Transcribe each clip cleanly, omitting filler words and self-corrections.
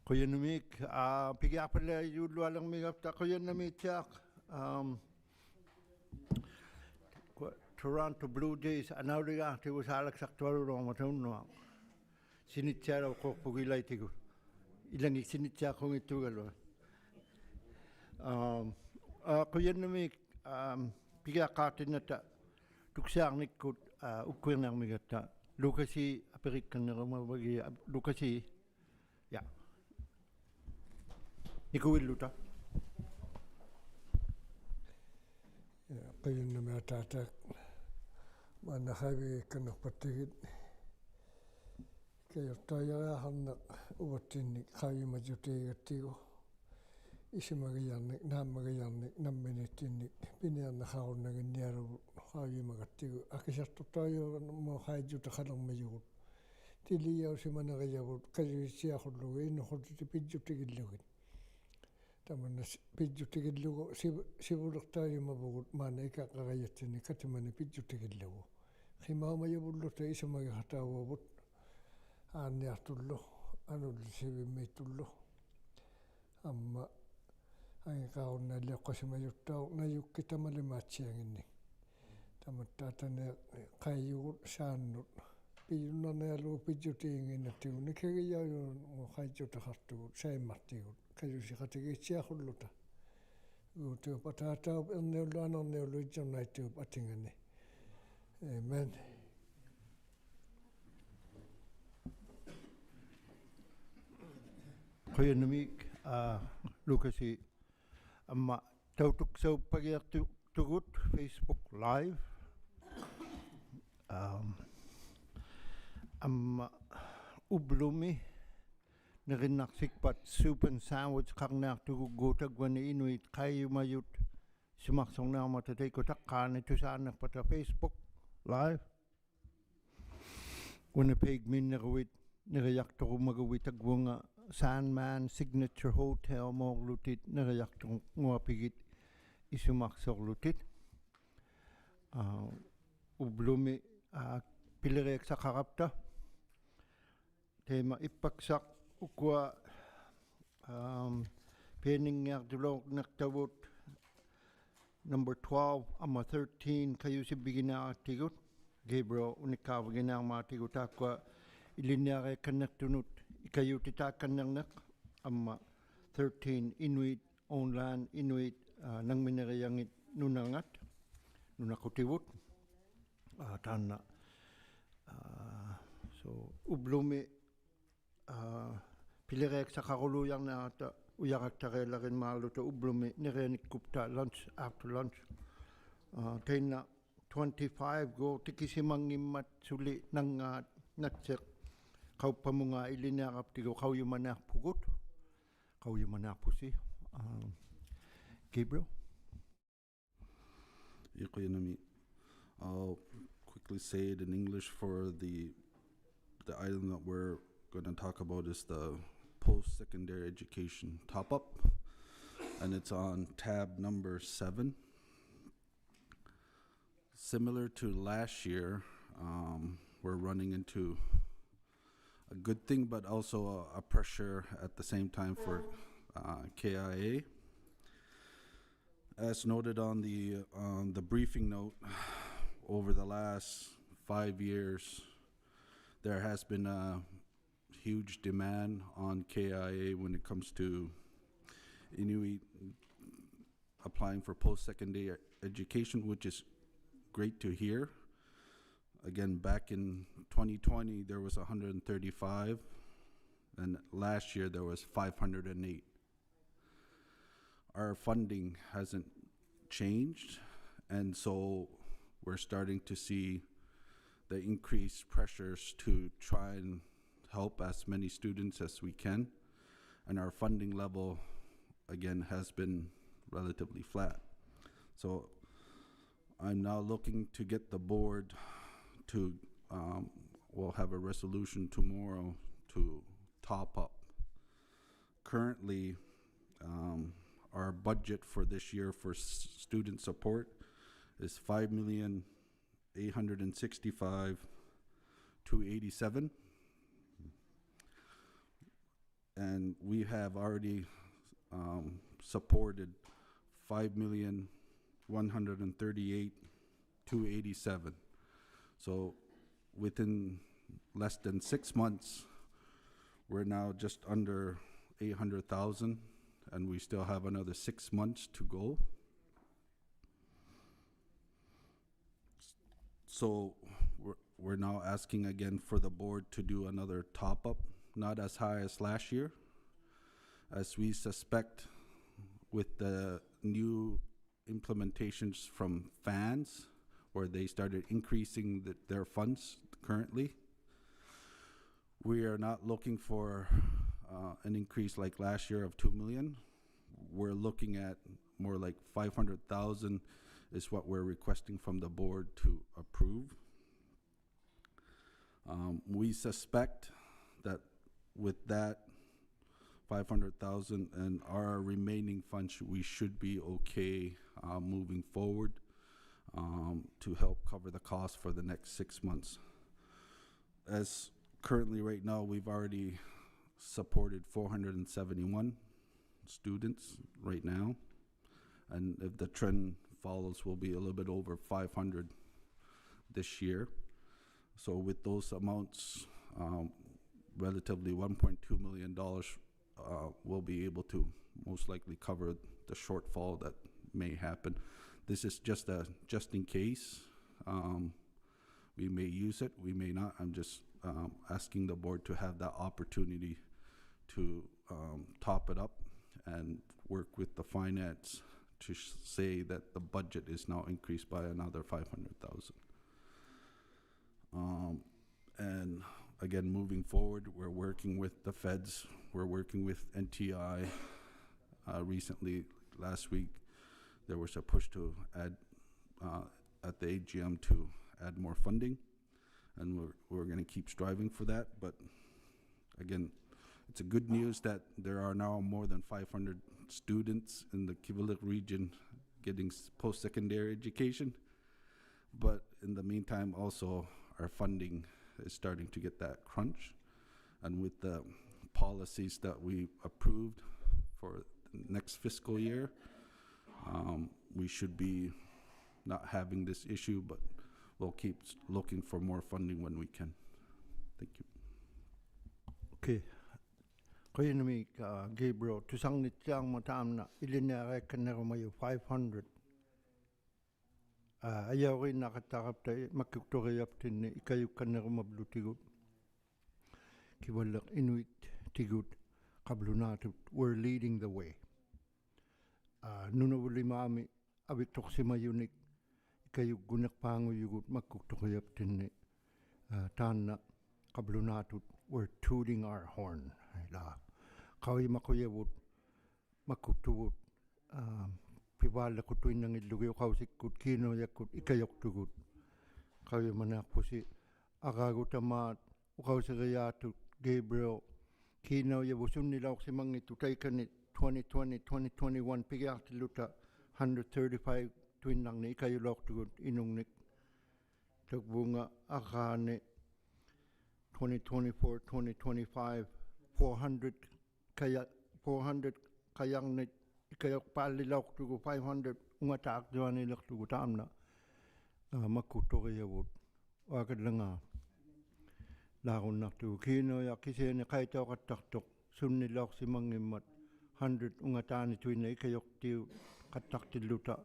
Kuyanamik, pigapala yulwa lang migapta kuyanamitiak. Toronto Blue Jays anauriga ti usalak saktuaru ro matunno. Sinitjara ko pugilay tigu. Ilang sinitja ko itugalo. Kuyanamik pigakatinata tuksarnikut ukwenang migata. Lukasi aperikan bagi Lukasi ya. Ikuwiluta. Kayun na tatak manahabi kanak patigid kayo tayo hanak ubatin kayo majuti gatigo isi magayanik na magayanik na minitinik pinian na kaon na ganyaro kayo magatigo akisarto tayo mo kayo juta kalang mayugod tiliyaw si managayabot kayo siya kulugin no kulutipidjutigid lugin taman pidjutigillugu sivulaqtaari mavugut maana ikaqaqayatini katimani pidjutigillugu qimaamayavullurta isamagaqataavavut aanniartullu anullu sivimmiittullu amma angiqaaqunnaaliaqqasimayuttau najukki tamalimaatianginni tamattaatane qayyugut saannut piyunnarnialugu pidjutiinginnattigu nikagiyaayu qaijjutaqartugut saimmartigut kayusi qatigiitsiaqulluta uutiup ataataup erniullu anerniullu itsornaittiup atingani amen Kuyanamik Lukasi amma tautuk sau pagiartugut Facebook Live amma ublumi narinaksikpat supan sandwich qarniartugu guutagwani inuit qayyumayut simarsorniarmatatai kutaqqaani tusaanerpata Facebook Live Winnipeg minneruit neriartorumaguvit agwunga Sandman Signature Hotel morlutit neriartornguapigit isumarsorlutit ublumi pileriak saqarapta tema ippaksak ukua peningiartulornertavut number 12 ama 13 kayusi beginnertigut Gabriel unikkaavaginarmaatigut aqua iliniarekannertunut ikayutitaakannerneq amma 13 Inuit Onland Inuit nangmineriangit nunangat nunaqutivut taanna so ublumi pileriak saqarulujarnaata uyaqattareelarin maaluta ublumi nerianikkupta lunch after lunch tainna 25 go tikisimangimmat suli nangaat natseq qauppamunga iliniaqaptigu qauyumanaarpugut qauyumanaarpusi Gabriel I'll quickly say it in English for the item that we're going to talk about is the post-secondary education top-up, and it's on tab number 7. Similar to last year, we're running into a good thing, but also a pressure at the same time for KIA. As noted on the briefing note, over the last 5 years, there has been a huge demand on KIA when it comes to Inuit applying for post-secondary education, which is great to hear. Again, back in 2020, there was 135, and last year there was 508. Our funding hasn't changed, and so we're starting to see the increased pressures to try and help as many students as we can, and our funding level again has been relatively flat. So I'm now looking to get the board to we'll have a resolution tomorrow to top up. Currently our budget for this year for student support is $5,865,287. and we have already supported 5,138,287. So within less than 6 months, we're now just under 800,000, and we still have another 6 months to go. So we're now asking again for the board to do another top-up, not as high as last year, as we suspect with the new implementations from fans, where they started increasing their funds currently. We are not looking for an increase like last year of 2 million. We're looking at more like 500,000 is what we're requesting from the board to approve. We suspect that with that 500,000 and our remaining funds, we should be okay moving forward to help cover the cost for the next 6 months. As currently right now, we've already supported 471 students right now, and if the trend follows, we'll be a little bit over 500 this year. So with those amounts, relatively $1.2 million, we'll be able to most likely cover the shortfall that may happen. This is just in case. We may use it, we may not. I'm just asking the board to have that opportunity to top it up and work with the finance to say that the budget is now increased by another 500,000. And again, moving forward, we're working with the feds, we're working with NTI. Recently, last week, there was a push to add at the AGM to add more funding, and we're going to keep striving for that. But again, it's a good news that there are now more than 500 students in the Kivalliq region getting post-secondary education. But in the meantime, also our funding is starting to get that crunch. And with the policies that we approved for the next fiscal year, we should be not having this issue, but we'll keep looking for more funding when we can. Thank you. Okay. Kaya nami Gabriel, tusang nitiyang matam na ilinarek na rumayo 500. Ayaw rin nakatakap tayo, makikturiyap tin ikayo ka na rumablo tigot. Kiwalak Inuit tigot, kablunatut, we're leading the way. Nunawuli mami, abitok si mayunik, ikayo gunak pango yugot, makikturiyap tin tanak, kablunatut, we're tooting our horn. Kawai makuyawut, makutuwut, pibala ko tuwin ng ilugyo, kausik kut kino yakut, ikayok tugut. Kawai manak po si akagut amat, ukausagayatut, Gabriel, kino yabusun nila si mga tutay kanit 2020, 2021, pigyak tiluta 135 tuwin lang ni ikayolok tugut, inungnik. Tagbunga akane 2024, 2025, 400 kayang nit ikayok palilok tugu 500 ungatak duan ilok tugu tamna makuto kayawut wakad langa lakon nak tugu kino ya kisi ni kaito kataktok sunnilok si mangimat 100 ungatani tuina ikayok tiu katak tiluta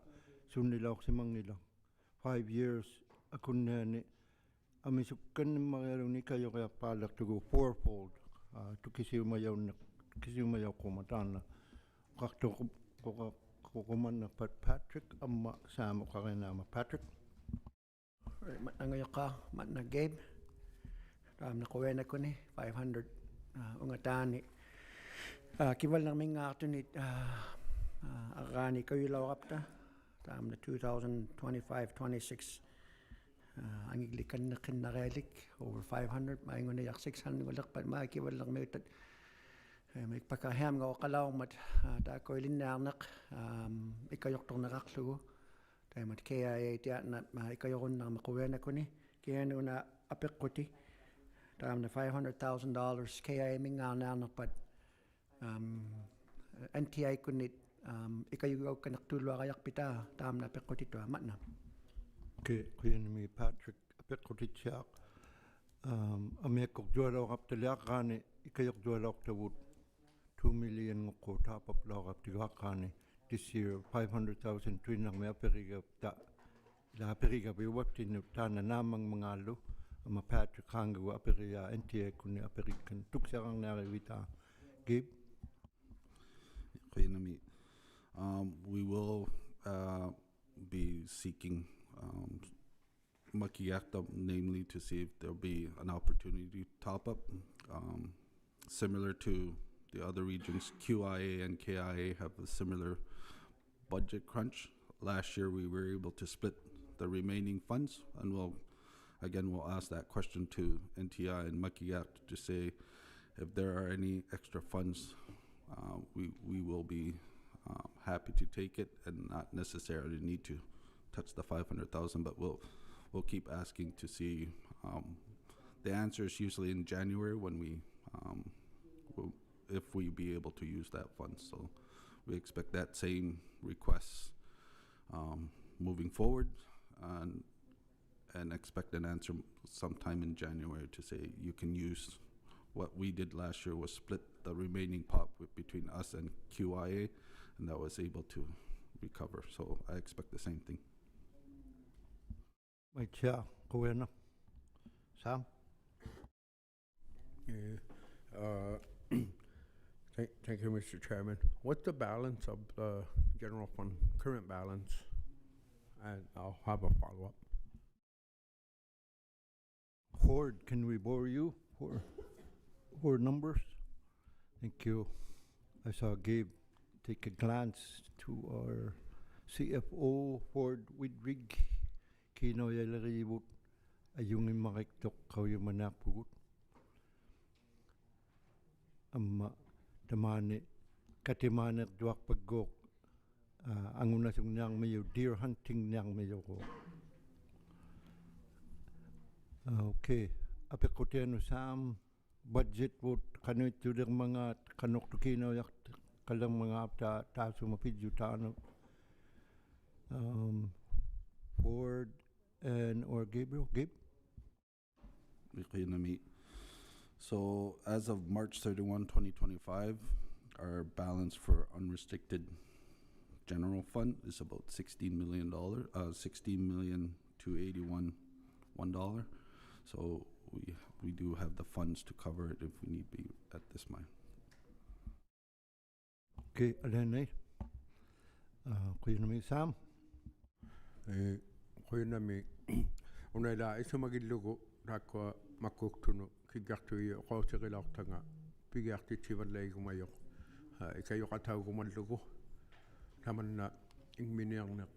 sunnilok si mangilok 5 years akunna ni amisukan magaro ni kayo kaya palak tugu fourfold to kisi umayaw kumatana kakto kukuman na Patrick amma sama kakinama Patrick matnangayo ka matna Gabe na kuwena ko ni 500 ungatani kiwal nang minga tunit agani kayo lawapta tam na 2025-26 ang iglikan na kinaralik over 500 maingon na yak 600 walak pa makiwal lang may may pakaham nga kalaw mat ta ko linarnak ikayok tong nakaklugo tay mat KIA tiya na ikayok na makuwena ko ni kaya no na apik ko ti tam na $500,000 KIA minga na pat NTI kunit ikayugaw kanak tulwa kayak pita tam na pekotito amat na. Okay, kuyan mi Patrick apekotitsak. Amikok juara kap taliakane ikayok juara tawut 2 million ngoko top up law kap tigakane this year 500,000 twin ang may aperiga ta la aperiga bi waptin tana namang mangalo ama Patrick hangu aperiga NTA kuni aperikan tuksarang narewita Gabe. We will be seeking Makiakta, namely to see if there'll be an opportunity to top up. Similar to the other regions, QIA and KIA have a similar budget crunch. Last year we were able to split the remaining funds, and we'll ask that question to NTI and Makiakta to say if there are any extra funds. We will be happy to take it and not necessarily need to touch the 500,000, but we'll keep asking to see. The answer is usually in January when if we be able to use that fund. So we expect that same request moving forward, and expect an answer sometime in January to say you can use. What we did last year was split the remaining pot between us and QIA, and that was able to recover. So I expect the same thing. My chair, Kuena. Sam? Thank you, Mr. Chairman. What's the balance of the general fund, current balance? And I'll have a follow-up. Horde, can we borrow you for numbers? Thank you. I saw Gabe take a glance to our CFO, Horde Widrig. Kino yalaribut ayungin makiktok kayo manapugut. Amma tamane katimanek duak paggok ang unasong niyang mayo deer hunting niyang mayo ko. Okay, apikotiano Sam budget would kanit tudang mga kanok tukino yak kalang mga apta taso mapidjutano. Ford and or Gabriel. Gabe? So as of March 31, 2025, our balance for unrestricted general fund is about $16 million, $16,281,001. So we do have the funds to cover it if we need be at this time. Okay, Alene. Kuya namin Sam. Kuinami unaila isumagillugu rakwa makuktunu kigartuyo qawtiqilaartanga pigiartitsivallaigumayoq ikayoqataugumallugu tamanna ingminiarneq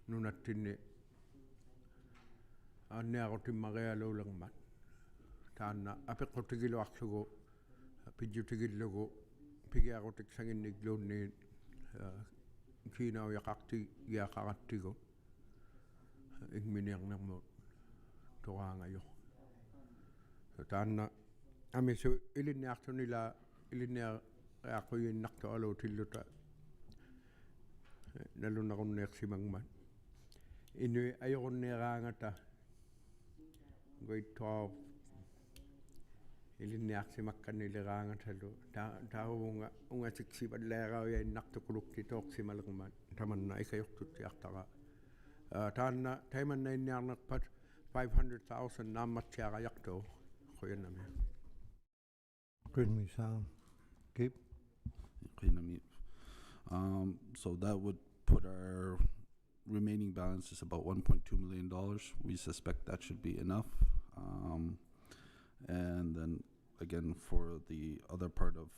nunattinni aanniaqutimmarialuulermat taanna apeqqutigiluarlugu pijjutigillugu pigiarutik sanginnikluunniin kiinauiaqarti giaqarattigu ingminiarnermut toraangayo taanna amisu ilinniartunila ilinniaquyuinnartu aluutilluta nalunarunneersimangmat inui ajorunneeraangata grade 12 ilinniarsimakkanileraangatalu taaruvunga ungasiksivallaerauiainnartukulukki tooqsimalermat tamanna ikajortutiartara taanna taimanna inniarnerpat 500,000 naammatsiarajaqtuu quyannami. Kuya Sam. Gabe? So that would put our remaining balance is about $1.2 million. We suspect that should be enough. And then again, for the other part of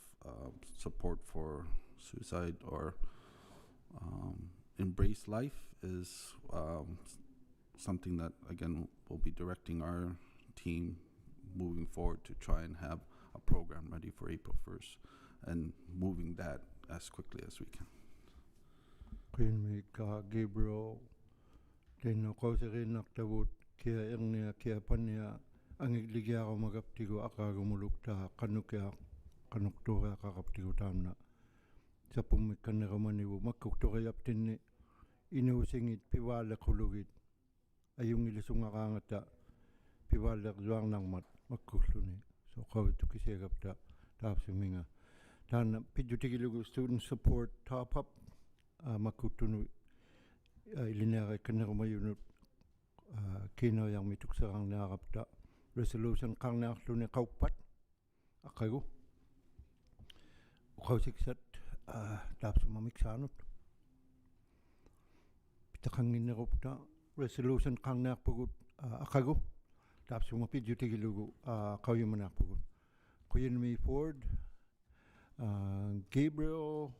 support for suicide or embrace life is something that again will be directing our team moving forward to try and have a program ready for April 1st and moving that as quickly as we can. Kuya Gabriel. Tino kausirin naktawut kia irnia kia pania angigligya ko magaptigo akagumulukta kanukya kanuktura kakaptiku tamna sapumik kanneramanivu makkuktoriaptinni inuusingit pivaalequlugit ajungilisungaqaangata pivaaleqluarnarmat makkulluni so qavittukisiagapta taapsiminga taanna pidjutigilugu student support top up makkuttunu ilineare kannerumayunut kiinojarmi tukserarniarapta resolution qarniarluni qauppat aqagu uqausiksat taapsumamiksaanut pitaqanginnerupta resolution qarniarpugut aqagu taapsumapidjutigilugu qauyumanaarpugut Quyinmi Ford Gabriel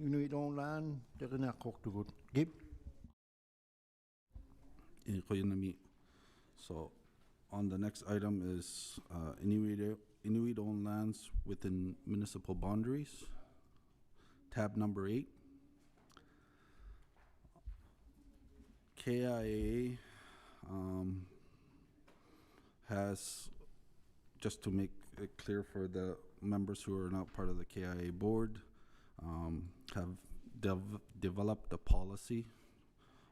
Inuit Online teqinaqqortugut Gib Iqoyanami. So on the next item is Inuit-owned lands within municipal boundaries. Tab number 8. KIA has, just to make it clear for the members who are not part of the KIA board, have developed a policy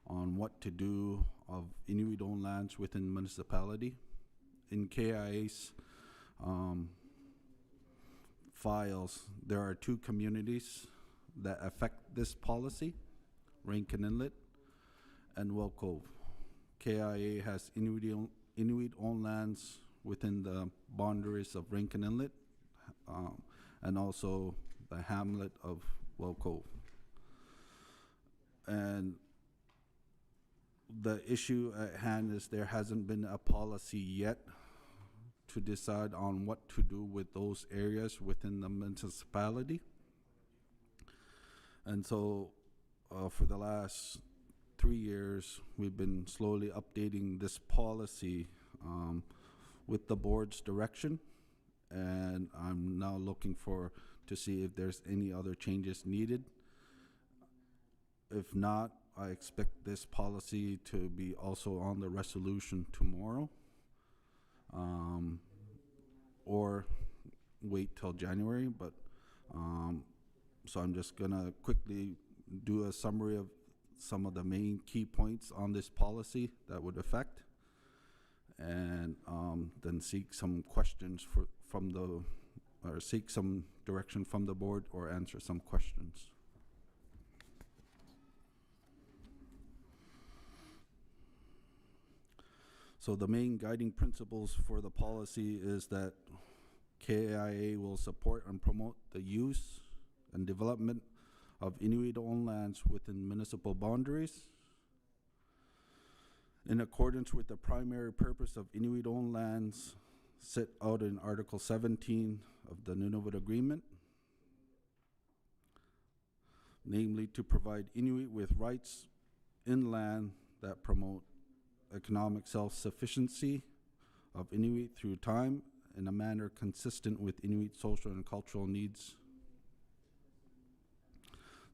on what to do of Inuit-owned lands within municipality. In KIA's files, there are 2 communities that affect this policy, Rankin Inlet and Well Cove. KIA has Inuit-owned lands within the boundaries of Rankin Inlet and also the hamlet of Well Cove. And the issue at hand is there hasn't been a policy yet to decide on what to do with those areas within the municipality. And so for the last 3 years, we've been slowly updating this policy with the board's direction. And I'm now looking to see if there's any other changes needed. If not, I expect this policy to be also on the resolution tomorrow, or wait till January, but so I'm just gonna quickly do a summary of some of the main key points on this policy that would affect, and then seek some questions seek some direction from the board or answer some questions. So the main guiding principles for the policy is that KIA will support and promote the use and development of Inuit-owned lands within municipal boundaries. In accordance with the primary purpose of Inuit-owned lands set out in Article 17 of the Nunavut Agreement, namely to provide Inuit with rights in land that promote economic self-sufficiency of Inuit through time in a manner consistent with Inuit social and cultural needs.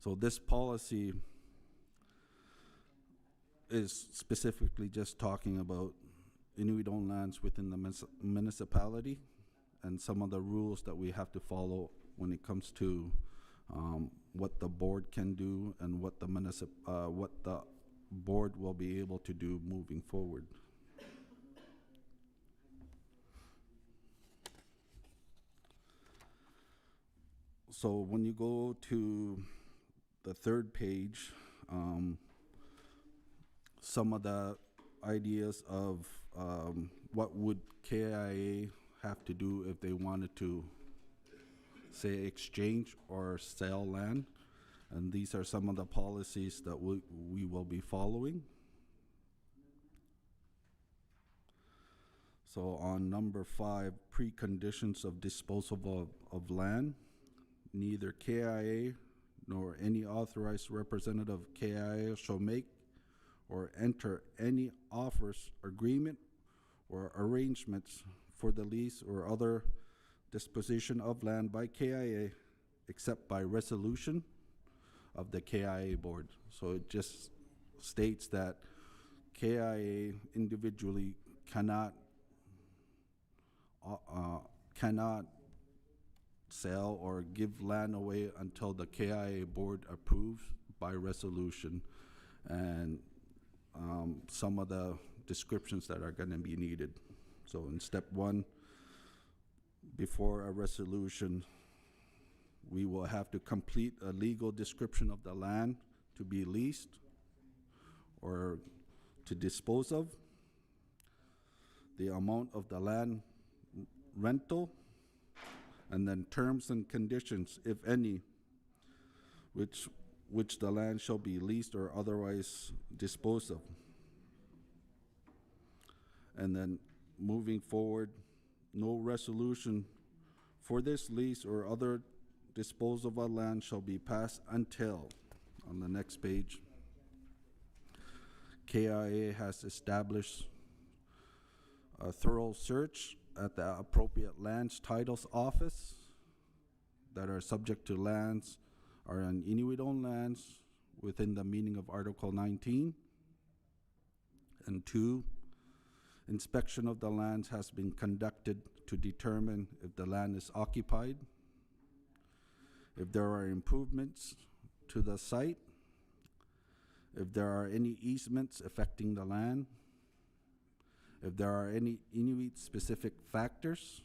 So this policy is specifically just talking about Inuit-owned lands within the municipality and some of the rules that we have to follow when it comes to what the board can do and what the board will be able to do moving forward. So when you go to the 3rd page, some of the ideas of what would KIA have to do if they wanted to, say, exchange or sell land. And these are some of the policies that we will be following. So on number 5, preconditions of disposal of land, neither KIA nor any authorized representative of KIA shall make or enter any offers, agreement, or arrangements for the lease or other disposition of land by KIA except by resolution of the KIA board. So it just states that KIA individually cannot sell or give land away until the KIA board approves by resolution, and some of the descriptions that are going to be needed. So in step 1, before a resolution, we will have to complete a legal description of the land to be leased or to dispose of, the amount of the land rental, and then terms and conditions, if any, which the land shall be leased or otherwise disposed of. And then moving forward, no resolution for this lease or other disposal of land shall be passed until, on the next page, KIA has established a thorough search at the appropriate lands titles office that are subject to lands are on Inuit-owned lands within the meaning of Article 19. And 2, inspection of the lands has been conducted to determine if the land is occupied, if there are improvements to the site, if there are any easements affecting the land, if there are any Inuit-specific factors,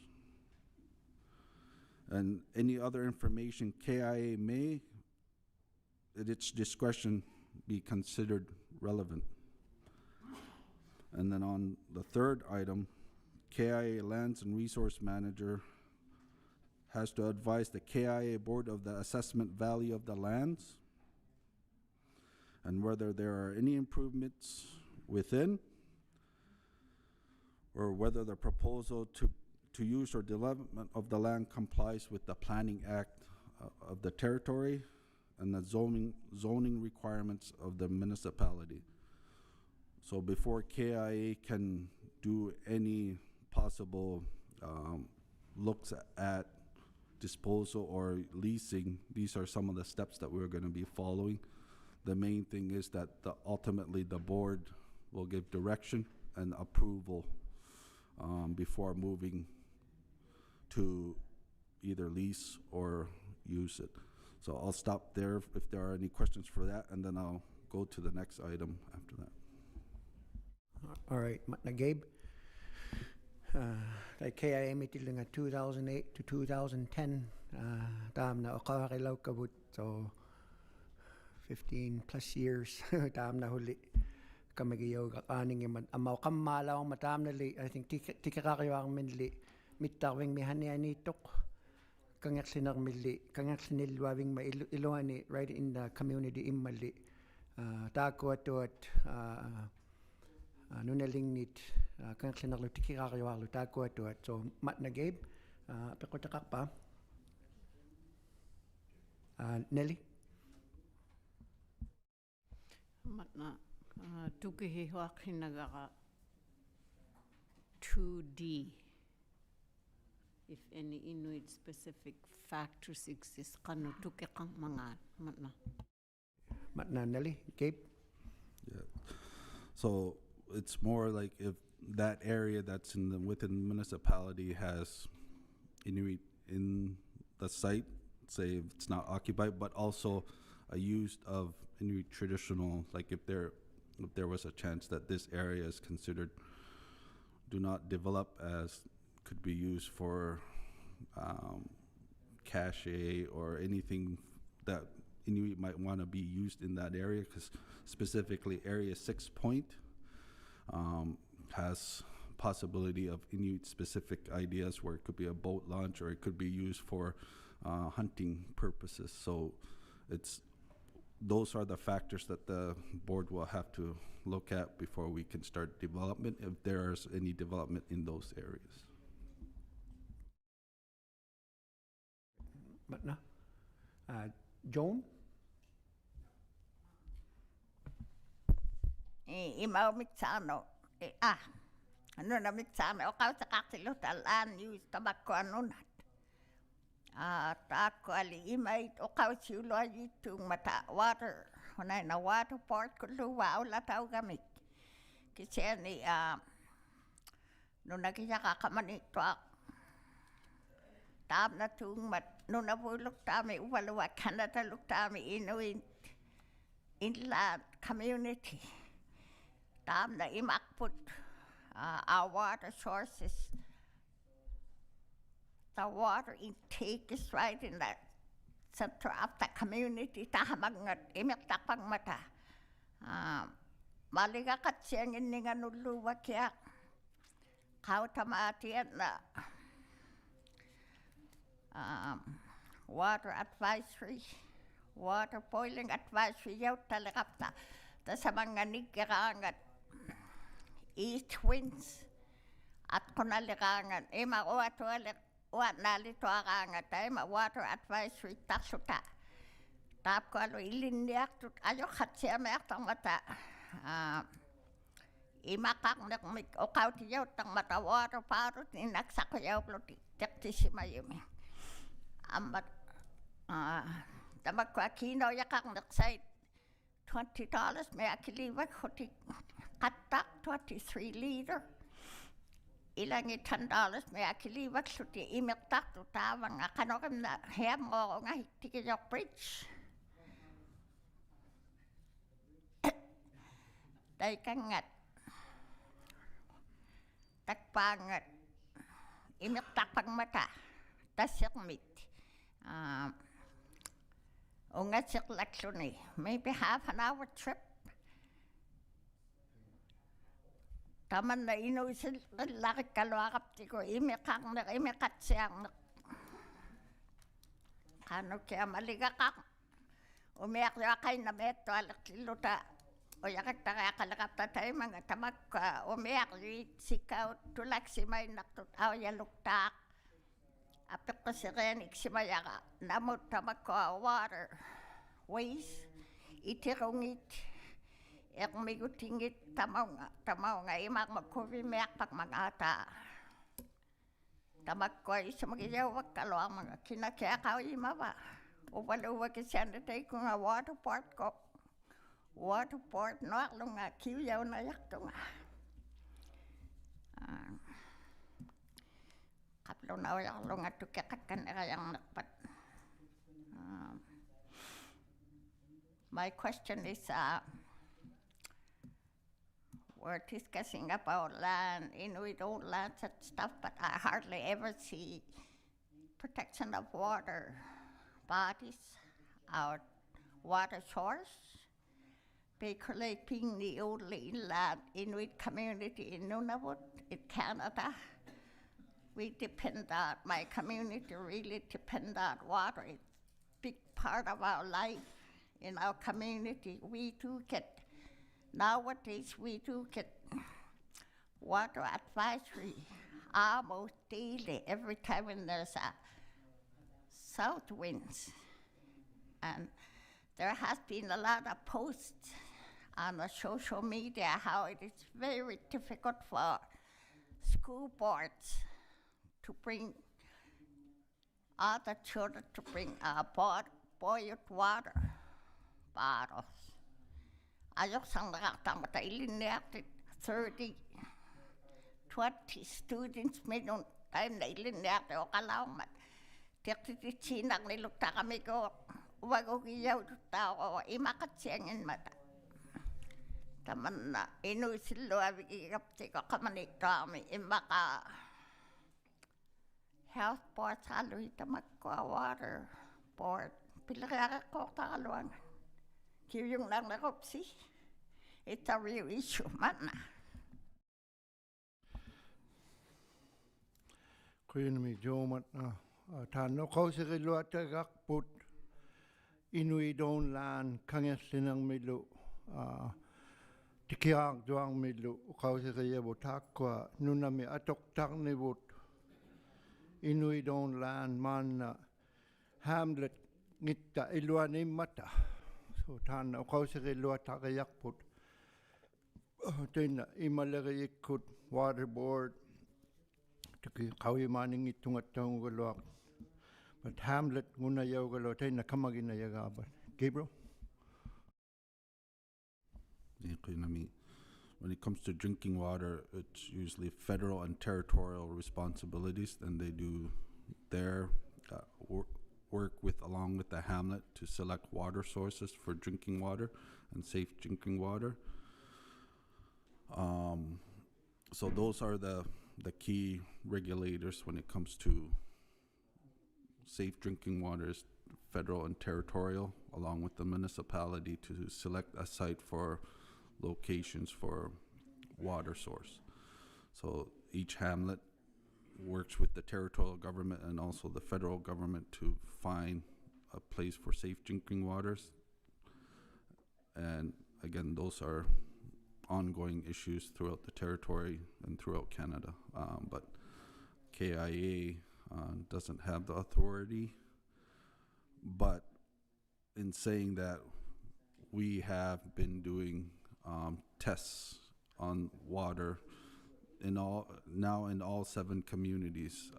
and any other information KIA may, at its discretion, be considered relevant. And then on the third item, KIA Lands and Resource Manager has to advise the KIA board of the assessment value of the lands and whether there are any improvements within, or whether the proposal to use or development of the land complies with the Planning Act of the territory and the zoning requirements of the municipality. So before KIA can do any possible looks at disposal or leasing, these are some of the steps that we're going to be following. The main thing is that ultimately the board will give direction and approval before moving to either lease or use it. So I'll stop there if there are any questions for that, and then I'll go to the next item after that. All right, Matna Gabe. Like KIA meeting 2008 to 2010, dam na okakilaw kabut, so 15 plus years, dam na huli. Kamagiyaw aning iman amaw kamalaw matam na li. I think tikakakayawang minli mittawing mihanianitok kangyak sinak mili kangyak sinilwawing mailuani right in the community imali tako atot nunalingnit kangyak sinak lu tikakakayawang lu tako atot. So Matna Gabe pekotakak pa Nelly Matna tukihiwak hinagaka 2D. If any Inuit specific factors exist, kanu tukikang mga Matna. Matna Nelly Gabe. Yeah. So it's more like if that area that's within the municipality has Inuit in the site, say if it's not occupied, but also a use of Inuit traditional, like if there was a chance that this area is considered do not develop as could be used for cache or anything that Inuit might want to be used in that area, because specifically area 6 Point has possibility of Inuit specific ideas where it could be a boat launch or it could be used for hunting purposes. So those are the factors that the board will have to look at before we can start development, if there's any development in those areas. Matna Joan. Imaw miksano ano na miksano o kau sa kakilo talan use tabako anunat tako ali imay o kau siulo ayitung mata water hunay na water port kulu wow lataw gamit kasi ni no nakita kakaman ito tam na tung mat Nunavut tami Uvalua Canada tami Inuit inland community. Tam na imakput our water sources. The water intake is right in the center of the community. Tahamangat imitapang mata. Maliga katsiyang ininga nuluwa kaya kautamatian na water advisory, water boiling advisory yaw talakapta. Ta sa mga nigirangat east winds at kunalikangan ima wat nalito akangat ima water advisory tasuta. Tap ko alo ilindiak tut ayo katsiya mektang mata. Imakak nak o kautiyaw tang mata water parut ni naksakayaw ploti tektissimayumi. Amat tamak ko akino yakak naksay $20 may akiliwag hoti katak 23 liter. Ilangi $10 may akiliwag suti imektak tutawang akanokam na hem mo nga hitikiyok bridge. Day kangat takpangat imektak pang mata tasikmit. Ungat siklaksuni, maybe half an hour trip. Taman na inusil laki kalwakap tiko imekang na imekat siyang kano kaya maligakak umiyak yakay na meto alak siluta o yakak taka kalakap tatay mga tamak umiyak sikaw tulak simay naktutaw yaluktak. Apik ko si Renik si Mayaka, namot tamak ko water, waste, itirungit, migutingit, tamaw nga, imak magkubimek pag magata. Tamak ko isa magiyawag kalawang mga kinakiyakaw imaba. Uwaluwag isya natay ko nga water port ko. Water port, noak nga, kiyaw na yakto nga. Kaplo na wala ko nga tukikat yang nakpat. My question is, we're discussing about land, Inuit owned lands and stuff, but I hardly ever see protection of water bodies, our water source, regulating the only inland Inuit community in Nunavut, in Canada. We depend on, my community really depend on water. It's a big part of our life in our community. We do get, nowadays we do get water advisory almost daily, every time when there's a south winds. And there has been a lot of posts on the social media how it is very difficult for school boards to bring other children to bring boiled water bottles. Ayok sang nakatamata ilineated 30, 20 students minun time na ilineated o kalawmat. Tikti chinang nilukta kami ko wagugiyaw tao imakat siyangin mata. Taman na inusilo abigigapti ko kamanit kami imaka health board saloy tamak ko water board pilakaya ko takaluan kiyong lang nakopsi. It's a real issue man na. Kuya mi jomat na tano ko sa kilwa tagak put Inuit owned land kanges sinang milu tikiang doang milu ko sa kaya botak ko nunami atok tak ni bot Inuit owned land man hamlet ngitta ilwa ni mata so tano ko sa kilwa tagayak put tena imalagay ikut water board tiki kawi maning itungat tong galwak but hamlet nguna yaw galo tena kamagin na yagaban Gabriel. When it comes to drinking water, it's usually federal and territorial responsibilities, and they do their work with, along with the hamlet, to select water sources for drinking water and safe drinking water. So those are the key regulators when it comes to safe drinking water, is federal and territorial, along with the municipality, to select a site for locations for water source. So each hamlet works with the territorial government and also the federal government to find a place for safe drinking waters. And again, those are ongoing issues throughout the territory and throughout Canada. But KIA doesn't have the authority. But in saying that, we have been doing tests on water in all 7 communities,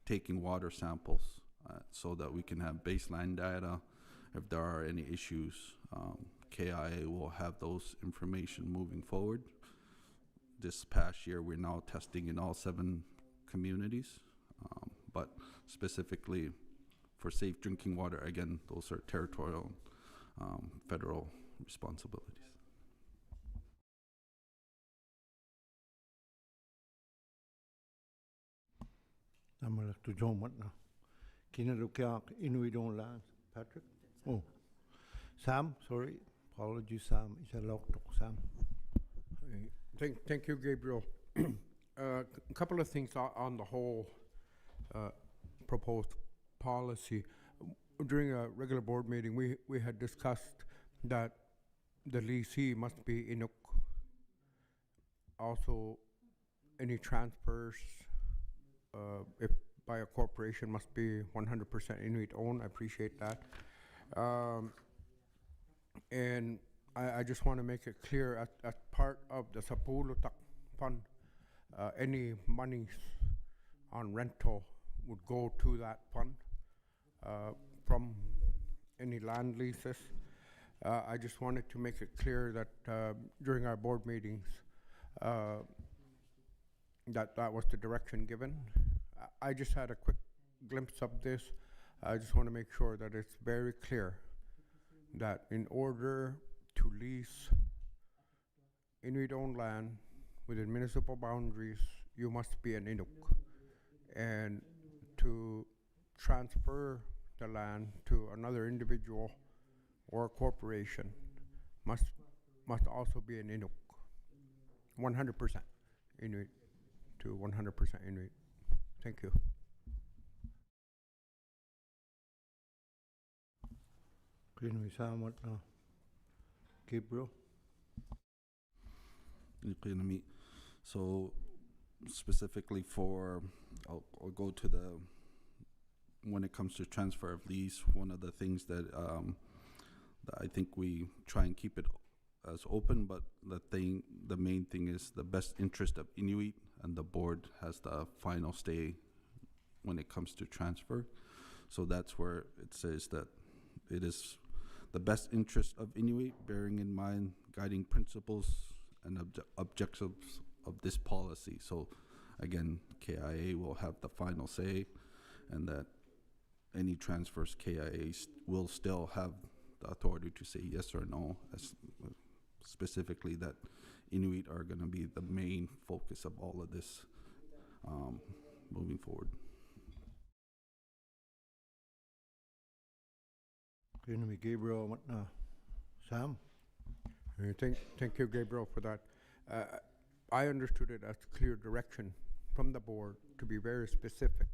taking water samples so that we can have baseline data. If there are any issues, KIA will have those information moving forward. This past year, we're now testing in all 7 communities, but specifically for safe drinking water, again, those are territorial, federal responsibilities. Namala to John Matna. Kinarukia Inuit on land. Patrick? Oh. Sam, sorry. Apologies, Sam. It's a lot to Sam. Thank you, Gabriel. A couple of things on the whole proposed policy. During a regular board meeting, we had discussed that the leasee must be Inuk. Also, any transfers, if by a corporation, must be 100% Inuit owned. I appreciate that. And I just want to make it clear, as part of the Sapulutak Fund, any monies on rental would go to that fund from any land leases. I just wanted to make it clear that during our board meetings, that was the direction given. I just had a quick glimpse of this. I just want to make sure that it's very clear that in order to lease Inuit-owned land within municipal boundaries, you must be an Inuk. And to transfer the land to another individual or corporation must also be an Inuk. 100% Inuit to 100% Inuit. Thank you. Gabriel? So specifically for, I'll go to the, when it comes to transfer of lease, one of the things that I think we try and keep it as open, but the main thing is the best interest of Inuit, and the board has the final say when it comes to transfer. So that's where it says that it is the best interest of Inuit, bearing in mind guiding principles and objectives of this policy. So again, KIA will have the final say, and that any transfers, KIA will still have the authority to say yes or no, as specifically that Inuit are going to be the main focus of all of this moving forward. Gabriel, Sam? Thank you, Gabriel, for that. I understood it as clear direction from the board to be very specific,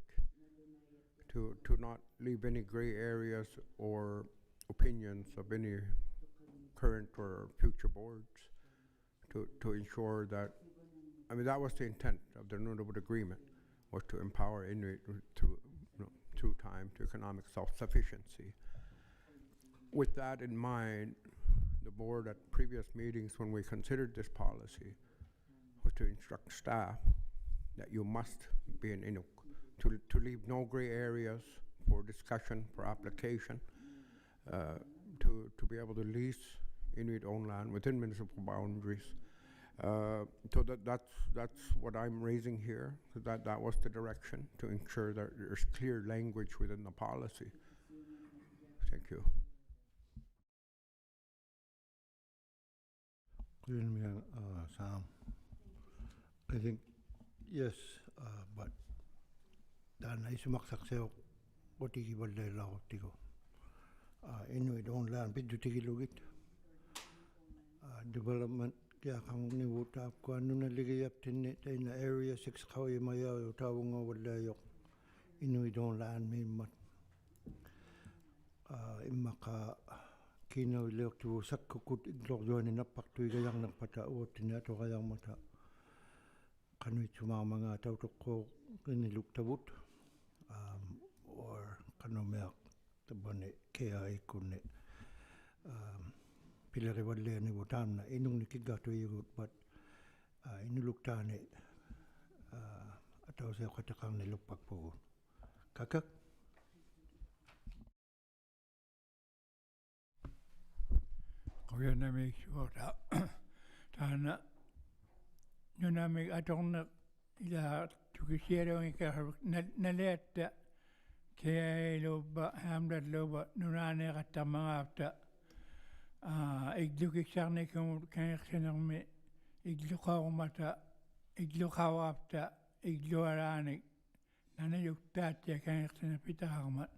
to not leave any gray areas or opinions of any current or future boards, to ensure that, I mean, that was the intent of the Nunavut Agreement, was to empower Inuit through time to economic self-sufficiency. With that in mind, the board at previous meetings when we considered this policy was to instruct staff that you must be an Inuk, to leave no gray areas for discussion, for application, to be able to lease Inuit-owned land within municipal boundaries. So that's what I'm raising here. So that was the direction, to ensure that there's clear language within the policy. Thank you. Sam, I think yes, but dan ay sumaksak sa'yo ko tiki balay lao tiko. Inuit on land pidyo tiki lugit. Development kaya kang niwutap ko ano naligayap tinit ay na area 6 kaway maya utawang nga walayok. Inuit on land may mat. Imaka kinaw ilok tu sakkukut iglok doon ni napak tu igayang nagpataot tinato kayang mata. Kanuit sumama nga tautok ko kiniluk tabut. Or kanomeak tabane kaya ikune. Pilari wale ni butam na inung nikigato igut but inuluk tane atau saya katakang nilupak po. Kakak? Kuya na make sure tana yun na make atong na ila tukisiyero ng kaharuk naleta kaya loba hamdat loba nunane kata mga afta iglukiksak na kaya sinang me iglukaw mata iglukaw afta igluaranik nanayuktat ya kaya sinapita kamat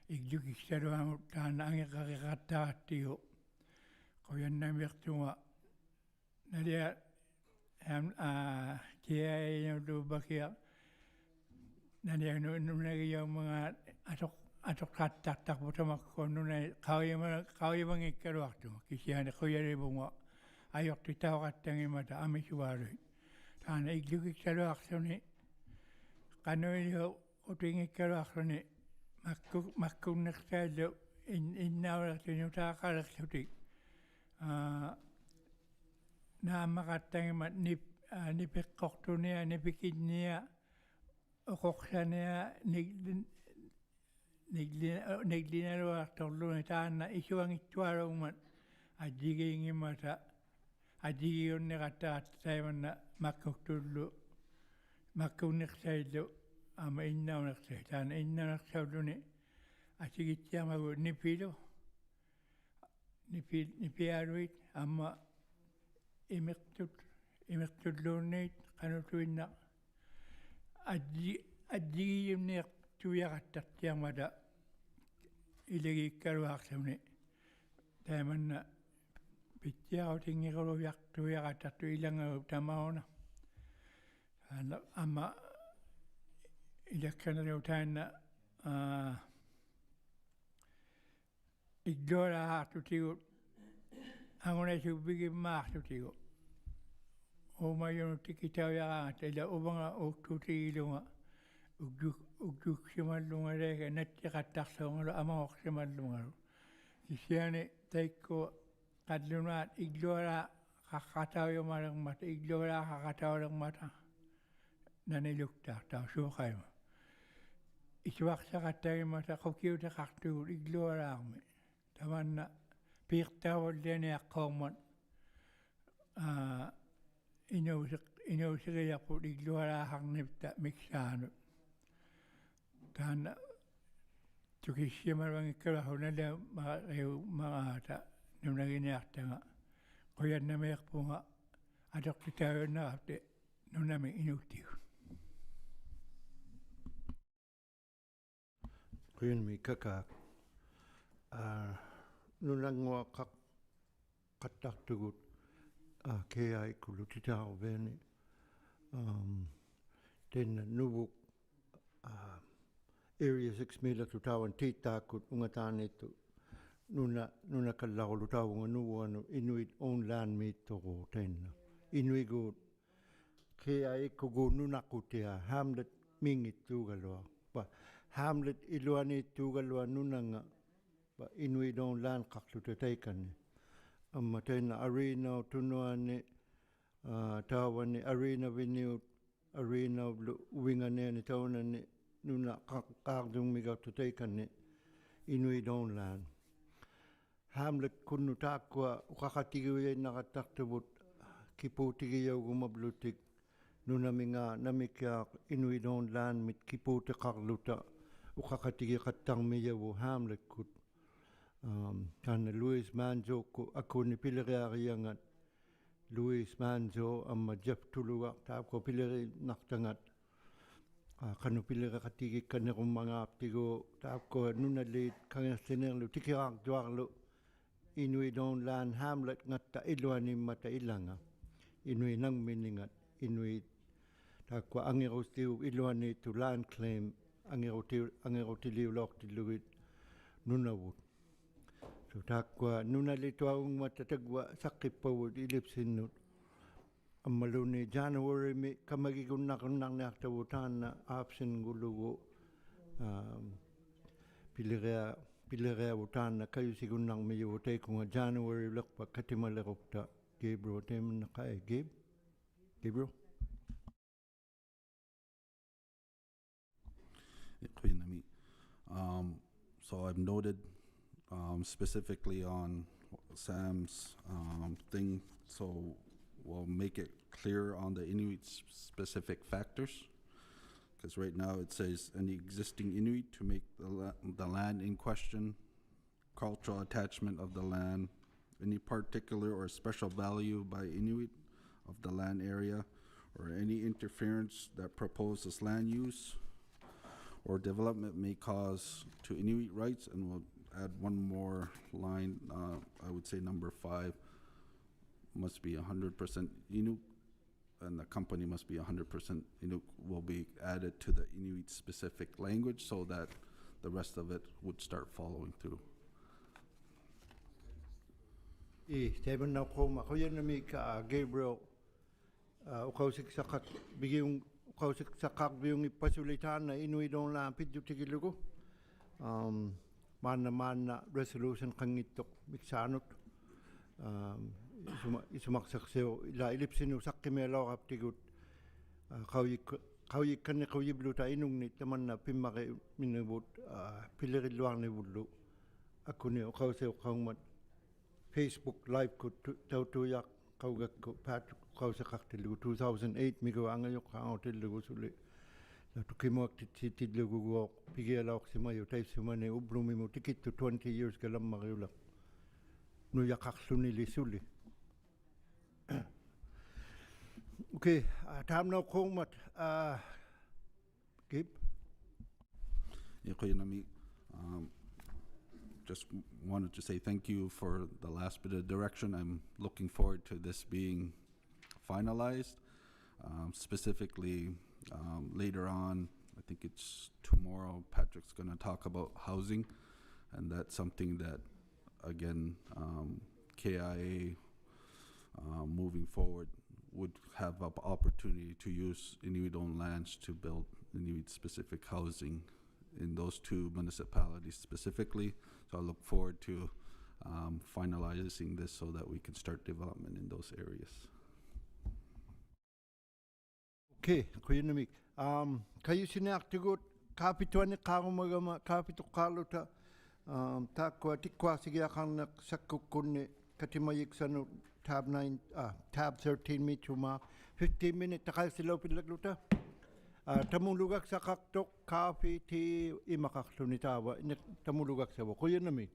iglukiksak ang tana ang ikakikatatiyo. Kuya na mertunga nalia kaya yung lubakia nalia nunagiyaw mga atok katak po sa makon nunay kaway mga ikaruak to kisiya na kuya rin bunga ayok titaw katang imata amisuwaroy tana iglukik sa luak so ni kanoy yo uting ikaruak so ni makunak sa lo innawak so yung takarak so tik na makatang imat nipikok to niya nipikid niya ukoksa niya naglinalo tolo na tana isuang ituaro man adigi ngimata adigi yon kata tayo na makuktulo makunik sa ilo ama inaw naksa tana inaw naksa ulo ni asigit siya mago nipilo nipiaruit ama imiktudlonit kanutuin na adigi yung niyak tuyakatak siya mada ilagi karuak sa muni tayo man na pitya o tingi karuak tuyakatak tu ilang tamaw na ama ilakkan na tayo na iglora hatu tigo angunay subigin maak tigo umayon tikitaw yakan tayo ubanga uktuti ilunga ugduk simalunga reka natikatak sa ngalo amawak simalunga kisiyane tayo kadlunat iglora kakataw yung marang mata iglora kakataw lang mata naniluktak tao sukay mo iswak sa katay mata kukiw ta kaktur iglora kami taman na piktawal din yakkomon inusik po iglora kang nipta miksano tana tukisya marang ikaraho na lang mga ata nung naginakta nga kuya na mayak po nga adak tayo na kapte nung namin inutiw. Kuya may kakak nung nangwa katak tugut kaya ikulutita ako bene then nubuk Area 6 mila tutawan titakut ungatan itu nuna kalako lutawang anuwa Inuit own land mito ko tenna Inuit go kaya ikugo nuna kutia hamlet mingit tugalwa ba hamlet iluani tugalwa nuna nga ba Inuit own land kaklutatakan amma tenna arena tunuane tawani arena venue arena wingane ni tawani nuna kakdung migaw tutaykan ni Inuit own land. Hamlet kunu takwa ukakatigiwin nakataktabut kipuutigiyaw gumablutik nunaminga namikya Inuit owned land mit kipuutiqarluta uqaqatigiqattарmiyavu haamlakkut kana Louis Manzo ku akuni pileriariangat Louis Manzo amma Jeff Tuluga taapko pileri naqtangat kanu pilereqatigi kanerummagaaptigu taapko nunalit kangersinerlu tikiraaqtuarlu Inuit owned land hamlet ngatta iluanimmata ilanga Inuit nangminingat Inuit taakwa angerustiu iluani to land claim angerutiliulortilluit nunavut so taakwa nunalituaungmata tagwa saqippavut ilipsinnut ammaluni January mi kamagigunnaqunnarniartavutaanna aapsin gulugu pilereavutaanna kayusigunnarmiyuvu teikunga January lerpa katimalerupta Gabriel teemannaqai Gabriel Quinami. So I've noted specifically on Sam's thing, so we'll make it clear on the Inuit specific factors. Because right now it says any existing Inuit to make the land in question, cultural attachment of the land, any particular or special value by Inuit of the land area, or any interference that proposes land use or development may cause to Inuit rights, and we'll add one more line, I would say number 5, must be 100% Inuk, and the company must be 100% Inuk, will be added to the Inuit specific language so that the rest of it would start following through. Teemanna qoma qoyanami ka Gabriel uqausik saqat bigiung uqausik saqaq biung ippasulitaana Inuit owned land pidutigilugu maana resolution qangittoq miksaanut isumaqsaqseu ila ilipsinu saqqimialooraptigut qauyikkannequyibluta inungni tamanna pimmaqi minuvut pilerilluarnivullu akuni uqauseu qaungmat Facebook live kut tautuyaq qaugakku paat qausaqartillugu 2008 migu angayuqqaangutillugu suli tukimuaqtitsilluguguoq pigialaorsimayu taissumani ublumimu tikittu 20 years kalammariulaq nuyaqarlunili suli okay taamnau qongmat Gib Iqoyanami, just wanted to say thank you for the last bit of direction. I'm looking forward to this being finalized. Specifically, later on, I think it's tomorrow, Patrick's going to talk about housing, and that's something that, again, KIA moving forward would have an opportunity to use Inuit-owned lands to build Inuit-specific housing in those two municipalities specifically. So I look forward to finalizing this so that we can start development in those areas. Okay, kuyunamik. Kayu sinaktigut kapituani qarumagama kapituqarluta taakwa tikkuarsigiaqarneq sakkukunni katimayiksanu tab 13 mituma 15 minute taqalsilaupillaluta tamulugak saqaqtoq kaafi ti imaqarluni taawa tamulugak sawa kuyunamik.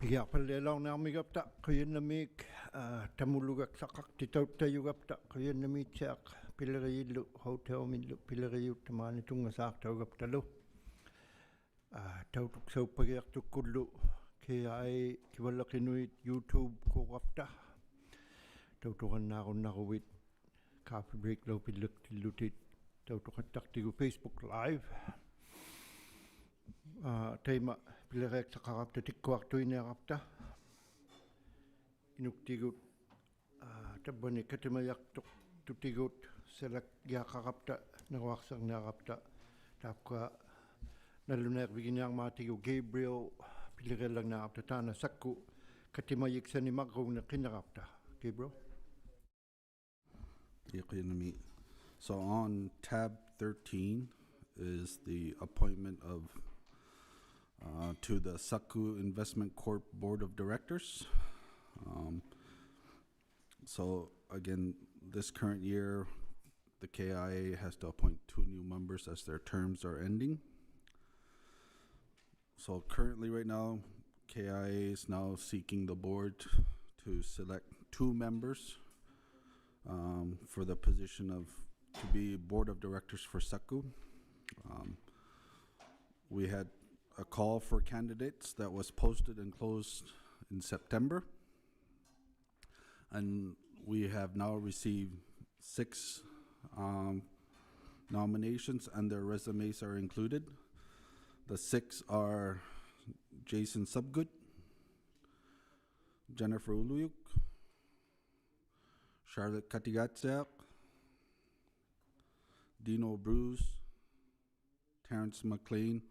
Pigia palelong na migapta kuyen namik tamulugak sakak titauta yugapta kuyen namik siak pilarilu hotel milu pilariu tamani tunga sak taugapta lu tautuk sau pagiak tukullu ki ai kiwalakinuit YouTube ko gapta tautukan naruwit coffee break lo pilak tilutit tautukan taktigu Facebook live tema pilarek sakarapta tikkuak tuinerapta inuktigut tabani katemayak tutigut selak yakarapta nawaksang narapta tapka naluner biginyang matigu Gabriel pilarelang narapta tana sakku katimayik sani magrung na kinarapta Gabriel. So on tab 13 is the appointment of to the Saku Investment Corp Board of Directors. So again, this current year, the KIA has to appoint 2 new members as their terms are ending. So currently right now, KIA is now seeking the board to select 2 members for the position to be Board of Directors for Saku. We had a call for candidates that was posted and closed in September. And we have now received 6 nominations and their resumes are included. The 6 are Jason Subgood, Jennifer Uluyuk, Charlotte Katigatsak, Dino Bruce, Terrence McLean,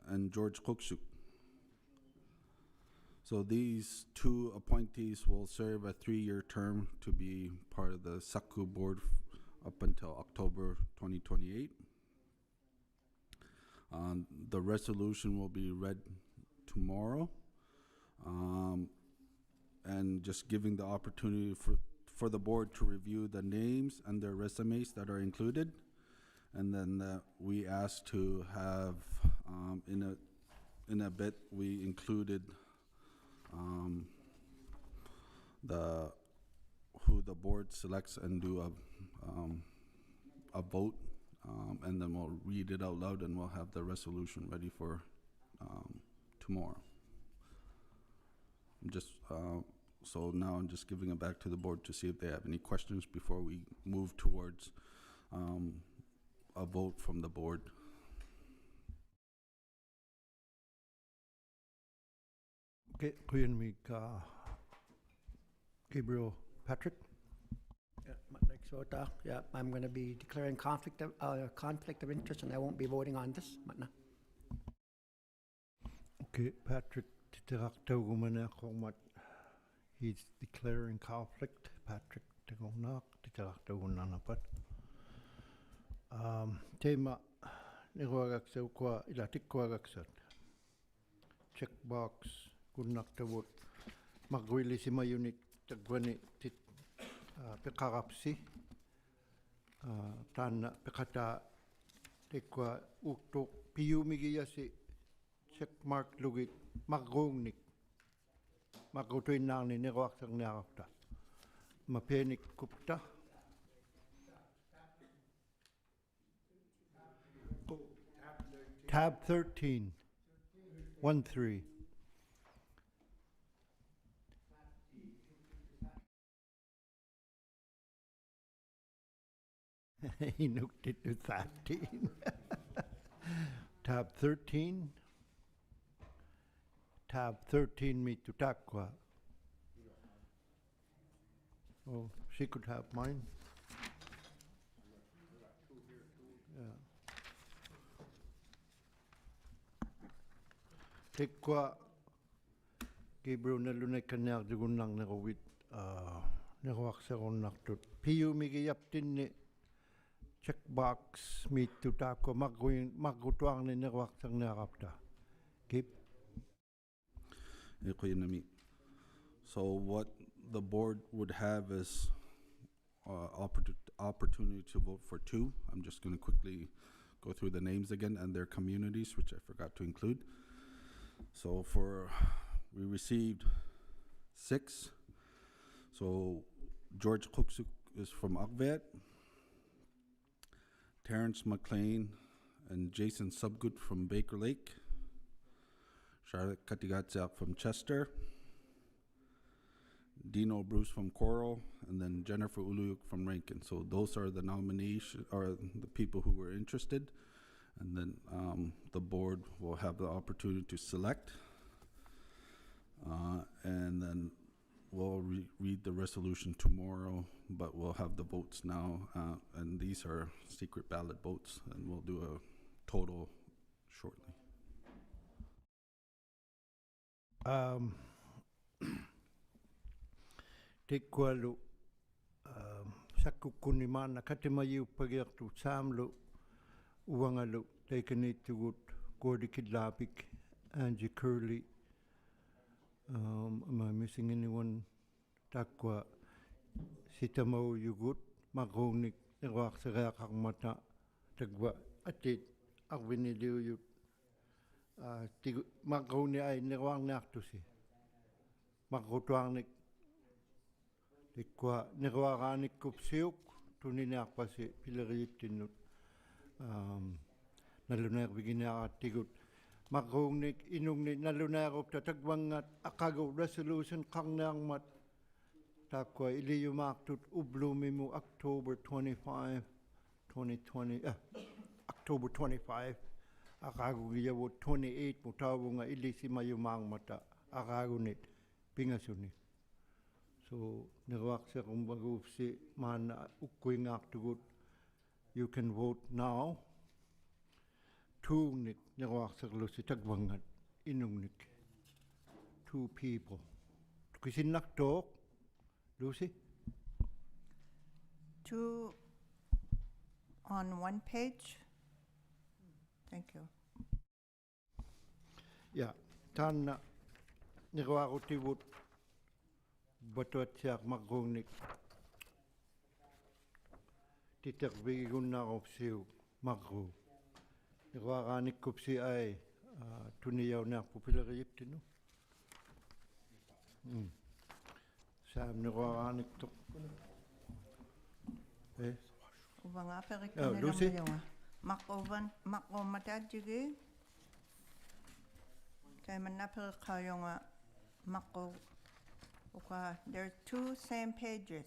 and George Koksuk. So these 2 appointees will serve a 3-year term to be part of the Saku board up until October 2028. The resolution will be read tomorrow, and just giving the opportunity for the board to review the names and their resumes that are included, and then we asked to have in a bit we included who the board selects and do a vote, and then we'll read it out loud and we'll have the resolution ready for tomorrow. So now I'm just giving it back to the board to see if they have any questions before we move towards a vote from the board. Okay, kuyen mi Gabriel Patrick. Yeah, I'm going to be declaring conflict of interest, and I won't be voting on this. Okay, Patrick, he's declaring conflict. Patrick, tema nirwagaksa kwa ilatikwagasat. Checkbox kunaktawut magwili si mayunik tagwani tit pekarapsi tana pekata tekwa uktok piyumigiyasi checkmark lugit magrungnik magutuin nang ni nirwaksang narapta mapenik kupta tab 13 1-3. He looked it to 13. Tab 13. Tab 13 me to takwa. Oh, she could have mine. Yeah. Tekwa Gabriel nalunay kanyag dugunang nakawit nakawaksaron naktut. Piyu migiyaptin ni checkbox meet to tako magutuang ni nirwaksang narapta. Keep. So what the board would have is opportunity to vote for 2. I'm just going to quickly go through the names again and their communities, which I forgot to include. So we received 6. So George Kuksuk is from Akvet, Terrence McLean and Jason Subgood from Baker Lake, Charlotte Katigatsak from Chester, Dino Bruce from Coral, and then Jennifer Uluyuk from Rankin. So those are the nomination, or the people who were interested. And then the board will have the opportunity to select. And then we'll read the resolution tomorrow, but we'll have the votes now. And these are secret ballot votes, and we'll do a total shortly. Tekwalu sakukuni mana katemayu pagiaktu samlu uwangalu tekanitugut Gordy Kidlapik, Angie Curley. Am I missing anyone? Takwa Sitamo Yugut, Magonik, Newak Serakak Mata, Tagwa Atit, Agwinidu Yut, Magoni ay Newang Naktusi, Magotwanik, Tikwa Newaranik Kupsiuk, Tuninakpasi, Pilaritinut, Nalunak Vigina Tigut. Magungnik inungnik nalunarop tatagwangat akago resolution kangnang mat takwa iliyumaktut ublumimu October 25, 2020, October 25, akago giyawo 28 mutawo nga ilisi mayumang mata akago nit pingasunik. So nirwak sa kumbaguf si man ukuing aktugut, you can vote now. Tungnik nirwak sa lusi tagwangat inungnik. 2 people. Kisin naktok, Lucy? 2 on 1 page. Thank you. Yeah, tan nirwak utibut batuat siyak magungnik. Titak bigun na opsiw magru. Nirwakanik kupsi ay tuniyaw na populariyip tino. Sam nirwakanik tok. Ubanga perik Oh, Lucy? Mako matadjigi. Kay manapel kayo nga mako. Okay, there are 2 same pages.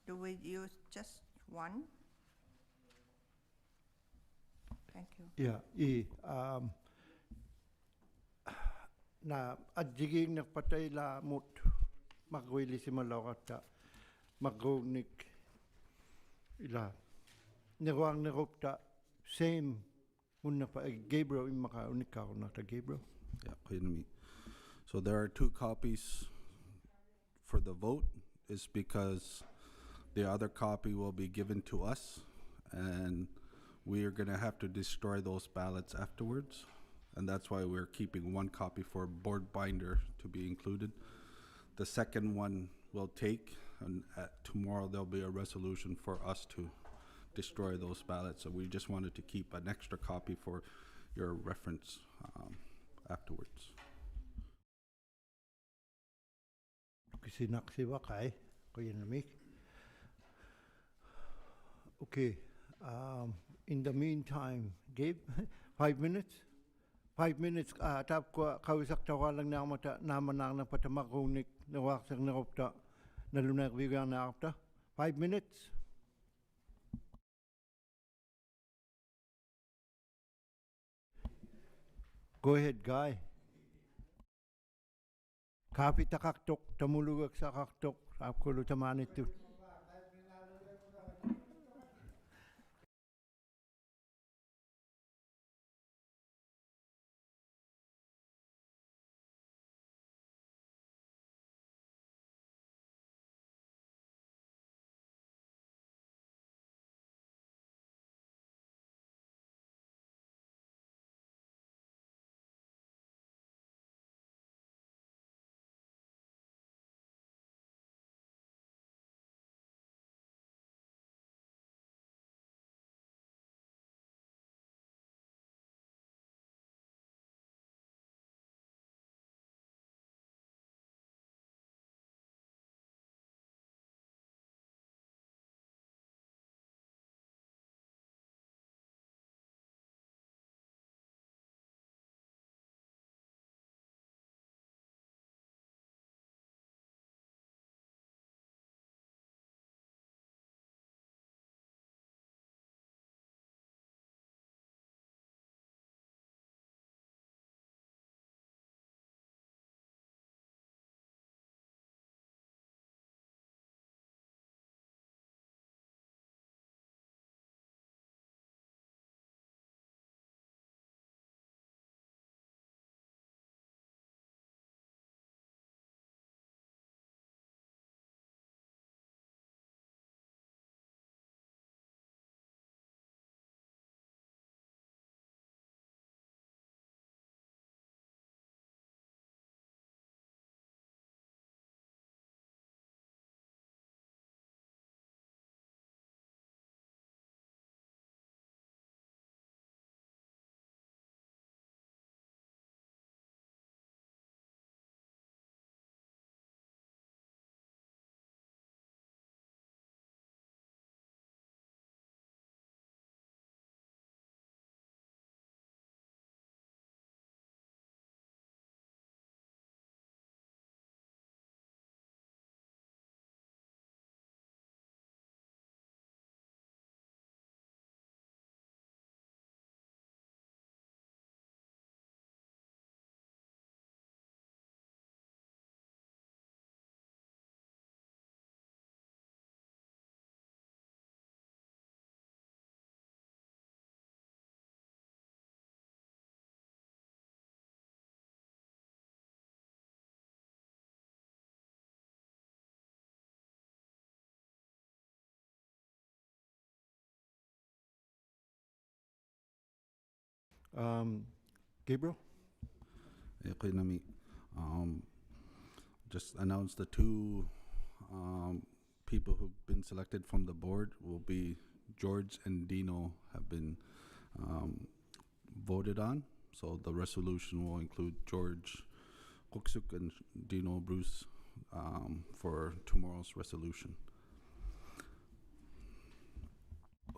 Do we use just one? Thank you. Yeah, na adjiging nagpatay la mut magwili si malawata magugnik ila nirwang nirupta same unna pa Gabriel imaka unikaw na ta Gabriel. Yeah, clear to me. So there are 2 copies for the vote, is because the other copy will be given to us, and we are going to have to destroy those ballots afterwards. And that's why we're keeping 1 copy for board binder to be included. The second one will take, and tomorrow there'll be a resolution for us to destroy those ballots. So we just wanted to keep an extra copy for your reference afterwards. Kisinaksiwa kay Kuya Namik. Okay, in the meantime, Gabe, 5 minutes? 5 minutes, tap ko kawisak tawalang na mata naman na patamakunik na waksak na kopta na lunak bigyan na kapta. 5 minutes? Go ahead, Guy. Kapit takaktok, tamulugak sa kaktok, sapkulo tamanit tu. Gabriel? Economy. Just announced the two people who've been selected from the board will be George and Dino have been voted on. So the resolution will include George Kuksuk and Dino Bruce for tomorrow's resolution.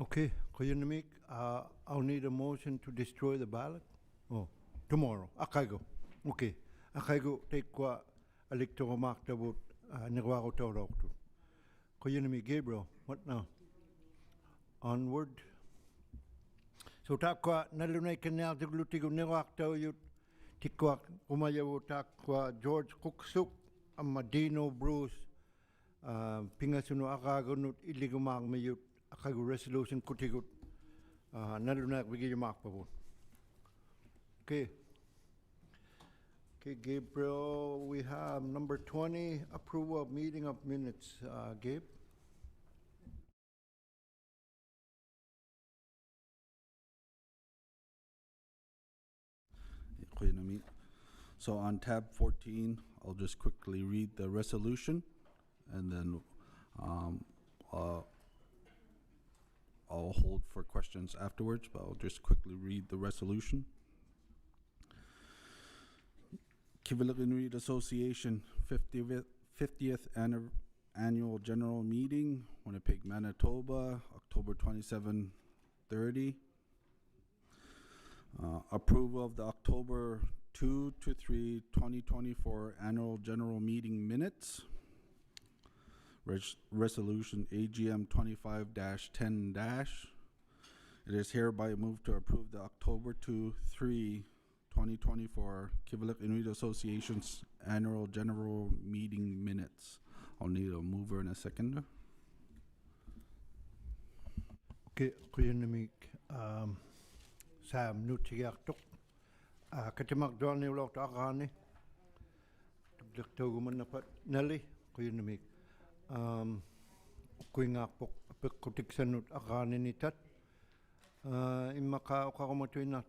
Okay, Koyanamik, I'll need a motion to destroy the ballot. Oh, tomorrow. Akaigo. Okay. Akaigo take kwa electoral mark the vote nagwako tawag to. Koyanamik Gabriel, what now? Onward. So takwa nalunay kanal tiglutigo nagwak taw yut tikwa kumayawo takwa George Kuksuk Amadino Bruce pingasuno akagunut iligumang mayut akagu resolution kutigut nalunak bigi yumak pa po. Okay. Okay, Gabriel, we have number 20, approval of meeting of minutes. Gabe? So on tab 14, I'll just quickly read the resolution, and then I'll hold for questions afterwards, but I'll just quickly read the resolution. Kivalliq Inuit Association 50th Annual General Meeting, Winnipeg, Manitoba, October 27-30. Approval of the October 2 to 3, 2024 Annual General Meeting Minutes. Resolution AGM 25-10-. It is hereby moved to approve the October 2, 3, 2024 Kivalliq Inuit Association's Annual General Meeting Minutes. I'll need a mover and a seconder. Okay, Kuyanamik, Sam Nutiaktok, Katimak Donny Lok Agani, Toguman Nelly, Kuyanamik, Kuingapok, Pekotiksanut Agani Nitat, Imaka Okamotuina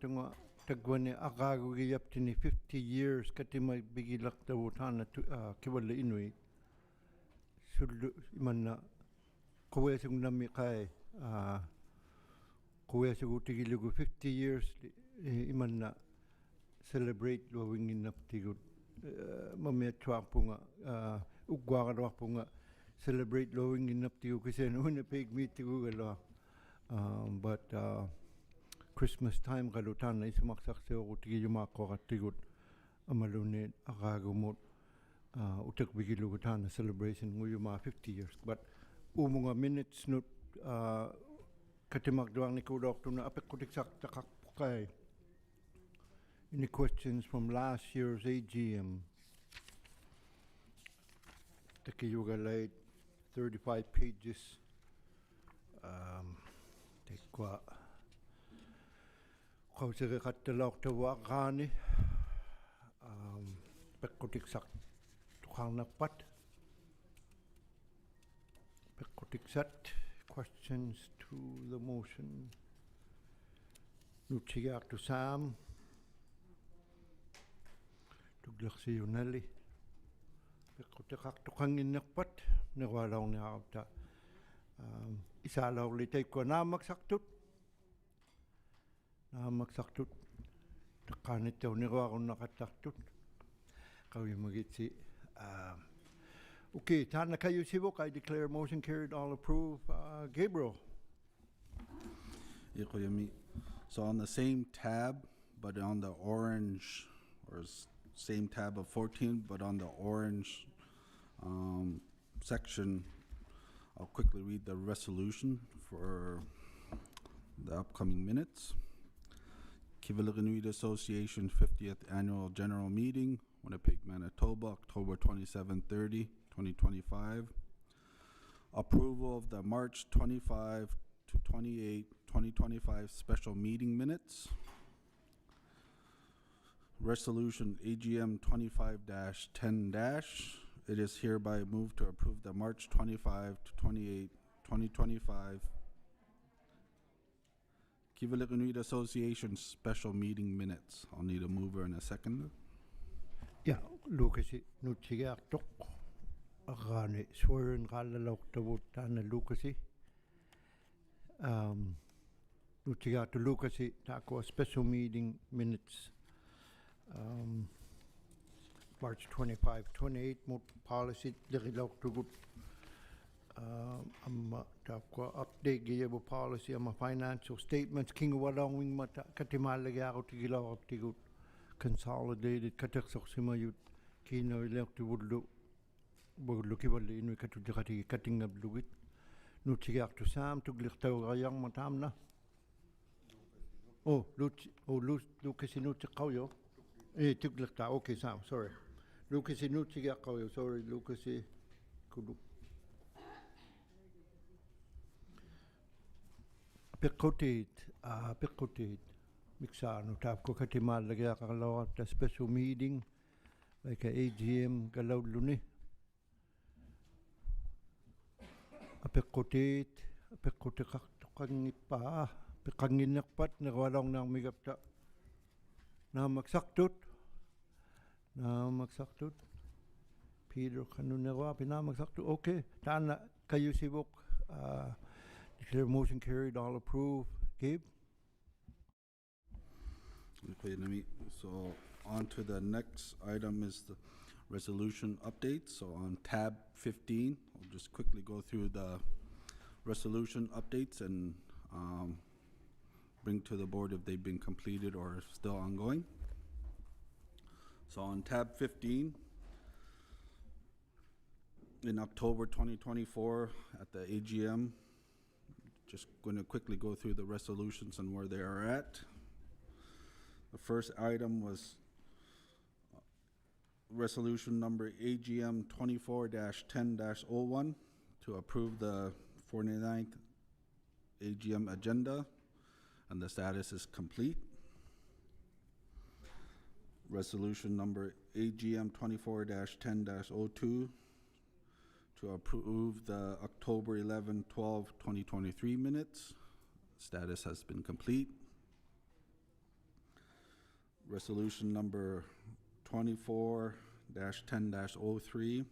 Tagwani Agagu Yaptini 50 years Katima Bigilak the Wutana Kiwala Inuit. Should Imana Kuwesung Namikai. Kuya sigutigilugu 50 years iman celebrate lowing in aptigud mamaya punga ugwaga punga celebrate lowing in aptigu kasi Winnipeg meetigu galo but Christmas time galutan na isumaksak sa utigil mako katigud amalune akagumot utak bigilugu tan celebration nguyuma 50 years but umunga minutes not Katimak doang ni kudok tu na apek kudik sak takak pukai. Any questions from last year's AGM? Taki yoga late 35 pages. Take kwa. Kau sige katalok tawa kani. Pek kudik sak tukang nakpat. Pek kudik sat. Questions to the motion? Nutsiak to Sam. To Glaxi Unelli. Pekotekak to Kangin Nakpat. Nawalaw ni Auta. Isalaw litay ko na magsaktut. Na magsaktut. Takanit daw ni ko nakataktut. Kawi magitsi. Okay, Tana kayo sibok. I declare motion carried, all approve. Gabriel. So on the same tab, but on the orange, or same tab of 14, but on the orange section, I'll quickly read the resolution for the upcoming minutes. Kivalliq Inuit Association 50th Annual General Meeting, Winnipeg, Manitoba, October 27-30. 2025. Approval of the March 25 to 28, 2025 special meeting minutes. Resolution AGM 25-10-. It is hereby moved to approve the March 25 to 28, 2025 Kivalliq Inuit Association special meeting minutes. I'll need a mover and a seconder. Ja, Lukasi nutsigaartoq arraani suarun qaallalortavut taana Lukasi. Nutsigaartu Lukasi taako special meeting minutes. March 25, 28 mut policy lirilortugut. Amma taako update giyabu policy amma financial statements kinguwalongwing mata katimaalagaarutigilortigut. Consolidated kataksorsimayut kino ilertuwullu bullukivalli inu katutiqatigi katingablugut nutsigaartu saam tuglirtauqariarma taamna Lukasi nutsiqqauyo tuglirta okay saam sorry Lukasi nutsigaqqauyo sorry Lukasi kulu piqqutiit Mixano taapko katimaalagaqarlorata special meeting like a AGM galauluni apeqqutiqartoqangippaa peqqanginnerpat nerualornaarmigapta naamaksartut Peter qanunerua pinaamaksartu okay taana kayusivuq declare motion carried all approved Gabe. Okay, so on to the next item is the resolution updates. So on tab 15, I'll just quickly go through the resolution updates and bring to the board if they've been completed or still ongoing. So on tab 15, in October 2024 at the AGM, just going to quickly go through the resolutions and where they are at. The first item was resolution number AGM 24-10-01 to approve the 49th AGM agenda, and the status is complete. Resolution number AGM 24-10-02 to approve the October 11/12/2023 minutes. Status has been complete. Resolution number 24-10-03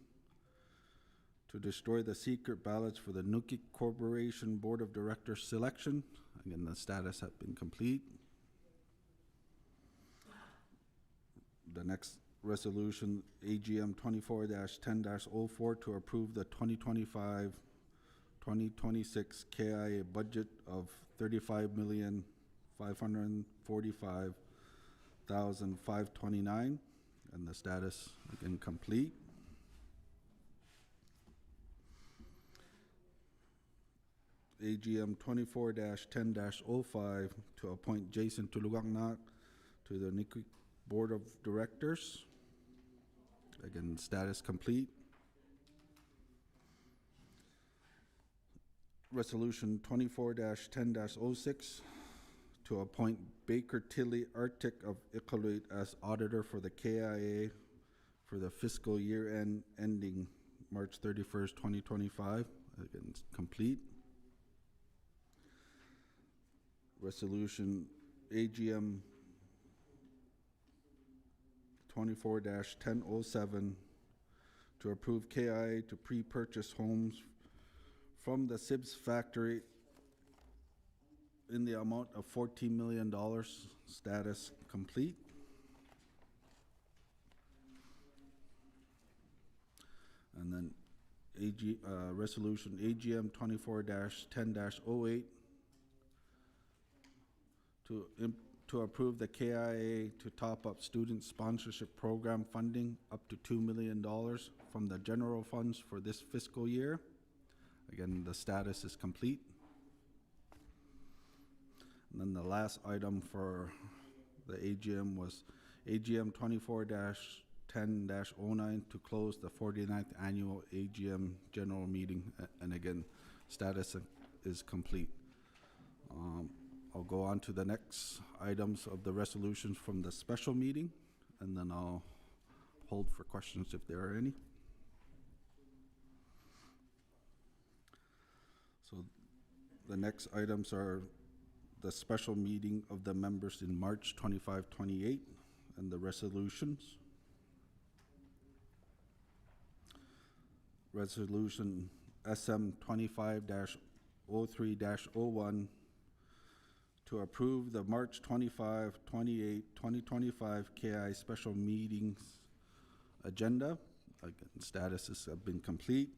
to destroy the secret ballots for the Nukik Corporation Board of Directors selection. Again, the status has been complete. The next resolution, AGM 24-10-04 to approve the 2025-2026 KIA budget of $35,545,529, and the status again complete. AGM 24-10-05 to appoint Jason Tulugangnak to the Nukik Board of Directors. Again, status complete. Resolution 24-10-06 to appoint Baker Tilly Arctic of Iqaluit as auditor for the KIA for the fiscal year ending March 31st, 2025. Again, it's complete. Resolution AGM 24-10-07 to approve KIA to pre-purchase homes from the SIBS factory in the amount of $14 million. Status complete. And then resolution AGM 24-10-08 to approve the KIA to top up student sponsorship program funding up to $2 million from the general funds for this fiscal year. Again, the status is complete. And then the last item for the AGM was AGM 24-10-09 to close the 49th annual AGM general meeting. And again, status is complete. I'll go on to the next items of the resolutions from the special meeting, and then I'll hold for questions if there are any. So the next items are the special meeting of the members in March 25, 28, and the resolutions. Resolution SM 25-03-01 to approve the March 25, 28, 2025 KI special meetings agenda. Again, statuses have been complete.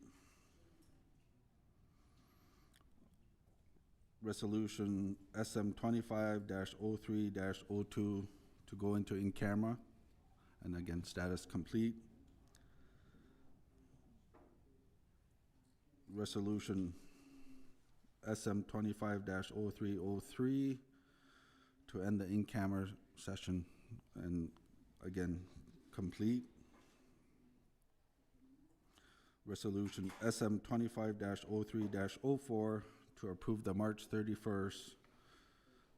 Resolution SM 25-03-02 to go into in camera, and again, status complete. Resolution SM 25-0303 to end the in-camera session, and again, complete. Resolution SM 25-03-04 to approve the March 31st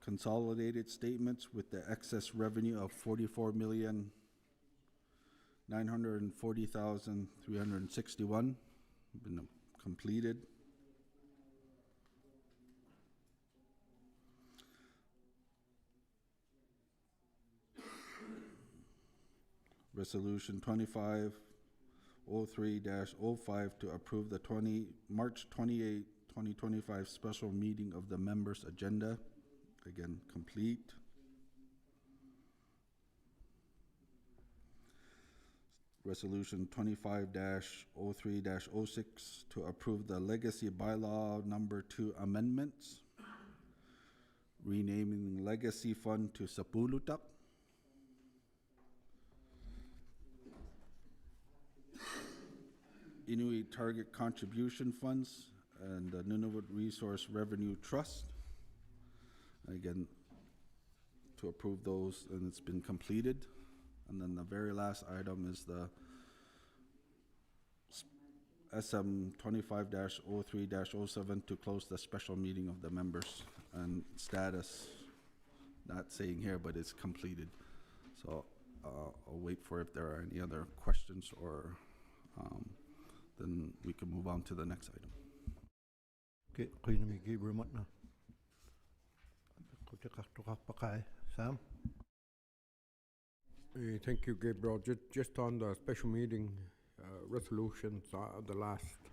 consolidated statements with the excess revenue of $44,940,361 been completed. Resolution 2503-05 to approve the March 28, 2025 special meeting of the members agenda, again complete. Resolution 25-03-06 to approve the legacy bylaw number 2 amendments, renaming legacy fund to Sapulutak. Inuit Target Contribution Funds and the Nunavut Resource Revenue Trust. Again, to approve those, and it's been completed. And then the very last item is the SM 25-03-07 to close the special meeting of the members, and status, not saying here, but it's completed. So I'll wait for if there are any other questions, or then we can move on to the next item. Okay, kaya mi Gabriel matna. Kutekak pakai Sam. Thank you, Gabriel. Just on the special meeting resolutions, the last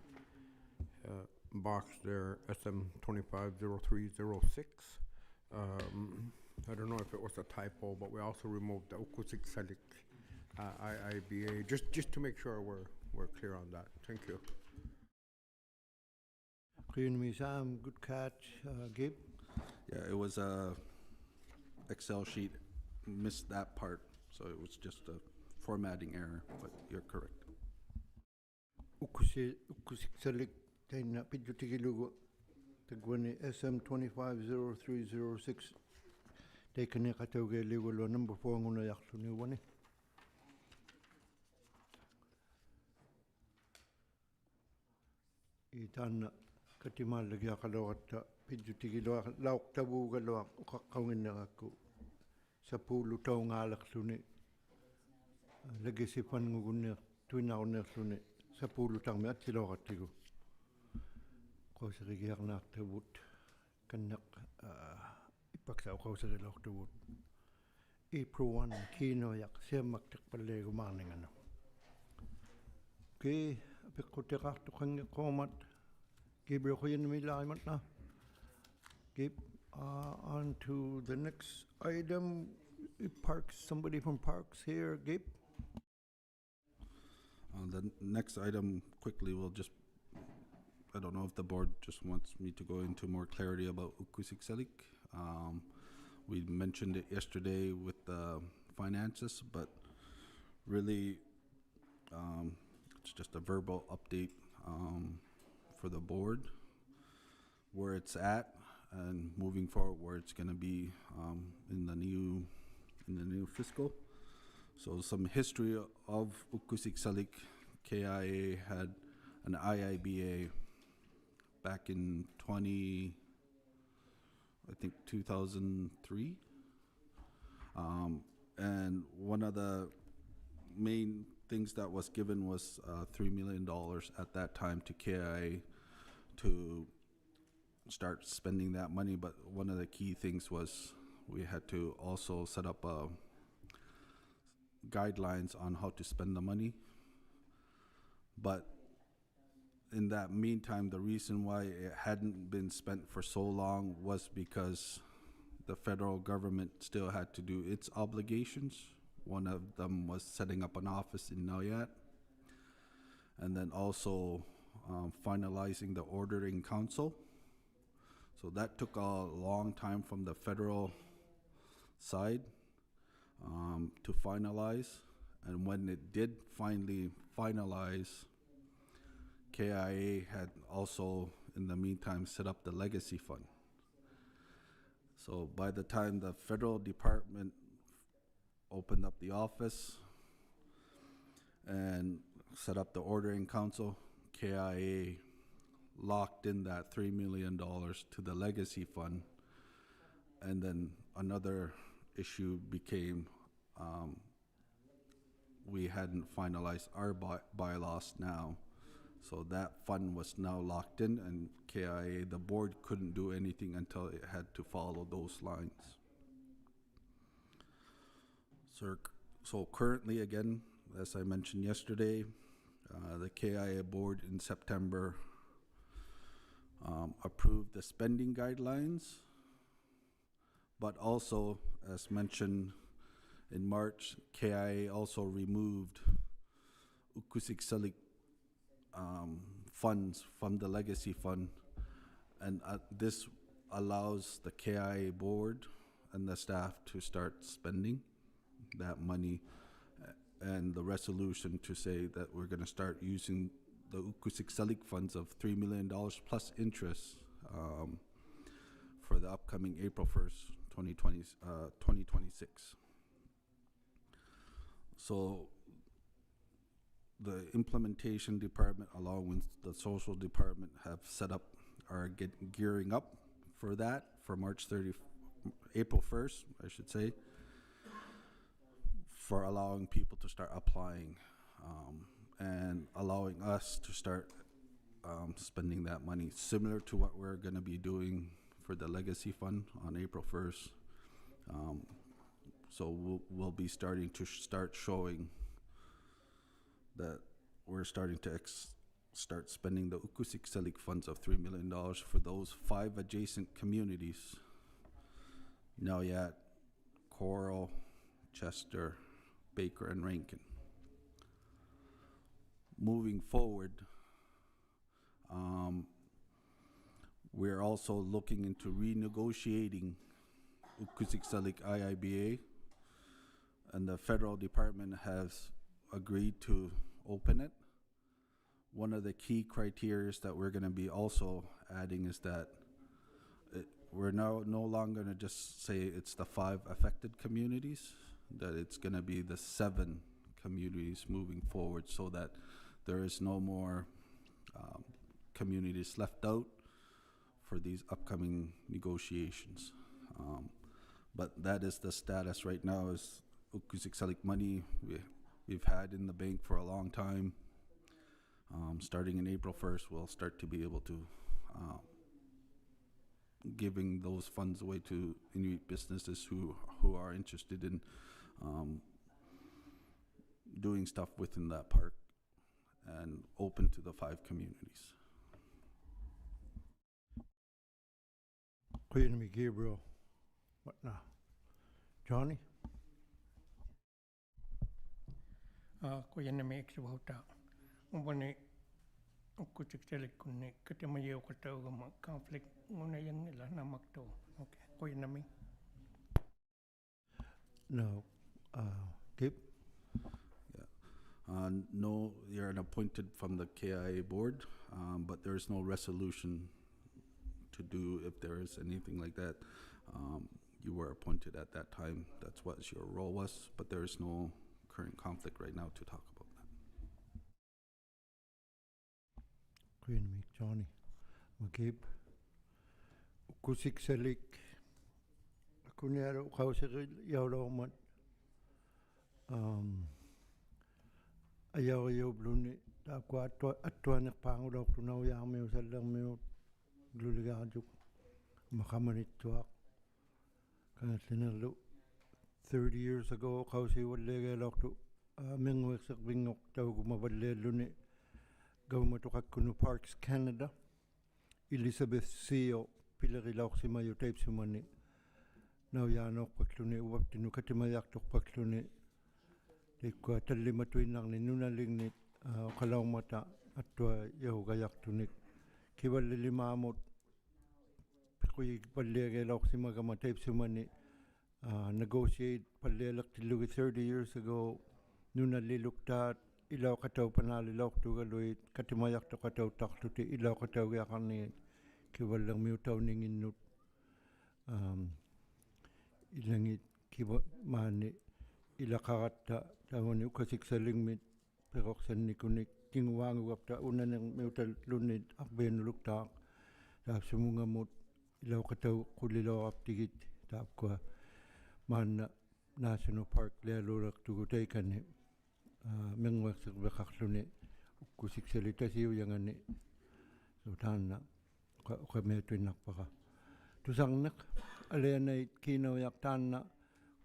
box there, SM 250306. I don't know if it was a typo, but we also removed the Ukusiksalik IIBA, just to make sure we're clear on that. Thank you. Kaya mi Sam, good catch, Gabe. Yeah, it was a Excel sheet, missed that part, so it was just a formatting error, but you're correct. Ukusiksalik tayo na pidutigilugo tagwani SM 250306 tayo kanya katawag liwalo number 4 nguna yaklo ni wani. Itan katimal lagi akalawat pidutigilugo lauk tabu galawak ukakawin na ako sa pulo taw ngalak suni lagi sipan ngugunya tuinaw na suni sa pulo tang me at silaw katigo ko sa rigiyak na tabut kanak ipaksaw ko sa rigiyak tabut April 1 kino yak siya magtakpalay gumaning ano okay apikotekak to kanya komat Gabriel ko yan nila aymat na on to the next item. Parks, somebody from Parks here, Gabe? The next item, quickly, we'll just, I don't know if the board just wants me to go into more clarity about Ukusiksalik. We mentioned it yesterday with the finances, but really, it's just a verbal update for the board, where it's at, and moving forward where it's going to be in the new fiscal. So some history of Ukusiksalik. KIA had an IIBA back in 2003. And one of the main things that was given was $3 million at that time to KIA to start spending that money, but one of the key things was we had to also set up guidelines on how to spend the money. But in that meantime, the reason why it hadn't been spent for so long was because the federal government still had to do its obligations. One of them was setting up an office in Nauyat, and then also finalizing the ordering council. So that took a long time from the federal side to finalize. And when it did finally finalize, KIA had also, in the meantime, set up the legacy fund. So by the time the federal department opened up the office and set up the ordering council, KIA locked in that $3 million to the legacy fund. And then another issue became we hadn't finalized our bylaws now. So that fund was now locked in, and KIA, the board, couldn't do anything until it had to follow those lines. So currently, again, as I mentioned yesterday, the KIA board in September approved the spending guidelines, but also, as mentioned in March, KIA also removed Ukusikselik funds from the legacy fund, and this allows the KIA board and the staff to start spending that money, and the resolution to say that we're going to start using the Ukusikselik funds of $3 million plus interest for the upcoming April 1st, 2026. So the implementation department, along with the social department, have set up, are gearing up for that for April 1st, I should say, for allowing people to start applying and allowing us to start spending that money, similar to what we're going to be doing for the legacy fund on April 1st. So we'll be starting to start showing that we're starting to start spending the Ukusikselik funds of $3 million for those 5 adjacent communities: Nauyat, Coral, Chester, Baker, and Rankin. Moving forward, we're also looking into renegotiating Ukusikselik IIBA, and the federal department has agreed to open it. One of the key criteria that we're going to be also adding is that we're now no longer going to just say it's the 5 affected communities, that it's going to be the 7 communities moving forward, so that there is no more communities left out for these upcoming negotiations. But that is the status right now. Is Ukusikselik money we've had in the bank for a long time. Starting in April 1st, we'll start to be able to giving those funds away to Inuit businesses who are interested in doing stuff within that park, and open to the 5 communities. Kuya ni Gabriel. What now? Johnny? Kuya na may ekstra hota. Umpani Ukusikselik kunni katamayaw kata ugama conflict nguna yang nila namakto. Okay, kuya na may. No. Gabe? No, you're appointed from the KIA board, but there is no resolution to do if there is anything like that. You were appointed at that time. That's what your role was, but there is no current conflict right now to talk about that. Kuya ni Johnny. Gabe? Ukusikselik. Kunyara ukausikil yawlaw mat. Ayaw bluni ta kwa atwa nek pangu daw tunaw yang meu salang meu gluligajuk. makamanittuaq kanallinерlu 30 years ago qausiualleegialortu minguiqserpingoq taugumavallialluni gavumatuqakkunu Parks Canada Elizabeth Seo pilerilaorsimayu taipsumani naujaanoorpakluni uaptinu katimajartorpakluni likkua tallimatuinnarni nunalignit qalaumata attua yahugajartunik kivallilimaamut piqui palliagialaorsimagama taipsumani negotiate pallialertillugi 30 years ago nunalliluktaat ilauqataupanaalilortugaluit katimajartoqatautarluti ilauqataugiaqarnigit kivallermiutauninginnut ilangit kiva maani ilaqaratta taamani ukasiksalingmit peqorsanikunik tinguaangugapta unanermiutallunit arbianuluktaaq taapsumungamut ilauqatau qulilooraptigit taapkua maanna National Park lialuulertugu taikani minguerserveqarluni ukkusiksali tasiujangani so taanna uqamiatuinnarpaqa tusarneq alianait kiinaujaq taanna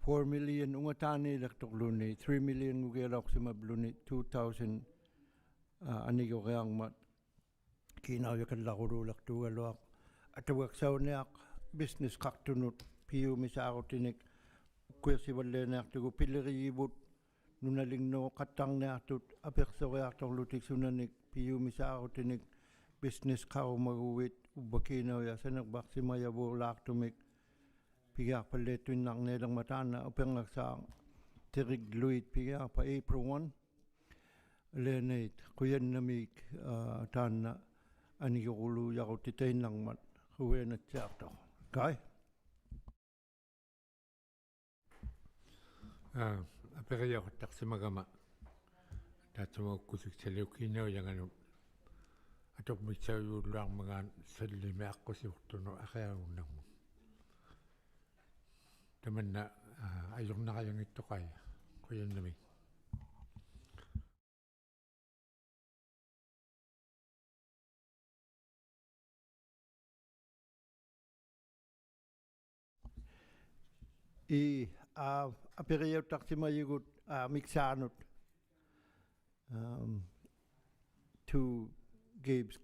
4 million ungataaniilertorluni 3 million ugialaorsimabluni 2000 anigoriarmat kiinaujaqallaruluulertugaluaq atauaqsauniaq business qartunut piumisaarutinik ukkuersivallianiartugu pilleriyivut nunalinnoo qattarniartut apersoriartorlutik sunanik piumisaarutinik business qarumaguvit ubbakiinauja sanerparsimajavuulaartumik pigaarpalliattuinnarniilerma taanna upengersaa tirigluit pigaarpa April 1 alianait quyannamik taanna anigoruluujarutitainnarmat huianatsiartor kai aperiaquttarsimagama taatsumaukkusiksaliukkiinaujanganut atormitsaujulluarmagaan sallimi aqqusиуртуну ариагуннарму таманна ajornaqajangittoqai quyannami I aperiuttarsimajugut miksaanut to Gabe's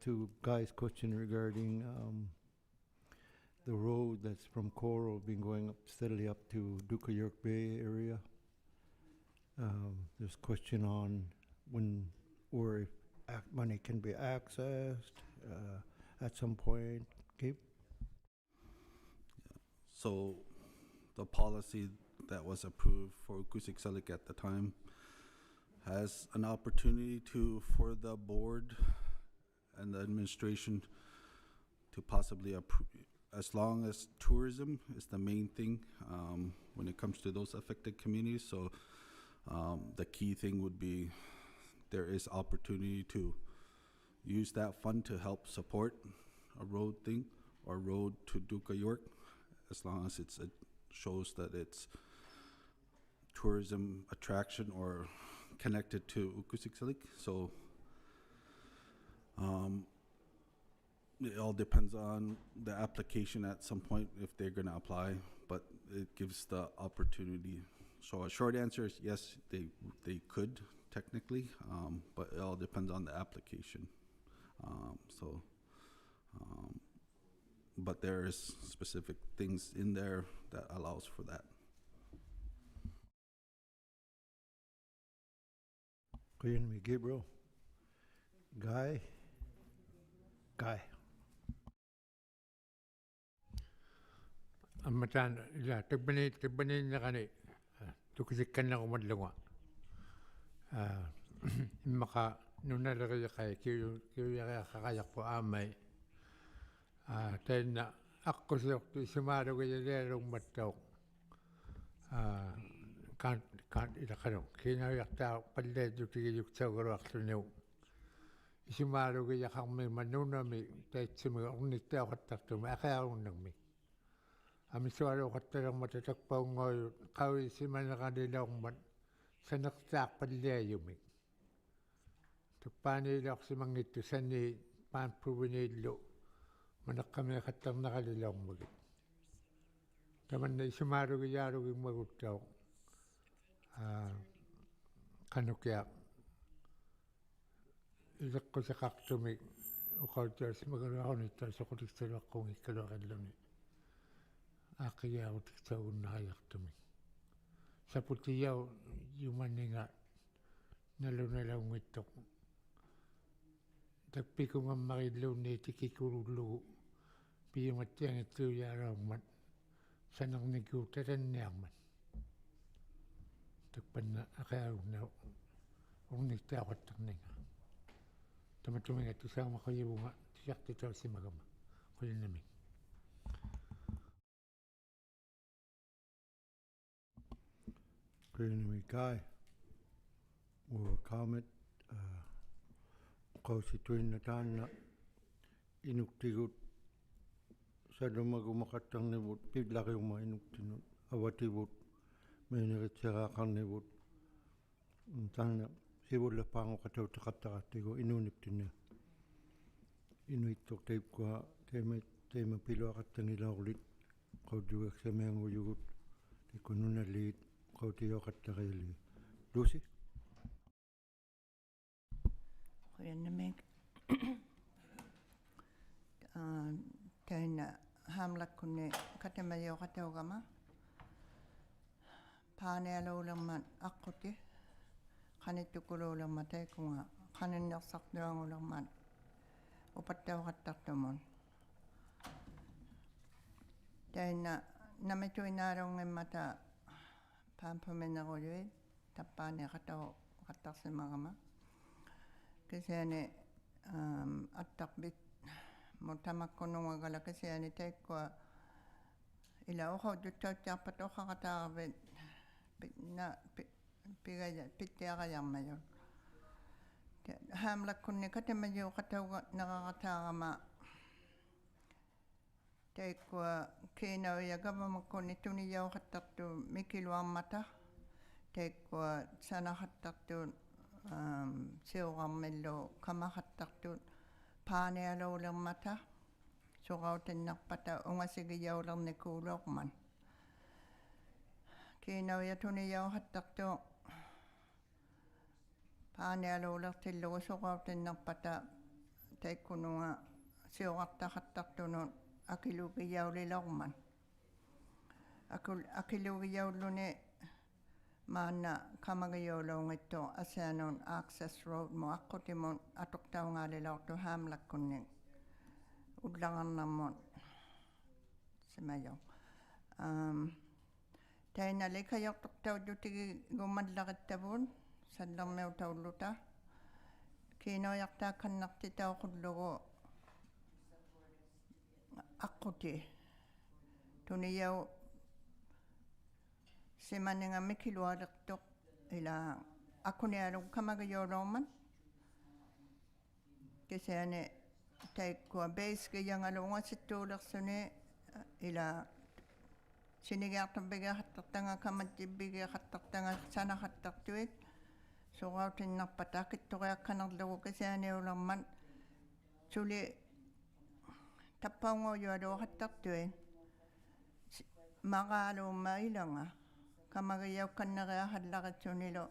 to Guy's question regarding the road that's from Coral been going up steadily up to Duka York Bay area. There's question on when or if money can be accessed at some point. Gabe? So the policy that was approved for Ukusiksalik at the time has an opportunity for the board and the administration to possibly approve, as long as tourism is the main thing when it comes to those affected communities. So the key thing would be there is opportunity to use that fund to help support a road thing or road to Duka York, as long as it shows that it's tourism attraction or connected to Ukusiksalik. So it all depends on the application at some point if they're going to apply, but it gives the opportunity. So a short answer is yes, they could technically, but it all depends on the application. But there is specific things in there that allows for that. Kuyan Gabriel. Guy. Ammatan ila tagbani nakani tukisikkannaqumalluga immaqa nunaleriqai kiyuriaqaqajaqpu aammai tainna аққусиорту сумааругилиалуумматтауқ кан илақану кинауяртаа қаллаатутигилуктаугалуарлуниу исумааругиақарми маннунами таитсимига орниттаақаттартума ақиаруннарми амисуалуқатталермата такпаунгоою қави симанеқалилаормат санертаақпаллиаюми туппааниилаорсимангитту санни паанпувинеиллу manakkamia qattarnaqalilaormagit tamanna isumaarugiyaarugimmaguttau qanukiaq ileqqusaqartumik uqautiasimagaluarunittaa soqutiksaluaqqungikkaluaqalluni aaqigiarutiksagunnariartumik saputiyau yumanninga nalunalaungittoq takpikungammarilluunni tikikkulullugu piumattiangitsuuyaaraummat sanernikkuutatanniarmat takpanna aqaaguna urnittaaqattarninga tamatuminga tusaamaqayivunga tisartutausimagama qulinami Qulinami Kai. Will comment. Qausituinna taanna inuktigut salumagumakattarnivut pillariuma inuktinut avativut meeniritseraqarnivut taanna sivullapaangoqatautaqattaqartigu inuuniptinna inuittoq taipkua teima piluaqattangilaorlit qautiuaksamiangujugut tikkununalliit qautioqattariali Lucy. Goeiemiddag. Tein hamlakkunni katamajoqataugama paanealuulermat aquti qanittukuluulerma taikunga qaninnersartuangulermat upattauqattartumun tainna namituinaalungimmata paampuminerujui tappaaniqatau qattarsimagama kisiani attaqbit mutamakkunungagala kisiani taikkua ila uqaututtuatsiarpat uqaqataarvit na pigaya pittiaqajarmajun haamlakkunni katamajuuqatauga neraqataarama taikkua kiinauya gavamakkunni tuniyauqattartu mikiluarmata taikkua sanaqattartuun siuqarmillu kamaqattartuut paanealuulermata suqautinnerpata ungasigiyaulernikkuuloorman kiinauya tuniyauqattartu paanealuulertillugu suqautinnerpata taikkununga siuqartaqattartunut akiluugiyaulilerman akiluugiyaulluni maanna kamagiyoloongittu asianun access road muaqqutimun atuqtaungaalilaortu haamlakkunni ullangarnarmun simayo taina likajortortaututigi gummallaqattavuun sallermiutaulluta kiinoyartaakkannartitauqullugu aquti tuniyau simaninga mikilualertoq ila akunialug kamagiyoloorman kisiani taikkua base giyangaluungasittuulersuni ila sinigiartarpigiaqattartanga kamatjibbigiaqattartanga sanaqattartuit suqautinnerpata akittoriakkanerlugu kisianiulerman suli tappaunguujualuaqattartuin maqaaluumma ilanga kamagiyaukkanneriaqallaqitsunilu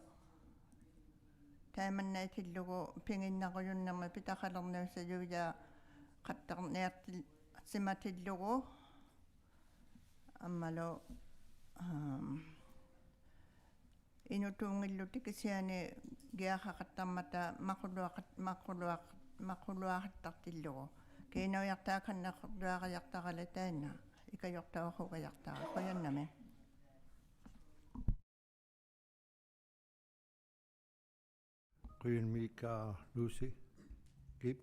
taimannaitилlugu pinginnaqujunnerma pitaqalerniussajuvia qattarniartil simatillugu аммалу инутунгиллути кисиани гиахақаттармата мақулуақаттартиллугу кинояқтааканнаққуаақаяртарали таанна икайортауахугаяртара қояннами Qulinamika Lucy. Keep.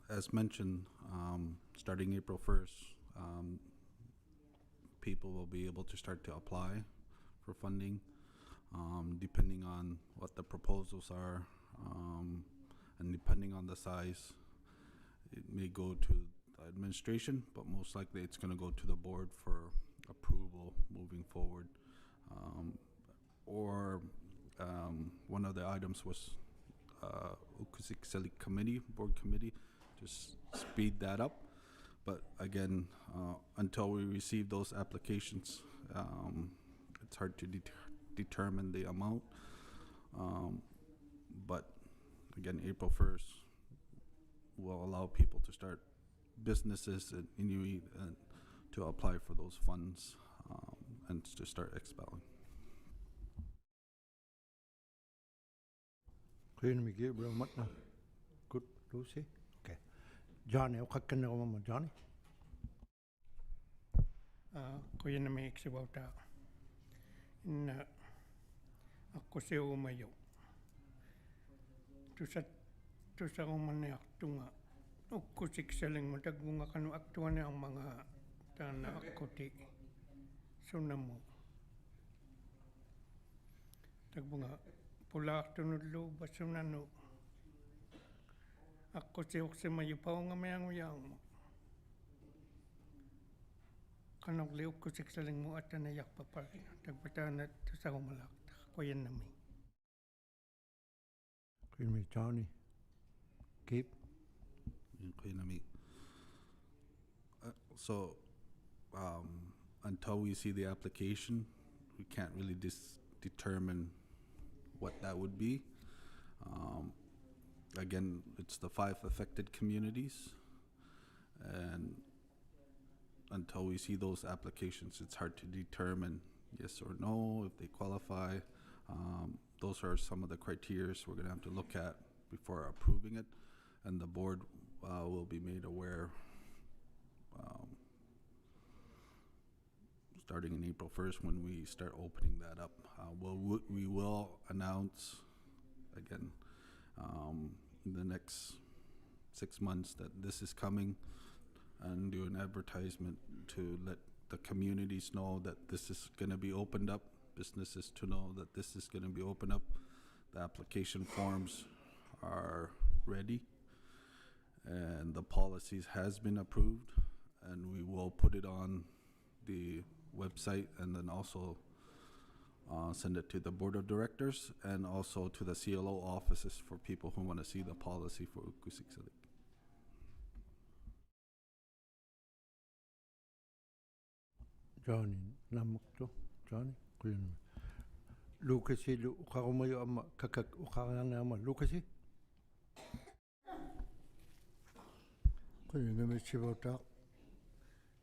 As mentioned, starting April 1st, people will be able to start to apply for funding, depending on what the proposals are, and depending on the size. It may go to the administration, but most likely it's going to go to the board for approval moving forward. One of the items was Ukusiksalik committee, board committee, to speed that up. But again, until we receive those applications, it's hard to determine the amount. But again, April 1st will allow people to start businesses in Inuit and to apply for those funds and to start expelling. Queen me give bro matna. Good, Lucy. Okay. Johnny, o kakkan ko mama Johnny. Kuya na may iksibawta. Na ako si umayo. Tusa ko man na aktunga. Ako siksaling matagmunga kanu aktuan ang mga tana ako ti. Sunamo. Tagbunga pula aktunod lo basunano. Ako si mayo pa nga mayang mo. Kanong liw ko siksaling mo at nayak pa pa rin. Tagpatana sa kumalak. Kuyan namin. Queen me Johnny. Keep. So until we see the application, we can't really determine what that would be. Again, it's the 5 affected communities, and until we see those applications, it's hard to determine yes or no, if they qualify. Those are some of the criteria we're going to have to look at before approving it, and the board will be made aware starting in April 1st when we start opening that up. We will announce again in the next 6 months that this is coming, and do an advertisement to let the communities know that this is going to be opened up, businesses to know that this is going to be opened up. The application forms are ready, and the policies has been approved, and we will put it on the website, and then also send it to the board of directors and also to the CLO offices for people who want to see the policy for Ukusiksalik. Johnny, namakto. Johnny, Queen. Lucasi, ukakumayo ama kakak ukakana ama Lucasi. Queen me chibota.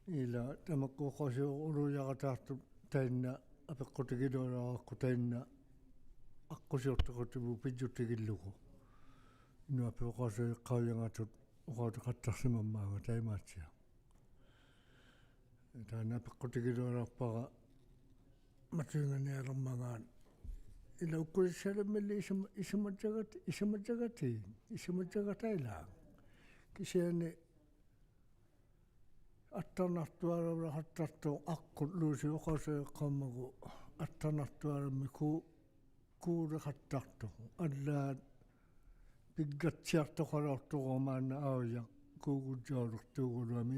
Ila tamako kasi uru yakatatu taina apikotigidora kutaina akkosi ottakotibu pijjutigilluko. Inu apikasi kauyangatut ukautakattaksimammaanga taimaatsia. Taina apikotigidorappaga matuingani arammangaan ila ukkulissalammalli isimatjagatai kisiani attanartuarabra hattarto akkut luusi ukase qammagu attanartuarami kuure hattarto allaat piggatsiartoqalortuqomaanna aaya kuugujjaulurtuuguluami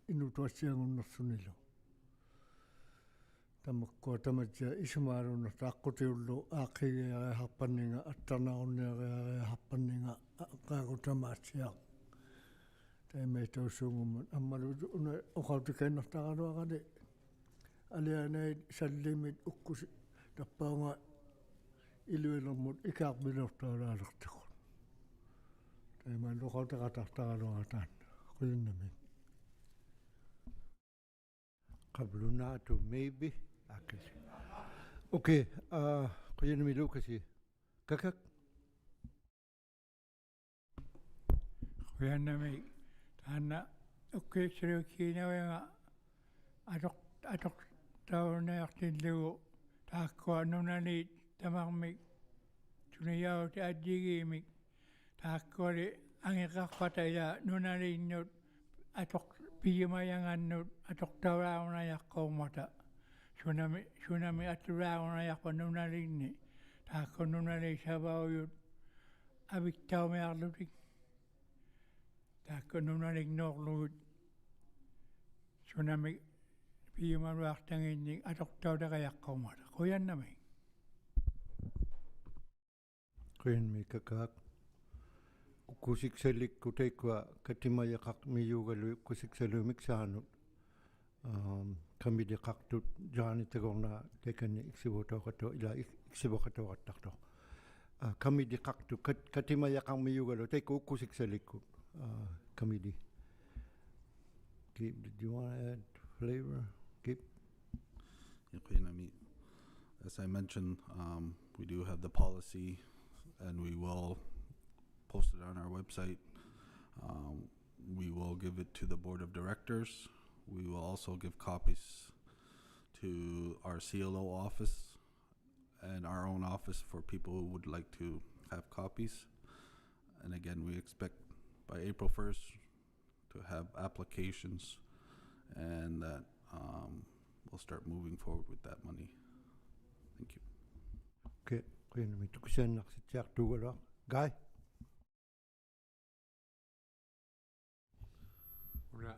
inutuassiangunnarsunilo tamakkua tamatja isumaalunnerta aqqutiullu aaqqigiareharpanninga attarnaarunniareharpanninga qaagutamaatsia taimaitussuungumman ammalu una uqautikannertaqaluaqali alianait sallimit ukkusi tappaunga iluilermut ikaarpilortualaalertuqu taimaan uqautaqatartaqaluaqataan quyinnami qablunatu maybe akil okay quyinnami Lucasi kakak Kuyanami Anna okay sirukinawenga atok taunartillugu taakkua nunani tamarmik tuniyau te adjigimik taakkuali angiqarpataila nunalinnut atok piyimayangannut atok tauraagunayaqqaumata sunami atturaagunayarpa nunalinni taakku nunali savauyut aviktaumiarlutik taakku nunalignoorlugut sunami piyimaruartanginnik atoqtautaqayaqqaumata quyannami Queen me kakak kusikselik kuteikwa katimaya kak miyugalu kusikselumik saanut. Kami di kaktut jani tegona tekan iksiboto kato ila iksibokato katakto. Kami di kaktu katimaya kang miyugalu teiko kusikselikku kami di. Gabe, did you want to add flavor? Gabe? Okay, Nami. As I mentioned, we do have the policy, and we will post it on our website. We will give it to the board of directors. We will also give copies to our CLO office and our own office for people who would like to have copies. And again, we expect by April 1st to have applications, and that we'll start moving forward with that money. Thank you. Okay, kaya namin tukusan naksitsak tugalo. Guy? Una,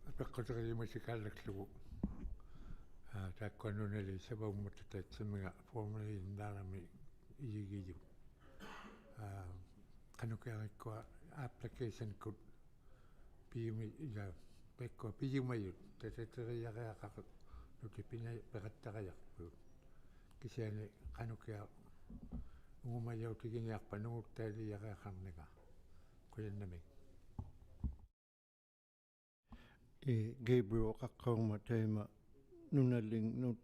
apakotari musikalaklugu. Takkonunali sabawmutatat samiga formally ndarami iyigiyu. Kanukayakwa application kut piyumi ila pekko piyumayut tatatariyaqiaqaqut nutipina peqattaqayarpu. Kisiani kanukaya ungumayautiginiarpanuguttaaliyaqiaqarniga kuyannami. Gabriel kakkauma teima nunaling nut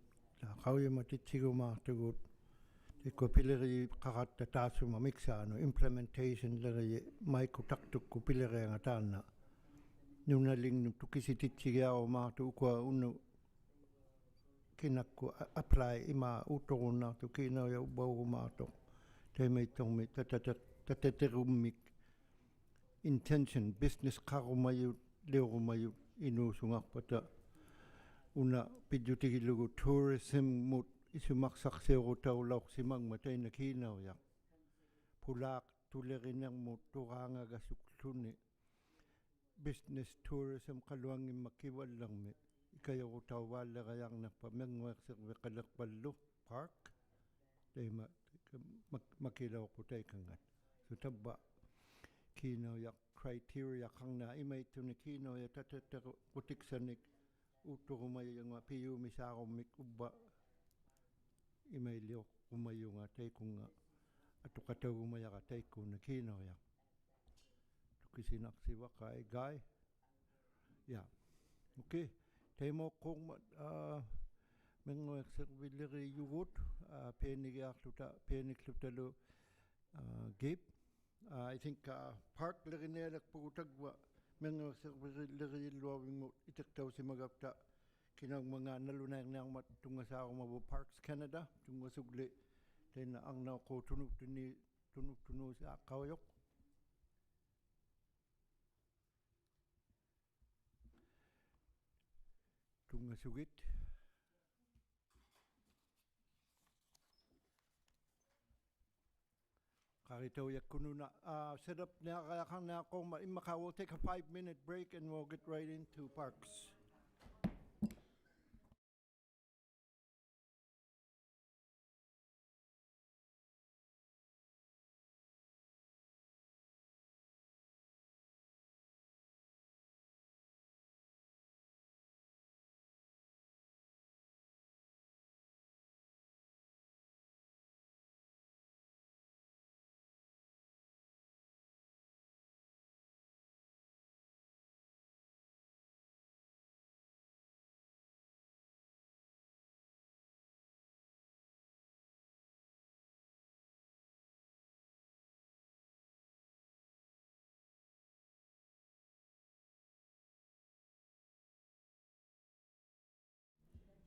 kauyama titsigumaartugut tikko pileri qaqatta taasuma miksaanu implementation leri maiku taktukku pilerianga taanna nunaling nu tukisi titsigiarumaartu ukua unu kinakku apply ima utorunaartu kinauya ubaurumaartu teimaitormi tataterummik intention business qarumayut leurumayut inuusungarpata una pidutigilugu tourism mut isumarsarseerutaulauqsimangma teina kiinauya pulaaq tulerinermut turaangagasukluni business tourism qaluangimma kivallermi ikayarutauvaalleriarnerpa menguerserveqalerpallu park teima makilauqutaikangat so tabba kiinauya criteria qangna imaituni kiinauya tatataqutiqsanik uuttorumayanga piyumisaarummik ubba imailiorqumayunga taikunga atuqatagumayaqa taikkuuna kiinauya tukisinaqsivaqai guy ja okay taimoqqorma menguerservilleriyugut peeniklutalu Gabe. I think park lerinealakpugutagwa menguerservilleriyilluavimut itiqtausimagapta kinangmanga nalunaarniarmat tungasaarumavu Parks Canada tungasugli teina arnauqu tunuktunuusaaqqaujok tungasugit qaritaujakkununa set up niaqaqarniaqqorma immaqa we'll take a 5-minute break and we'll get right into parks.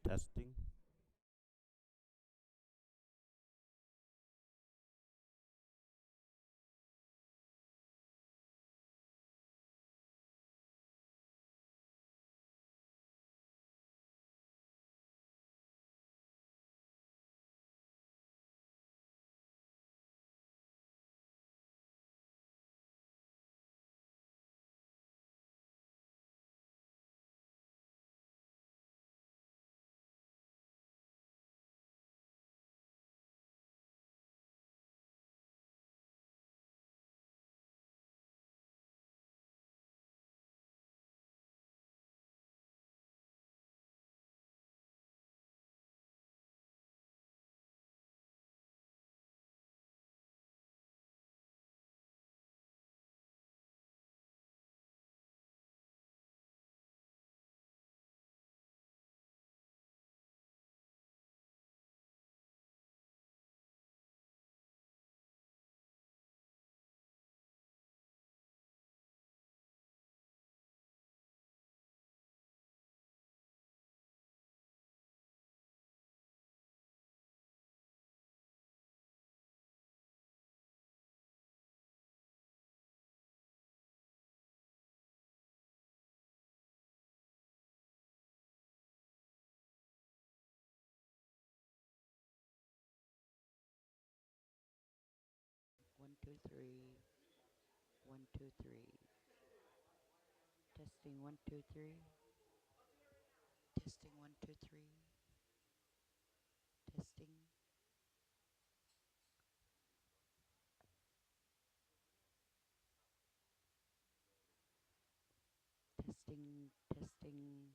Testing. 2 3. 1 2 3. Testing 1 2 3. Testing 1 2 3. Testing. Testing. Testing.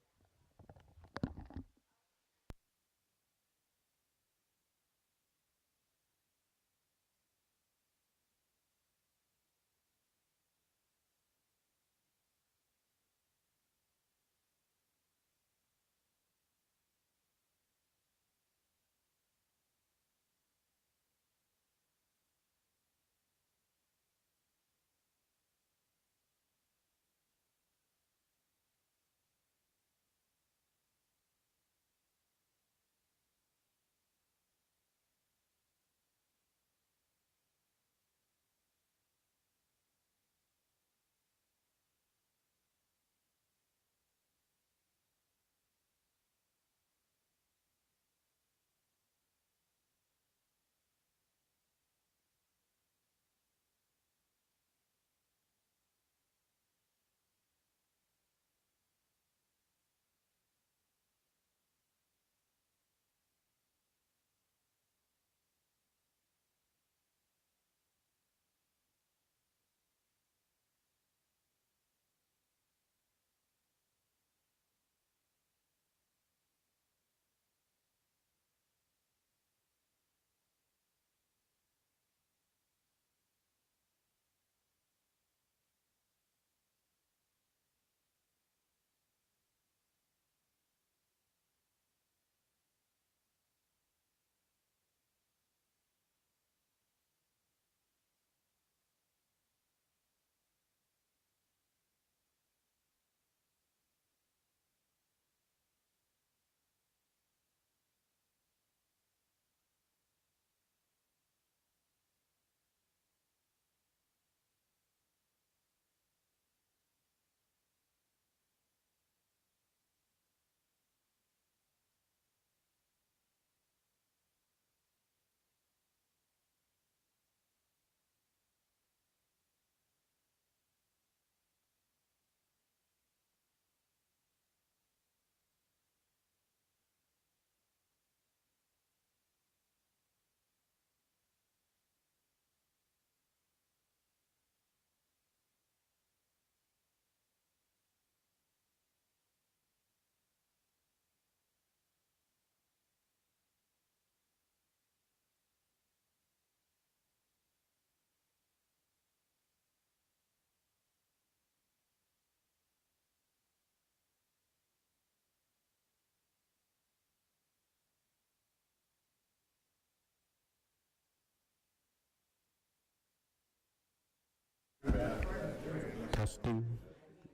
Testing.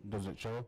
Does it show?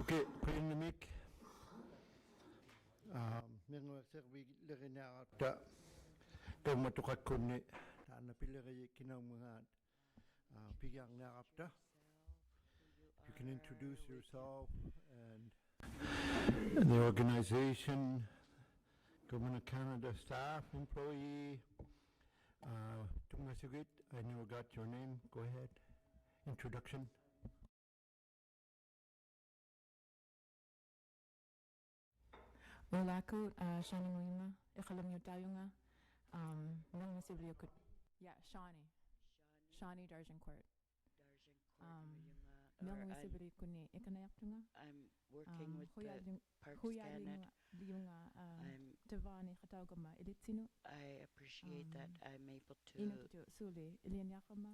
Okay, Kuinamik. Mengo servi lerina ta to matukat kunni ana pilere kinang mga pigang narapta. You can introduce yourself and the organization, Government of Canada staff, employee. Tungasugit, I never got your name. Go ahead. Introduction. Wala ko, Shani Moima, ikalam yung tayo nga, nang nasibli ko, yeah, Shani Darjancourt. Nang nasibli ko ni, ikanayak nga. I'm working with the Parks Canada. I'm Tavani Katagama, Elitsino. I appreciate that I'm able to. Inakito, Suli, Ilianyakama,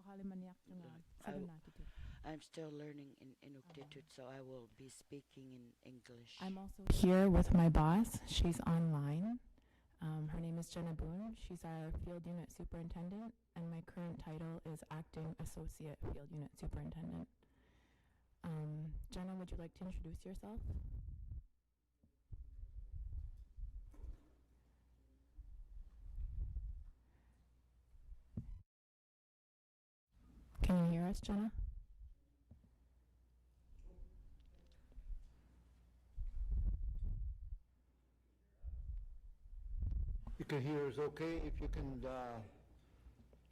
Okalimaniak nga, Sabanatito. I'm still learning in Inuktitut, so I will be speaking in English. I'm also here with my boss. She's online. Her name is Jenna Boone. She's our field unit superintendent, and my current title is acting associate field unit superintendent. Jenna, would you like to introduce yourself? Can you hear us, Jenna? You can hear us okay. If you can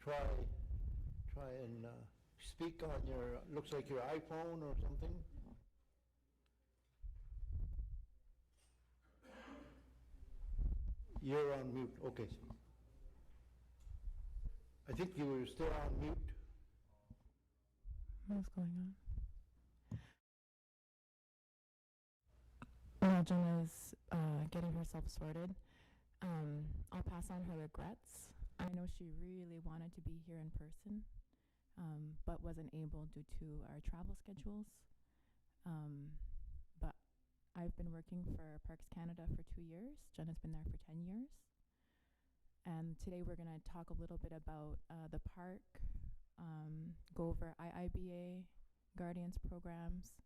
try and speak on your, looks like your iPhone or something. You're on mute. Okay. I think you were still on mute. What's going on? While Jenna's getting herself sorted, I'll pass on her regrets. I know she really wanted to be here in person, but wasn't able due to our travel schedules. But I've been working for Parks Canada for 2 years. Jenna's been there for 10 years. And today we're going to talk a little bit about the park, go over IIBA, Guardians programs,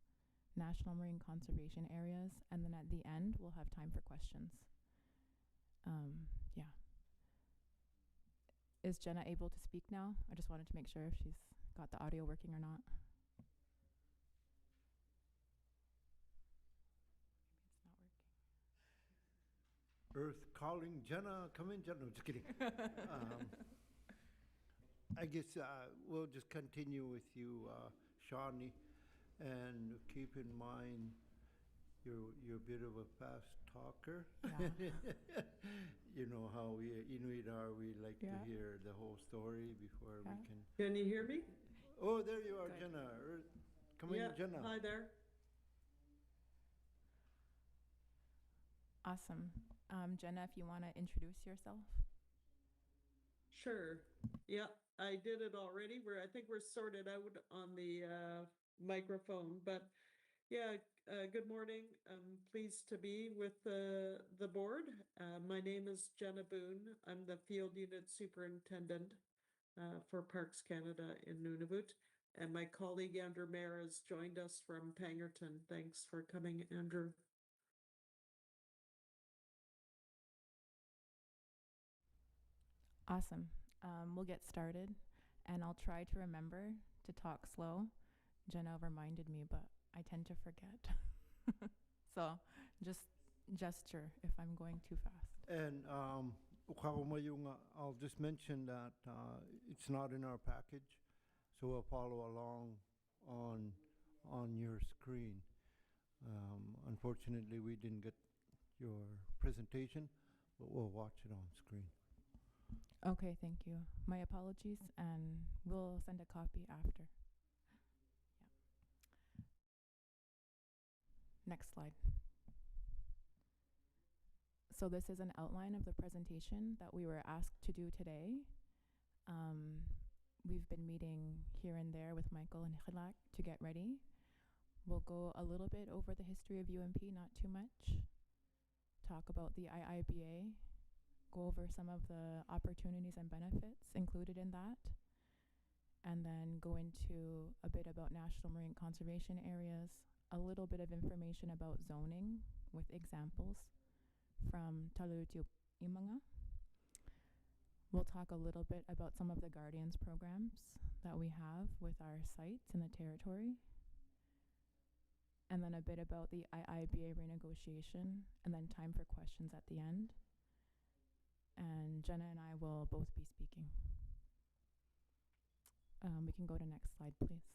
National Marine Conservation Areas, and then at the end we'll have time for questions. Yeah. Is Jenna able to speak now? I just wanted to make sure if she's got the audio working or not. Maybe it's not working. Earth calling Jenna, come in, Jenna. No, just kidding. I guess we'll just continue with you, Shawnee, and keep in mind you're a bit of a fast talker. Yeah. You know how we Inuit are. We like Yeah. to hear the whole story before Yeah. we can. Can you hear me? Oh, there you are, Good. Jenna. Come in, Jenna. Hi there. Awesome. Jenna, if you want to introduce yourself. Sure. Yeah, I did it already. I think we're sorted out on the microphone, but yeah, good morning. I'm pleased to be with the board. My name is Jenna Boone. I'm the field unit superintendent for Parks Canada in Nunavut. And my colleague Andrew Mayer has joined us from Pangerton. Thanks for coming, Andrew. Awesome. We'll get started, and I'll try to remember to talk slow. Jenna reminded me, but I tend to forget. So just gesture if I'm going too fast. And I'll just mention that it's not in our package, so we'll follow along on your screen. Unfortunately, we didn't get your presentation, but we'll watch it on screen. Okay, thank you. My apologies, and we'll send a copy after. Yeah. Next slide. So this is an outline of the presentation that we were asked to do today. We've been meeting here and there with Michael and Hilak to get ready. We'll go a little bit over the history of UMP, not too much. Talk about the IIBA, go over some of the opportunities and benefits included in that, and then go into a bit about National Marine Conservation Areas, a little bit of information about zoning with examples from Talutiup Imanga. We'll talk a little bit about some of the Guardians programs that we have with our sites in the territory, and then a bit about the IIBA renegotiation, and then time for questions at the end. And Jenna and I will both be speaking. We can go to next slide, please.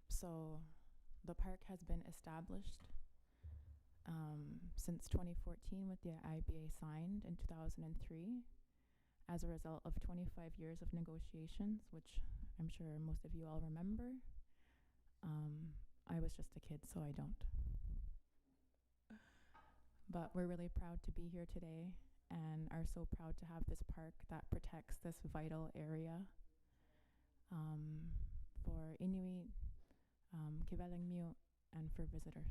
So the park has been established since 2014 with the IBA signed in 2003 as a result of 25 years of negotiations, which I'm sure most of you all remember. I was just a kid, so I don't. But we're really proud to be here today and are so proud to have this park that protects this vital area for Inuit, Kivalingmiut, and for visitors.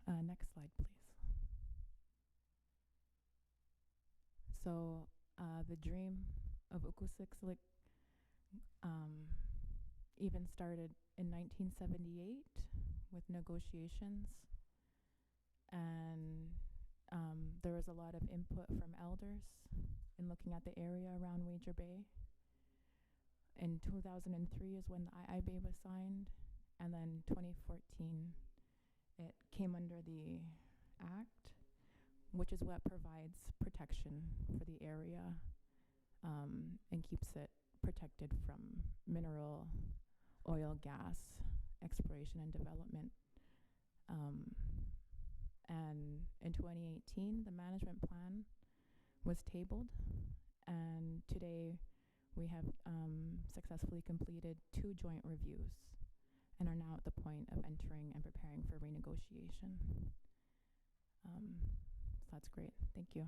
Next slide, please. So the dream of Ukusikslik even started in 1978 with negotiations, and there was a lot of input from elders in looking at the area around Wager Bay. In 2003 is when the IIBA was signed, and then 2014 it came under the Act, which is what provides protection for the area and keeps it protected from mineral, oil, gas exploration and development. And in 2018, the management plan was tabled, and today we have successfully completed 2 joint reviews and are now at the point of entering and preparing for renegotiation. So that's great. Thank you.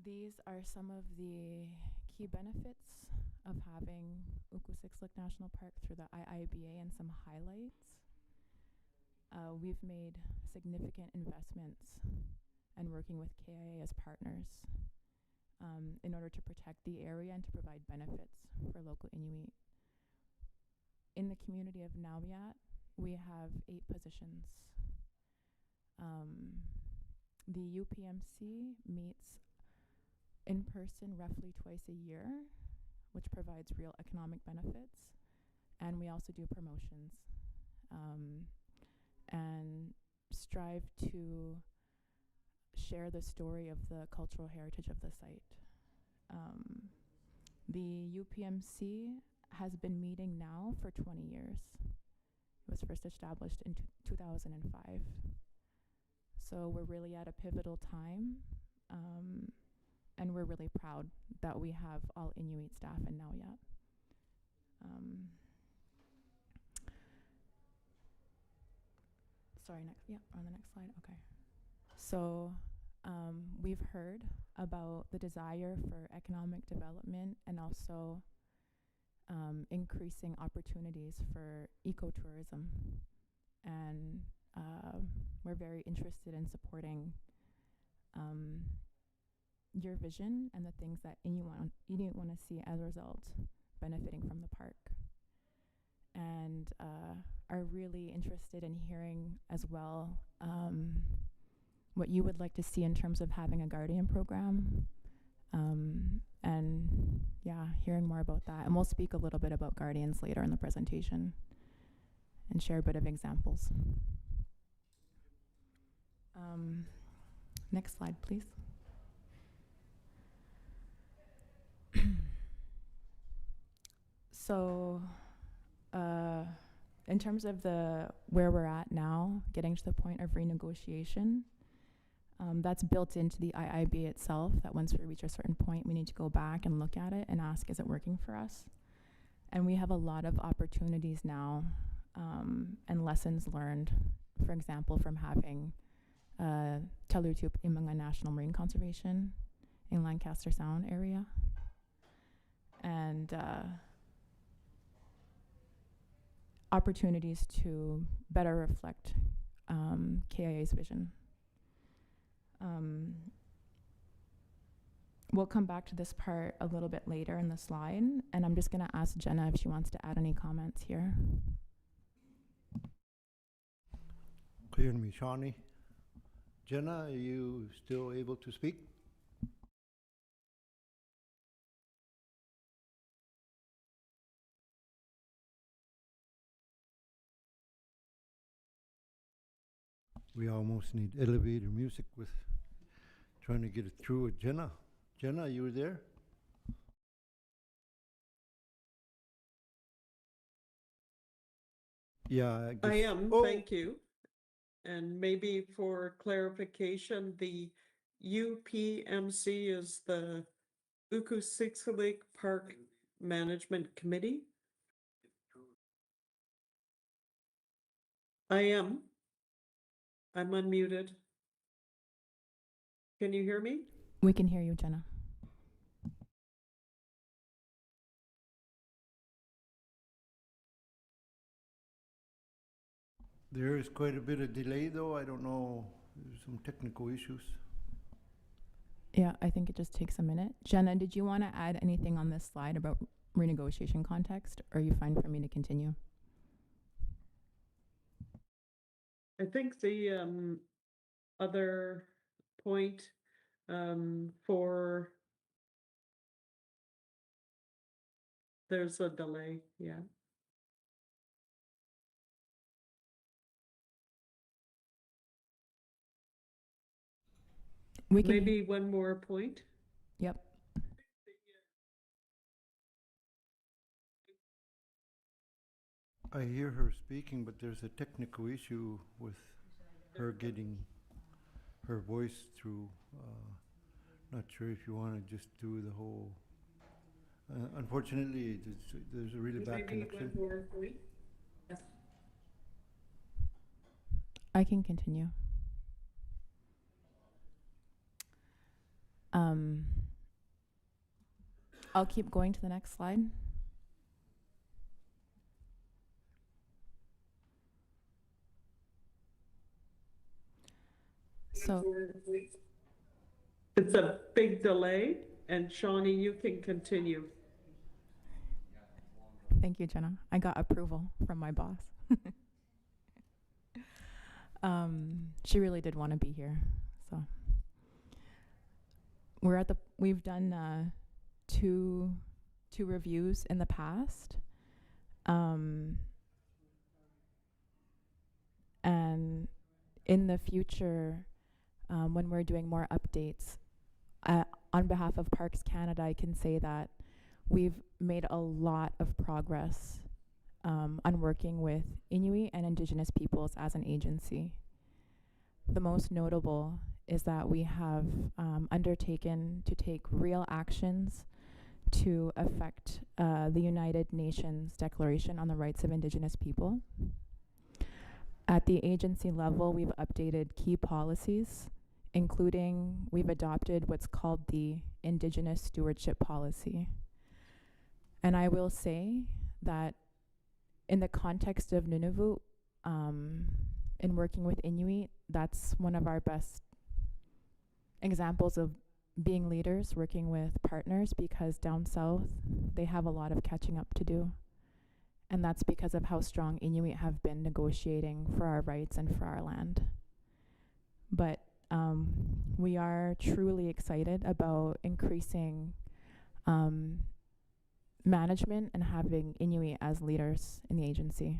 These are some of the key benefits of having Ukusikslik National Park through the IIBA and some highlights. We've made significant investments and working with KIA as partners in order to protect the area and to provide benefits for local Inuit. In the community of Nauyat, we have 8 positions. The UPMC meets in person roughly twice a year, which provides real economic benefits, and we also do promotions and strive to share the story of the cultural heritage of the site. The UPMC has been meeting now for 20 years. It was first established in 2005. So we're really at a pivotal time, and we're really proud that we have all Inuit staff in Nauyat. Sorry, on the next slide, okay. So we've heard about the desire for economic development and also increasing opportunities for ecotourism. And we're very interested in supporting your vision and the things that Inuit want to see as a result, benefiting from the park. And are really interested in hearing as well what you would like to see in terms of having a Guardian program. And yeah, hearing more about that. And we'll speak a little bit about Guardians later in the presentation and share a bit of examples. Next slide, please. So in terms of where we're at now, getting to the point of renegotiation, that's built into the IIB itself, that once we reach a certain point, we need to go back and look at it and ask, is it working for us? And we have a lot of opportunities now and lessons learned, for example, from having Talutiup Imanga National Marine Conservation in Lancaster Sound area. And opportunities to better reflect KIA's vision. We'll come back to this part a little bit later in the slide, and I'm just going to ask Jenna if she wants to add any comments here. Clear to me, Shawnee. Jenna, are you still able to speak? We almost need elevator music with trying to get it through with Jenna. Jenna, you there? Yeah, I guess. I am, Oh, thank you. And maybe for clarification, the UPMC is the Ukusiksalik Park Management Committee? I am. I'm unmuted. Can you hear me? We can hear you, Jenna. there is quite a bit of delay though. I don't know, there's some technical issues. Yeah, I think it just takes a minute. Jenna, did you want to add anything on this slide about renegotiation context, or are you fine for me to continue? I think the other point for there's a delay, yeah. We can. Maybe one more point. Yep. I hear her speaking, but there's a technical issue with her getting her voice through. Not sure if you want to just do the whole. Unfortunately, there's a really bad connection. One more point. Yes. I can continue. I'll keep going to the next slide. So it's a big delay, and Shawnee, you can continue. Thank you, Jenna. I got approval from my boss. She really did want to be here, so we've done two reviews in the past, and in the future, when we're doing more updates, on behalf of Parks Canada, I can say that we've made a lot of progress on working with Inuit and Indigenous peoples as an agency. The most notable is that we have undertaken to take real actions to affect the United Nations Declaration on the Rights of Indigenous People. At the agency level, we've updated key policies, including we've adopted what's called the Indigenous Stewardship Policy. And I will say that in the context of Nunavut, in working with Inuit, that's one of our best examples of being leaders, working with partners, because down south, they have a lot of catching up to do. And that's because of how strong Inuit have been negotiating for our rights and for our land. But we are truly excited about increasing management and having Inuit as leaders in the agency.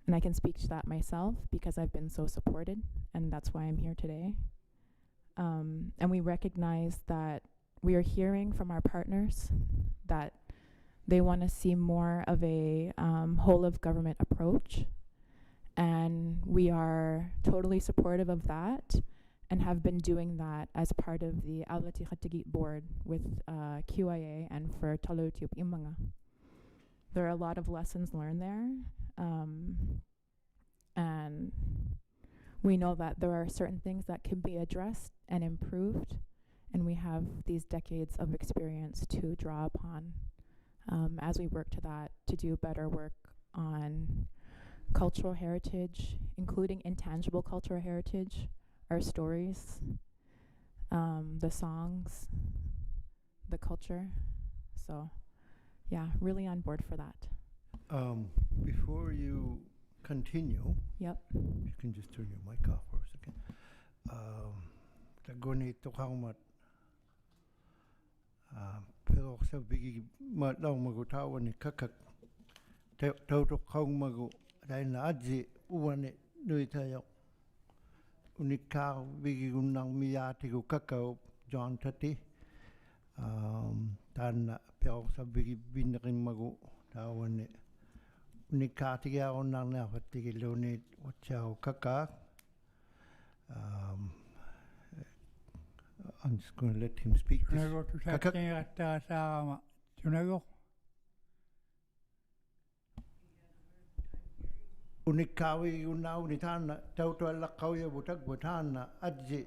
And I can speak to that myself because I've been so supported, and that's why I'm here today. And we recognize that we are hearing from our partners that they want to see more of a whole of government approach. And we are totally supportive of that and have been doing that as part of the Alati Khatigit board with QIA and for Talutiup Imanga. There are a lot of lessons learned there. And we know that there are certain things that can be addressed and improved, and we have these decades of experience to draw upon as we work to that, to do better work on cultural heritage, including intangible cultural heritage, our stories, the songs, the culture. So, yeah, really on board for that. Before you continue, Yep. you can just turn your mic off for a second. Tagoni to kaumat. Pero sa bigi matlaw magutawa ni kakak. Tau to kaung magu dahil na adji uwane nui tayo. Unikau bigi gunang miyati gu kakao John Tati. Tan pero sa bigi binakin magu tawane. Unikati ya onang na patigi lunit wachao kakak. I'm just going to let him speak. Tunago tu sakking ratta saama. Tunago. Unikawi unau ni tana tauto ala kauya butak butana adji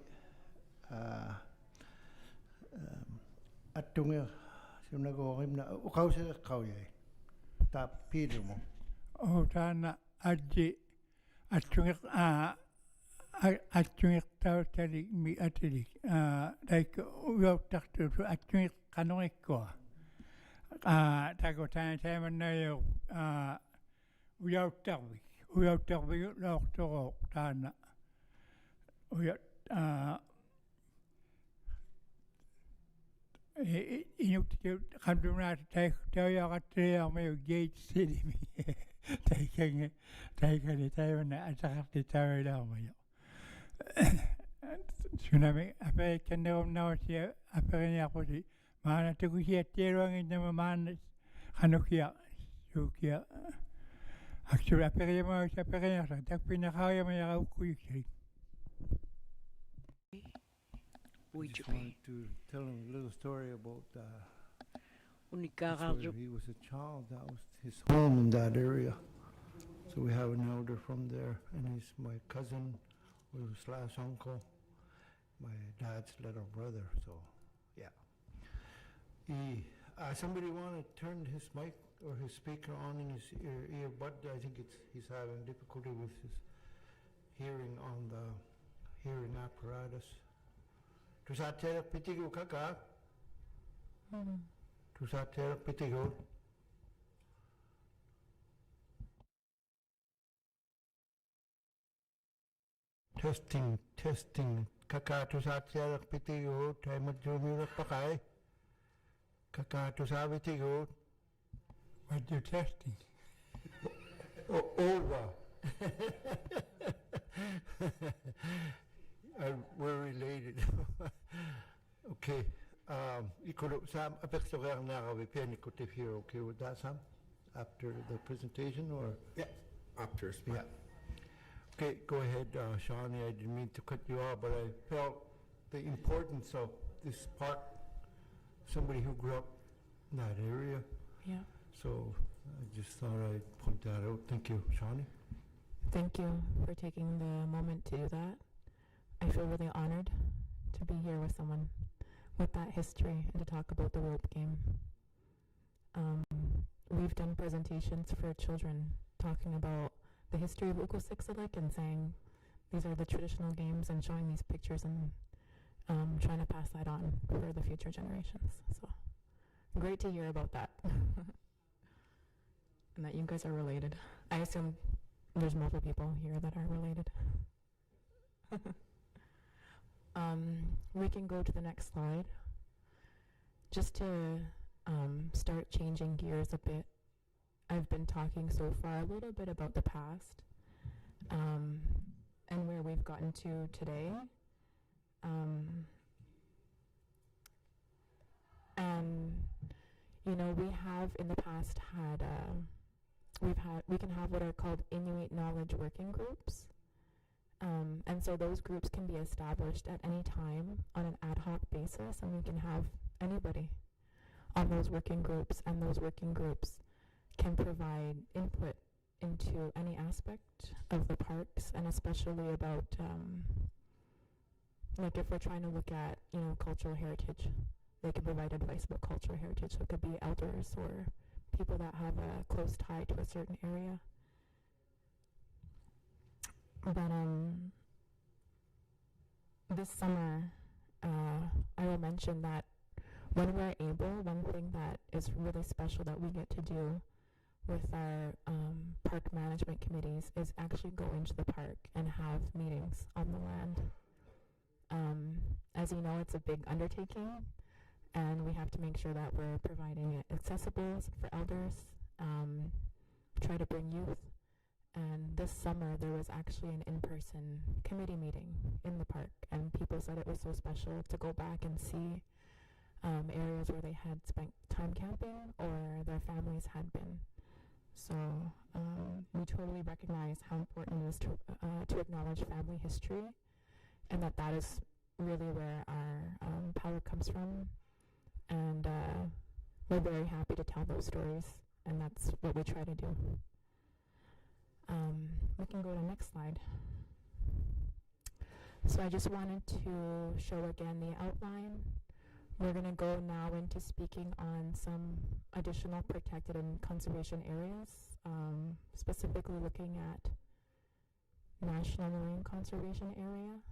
atunga tunago himna ukausa kauya ta pirumo. Oh tana adji atungik atungik tau tali mi atili. Like uyau taktu tu atungik kanongikko. Tago tana tama na yo uyau takwi. Uyau takwi lauk toko tana. Uyau inuk kanduna tau ya katria me gate city mi. Taikani tama na atakati tau la mo. Tsunami apa kena nawa sia apa ni aku si mana tu kusia teruang ini mana kanukia sukia actually apa yang mau siapa yang ada tak pernah kau yang mau aku isi. I just wanted to tell him a little story about he was a child, that was his home in that area. So we have an elder from there, and he's my cousin or slash uncle, my dad's little brother. So, yeah. Somebody want to turn his mic or his speaker on in his earbud? I think he's having difficulty with his hearing on the hearing apparatus. Tusatera pitigo kaka. Tusatera pitigo. Testing. Kaka tusatera pitigo. Time junior pakai. Kaka tusabitigo. What you testing? Over. We're related. Okay. Sam, if you're okay with that, Sam? After the presentation or? Yeah, after. Yeah. Okay, go ahead, Shawnee. I didn't mean to cut you off, but I felt the importance of this park. Somebody who grew up in that area. Yeah. So I just thought I'd point that out. Thank you, Shawnee. Thank you for taking the moment to do that. I feel really honored to be here with someone with that history and to talk about the rope game. We've done presentations for children talking about the history of Ukosixalik and saying these are the traditional games and showing these pictures and trying to pass that on for the future generations. So great to hear about that. And that you guys are related. I assume there's multiple people here that are related. We can go to the next slide. Just to start changing gears a bit, I've been talking so far a little bit about the past and where we've gotten to today. And you know, we have in the past had we can have what are called Inuit knowledge working groups. And so those groups can be established at any time on an ad hoc basis, and we can have anybody on those working groups, and those working groups can provide input into any aspect of the parks, and especially about like if we're trying to look at, you know, cultural heritage, they can provide advice about cultural heritage. So it could be elders or people that have a close tie to a certain area. But this summer, I will mention that when we're able, one thing that is really special that we get to do with our park management committees is actually go into the park and have meetings on the land. As you know, it's a big undertaking, and we have to make sure that we're providing it accessible for elders, try to bring youth. And this summer, there was actually an in-person committee meeting in the park, and people said it was so special to go back and see areas where they had spent time camping or their families had been. So we totally recognize how important it is to acknowledge family history, and that is really where our power comes from. And we're very happy to tell those stories, and that's what we try to do. We can go to the next slide. So I just wanted to show again the outline. We're going to go now into speaking on some additional protected and conservation areas, specifically looking at National Marine Conservation Area.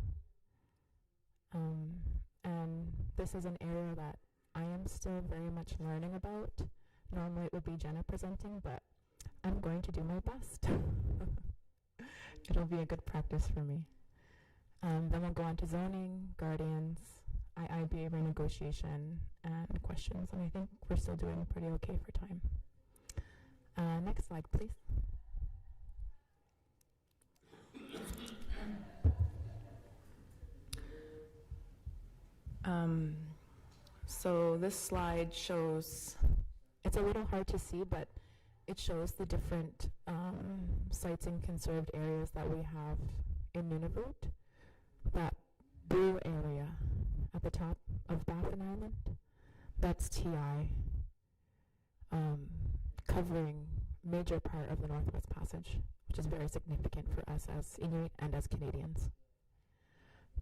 And this is an area that I am still very much learning about. Normally it would be Jenna presenting, but I'm going to do my best. It'll be a good practice for me. Then we'll go on to zoning, guardians, IIBA renegotiation, and questions. And I think we're still doing pretty okay for time. Next slide, please. So this slide shows, it's a little hard to see, but it shows the different sites and conserved areas that we have in Nunavut. That blue area at the top of Baffin Island, that's TI, covering major part of the Northwest Passage, which is very significant for us as Inuit and as Canadians.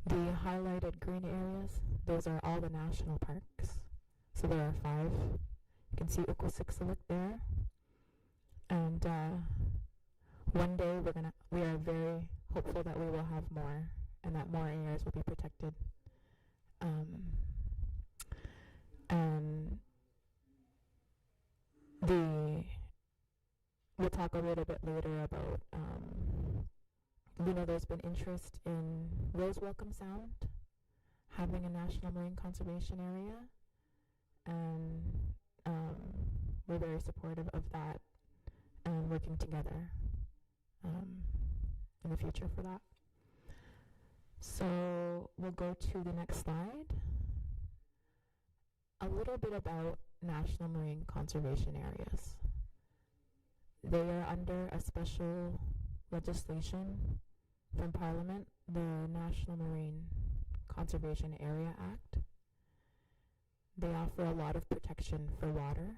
The highlighted green areas, those are all the national parks. So there are 5. You can see Ukwasiksalik there. And one day we are very hopeful that we will have more, and that more areas will be protected. And we'll talk a little bit later about, we know there's been interest in Rose Welcome Sound, having a National Marine Conservation Area, and we're very supportive of that and working together in the future for that. So we'll go to the next slide. A little bit about National Marine Conservation Areas. They are under a special legislation from Parliament, the National Marine Conservation Area Act. They offer a lot of protection for water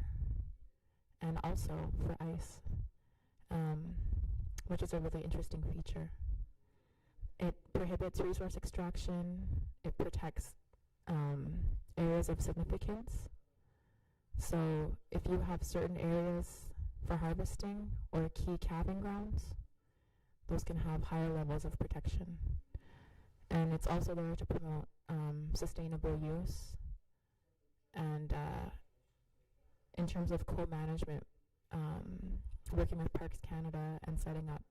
and also for ice, which is a really interesting feature. It prohibits resource extraction. It protects areas of significance. So if you have certain areas for harvesting or key calving grounds, those can have higher levels of protection. And it's also there to promote sustainable use. And in terms of co-management, working with Parks Canada and setting up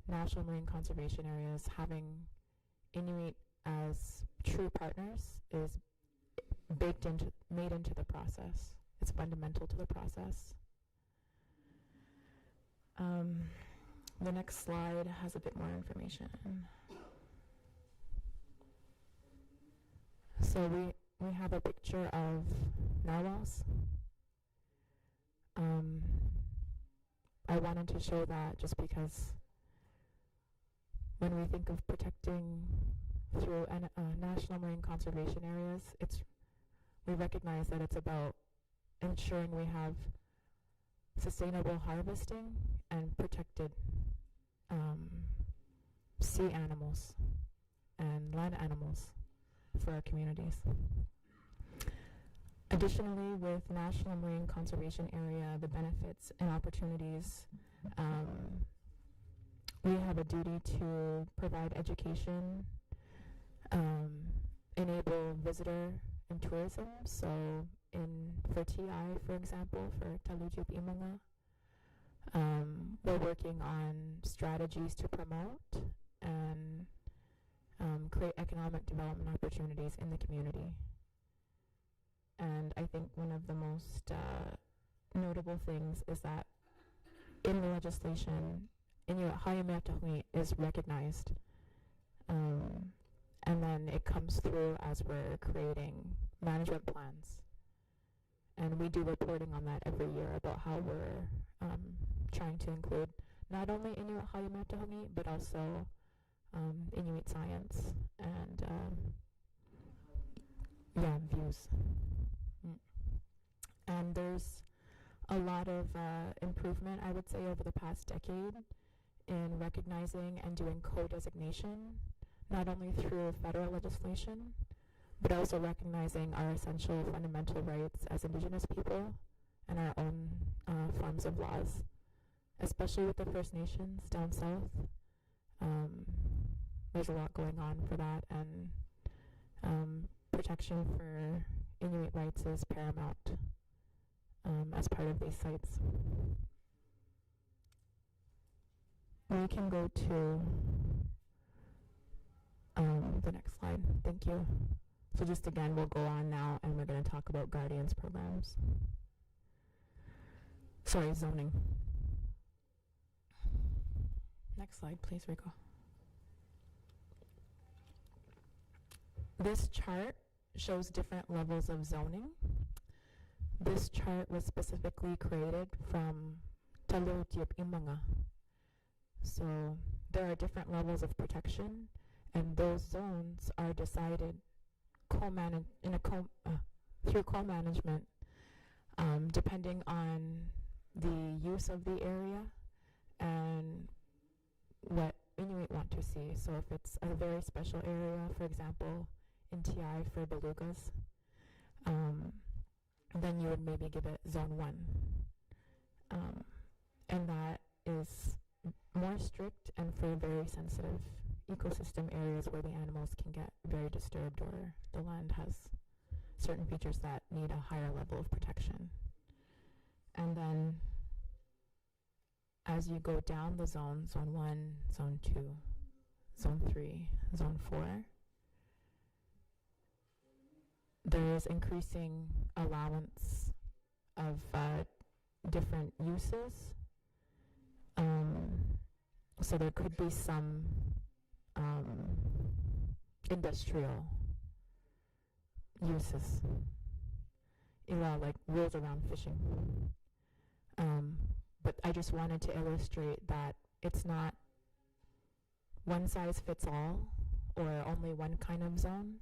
National Marine Conservation Areas, having Inuit as true partners is made into the process. It's fundamental to the process. The next slide has a bit more information. So we have a picture of narwhals. I wanted to show that just because when we think of protecting through National Marine Conservation Areas, we recognize that it's about ensuring we have sustainable harvesting and protected sea animals and land animals for our communities. Additionally, with National Marine Conservation Area, the benefits and opportunities we have a duty to provide education, enable visitor and tourism. So for TI, for example, for Talujip Imanga, we're working on strategies to promote and create economic development opportunities in the community. And I think one of the most notable things is that in the legislation, Inuit Hayametahui is recognized. And then it comes through as we're creating management plans. And we do reporting on that every year about how we're trying to include not only Inuit Hayametahui, but also Inuit science and views. And there's a lot of improvement, I would say, over the past decade in recognizing and doing co-designation, not only through federal legislation, but also recognizing our essential fundamental rights as Indigenous people and our own forms of laws, especially with the First Nations down south. There's a lot going on for that, and protection for Inuit rights is paramount as part of these sites. We can go to the next slide. Thank you. So just again, we'll go on now and we're going to talk about Guardians programs. Sorry, zoning. Next slide, please, Rico. This chart shows different levels of zoning. This chart was specifically created from Talutiop Imanga. So there are different levels of protection, and those zones are decided through co-management, depending on the use of the area and what Inuit want to see. So if it's a very special area, for example, in TI for belugas, then you would maybe give it zone 1. And that is more strict and for very sensitive ecosystem areas where the animals can get very disturbed or the land has certain features that need a higher level of protection. And then as you go down the zone, zone 1, zone 2, zone 3, zone 4, there is increasing allowance of different uses. So there could be some industrial uses, like rules around fishing. But I just wanted to illustrate that it's not one size fits all or only one kind of zone.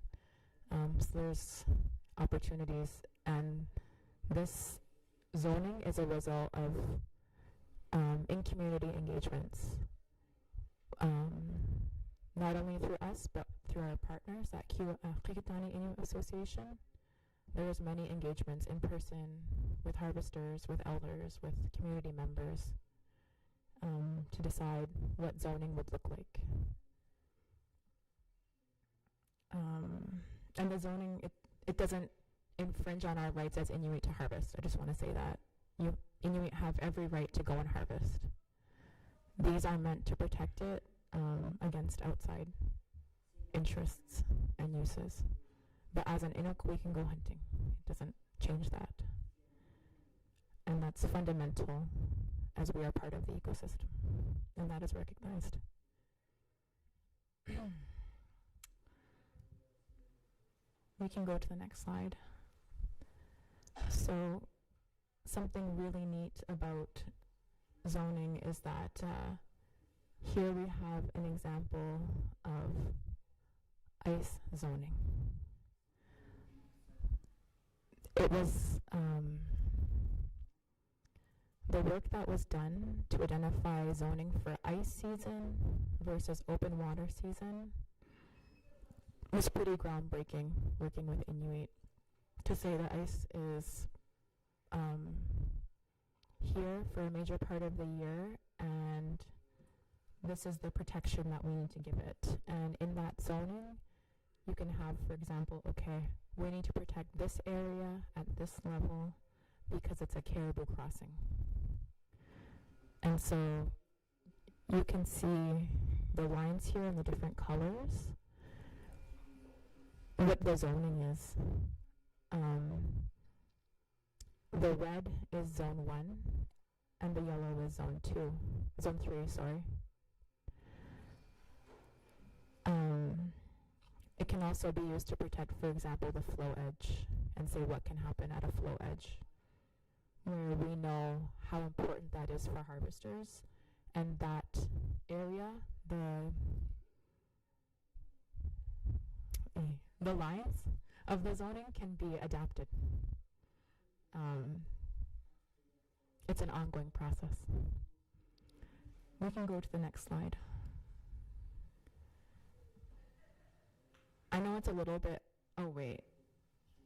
So there's opportunities, and this zoning is a result of in-community engagements, not only through us, but through our partners at Kikitani Inuit Association. There's many engagements in person with harvesters, with elders, with community members to decide what zoning would look like. And the zoning, it doesn't infringe on our rights as Inuit to harvest. I just want to say that. Inuit have every right to go and harvest. These are meant to protect it against outside interests and uses. But as an Inuk, we can go hunting. It doesn't change that. And that's fundamental as we are part of the ecosystem. And that is recognized. We can go to the next slide. So something really neat about zoning is that here we have an example of ice zoning. It was the work that was done to identify zoning for ice season versus open water season was pretty groundbreaking, working with Inuit, to say that ice is here for a major part of the year, and this is the protection that we need to give it. And in that zoning, you can have, for example, okay, we need to protect this area at this level because it's a caribou crossing. And so you can see the lines here in the different colors, what the zoning is. The red is zone 1 and the yellow is zone 3, sorry. It can also be used to protect, for example, the flow edge and say what can happen at a flow edge, where we know how important that is for harvesters, and that area, the lines of the zoning can be adapted. It's an ongoing process. We can go to the next slide. I know it's a little bit, oh wait.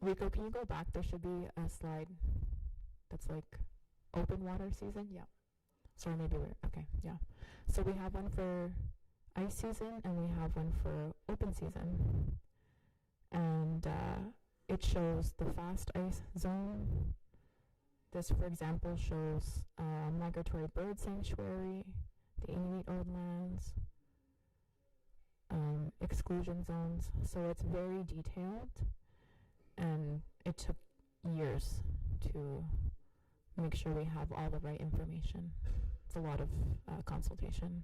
Rico, can you go back? There should be a slide that's like open water season. Yeah. Sorry, maybe okay, yeah. So we have one for ice season and we have one for open season. And it shows the fast ice zone. This, for example, shows migratory bird sanctuary, the Inuit old lands, exclusion zones. So it's very detailed, and it took years to make sure we have all the right information. It's a lot of consultation,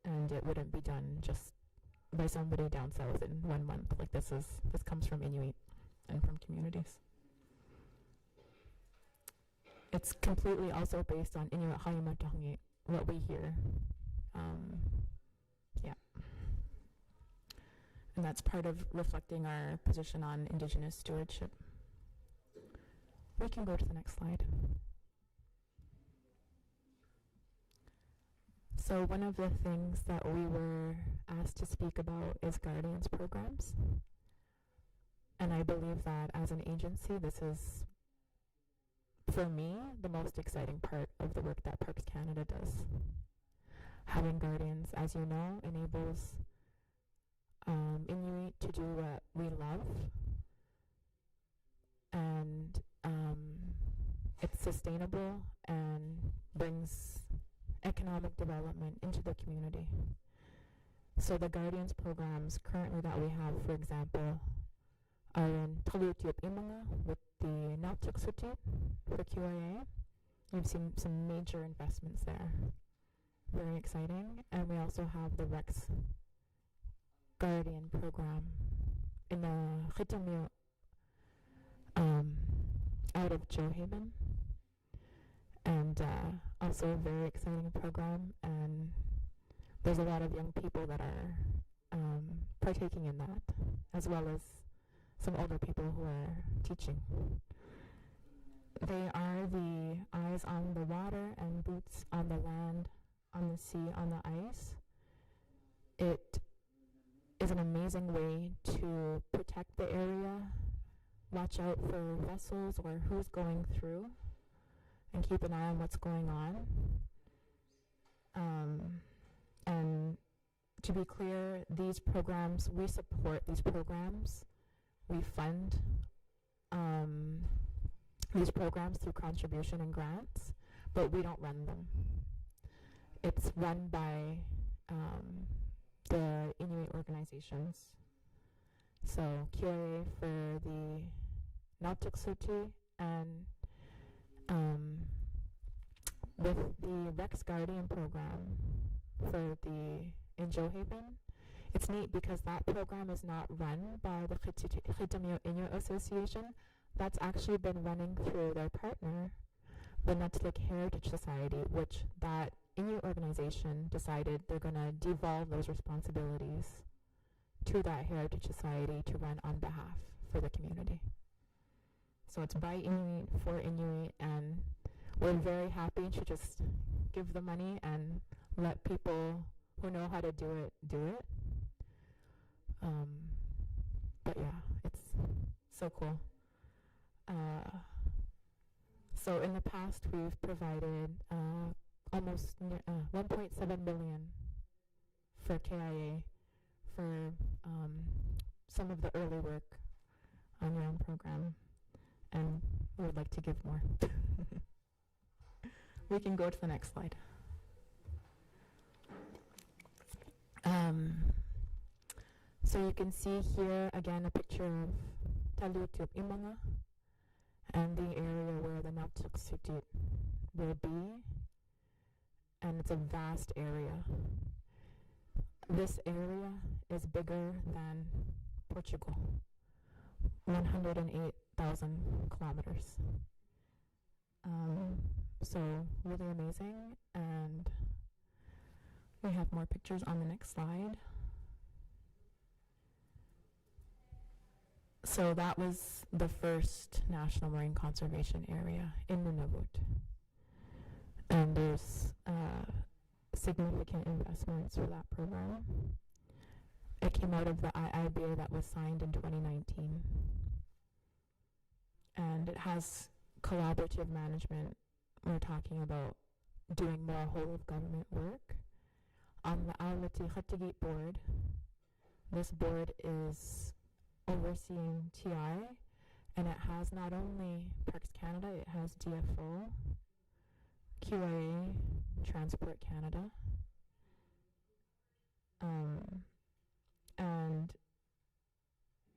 and it wouldn't be done just by somebody down south in 1 month. Like this comes from Inuit and from communities. It's completely also based on Inuit Hayamatahangi, what we hear. Yeah. And that's part of reflecting our position on Indigenous stewardship. We can go to the next slide. So one of the things that we were asked to speak about is guardians programs. And I believe that as an agency, this is, for me, the most exciting part of the work that Parks Canada does. Having guardians, as you know, enables Inuit to do what we love, and it's sustainable and brings economic development into the community. So the guardians programs currently that we have, for example, are in Tulutiup Imanga with the Nautuksutit for QIA. We've seen some major investments there. Very exciting. And we also have the Rex Guardian program in the Chitamio out of Johaven. And also a very exciting program. And there's a lot of young people that are partaking in that, as well as some older people who are teaching. They are the eyes on the water and boots on the land, on the sea, on the ice. It is an amazing way to protect the area, watch out for vessels or who's going through, and keep an eye on what's going on. And to be clear, these programs, we support these programs. We fund these programs through contribution and grants, but we don't run them. It's run by the Inuit organizations. So QIA for the Nautuksuti, and with the Rex Guardian program for the in Johaven, it's neat because that program is not run by the Chitamio Inuit Association. That's actually been running through their partner, the Nutlik Heritage Society, which that Inuit organization decided they're going to devolve those responsibilities to that Heritage Society to run on behalf for the community. So it's by Inuit, for Inuit, and we're very happy to just give the money and let people who know how to do it, do it. But yeah, it's so cool. So in the past, we've provided almost 1.7 million for KIA for some of the early work on your own program, and we would like to give more. We can go to the next slide. So you can see here again a picture of Talutub Imanga and the area where the Nautilus will be, and it's a vast area. This area is bigger than Portugal, 108,000 kilometers. So really amazing, and we have more pictures on the next slide. So that was the first National Marine Conservation Area in Nunavut. And there's significant investments for that program. It came out of the IIBA that was signed in 2019. And it has collaborative management. We're talking about doing more whole of government work. On the Aulati Khatigit board, this board is overseeing TI, and it has not only Parks Canada, it has DFO, QIA, Transport Canada, and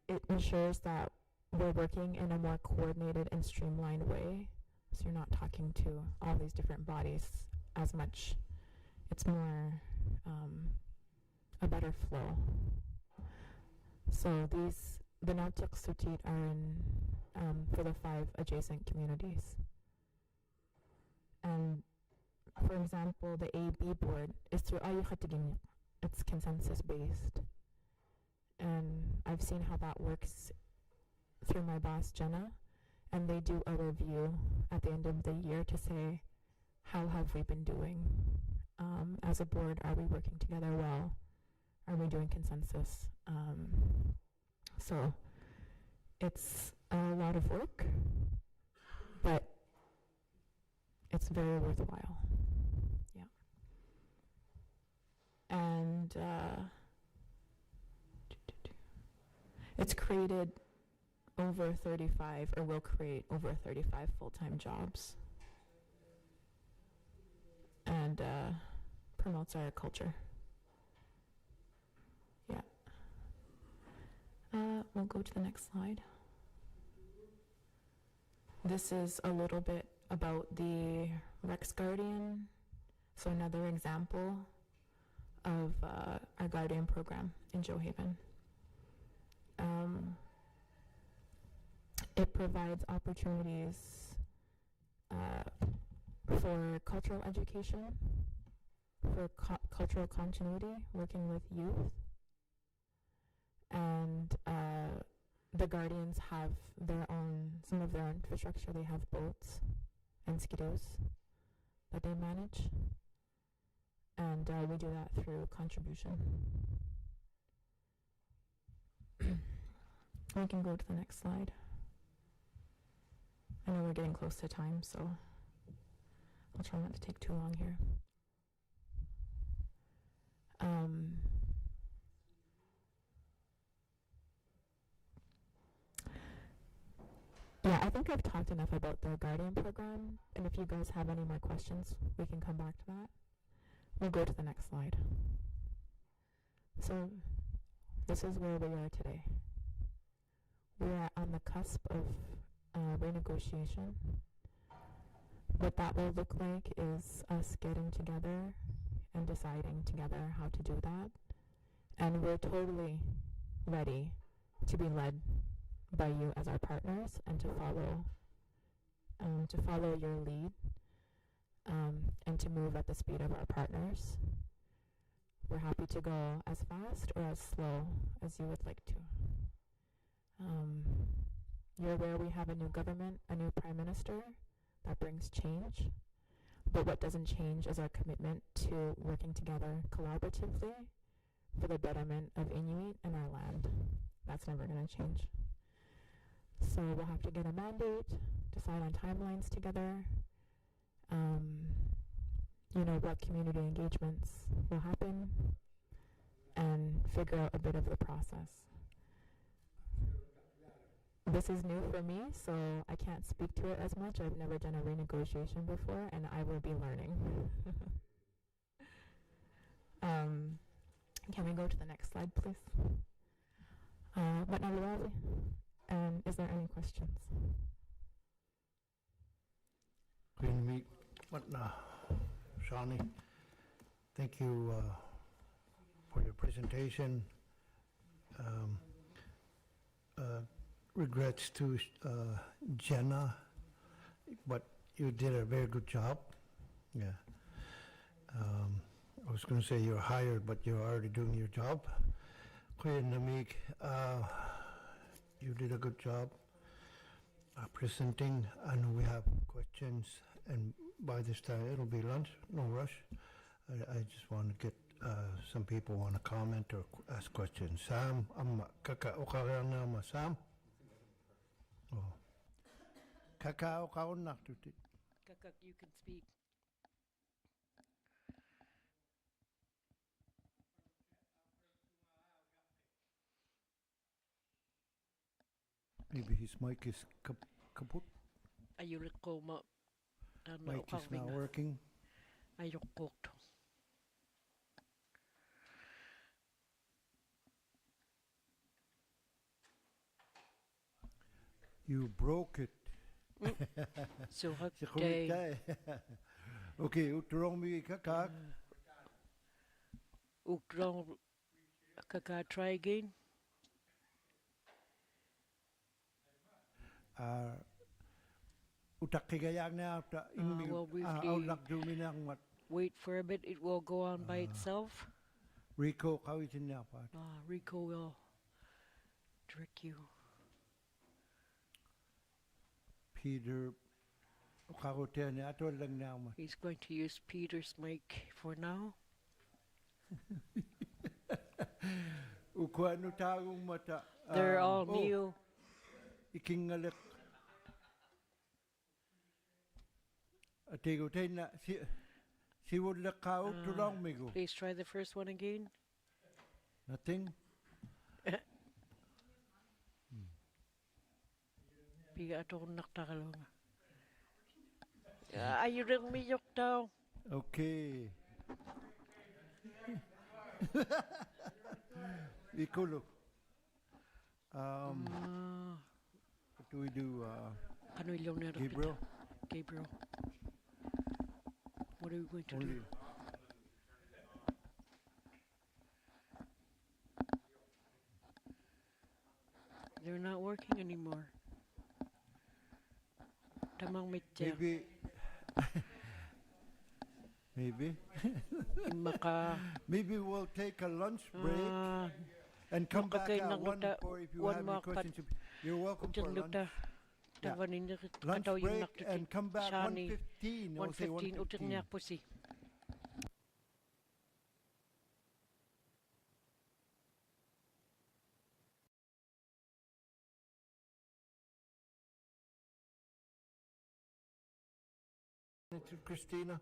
it ensures that we're working in a more coordinated and streamlined way, so you're not talking to all these different bodies as much. It's more a better flow. So the Nautic Sutit are in for the 5 adjacent communities. And for example, the AB board is through Ayukhatiginyik. It's consensus based. And I've seen how that works through my boss, Jenna, and they do a review at the end of the year to say, how have we been doing? As a board, are we working together well? Are we doing consensus? So it's a lot of work, but it's very worthwhile. Yeah. And it's created over 35, or will create over 35 full-time jobs, and promotes our culture. Yeah. We'll go to the next slide. This is a little bit about the Rex Guardian. So another example of our Guardian program in Johaven. It provides opportunities for cultural education, for cultural continuity, working with youth. And the Guardians have some of their own infrastructure. They have boats and skidoos that they manage. And we do that through contribution. We can go to the next slide. I know we're getting close to time, so I'll try not to take too long here. Yeah, I think I've talked enough about the Guardian program, and if you guys have any more questions, we can come back to that. We'll go to the next slide. So this is where we are today. We are on the cusp of renegotiation. What that will look like is us getting together and deciding together how to do that. And we're totally ready to be led by you as our partners and to follow your lead, and to move at the speed of our partners. We're happy to go as fast or as slow as you would like to. You're aware we have a new government, a new prime minister. That brings change. But what doesn't change is our commitment to working together collaboratively for the betterment of Inuit and our land. That's never going to change. So we'll have to get a mandate, decide on timelines together, what community engagements will happen and figure out a bit of the process. This is new for me, so I can't speak to it as much. I've never done a renegotiation before, and I will be learning. Can we go to the next slide, please? And is there any questions? Queen Meek, Shawnee, thank you for your presentation. Regrets to Jenna, but you did a very good job. Yeah. I was going to say you're hired, but you're already doing your job. Queen Namik, you did a good job presenting. I know we have questions, and by this time it'll be lunch. No rush. I just want to get some people want to comment or ask questions. Sam, kaka okarana ma Sam. Oh, kaka okauna tuti. Kakak, you can speak. Maybe his mic is kaput. Ayulik ko ma. Mic is not working. Ayok ko to. You broke it. So day. Okay, utrong mi kakak. Ukrong kaka try again. Utakigayang na Well, briefly, wait for a bit, it will go on by itself. Rico, kawitin na pa. Rico will trick you. Peter, he's going to use Peter's mic for now. They're all new. Ikingalek. Please try the first one again. Nothing. Ayun mi yok daw. Okay. Ikulo. What do we do? Gabriel? Gabriel. What are we going to do? They're not working anymore. Maybe. Maybe. Maybe we'll take a lunch break and come back at 1 or if you have any questions. You're welcome for lunch. Yeah. Lunch break and come back 1:15. 1:15. To Christina.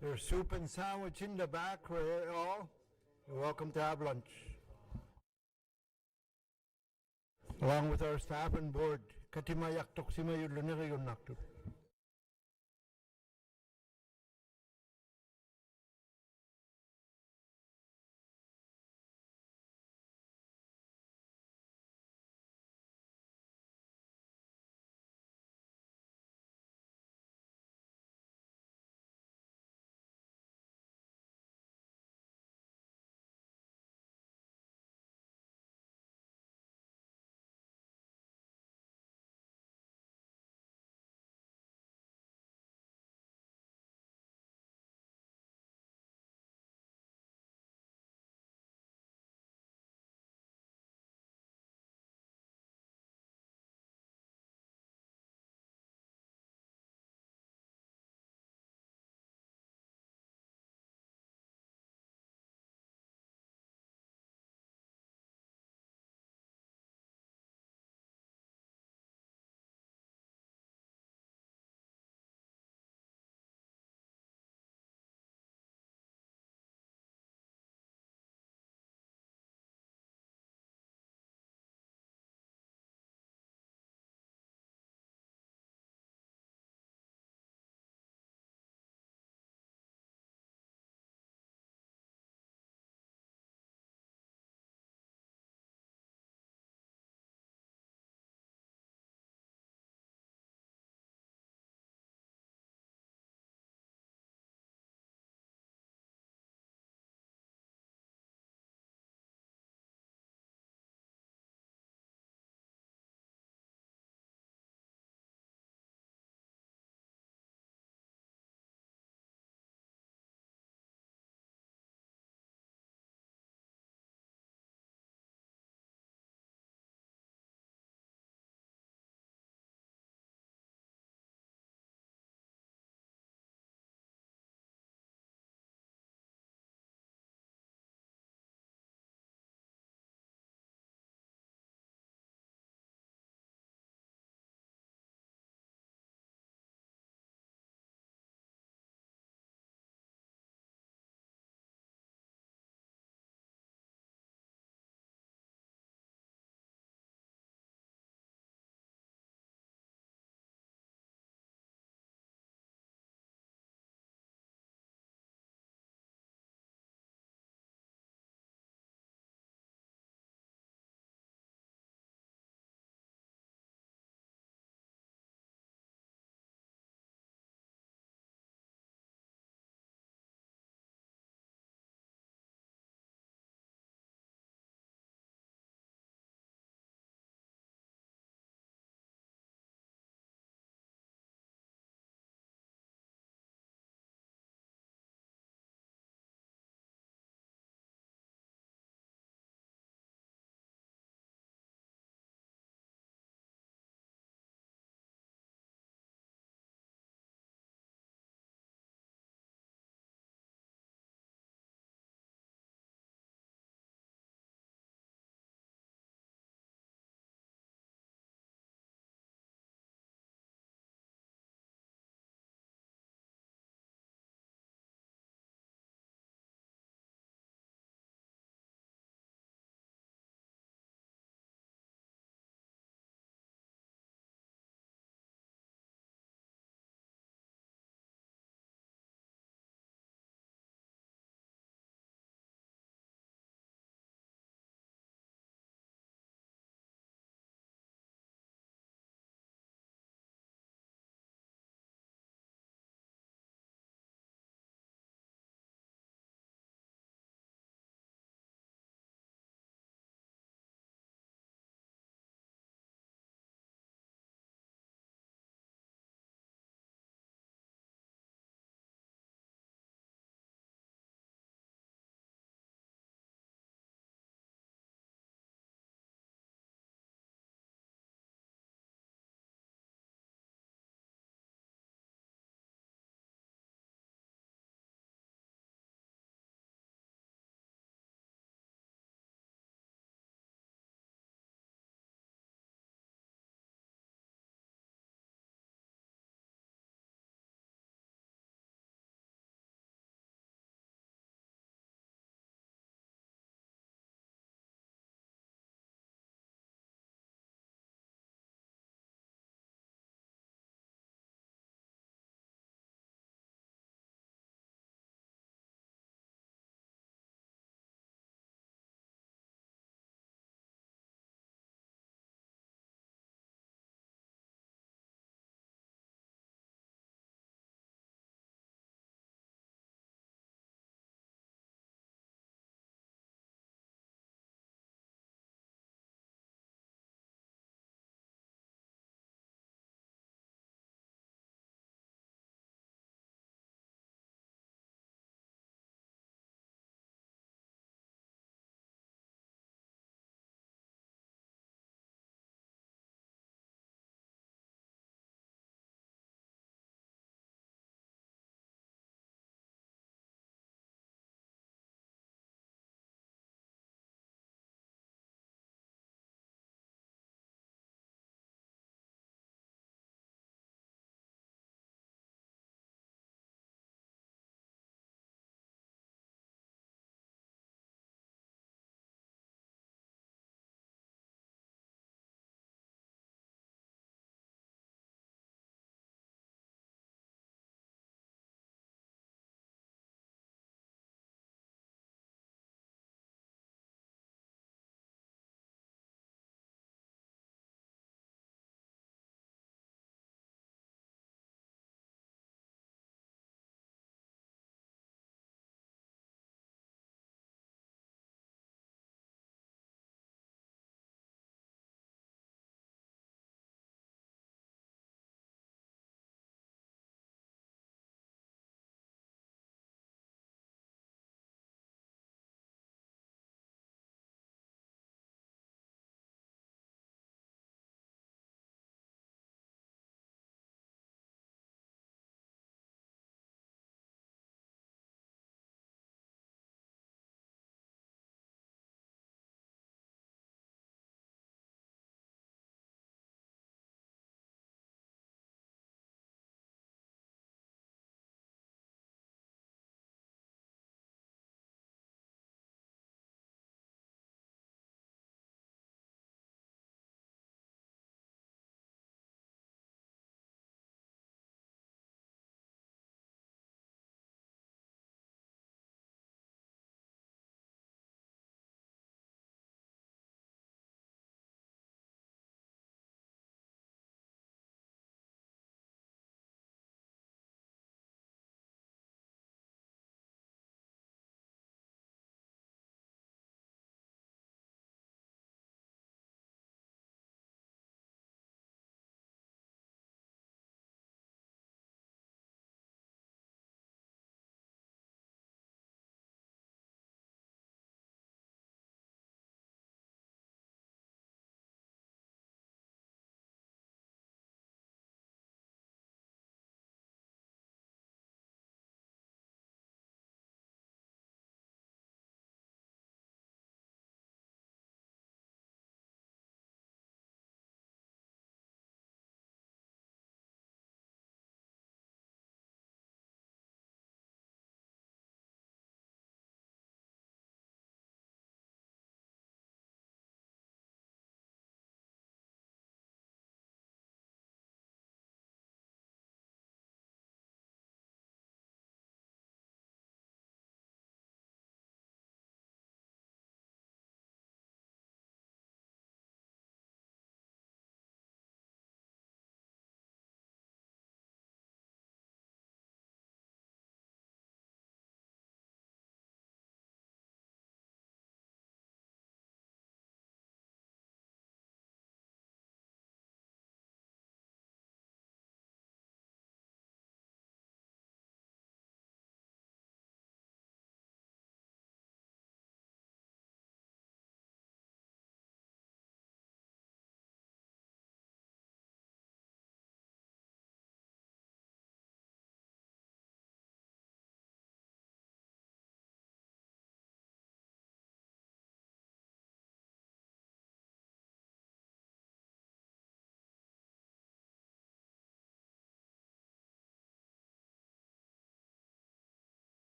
There's soup and sandwich in the back for all. You're welcome to have lunch. Along with our staff and board. Katimayak toksima yun lunari yun nakto.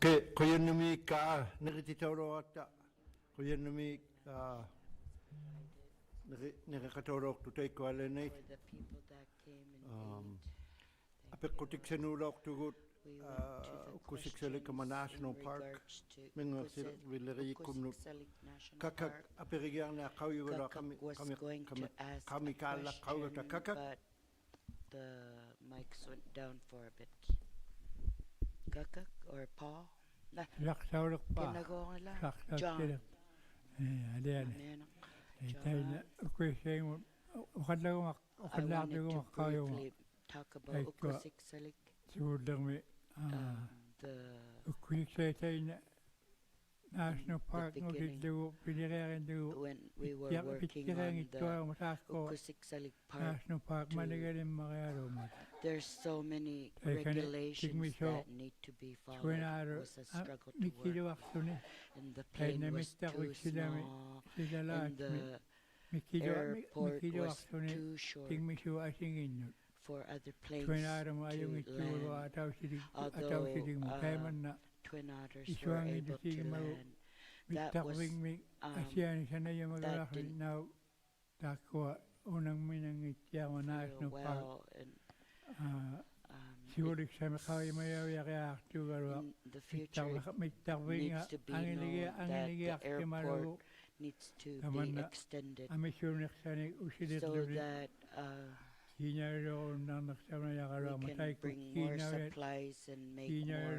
Koyanami ka nakititoro ata koyanami nakakatoro tutay ko alanay For the people that came and ate. apekutik senulok tugut We went to the kusiksalik kama questions national in park regards to mga wilari kumnut Ukusiksalik National kakak Park. aperigyang na kauyura Kakak was going to ask kami a kala kauyura question, kakak but the mics went down for a bit. Kakak or Paul? Laksaulak pa. Kinago nila. Laksaulak John. sila. Ayan. Amen. Tayo na, question mo, ukadlaw I wanted to kayo mo. briefly talk about Ukusiksalik. Siguro lang may, The ukusiksalik tayo na, National Park no sidlo piniragan do when we were working on the Ukusiksalik Park, National Park manigalim makayaro mo. there's so many regulations that need to be followed. It was a struggle to work, and the plane was too small, and the airport was too short for other planes to land. Although Twin Otters were able to land, that was that didn't well, and Siguro sa makaway mayaw in the future needs to be known that the airport needs to be extended so that we can bring more supplies and make more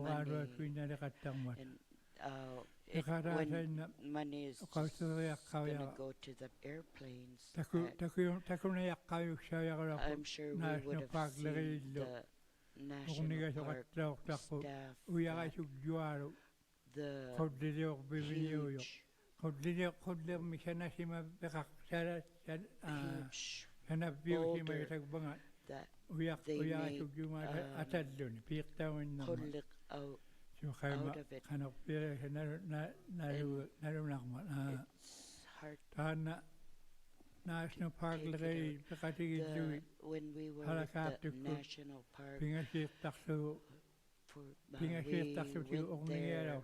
money. And when money is going to go to the airplanes, I'm sure we would have seen the National Park staff, the huge boulder that they made Kunlik out of it. It's hard to National Park take it out. When we were with the National Park, we went there.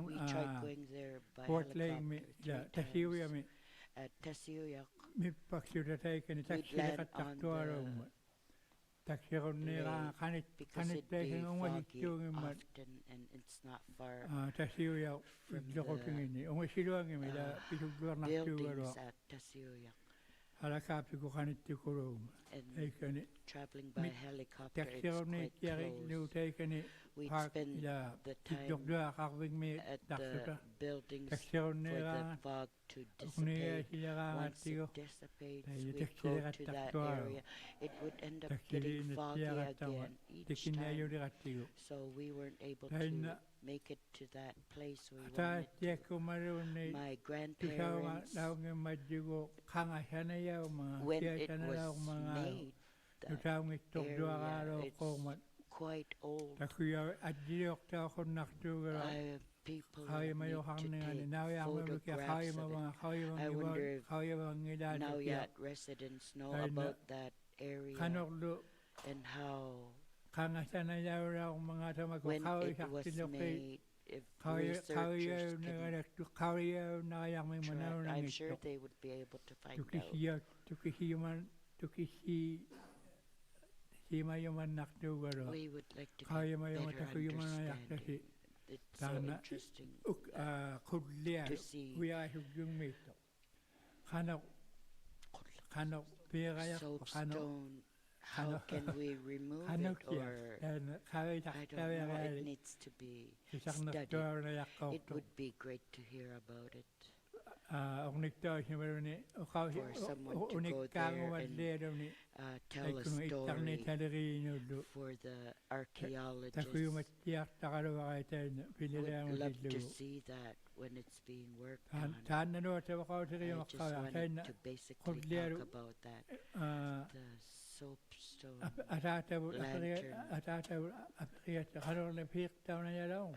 We tried going there by helicopter 3 times. At Tasiuyak, we'd land on the plane because it'd be foggy often and it's not far from the buildings at Tasiuyak. And traveling by helicopter, it's quite close. We'd spend the time at the buildings for the fog to dissipate. Once it dissipates, we'd go to that area. It would end up getting foggy again each time. So we weren't able to make it to that place we wanted to. My grandparents, when it was made, that area, it's quite old. People need to take photographs of it. I wonder if now yet residents know about that area and how when it was made, if researchers can track, I'm sure they would be able to find out. We would like to get better understanding. It's so interesting to see soapstone. How can we remove it? Or I don't know. It needs to be studied. It would be great to hear about it. For someone to go there and tell a story for the archaeologists. Would love to see that when it's being worked on. I just wanted to basically talk about that. The soapstone lantern.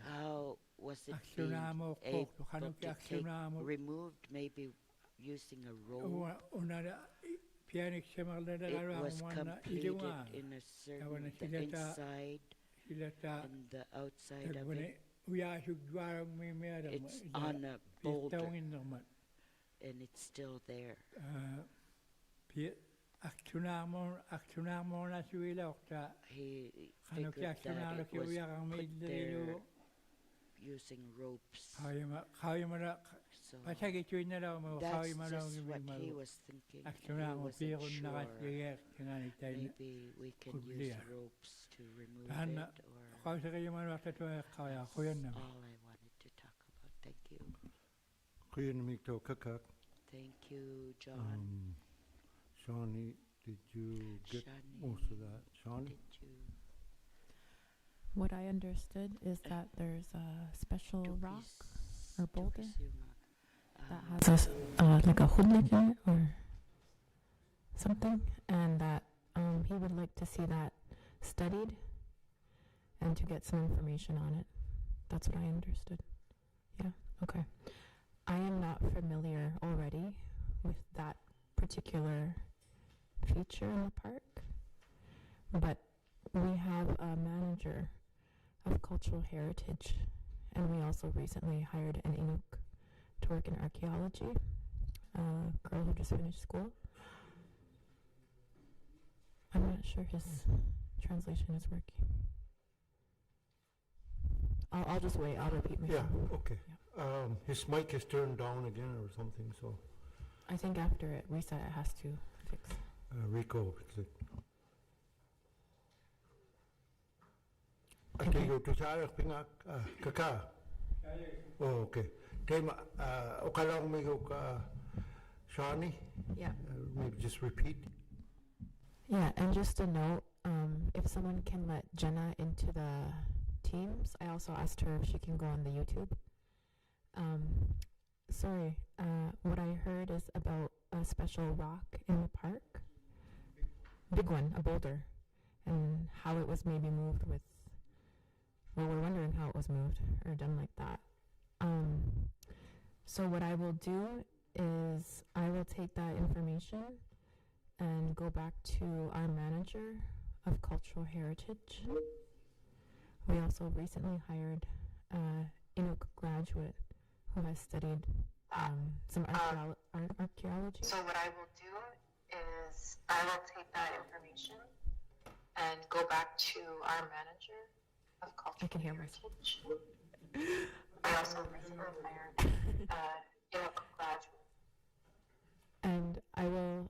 How was it being able to take removed, maybe using a rope? It was completed in a certain, the inside and the outside of it, it's on a boulder, and it's still there. He figured that it was put there using ropes. So that's just what he was thinking. He wasn't sure. Maybe we can use ropes to remove it, or that's all I wanted to talk about. Thank you. Thank you, John. Shawnee, did you get most of that? Shawnee? Did you? What I understood is that there's a special rock or boulder that has like a hoodlik in it or something, and that he would like to see that studied and to get some information on it. That's what I understood. Yeah, okay. I am not familiar already with that particular feature in the park, but we have a manager of cultural heritage, and we also recently hired an Inuk to work in archaeology, a girl who just finished school. I'm not sure his translation is working. I'll just wait. I'll repeat myself. Yeah, okay. Yeah. His mic is turned down again or something, so. I think after it reset, it has to fix. Rico, click. Okay, go to Sarah Pingak, Kaka. Oh, okay. Tema, Okalang Mego Shani? Yeah. Maybe just repeat. Yeah, and just a note, if someone can let Jenna into the Teams, I also asked her if she can go on the YouTube. Sorry, what I heard is about a special rock in the park. Big one, a boulder, and how it was maybe moved with, well, we're wondering how it was moved or done like that. So what I will do is I will take that information and go back to our manager of cultural heritage. We also recently hired an Inuk graduate who has studied some archaeology. So what I will do is I will take that information and go back to our manager of cultural heritage. I also recently hired Inuk graduate. And I will,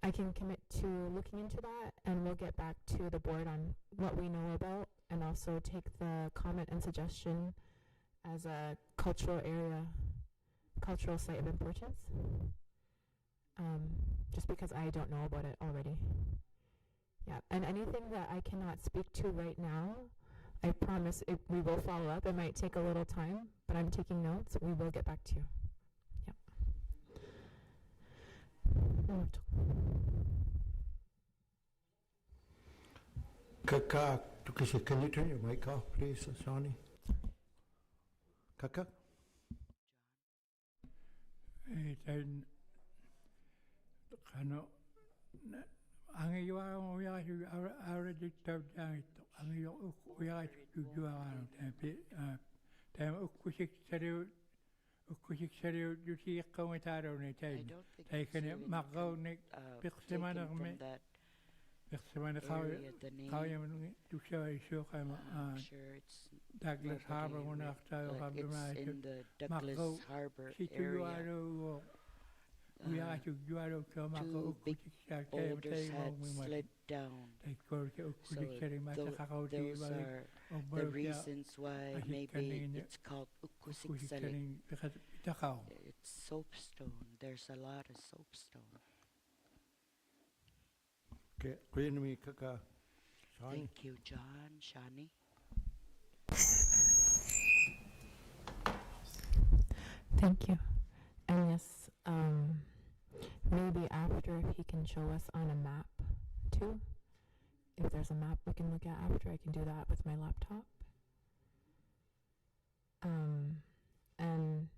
I can commit to looking into that, and we'll get back to the board on what we know about, and also take the comment and suggestion as a cultural area, cultural site of importance, just because I don't know about it already. Yeah, and anything that I cannot speak to right now, I promise we will follow up. It might take a little time, but I'm taking notes. We will get back to you. Yep. Kaka, can you turn your mic off, please, Shawnee? Kaka? I'm sure it's Douglas Harbor, it's in the Douglas Harbor area. Two big boulders had slid down. So those are the reasons why maybe it's called Ukusiksalik. It's soapstone. There's a lot of soapstone. Okay, Kaka. Thank you, John. Shani. Thank you. And yes, maybe after, if he can show us on a map too. If there's a map we can look at after, I can do that with my laptop. And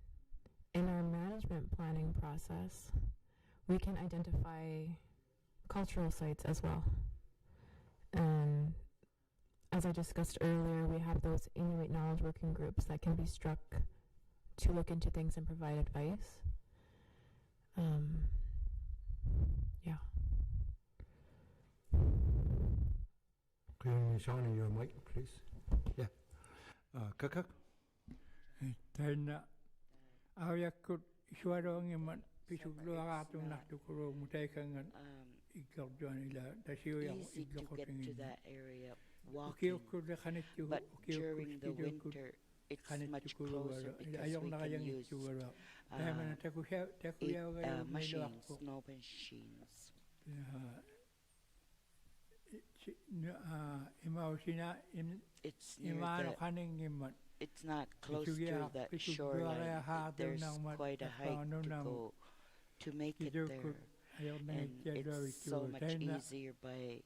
in our management planning process, we can identify cultural sites as well. And as I discussed earlier, we have those Inuit knowledge working groups that can be struck to look into things and provide advice. Yeah. Shawnee, your mic, please. Yeah. Kakak? Taina auyakut isuarong iman pisugluaratung naktukuro mutaikangan ikorjuanila tasiuyang easy to get to iglokotingin. that area walking, but during the winter it's much closer because we can use machines, snow machines. It's not close to that shoreline. There's quite a hike to go to make it there. And it's so much easier by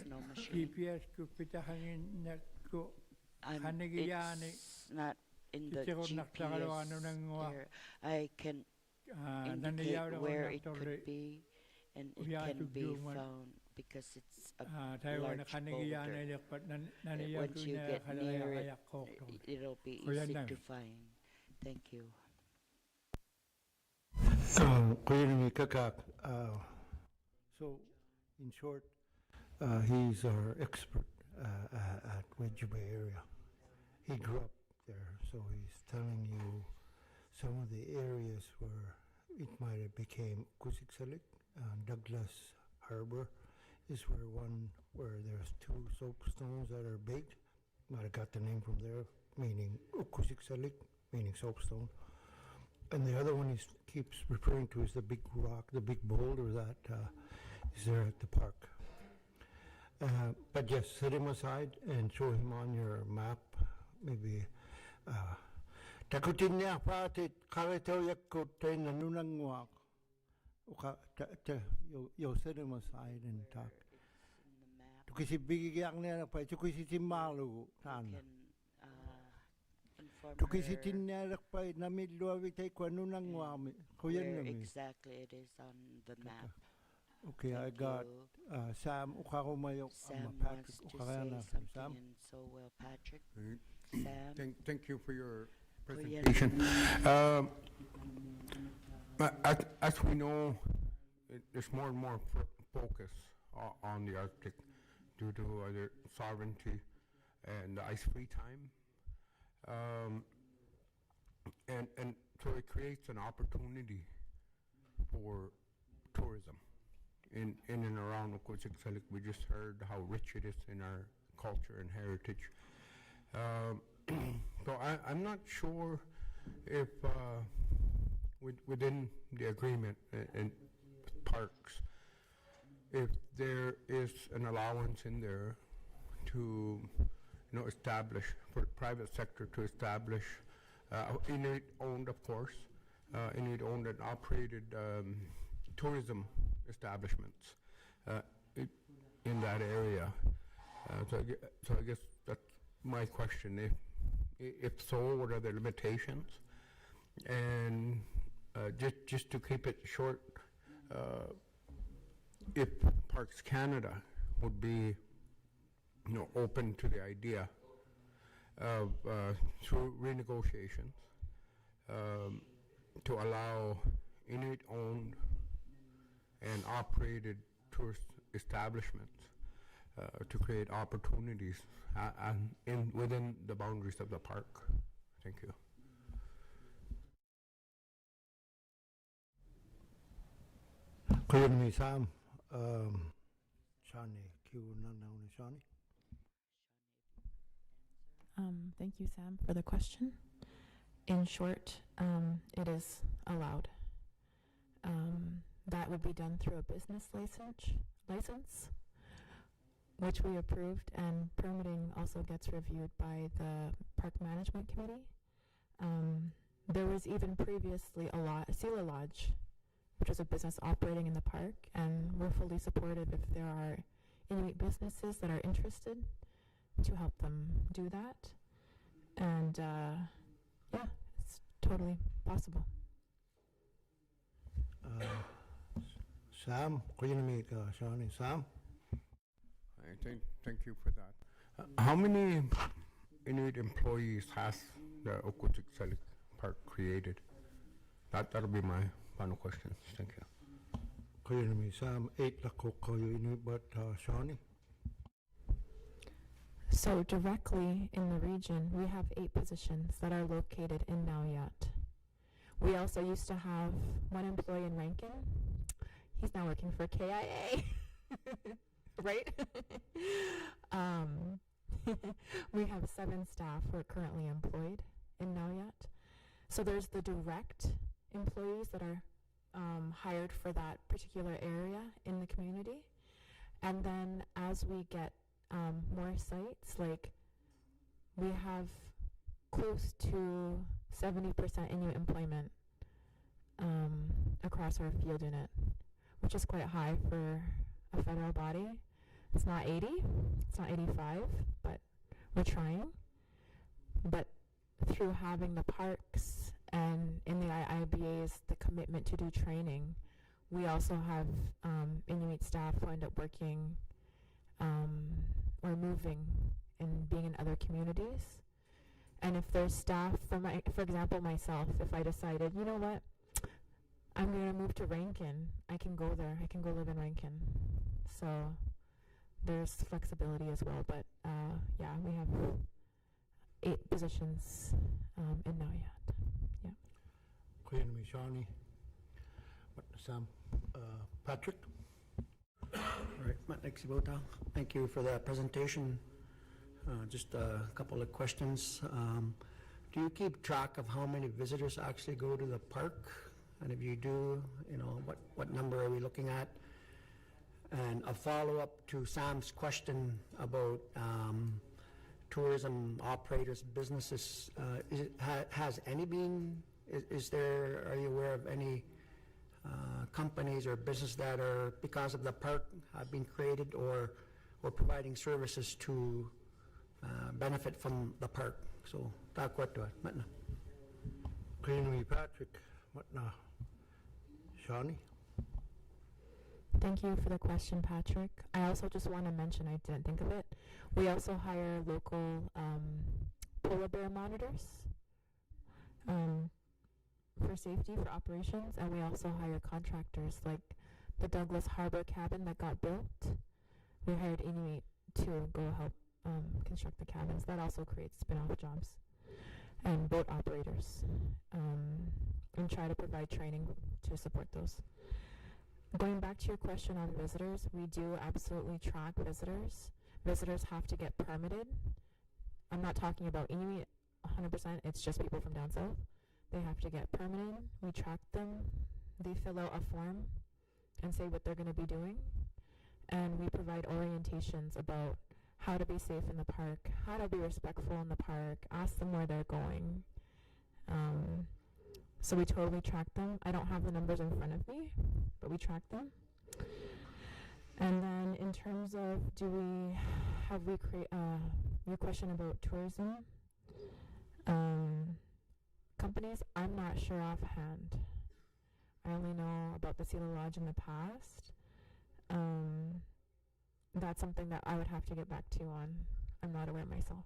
snow machine. It's not in the GPS there. I can indicate where it could be, and it can be found because it's a large boulder. Once you get near it, it'll be easy to find. Thank you. So, in short, he's our expert at Wedge Bay area. He grew up there, so he's telling you some of the areas where it might have became Kusiksalik. Douglas Harbor is where there's two soapstones that are big. Might have got the name from there, meaning Ukusiksalik, meaning soapstone. And the other one he keeps referring to is the big rock, the big boulder that is there at the park. But yes, set him aside and show him on your map, maybe. Takutin niya patit karetaw yakut tay nanunangwak. You'll set him aside and talk. Tukisi bigigyak niya pa, tukisi timalu tan. Exactly, it is on the map. Okay, I got Sam Ukarumayok. Sam wants to say something, and so will Patrick. Sam? Thank you for your presentation. As we know, there's more and more focus on the Arctic due to either sovereignty and ice-free time. And so it creates an opportunity for tourism in and around Ukusiksalik. We just heard how rich it is in our culture and heritage. So I'm not sure if within the agreement and parks, if there is an allowance in there to establish, for the private sector to establish, Inuit-owned, of course, Inuit-owned and operated tourism establishments in that area. So I guess that's my question. If so, what are the limitations? And just to keep it short, if Parks Canada would be open to the idea of through renegotiations to allow Inuit-owned and operated tourist establishments to create opportunities within the boundaries of the park. Thank you. Kuya Sam, Shani, Shani. Thank you, Sam, for the question. In short, it is allowed. That would be done through a business license, which we approved, and permitting also gets reviewed by the Park Management Committee. There was even previously a Sela Lodge, which was a business operating in the park, and we're fully supportive if there are Inuit businesses that are interested to help them do that. And yeah, it's totally possible. Sam, Shani, Sam. Thank you for that. How many Inuit employees has the Okutsikselik Park created? That'll be my final question. Thank you. Kaya Sam 8 lako kayo Inuit, but Shawnee? So directly in the region, we have 8 positions that are located in Nauyat. We also used to have 1 employee in Rankin. He's now working for KIA, right? We have 7 staff who are currently employed in Nauyat. So there's the direct employees that are hired for that particular area in the community. And then as we get more sites, like we have close to 70% Inuit employment across our field unit, which is quite high for a federal body. It's not 80, it's not 85, but we're trying. But through having the parks and in the IIBAs, the commitment to do training, we also have Inuit staff who end up working or moving and being in other communities. And if there's staff, for example, myself, if I decided, you know what, I'm going to move to Rankin, I can go there. I can go live in Rankin. So there's flexibility as well. But yeah, we have 8 positions in Nauyat. Yeah. Kaya Shawnee. Sam, Patrick? All right, thank you for that presentation. Just a couple of questions. Do you keep track of how many visitors actually go to the park? And if you do, you know, what number are we looking at? And a follow-up to Sam's question about tourism operators, businesses, has any been, are you aware of any companies or businesses that are, because of the park, have been created or providing services to benefit from the park? So, matna. Kaya Patrick, matna. Shawnee? Thank you for the question, Patrick. I also just want to mention, I didn't think of it, we also hire local polar bear monitors for safety, for operations, and we also hire contractors like the Douglas Harbor cabin that got built. We hired Inuit to go help construct the cabins. That also creates spin-off jobs. And boat operators, and try to provide training to support those. Going back to your question on visitors, we do absolutely track visitors. Visitors have to get permitted. I'm not talking about Inuit 100%, it's just people from down south. They have to get permitted. We track them. They fill out a form and say what they're going to be doing. And we provide orientations about how to be safe in the park, how to be respectful in the park, ask them where they're going. So we totally track them. I don't have the numbers in front of me, but we track them. And then in terms of your question about tourism, companies, I'm not sure offhand. I only know about the Sila Lodge in the past. That's something that I would have to get back to you on. I'm not aware myself.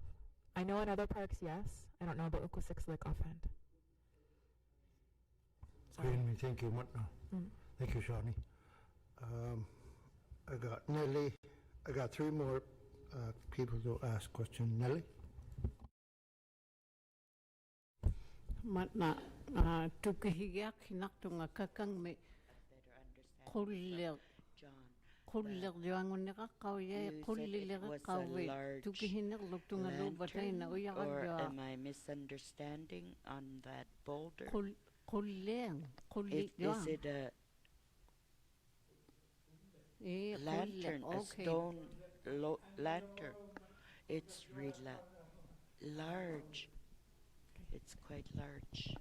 I know in other parks, yes. I don't know about Ukwusik offhand. Thank you, Matna. Thank you, Shawnee. I got Nelly. I got 3 more people to ask questions. Nelly? Matna, tukihiyak hinaktunga kakang me kullir juangunira kauye kullilira kauwe tukihinik luktunga lubatayna uyagagya. Or am I misunderstanding on that boulder? Is it a lantern, a stone lantern? It's really large. It's quite large.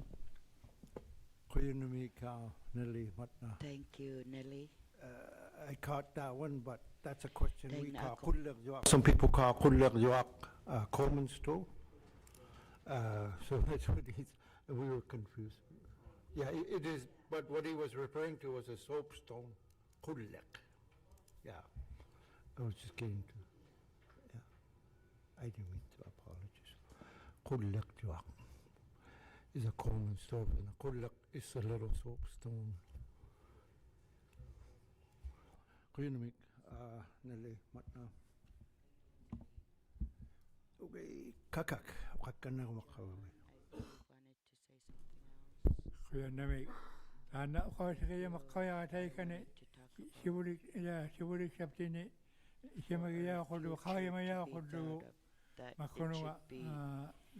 Thank you, Nelly. I caught that one, but that's a question we call kullir yuak. Some people call kullir yuak Coleman store. So that's what we were confused. Yeah, it is, but what he was referring to was a soapstone, kullek. Yeah, I was just getting to, yeah. I didn't mean to apologize. Kullak juak is a common stove, and a kullak is a little soapstone. Kuyunamik, nali matna. Okay, kakak, wakana makawi. Kuyunamik, ana kawasakaya makaya taikane, shiburik saptini, shimagaya kudu, kaya maya kudu, makunwa,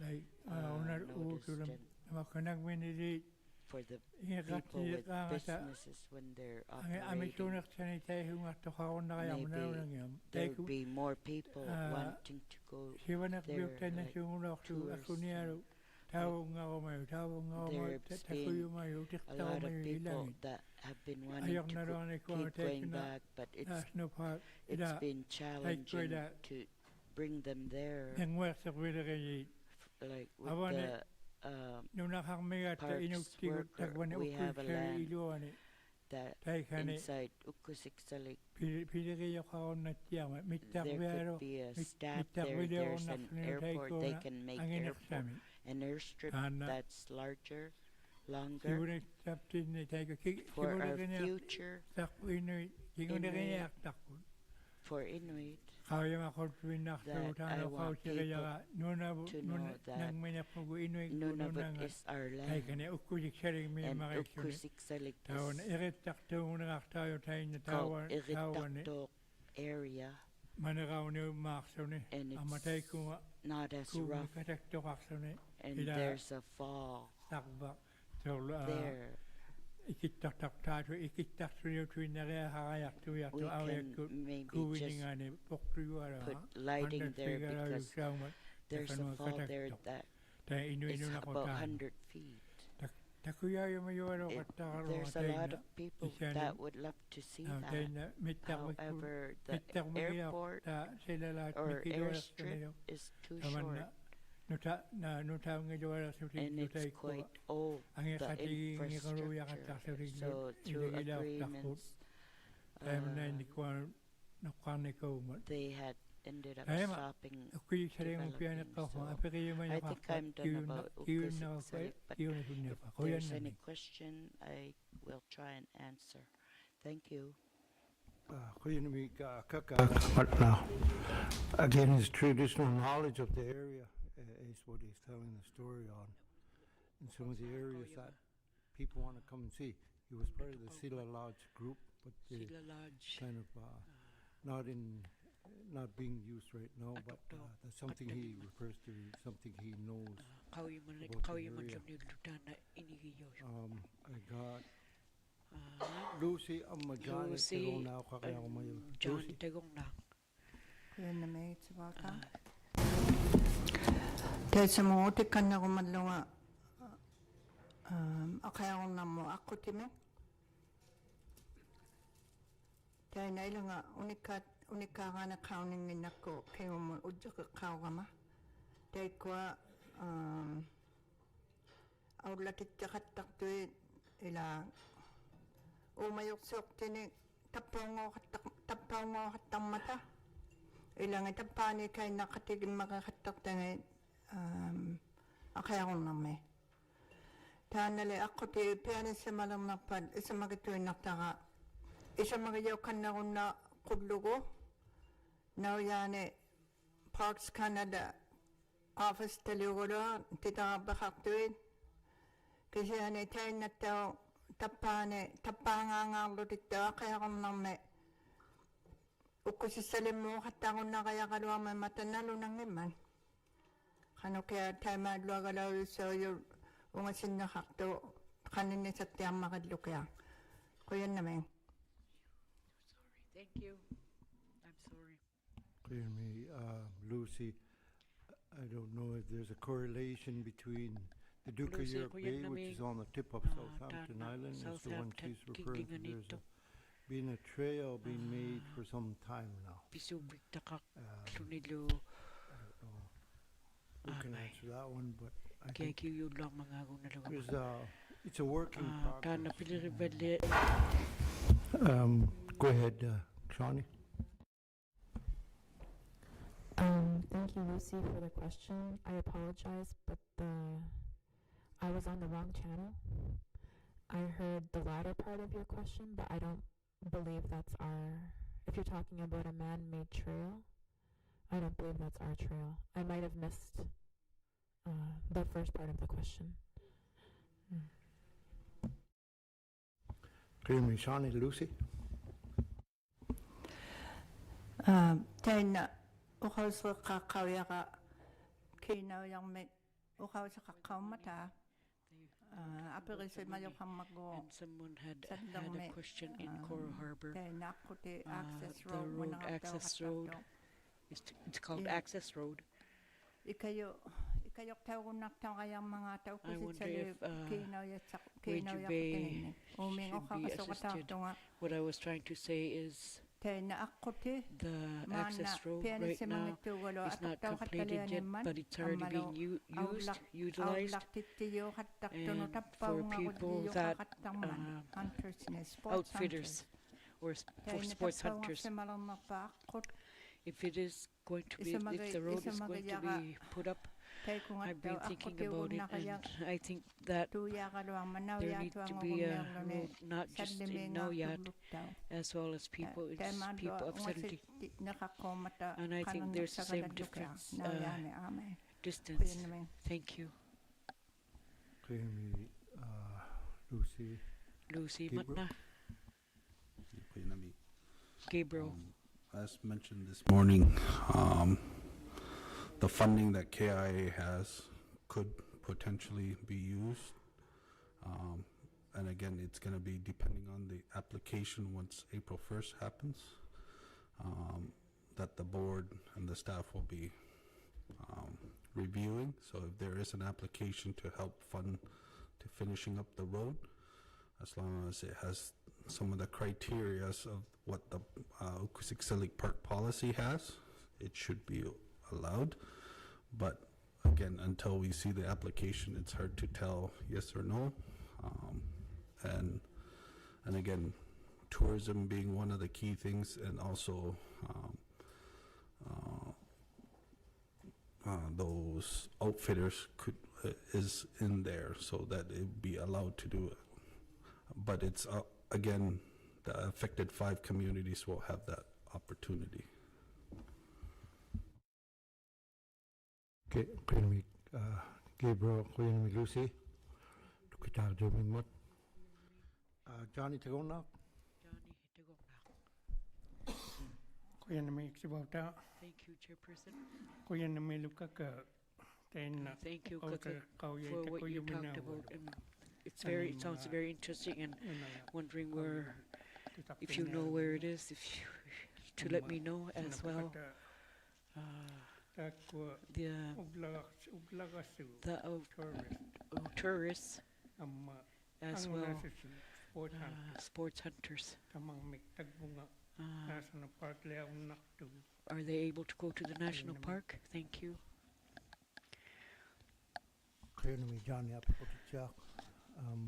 like, unar utulam, makunag minili, for the people with businesses when they're operating. Maybe there would be more people wanting to go there, like tourists. There's been a lot of people that have been wanting to keep going back, but it's been challenging to bring them there. Like with the parks worker, we have a land that inside Ukusiksalik, there could be a staff there, there's an airport, they can make an airstrip that's larger, longer, for our future Inuit, for Inuit, that I want people to know that Nunavut is our land, and Ukusiksalik is called Iritaktok area, and it's not as rough, and there's a fall there. We can maybe just put lighting there because there's a fall there that is about 100 feet. There's a lot of people that would love to see that. However, the airport or airstrip is too short. And it's quite old, the infrastructure. So through agreements, they had ended up stopping developing. So I think I'm done about Ukusiksalik, but if there's any question, I will try and answer. Thank you. Again, his traditional knowledge of the area is what he's telling the story on. In some of the areas that people want to come and see. He was part of the Sila Lodge group, but they kind of not being used right now, but that's something he refers to, something he knows about the area. I got Lucy Amajani Tegong Kakayako Mayo. Lucy Tegong na. There's some more to come on Malonga. Akayako Namo Akutime. Tainailinga unikagana counting in Nako, Payum Ujuka Kawama. Taikwa I would let it tak to it ila umayok sok tini tapongo hatamata ilang itapani kay nakatigin makakatak tangay akayakong nami tanali ako ti pianin sa malang napad isa magituin naktaka isa magayaw ka na kung na kudlugo na yani Parks Canada office taliwala tita bakaktuin kasi ano tayo na tao tapangangalo dito kaya kung nami ukusisalim mo katangon na kaya kalwa may matanalo ng iman kano kaya tayo madluagalaw so yung ungasin na kakto kanina sa tiyang makadlo kaya kuya namin. Thank you. I'm sorry. Clear me, Lucy. I don't know if there's a correlation between the Duke of York Bay, which is on the tip of Southampton Island, is the one she's referring to. There's been a trail being made for some time now. I don't know who can answer that one, but I think it's a working progress. Go ahead, Shawnee. Thank you, Lucy, for the question. I apologize, but I was on the wrong channel. I heard the latter part of your question, but I don't believe that's if you're talking about a man-made trail, I don't believe that's our trail. I might have missed the first part of the question. Shani, Lucy. Taina ukausra kakawyaga kina yang me ukausra kakawmata apirisi mayokamago. And someone had a question in Coral Harbor. The road, access road, it's called Access Road. I wonder if Bridge Bay should be assisted. What I was trying to say is the access road right now is not completed yet, but it's already being utilized. And for people that outfitters or for sports hunters, if it is going to be, if the road is going to be put up, I've been thinking about it, and I think that there needs to be a road not just in Nauyat, as well as people of Saturday. And I think there's the same difference distance. Thank you. Lucy Matna. Gabriel. As mentioned this morning, the funding that KIA has could potentially be used. And again, it's going to be depending on the application once April 1st happens, that the board and the staff will be reviewing. So if there is an application to help fund to finishing up the road, as long as it has some of the criteria of what the Ukusik Park policy has, it should be allowed. But again, until we see the application, it's hard to tell yes or no. And again, tourism being one of the key things, and also those outfitters is in there so that it be allowed to do it. But it's again, the affected 5 communities will have that opportunity. Okay, Gabriel, Lucy, Johnny Tagona. Thank you, Chairperson. Thank you, Kaka, for what you talked about. And it sounds very interesting, and wondering if you know where it is, to let me know as well. The tourists as well, sports hunters. Are they able to go to the national park? Thank you.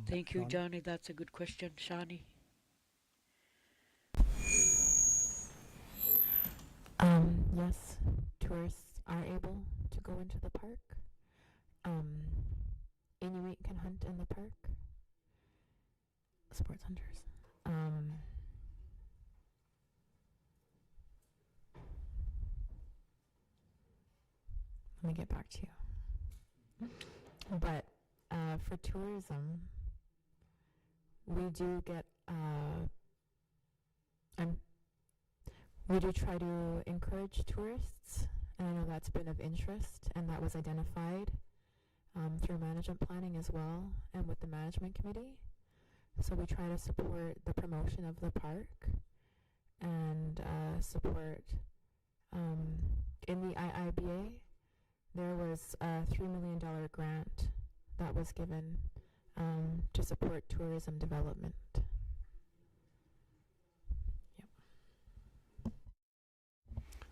Thank you, Johnny. That's a good question, Shani. Yes, tourists are able to go into the park. Inuit can hunt in the park. Sports hunters. Let me get back to you. But for tourism, we do get we do try to encourage tourists, and I know that's been of interest, and that was identified through management planning as well, and with the management committee. So we try to support the promotion of the park and support in the IIBA. There was a $3 million grant that was given to support tourism development.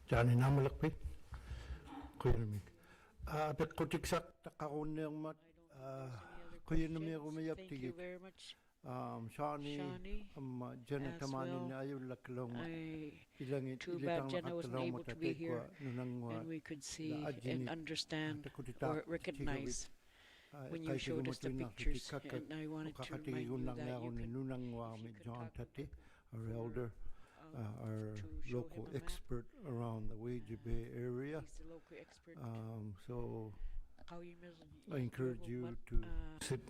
Johnny Namalakpi. Thank you very much. Shani, Jenna as Tamani well. na ayun laklong Too bad Jenna wasn't able to be here, and we could see and understand or recognize when you showed us the pictures, and I wanted to remind you that you can, if you could talk our elder, our local expert around the Waji Bay area. he's the local expert. So I encourage you to sit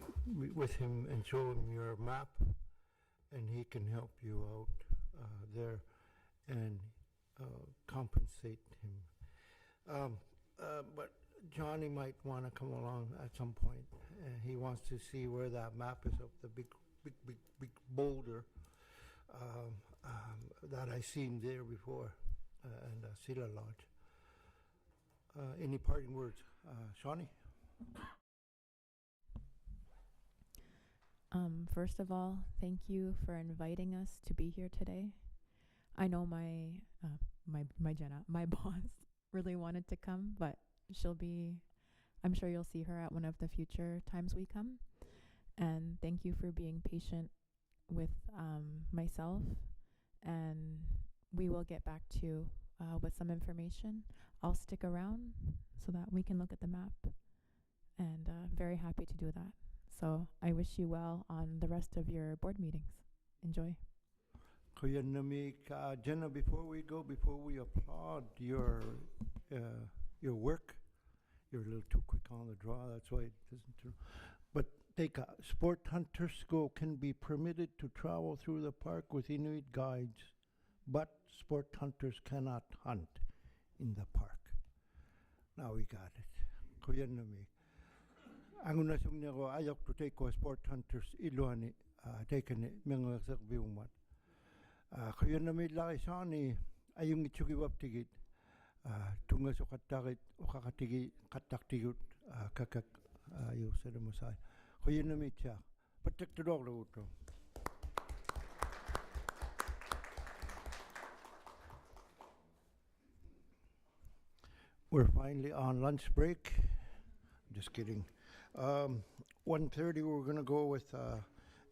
with him and show him your map, and he can help you out there and compensate him. But Johnny might want to come along at some point. He wants to see where that map is of the big boulder that I seen there before, and Sila Lodge. Any parting words, Shawnee? First of all, thank you for inviting us to be here today. I know my Jenna, my boss, really wanted to come, but I'm sure you'll see her at one of the future times we come. And thank you for being patient with myself, and we will get back to you with some information. I'll stick around so that we can look at the map, and very happy to do that. So I wish you well on the rest of your board meetings. Enjoy. Jenna, before we applaud your work, you're a little too quick on the draw, that's why it doesn't. But Sport Hunter School can be permitted to travel through the park with Inuit guides, but sport hunters cannot hunt in the park. Now we got it. Kuyanami. Anguna sungnego ayok to take sport hunters iluani taken mga biumat. Kuyanami lai sani ayung itsugi waptigit tunga sukatagit ukakatigi kataktigut kakak ayo sedemusai. Kuyanami cha. Protect the dog. We're finally on lunch break. Just kidding. 1:30 we're going to go with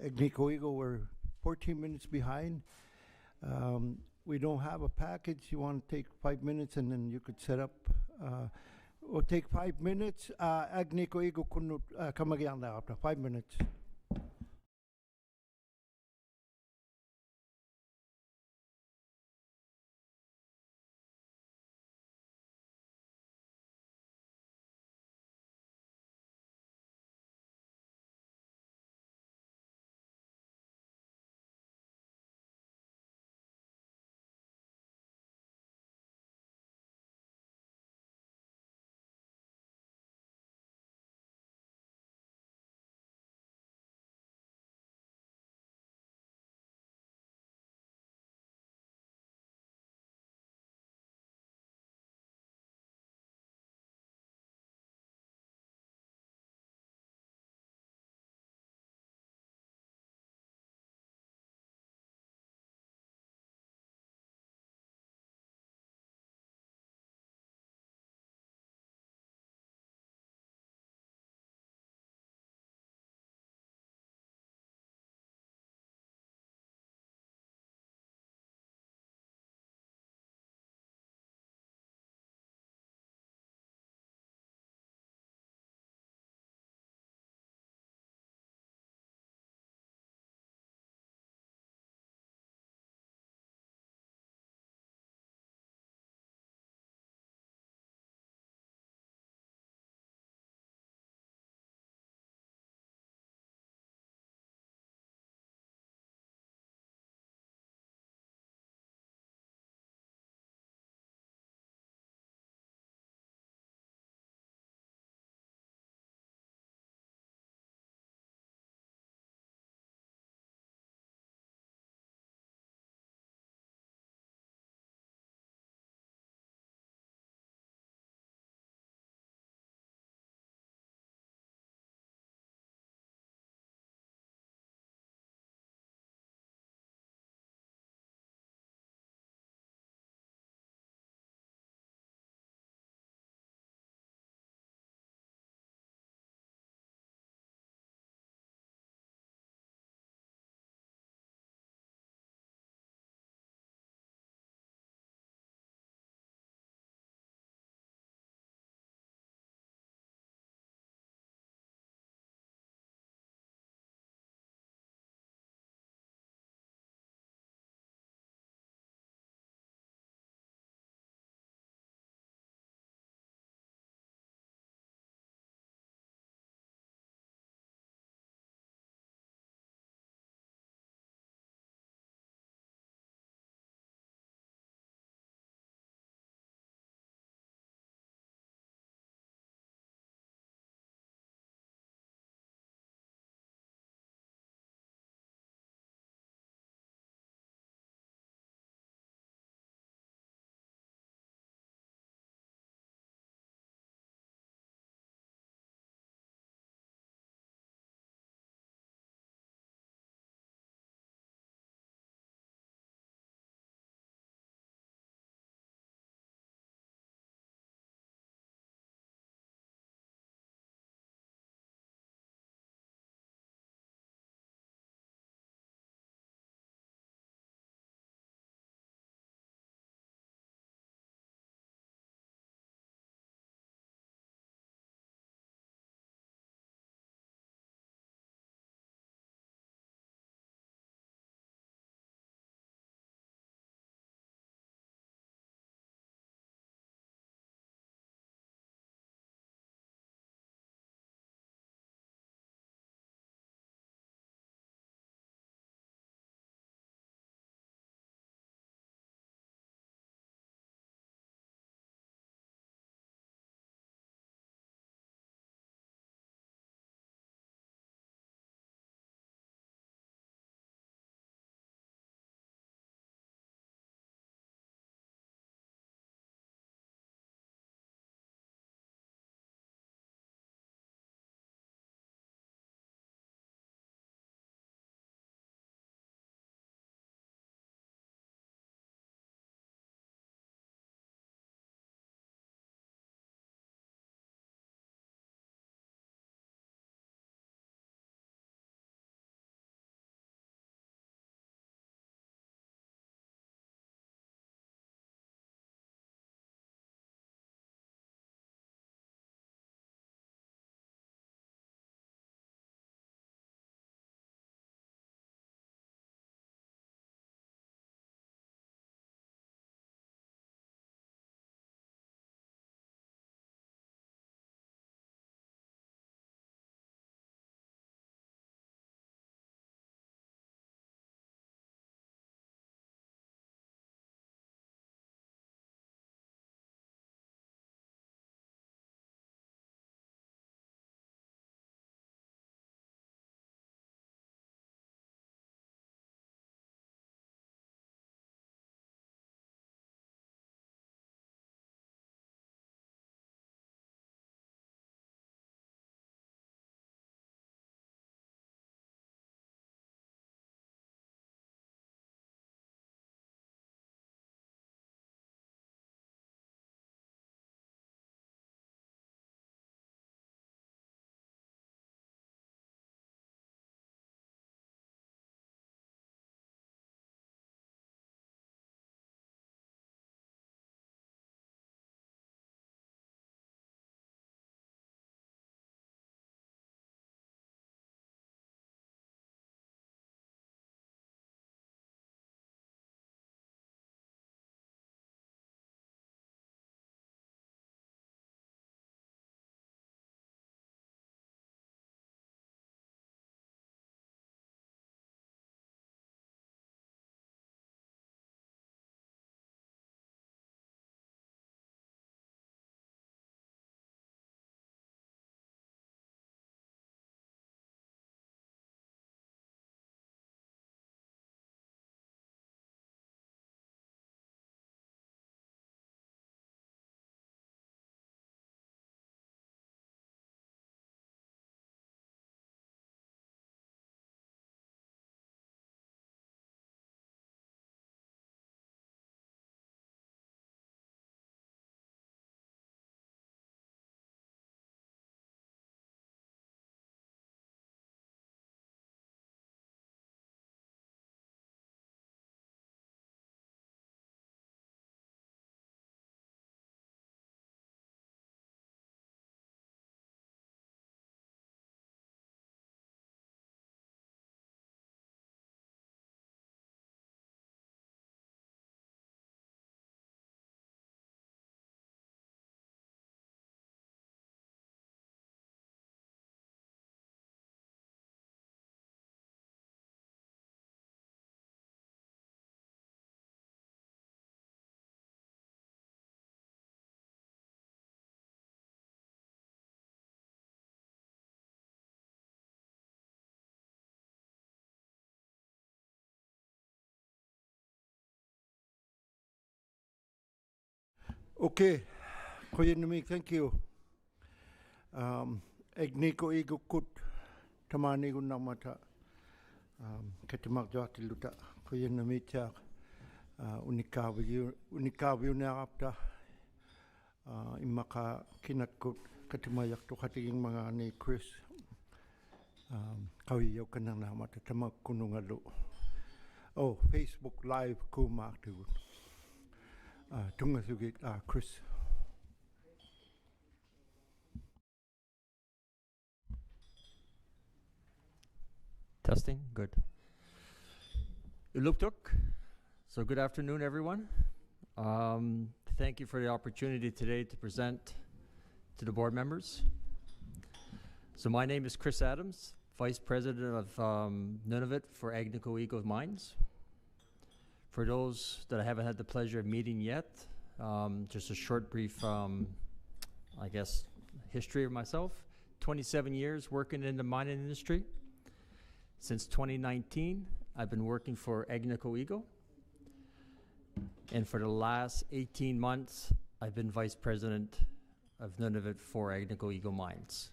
Agnico Eagle. We're 14 minutes behind. We don't have a package. You want to take 5 minutes and then you could set up. We'll take 5 minutes. Agnico Eagle kunut kamagian after 5 minutes. Okay, Koyanamik, thank you. Egniko igukut tamani gunamata katimak jatiluta Koyanamita unikawi unarapta imaka kinakut katimayak to katiging mga ni Chris kawiyaw ka nang namata tamak kunungalo. Oh, Facebook Live kumak tu. Tungasugit Chris. Testing, good. Uluptuk. So good afternoon, everyone. Thank you for the opportunity today to present to the board members. So my name is Chris Adams, Vice President of Nunavut for Agnico Eagle Mines. For those that I haven't had the pleasure of meeting yet, just a short brief, I guess, history of myself. 27 years working in the mining industry. Since 2019, I've been working for Agnico Eagle. And for the last 18 months, I've been Vice President of Nunavut for Agnico Eagle Mines.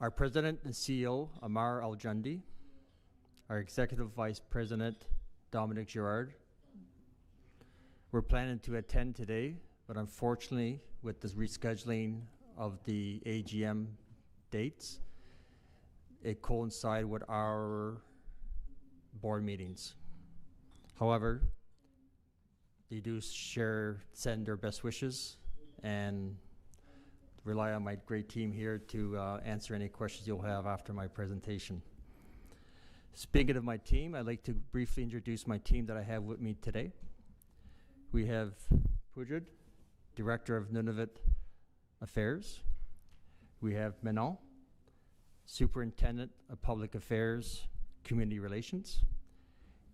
Our President and CEO, Amar Aljundi, our Executive Vice President, Dominic Girard, we're planning to attend today, but unfortunately, with this rescheduling of the AGM dates, it coincided with our board meetings. However, they do send their best wishes and rely on my great team here to answer any questions you'll have after my presentation. Speaking of my team, I'd like to briefly introduce my team that I have with me today. We have Pujad, Director of Nunavut Affairs. We have Menon, Superintendent of Public Affairs, Community Relations.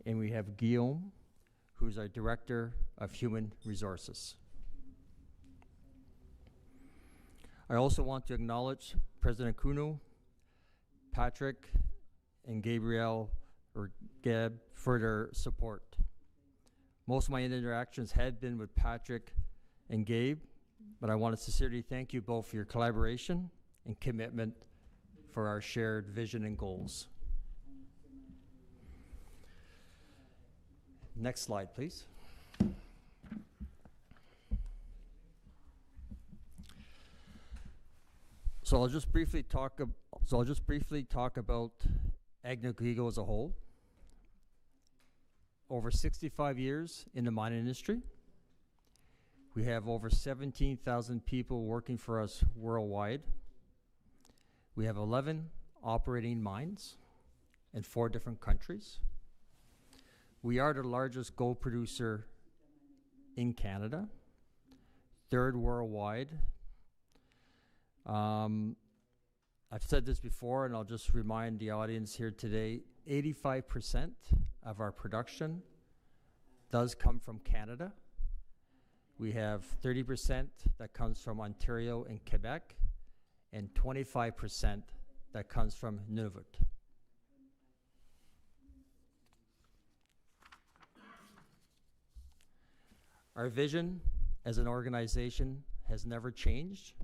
And we have Guillaume, who's our Director of Human Resources. I also want to acknowledge President Kuno, Patrick, and Gabrielle, or Gab, for their support. Most of my interactions had been with Patrick and Gabe, but I want to sincerely thank you both for your collaboration and commitment for our shared vision and goals. Next slide, please. So I'll just briefly talk about Agnico Eagle as a whole. Over 65 years in the mining industry. We have over 17,000 people working for us worldwide. We have 11 operating mines in 4 different countries. We are the largest gold producer in Canada, 3rd worldwide. I've said this before, and I'll just remind the audience here today, 85% of our production does come from Canada. We have 30% that comes from Ontario and Quebec, and 25% that comes from Nunavut. Our vision as an organization has never changed.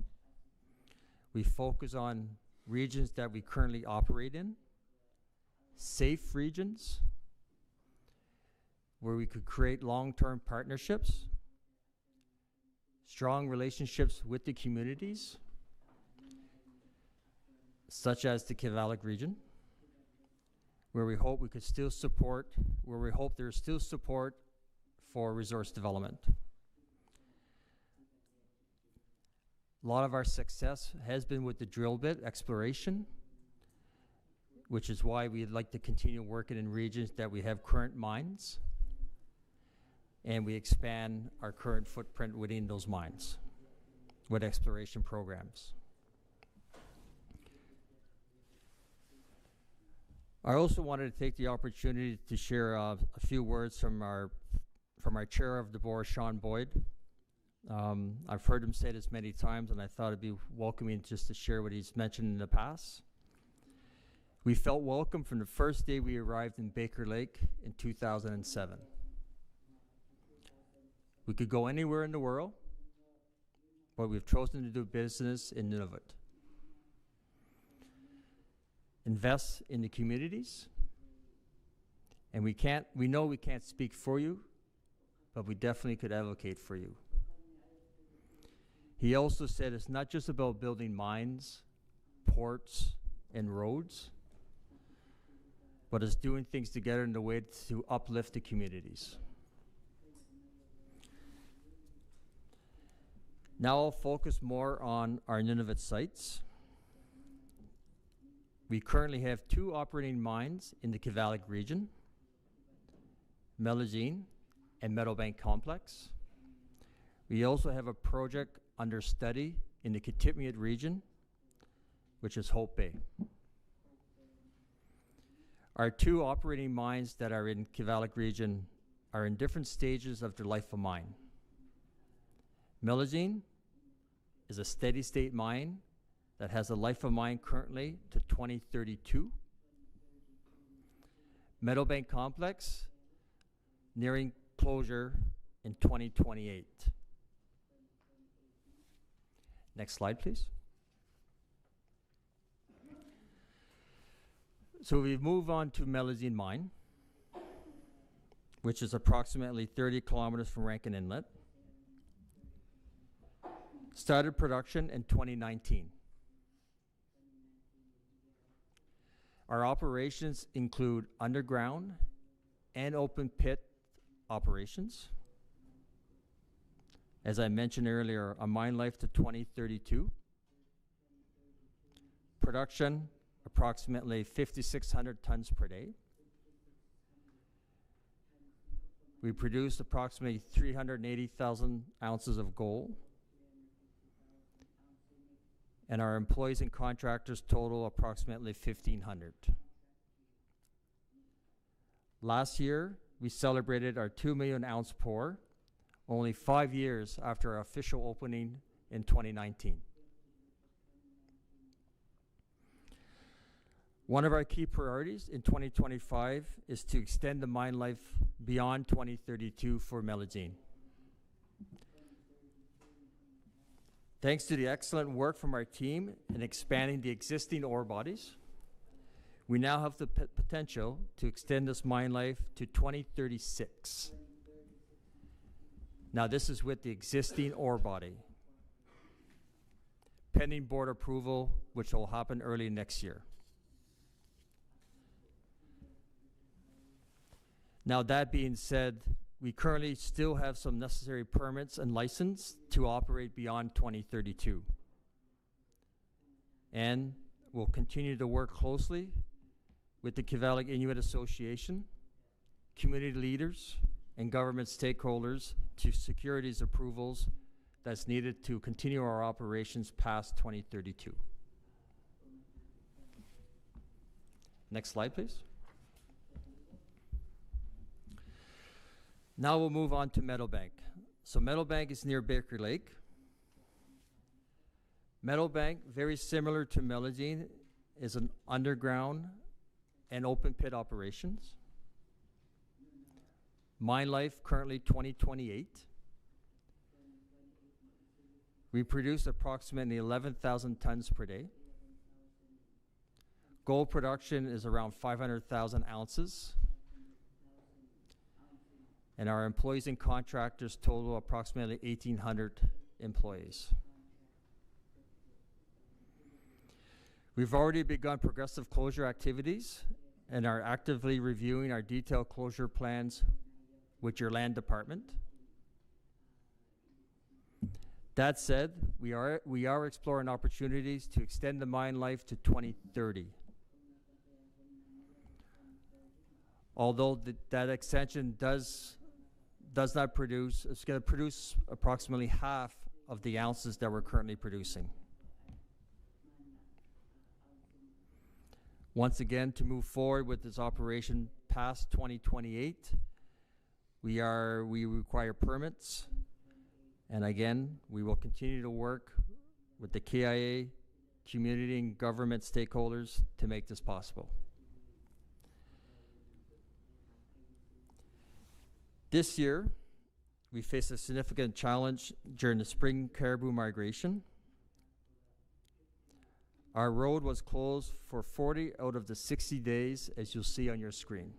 We focus on regions that we currently operate in, safe regions where we could create long-term partnerships, strong relationships with the communities, such as the Kivalliq region, where we hope we could still support, where we hope there's still support for resource development. A lot of our success has been with the drill bit exploration, which is why we'd like to continue working in regions that we have current mines, and we expand our current footprint within those mines with exploration programs. I also wanted to take the opportunity to share a few words from our chair of the board, Sean Boyd. I've heard him say this many times, and I thought it'd be welcoming just to share what he's mentioned in the past. We felt welcome from the first day we arrived in Baker Lake in 2007. We could go anywhere in the world, but we've chosen to do business in Nunavut. Invest in the communities, and we know we can't speak for you, but we definitely could advocate for you. He also said it's not just about building mines, ports, and roads, but it's doing things together in a way to uplift the communities. Now I'll focus more on our Nunavut sites. We currently have 2 operating mines in the Kivalik region, Melagine and Meadowbank Complex. We also have a project under study in the Kitikmeot region, which is Hope Bay. Our 2 operating mines that are in Kivalik region are in different stages of their life of mine. Melagine is a steady state mine that has a life of mine currently to 2032. Meadowbank Complex nearing closure in 2028. Next slide, please. So we move on to Melagine Mine, which is approximately 30 kilometers from Rankin Inlet. Started production in 2019. Our operations include underground and open pit operations. As I mentioned earlier, a mine life to 2032. Production, approximately 5,600 tons per day. We produced approximately 380,000 ounces of gold. And our employees and contractors total approximately 1,500. Last year, we celebrated our 2 million ounce pour, only 5 years after our official opening in 2019. One of our key priorities in 2025 is to extend the mine life beyond 2032 for Melagine. Thanks to the excellent work from our team in expanding the existing ore bodies, we now have the potential to extend this mine life to 2036. Now, this is with the existing ore body, pending board approval, which will happen early next year. Now, that being said, we currently still have some necessary permits and license to operate beyond 2032. And we'll continue to work closely with the Kivalik Inuit Association, community leaders, and government stakeholders to secure these approvals that's needed to continue our operations past 2032. Next slide, please. Now we'll move on to Meadowbank. So Meadowbank is near Baker Lake. Meadowbank, very similar to Melagine, is an underground and open pit operations. Mine life currently 2028. We produce approximately 11,000 tons per day. Gold production is around 500,000 ounces. And our employees and contractors total approximately 1,800 employees. We've already begun progressive closure activities and are actively reviewing our detailed closure plans with your land department. That said, we are exploring opportunities to extend the mine life to 2030. Although that extension does not produce, it's going to produce approximately half of the ounces that we're currently producing. Once again, to move forward with this operation past 2028, we require permits, and again, we will continue to work with the KIA, community and government stakeholders to make this possible. This year, we faced a significant challenge during the spring caribou migration. Our road was closed for 40 out of the 60 days, as you'll see on your screen.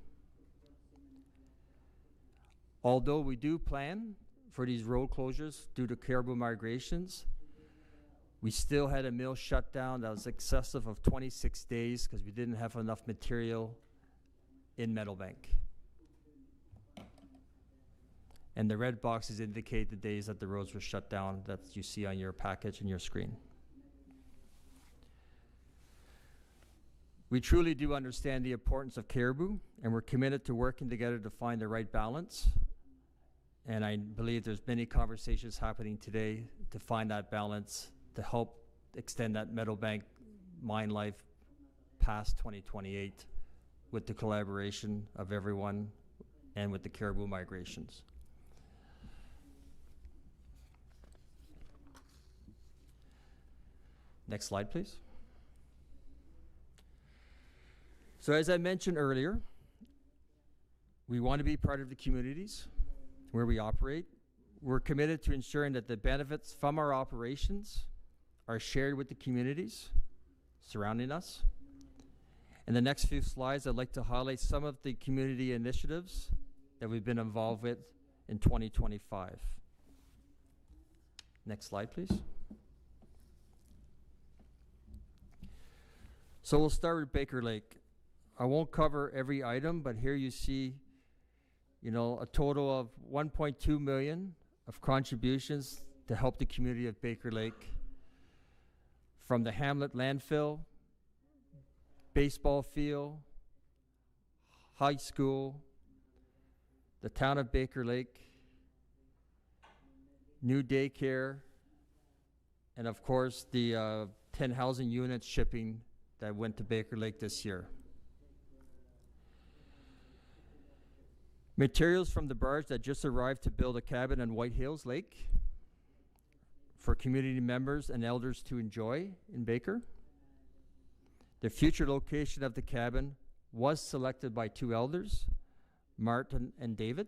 Although we do plan for these road closures due to caribou migrations, we still had a mill shutdown that was excessive of 26 days because we didn't have enough material in Meadowbank. And the red boxes indicate the days that the roads were shut down that you see on your package and your screen. We truly do understand the importance of caribou, and we're committed to working together to find the right balance. And I believe there's many conversations happening today to find that balance to help extend that Meadowbank mine life past 2028 with the collaboration of everyone and with the caribou migrations. Next slide, please. So as I mentioned earlier, we want to be part of the communities where we operate. We're committed to ensuring that the benefits from our operations are shared with the communities surrounding us. In the next few slides, I'd like to highlight some of the community initiatives that we've been involved with in 2025. Next slide, please. So we'll start with Baker Lake. I won't cover every item, but here you see, a total of 1.2 million of contributions to help the community of Baker Lake, from the Hamlet landfill, baseball field, high school, the town of Baker Lake, new daycare, and of course the 10 housing units shipping that went to Baker Lake this year. Materials from the barge that just arrived to build a cabin on White Hills Lake for community members and elders to enjoy in Baker. The future location of the cabin was selected by 2 elders, Martin and David.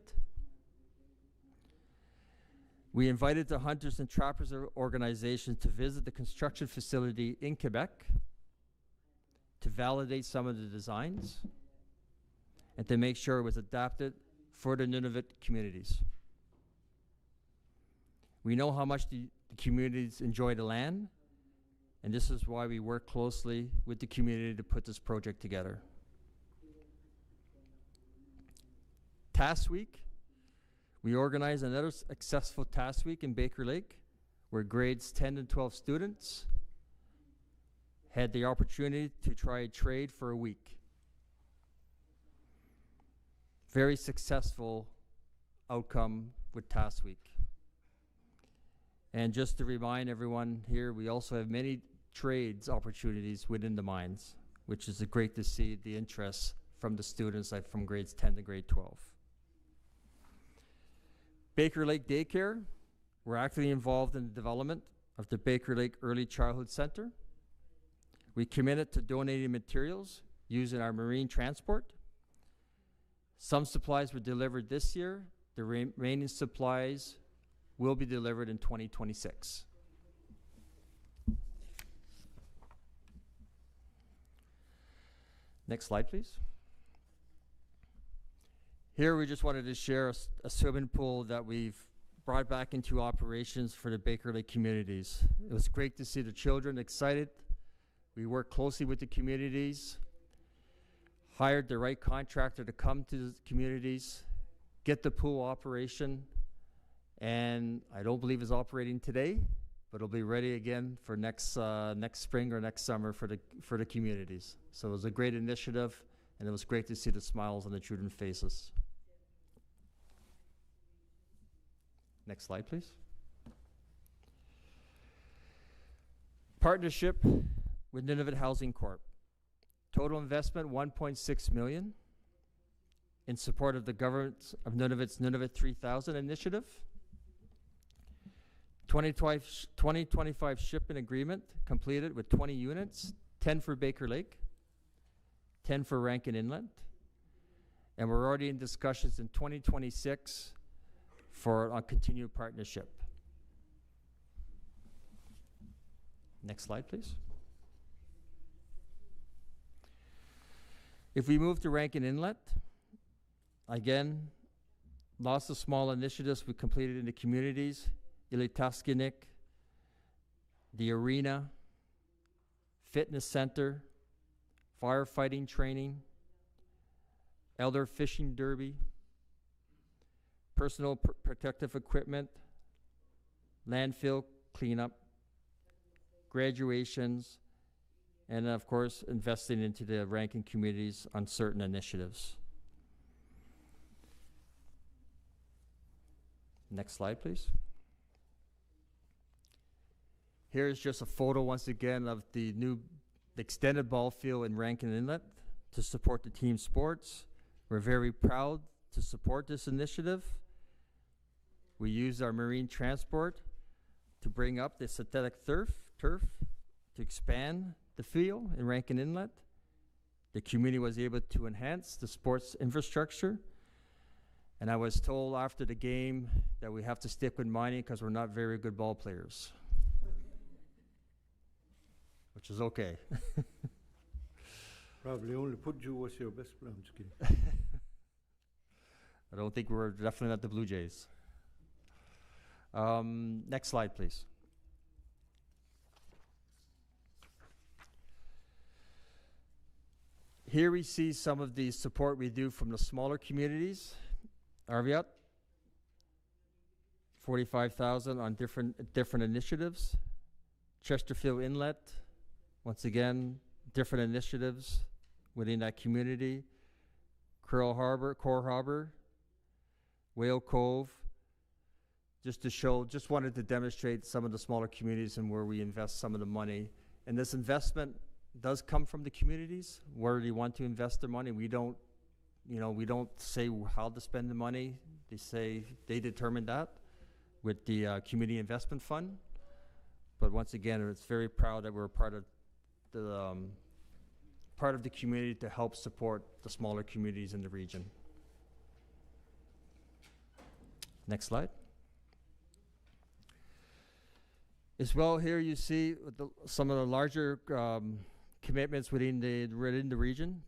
We invited the Hunters and Trappers organization to visit the construction facility in Quebec to validate some of the designs and to make sure it was adapted for the Nunavut communities. We know how much the communities enjoy the land, and this is why we work closely with the community to put this project together. Task Week. We organized another successful Task Week in Baker Lake, where grades 10 and 12 students had the opportunity to try a trade for a week. Very successful outcome with Task Week. And just to remind everyone here, we also have many trades opportunities within the mines, which is great to see the interest from the students, like from grades 10 to grade 12. Baker Lake Daycare, we're actively involved in the development of the Baker Lake Early Childhood Center. We committed to donating materials using our marine transport. Some supplies were delivered this year. The remaining supplies will be delivered in 2026. Next slide, please. Here we just wanted to share a swimming pool that we've brought back into operations for the Baker Lake communities. It was great to see the children excited. We worked closely with the communities, hired the right contractor to come to the communities, get the pool operation, and I don't believe it's operating today, but it'll be ready again for next spring or next summer for the communities. So it was a great initiative, and it was great to see the smiles on the children's faces. Next slide, please. Partnership with Nunavut Housing Corp. Total investment, $1.6 million in support of the government of Nunavut's Nunavut 3000 initiative. 2025 shipping agreement completed with 20 units, 10 for Baker Lake, 10 for Rankin Inlet. And we're already in discussions in 2026 for a continued partnership. Next slide, please. If we move to Rankin Inlet, again, lots of small initiatives we completed in the communities, Ilitaskinik, the arena, fitness center, firefighting training, elder fishing derby, personal protective equipment, landfill cleanup, graduations, and of course, investing into the Rankin communities on certain initiatives. Next slide, please. Here's just a photo once again of the new extended ball field in Rankin Inlet to support the team sports. We're very proud to support this initiative. We use our marine transport to bring up the synthetic turf to expand the field in Rankin Inlet. The community was able to enhance the sports infrastructure. And I was told after the game that we have to stick with mining because we're not very good ball players. Which is okay. Probably only put you as your best player. I'm just kidding. I don't think we're definitely not the Blue Jays. Next slide, please. Here we see some of the support we do from the smaller communities. Arviat, 45,000 on different initiatives. Chesterfield Inlet, once again, different initiatives within that community. Core Harbor, Whale Cove, just wanted to demonstrate some of the smaller communities and where we invest some of the money. And this investment does come from the communities, where they want to invest their money. We don't say how to spend the money. They determine that with the Community Investment Fund. But once again, it's very proud that we're part of the community to help support the smaller communities in the region. Next slide. As well, here you see some of the larger commitments within the region.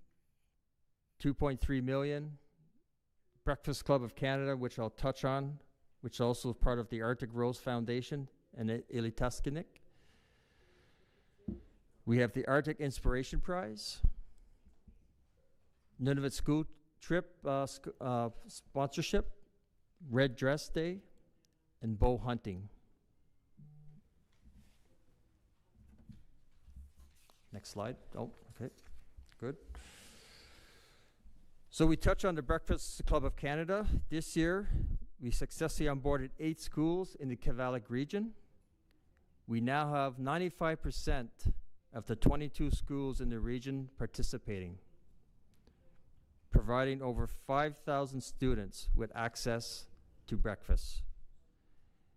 2.3 million. Breakfast Club of Canada, which I'll touch on, which also is part of the Arctic Rose Foundation and Ilitaskinik. We have the Arctic Inspiration Prize, Nunavut School Trip sponsorship, Red Dress Day, and bow hunting. Next slide. Oh, okay, good. So we touch on the Breakfast Club of Canada. This year, we successfully onboarded 8 schools in the Kavalik region. We now have 95% of the 22 schools in the region participating, providing over 5,000 students with access to breakfast.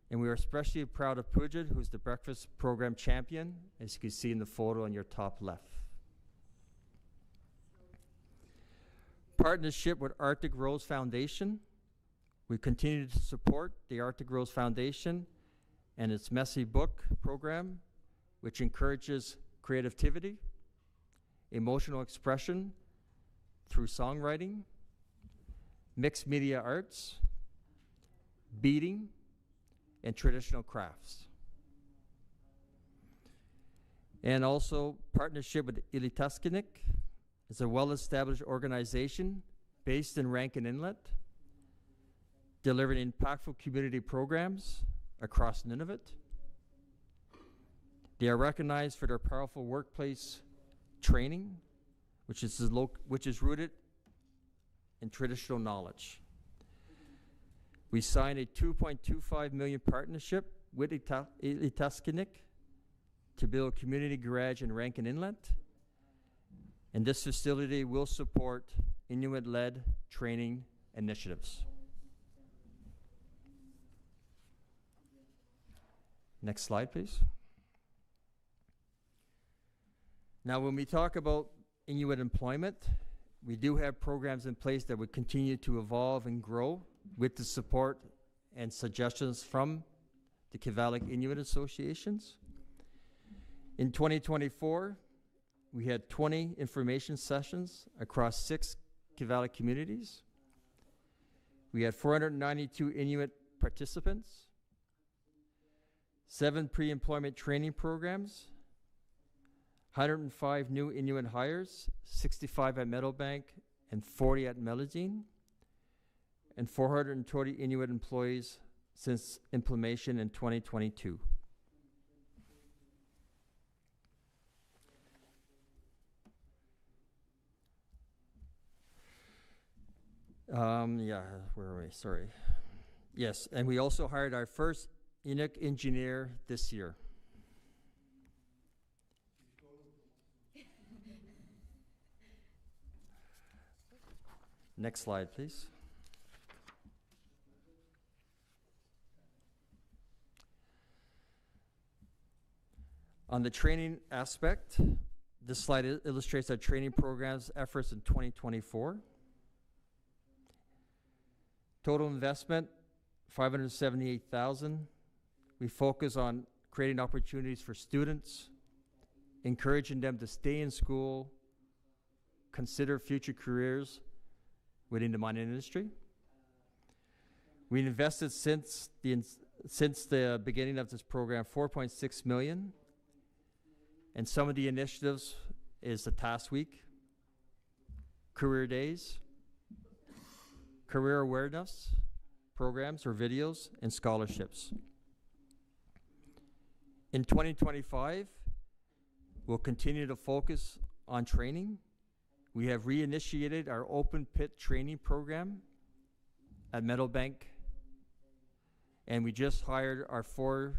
And we are especially proud of Pujit, who's the breakfast program champion, as you can see in the photo on your top left. Partnership with Arctic Rose Foundation. We continue to support the Arctic Rose Foundation and its Messy Book program, which encourages creativity, emotional expression through songwriting, mixed media arts, beading, and traditional crafts. And also partnership with Ilitaskinik. It's a well-established organization based in Rankin Inlet, delivering impactful community programs across Nunavut. They are recognized for their powerful workplace training, which is rooted in traditional knowledge. We signed a $2.25 million partnership with Ilitaskinik to build a community garage in Rankin Inlet. And this facility will support Inuit-led training initiatives. Next slide, please. Now, when we talk about Inuit employment, we do have programs in place that would continue to evolve and grow with the support and suggestions from the Kivalik Inuit Associations. In 2024, we had 20 information sessions across 6 Kivalik communities. We had 492 Inuit participants, 7 pre-employment training programs, 105 new Inuit hires, 65 at Meadowbank and 40 at Melazine, and 420 Inuit employees since implementation in 2022. Yeah, where are we? Sorry. Yes, and we also hired our first Inuk engineer this year. Next slide, please. On the training aspect, this slide illustrates our training program's efforts in 2024. Total investment, $578,000. We focus on creating opportunities for students, encouraging them to stay in school, consider future careers within the mining industry. We invested since the beginning of this program $4.6 million, and some of the initiatives is the Task Week, Career Days, Career Awareness programs or videos, and scholarships. In 2025, we'll continue to focus on training. We have reinitiated our open pit training program at Meadowbank, and we just hired our 4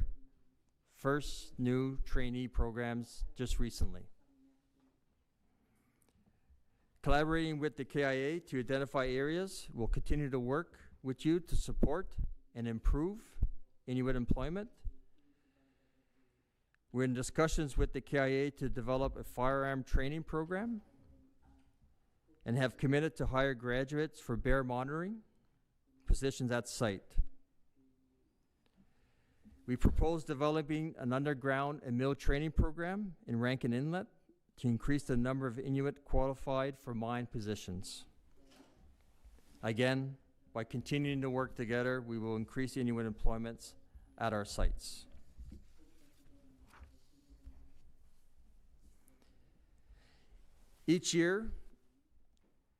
first new trainee programs just recently. Collaborating with the KIA to identify areas, we'll continue to work with you to support and improve Inuit employment. We're in discussions with the KIA to develop a firearm training program and have committed to hire graduates for bear monitoring positions at site. We propose developing an underground and mill training program in Rankin Inlet to increase the number of Inuit qualified for mine positions. Again, by continuing to work together, we will increase Inuit employments at our sites. Each year,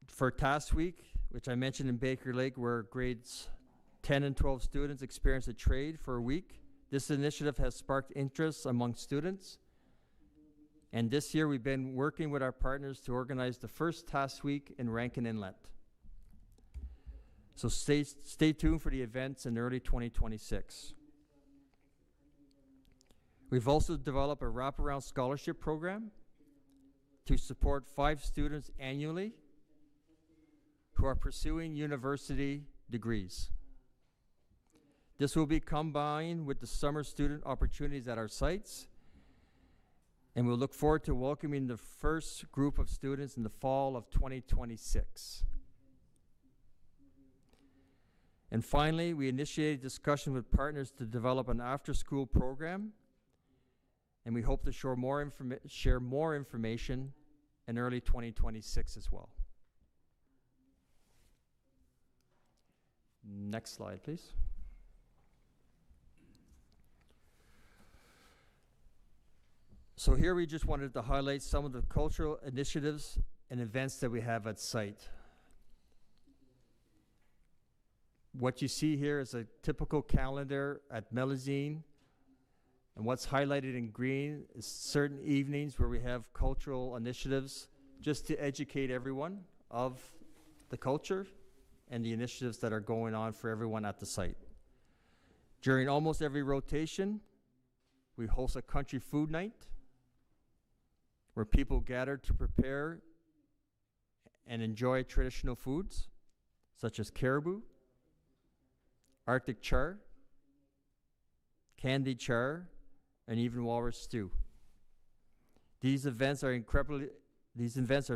for Task Week, which I mentioned in Baker Lake, where grades 10 and 12 students experience a trade for a week, this initiative has sparked interest among students. And this year, we've been working with our partners to organize the first Task Week in Rankin Inlet. So stay tuned for the events in early 2026. We've also developed a wraparound scholarship program to support 5 students annually who are pursuing university degrees. This will be combined with the summer student opportunities at our sites, and we'll look forward to welcoming the first group of students in the fall of 2026. And finally, we initiated discussion with partners to develop an after-school program, and we hope to share more information in early 2026 as well. Next slide, please. So here we just wanted to highlight some of the cultural initiatives and events that we have at site. What you see here is a typical calendar at Melazine, and what's highlighted in green is certain evenings where we have cultural initiatives just to educate everyone of the culture and the initiatives that are going on for everyone at the site. During almost every rotation, we host a country food night where people gather to prepare and enjoy traditional foods such as caribou, Arctic char, candied char, and even walrus stew. These events are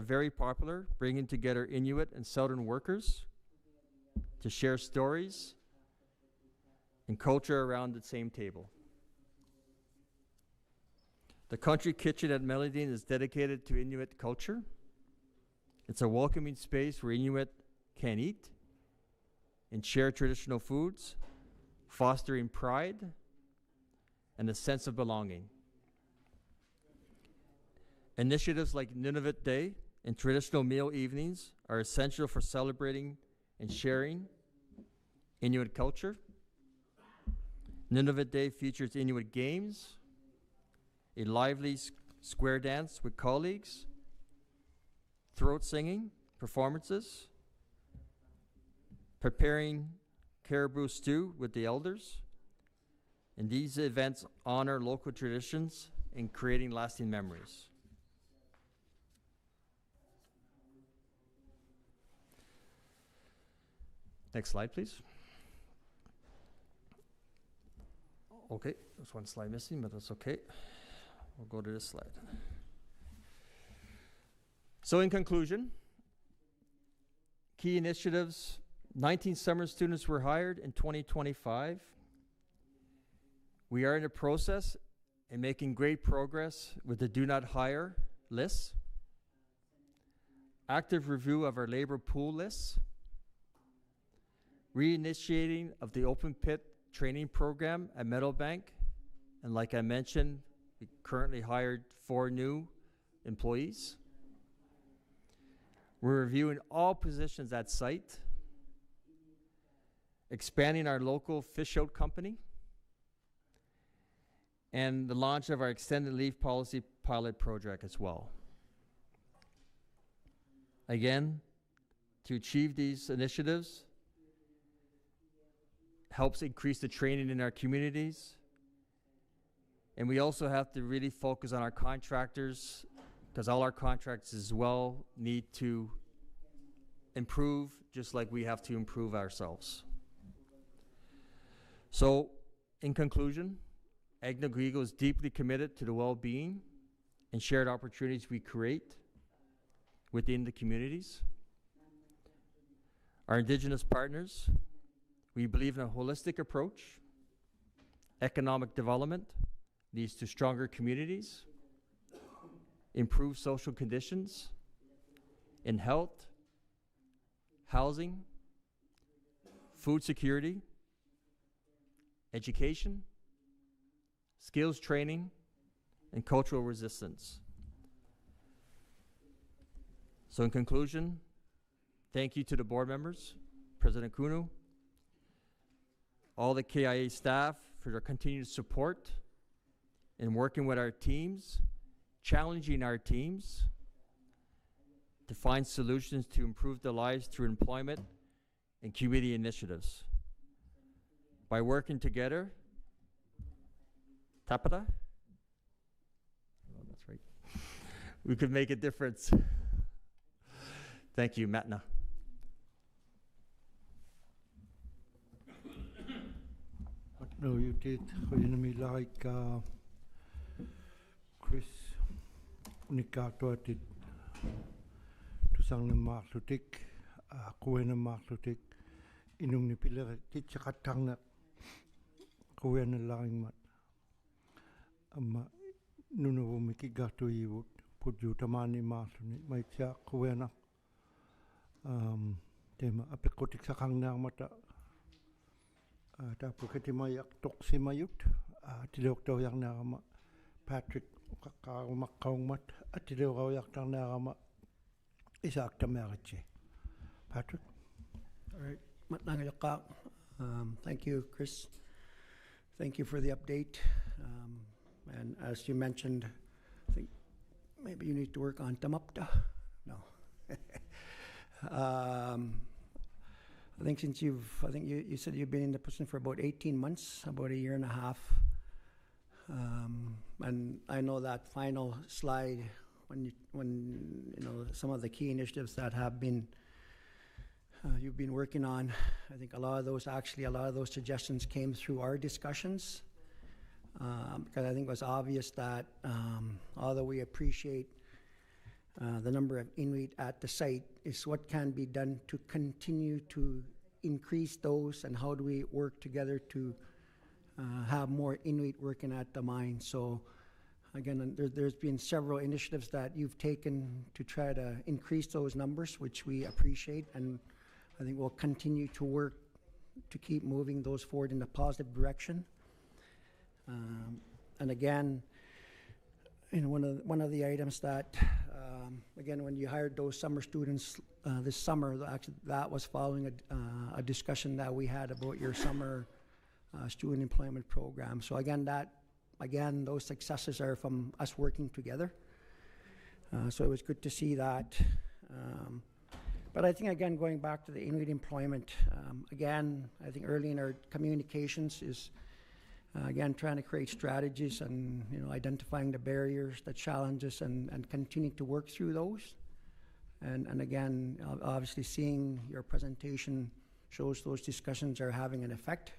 very popular, bringing together Inuit and Southern workers to share stories and culture around the same table. The Country Kitchen at Meladine is dedicated to Inuit culture. It's a welcoming space where Inuit can eat and share traditional foods, fostering pride and a sense of belonging. Initiatives like Nunavut Day and traditional meal evenings are essential for celebrating and sharing Inuit culture. Nunavut Day features Inuit games, a lively square dance with colleagues, throat singing performances, preparing caribou stew with the elders, and these events honor local traditions and creating lasting memories. Next slide, please. Okay, there's one slide missing, but that's okay. We'll go to this slide. So in conclusion, key initiatives, 19 summer students were hired in 2025. We are in a process and making great progress with the do not hire lists, active review of our labor pool lists, reinitiating of the open pit training program at Meadowbank, and like I mentioned, we currently hired 4 new employees. We're reviewing all positions at site, expanding our local fish out company, and the launch of our extended leave policy pilot project as well. Again, to achieve these initiatives helps increase the training in our communities. And we also have to really focus on our contractors, because all our contractors as well need to improve, just like we have to improve ourselves. So, in conclusion, Agnico is deeply committed to the well-being and shared opportunities we create within the communities. Our Indigenous partners, we believe in a holistic approach. Economic development leads to stronger communities, improved social conditions in health, housing, food security, education, skills training, and cultural resistance. So in conclusion, thank you to the board members, President Kunu, all the KIA staff for their continued support in working with our teams, challenging our teams to find solutions to improve their lives through employment and community initiatives. By working together, Tapata? Oh, that's right. We could make a difference. Thank you, Matna. No, you did. Me like Chris Nikato did to sang the marlutik, Kuena marlutik, inung ni pila kitchakatang na Kuena lang mat. Nuno mikigato iwut, puju tamani marluni, may siya Kuena. Tema apikotik sa kang na mata. Tapos kiti mayak toksi mayut, tilok daw yang nakama Patrick kakaumakkaung mat, at tilok yak tang nakama Isaac Tamarichi. Patrick? All right, Matnangayaka. Thank you, Chris. Thank you for the update. And as you mentioned, I think maybe you need to work on Tamapta. No. I think since you said you've been in the position for about 18 months, about 1.5 years. And I know that final slide when you know some of the key initiatives that have been you've been working on. I think a lot of those suggestions came through our discussions, because I think it was obvious that although we appreciate the number of Inuit at the site, is what can be done to continue to increase those, and how do we work together to have more Inuit working at the mine. So again, there's been several initiatives that you've taken to try to increase those numbers, which we appreciate, and I think we'll continue to work to keep moving those forward in a positive direction. And again, one of the items that, again, when you hired those summer students this summer, actually that was following a discussion that we had about your summer student employment program. So again, those successes are from us working together. So it was good to see that. But I think, again, going back to the Inuit employment, again, I think early in our communications is, again, trying to create strategies and, identifying the barriers, the challenges, and continuing to work through those. And again, obviously seeing your presentation shows those discussions are having an effect,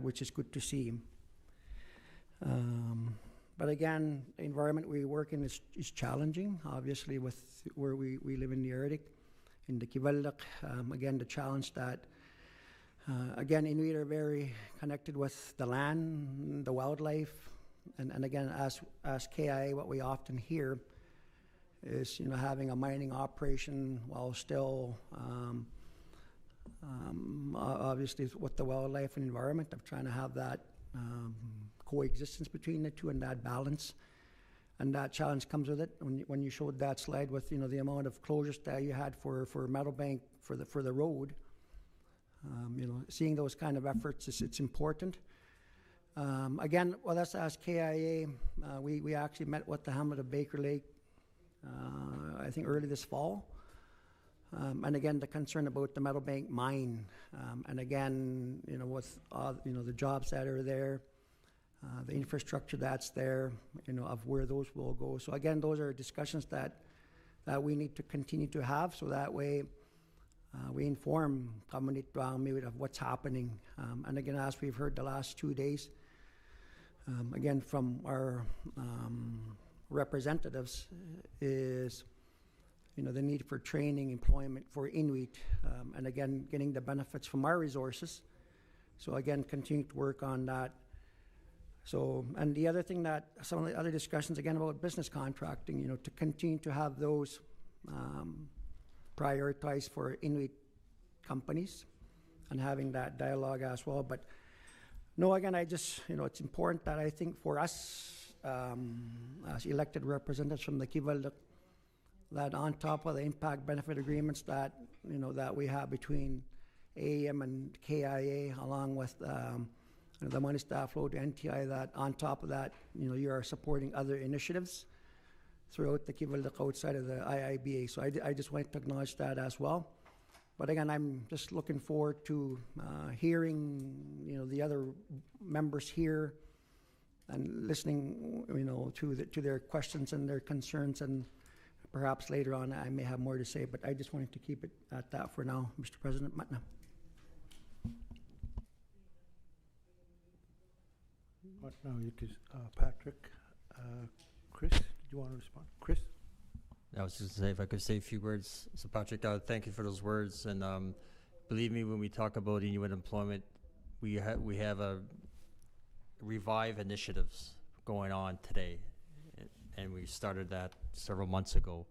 which is good to see. But again, the environment we work in is challenging, obviously, with where we live in the Arctic, in the Kivalliq. Again, the challenge that, again, Inuit are very connected with the land, the wildlife, and again, as KIA, what we often hear is, having a mining operation while still, obviously, with the wildlife and environment, of trying to have that coexistence between the two and that balance. And that challenge comes with it. When you showed that slide with, the amount of closures that you had for Meadowbank for the road, seeing those kind of efforts, it's important. Again, well, that's as KIA, we actually met with the Hamlet of Baker Lake, I think early this fall. And again, the concern about the Meadowbank mine, and again, with the jobs that are there, the infrastructure that's there, of where those will go. So again, those are discussions that we need to continue to have, so that way we inform community of what's happening. And again, as we've heard the last 2 days, again, from our representatives, is the need for training, employment for Inuit, and again, getting the benefits from our resources. So again, continue to work on that. So, and the other thing that some of the other discussions, again, about business contracting, to continue to have those prioritized for Inuit companies and having that dialogue as well. But no, again, I just, it's important that I think for us as elected representatives from the Kivalliq, that on top of the impact benefit agreements that, that we have between AGM and KIA, along with the money staff flow to NTI, that on top of that, you are supporting other initiatives throughout the Kivalliq outside of the IIBA. So I just want to acknowledge that as well. But again, I'm just looking forward to hearing, the other members here and listening, to their questions and their concerns, and perhaps later on I may have more to say, but I just wanted to keep it at that for now, Mr. President. Matna. What now? It is Patrick. Chris, did you want to respond? Chris? I was just going to say, if I could say a few words. So Patrick, thank you for those words. And believe me, when we talk about Inuit employment, we have a Revive initiatives going on today. And we started that several months ago.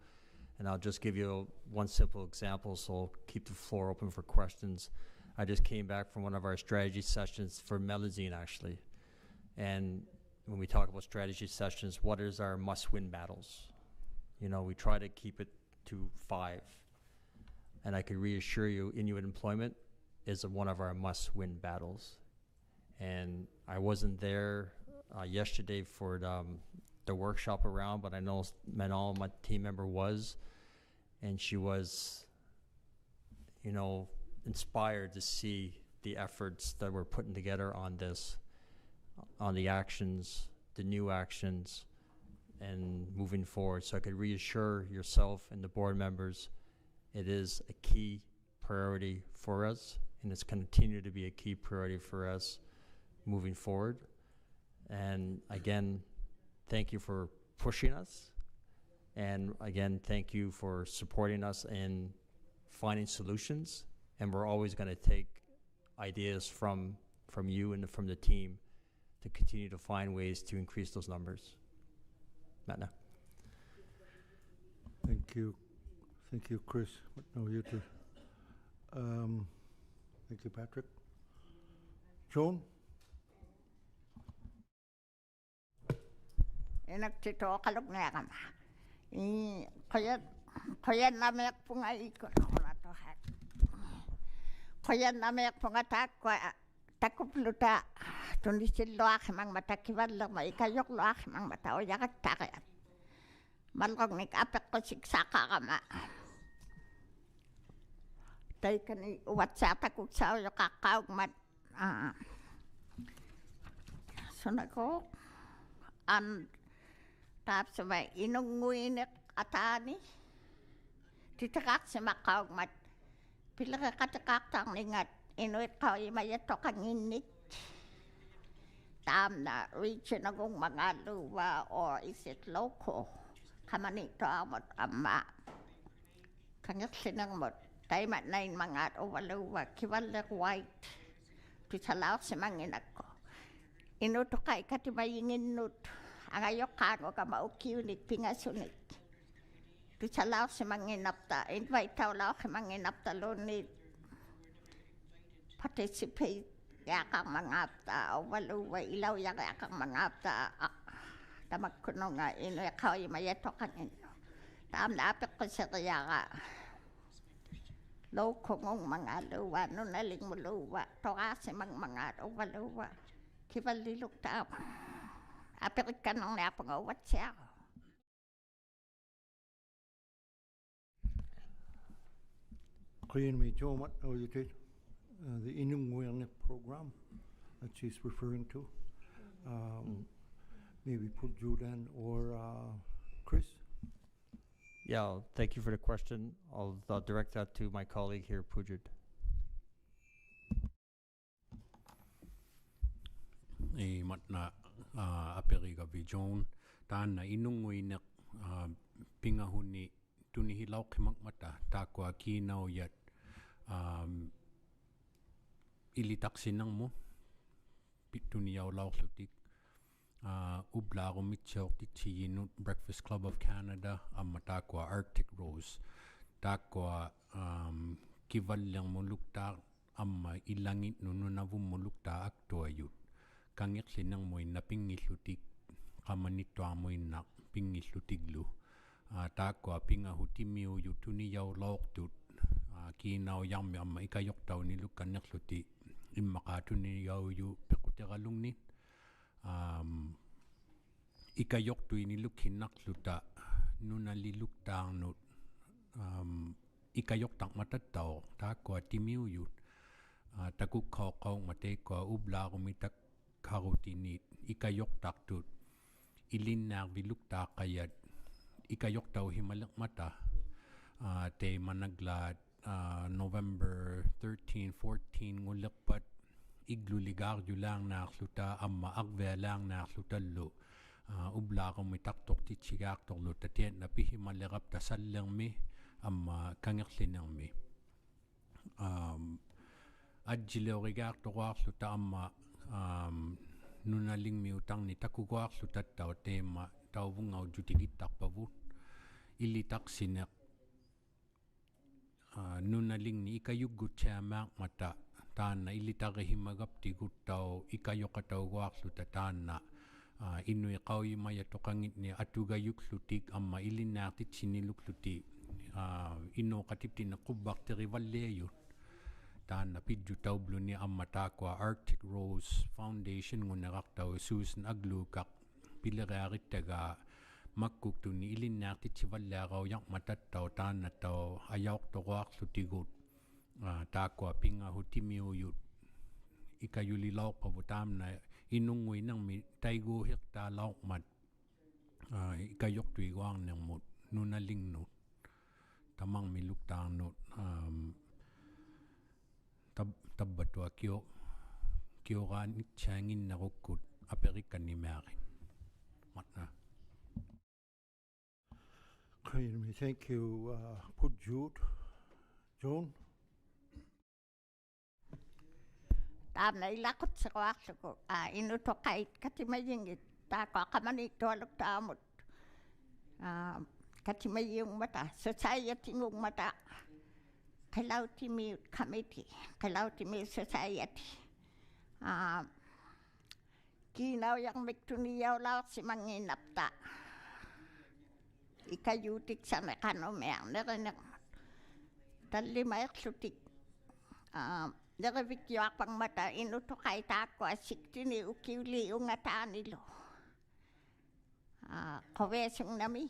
And I'll just give you one simple example, so I'll keep the floor open for questions. I just came back from one of our strategy sessions for Melazine, actually. And when we talk about strategy sessions, what is our must-win battles? We try to keep it to 5. And I can reassure you, Inuit employment is one of our must-win battles. And I wasn't there yesterday for the workshop around, but I know Manal, my team member, was, and she was, inspired to see the efforts that we're putting together on this, on the actions, the new actions, and moving forward. So I could reassure yourself and the board members, it is a key priority for us, and it's continue to be a key priority for us moving forward. And again, thank you for pushing us. And again, thank you for supporting us in finding solutions. And we're always going to take ideas from from you and from the team to continue to find ways to increase those numbers. Matna. Thank you. Thank you, Chris. No, you too. Thank you, Patrick. Joan? Inaktito kalog na kama. Kaya namek punga ikot ko na to hat. Kaya namek punga takwa takupluta. Tunisil lo akimang matakiwan lang maikayok lo akimang mata o yakat takayat. Malkong nikapek ko siksaka kama. Tay kani uwat sa takuk sa o kakawag mat. Sunod ko. Tap sa may inunguinik atani. Titakak sa makawag mat. Pila ka katakak ningat. Inuit ka imayato kang init. Tam na region agong mga luwa or is it local? Kamanito amot ama. Kanyat sinang mot. Tayo mat na yung mga uwaluwa. Kiwalak white. Pisalaw sa mga inak ko. Inuto kay katibayingin nut. Ang ayok kango ka maukiunik pingasunit. Pisalaw sa mga inapta. Invite tao lao ka mga inapta lunit. Participate. Yakang mga apta. Uwaluwa ilaw yakang mga apta. Tamag ko nung nga ino yakaw yung mayato kang ino. Tam na apik ko sa kaya ka. Low kong mga luwa. Nunaling mo luwa. Tokasi mga uwaluwa. Kibalilok tam. Apik ka nung napangawat siya ako. Korean may Joe mat o you did the Inung program that she's referring to. Maybe put Judan or Chris. Yeah, thank you for the question. I'll direct that to my colleague here, Pujit. Matna aperiga vijon tan na inunguinek pingahuni tunihilaw kimak mata takwa kinaw yat ilitaksin ng mo pituniyaw law lutik ubla ko mitsaw titiyinut Breakfast Club of Canada matakwa Arctic Rose takwa kivalyang mulukta amma ilangit nununavum mulukta aktuayut kangik sinang mo'y napingilutik kamanito amoy na pingilutiglu takwa pingahutimiw yutuniyaw lawktut kinaw yami amma ikayok taw nilukan nakluti immakatuniyaw yu pekutegalung ni ikayok tu inilukhin nakluta nunalilukta nut ikayok tak matataw takwa timiw yut takukhaw matekwa ubla kumitak karutinit ikayok taktut ilinnak vilukta kayat ikayok taw himalak mata te managlat November 13, 14 ngulakpat igluligaryo lang nakluta amma agve lang naklutallo ubla kumitaktok titsigak toklo tatien na pihimalakap tasallang mi amma kangaklinang mi adjilawigak tokwakluta amma nunaling miutang ni takukwaklutat taw tema taw bungaw jutigitak pavut ilitak sinak nunaling ni ikayugut siyamak mata tana ilitakahimagap tigut taw ikayokataw kwakluta tana inuy kawi mayatokangit ni atugayuk lutik amma ilinaktit siniluk lutik ino katipti na kubak terivalleyo tana pidju tawblo ni amma takwa Arctic Rose Foundation ngunarak taw Susan aglukak pilagarit taga makkuktu ni ilinaktit sivallagaw yak matattaw tana taw ayawk tokwak lutigut takwa pinga hutimiyuyut ikayulilaw pabutam na inungoy nang tayguhik talaw mat ikayok tuigwang ng mut nunaling nut tamang miluktang nut tabbatwa kyo kan changin na kukut aperikan ni merin matna. Thank you, Pujut. Joan? Tamna ilakot sa kuaksuko. Inuto kait katimayingit. Tako kamani tualok tamot. Katimaying mata. Society ng mata. Kailaw timi committee. Kailaw timi society. Kinaw yang miktuniyaw law si manginapta. Ikayutik sa mekanomang. Narinig. Tali maiksutik. Nakabikyo pang mata, inuto kay tako, asikti ni ukiuli yung ngata nilo. Kawesong nami.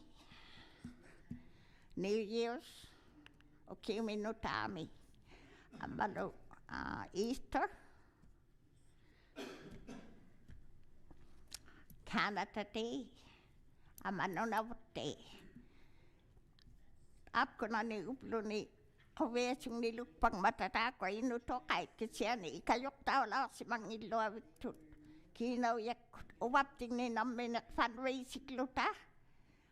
New Year's, ukiumi nutami. Ambalo, Easter. Canada Day. Amano na Day. Apko na ni uplo ni kawesong nilupang matata ko inuto kahit kasi ni ikayok tao lang si mangilo awitut. Kinaw yak uwapting ni namin fundraising luta.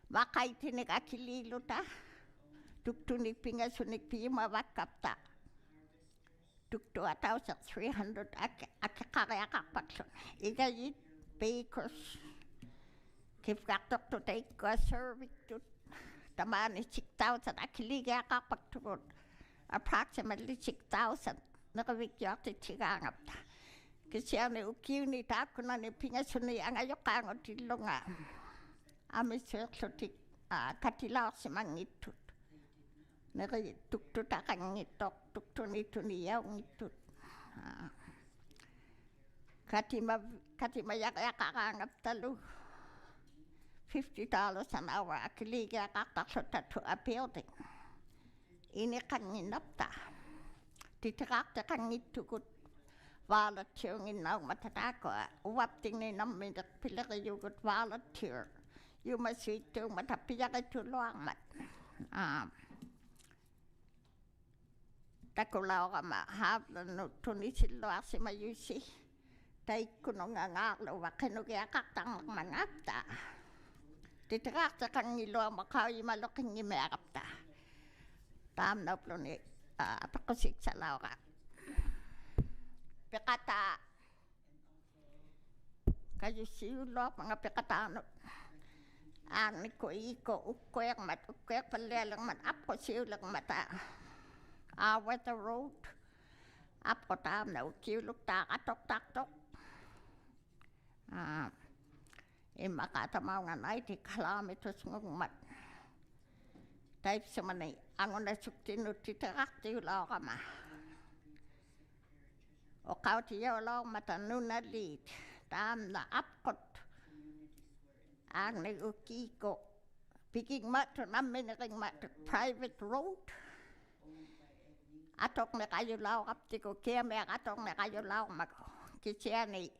Makay tinig akili luta. Tuktunik pingasunik pima wakapta. Tuktu 1,300 akakakapakson. Ikayit bakers. Kifkaktok to take a serving to tamani 6,000 akili kakapakton. Approximately 6,000. Nakawikyak ti tigangap. Kasi ang ukiuni tako na ni pingasuni ang ayokang o tilo nga. Amisir sotik katilaw si mangitut. Nakituktut akang ngitok. Tuktun niyaw ngitut. Katimayak akangap talo. $50 an hour. Akiliga kakasota to a building. Ini kang inapta. Titirakta kang itukut volunteer nginaw matatako. Uwapting ni namin at pilakayugot volunteer. Yung maswito matapiyakay tuloang mat. Takulaw ka mahabla no tunisilo asi mayusi. Tay kuno nga ngaklo wakinugi akaktang mangapta. Titirakta kang ilo makawi maloking imeakapta. Tam na po ni pakusik sa lawa. Pekata. Kayo siyulo mga pekatano. Ang niko ukwek mat ukwek palelang mat apko siyulang mata. With the road. Apko tam na ukiyulok takatok taktok. Imakatamaw nga 90 kilometers ng mat. Type sa manay, ang una suktino titirakti ulaw ka ma. O kautiyaw ulaw matanun na lead. Tam na apkot. Ang nag-ukiko. Piging mato namin ring mato private road. Atok na kayo law kapti ko. Kaya may atok na kayo law mag. Kisya ni.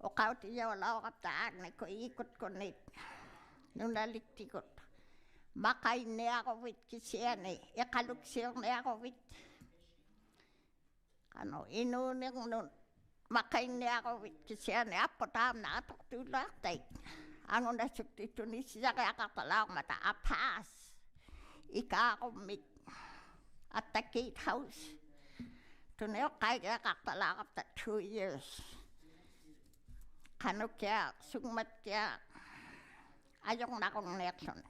O kautiyaw ulaw kapta ang nag-uikot ko nit. Nung naliktikot. Makay niya ako with kisiyan eh. Ikaluksiyong niya ako with. Inuning nun. Makay niya ako with kisiyan eh. Apo tam na atok tulak tay. Ano na suktito ni siya kaya kakalaw mata. Apas. Ika ako mit. At the gate house. Tunayo kaya kakalaw kapta 2 years. Kano kaya sungmat kaya. Ayong na kong nekson.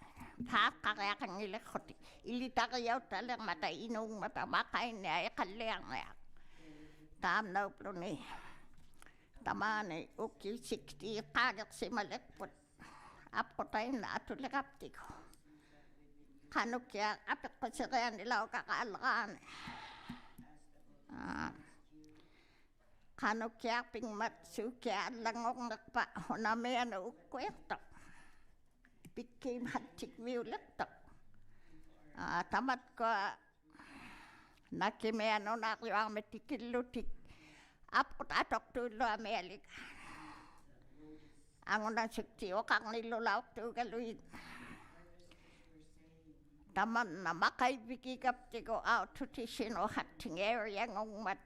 Kaya kang ilekoti. Ilitakayaw talang mata inong mata makain niya ikalyang niya. Tam na uplo ni. Tamani uki 60 kagak si malekpot. Apo tayo na atulikapti ko. Kano kaya apik ko siya kaya nila o kakaalkan. Kano kaya pingmatsu kaya langong nakpa. Hunami ano ukwekto. Became hantik violetta. Tamat ko nakimeano na ako ang metikilutik. Apot atok tulo Amerika. Ang unang sukti o kang nilulaw to galuin. Taman na makaibigigap tigo out to tisino hatting area ngong mat.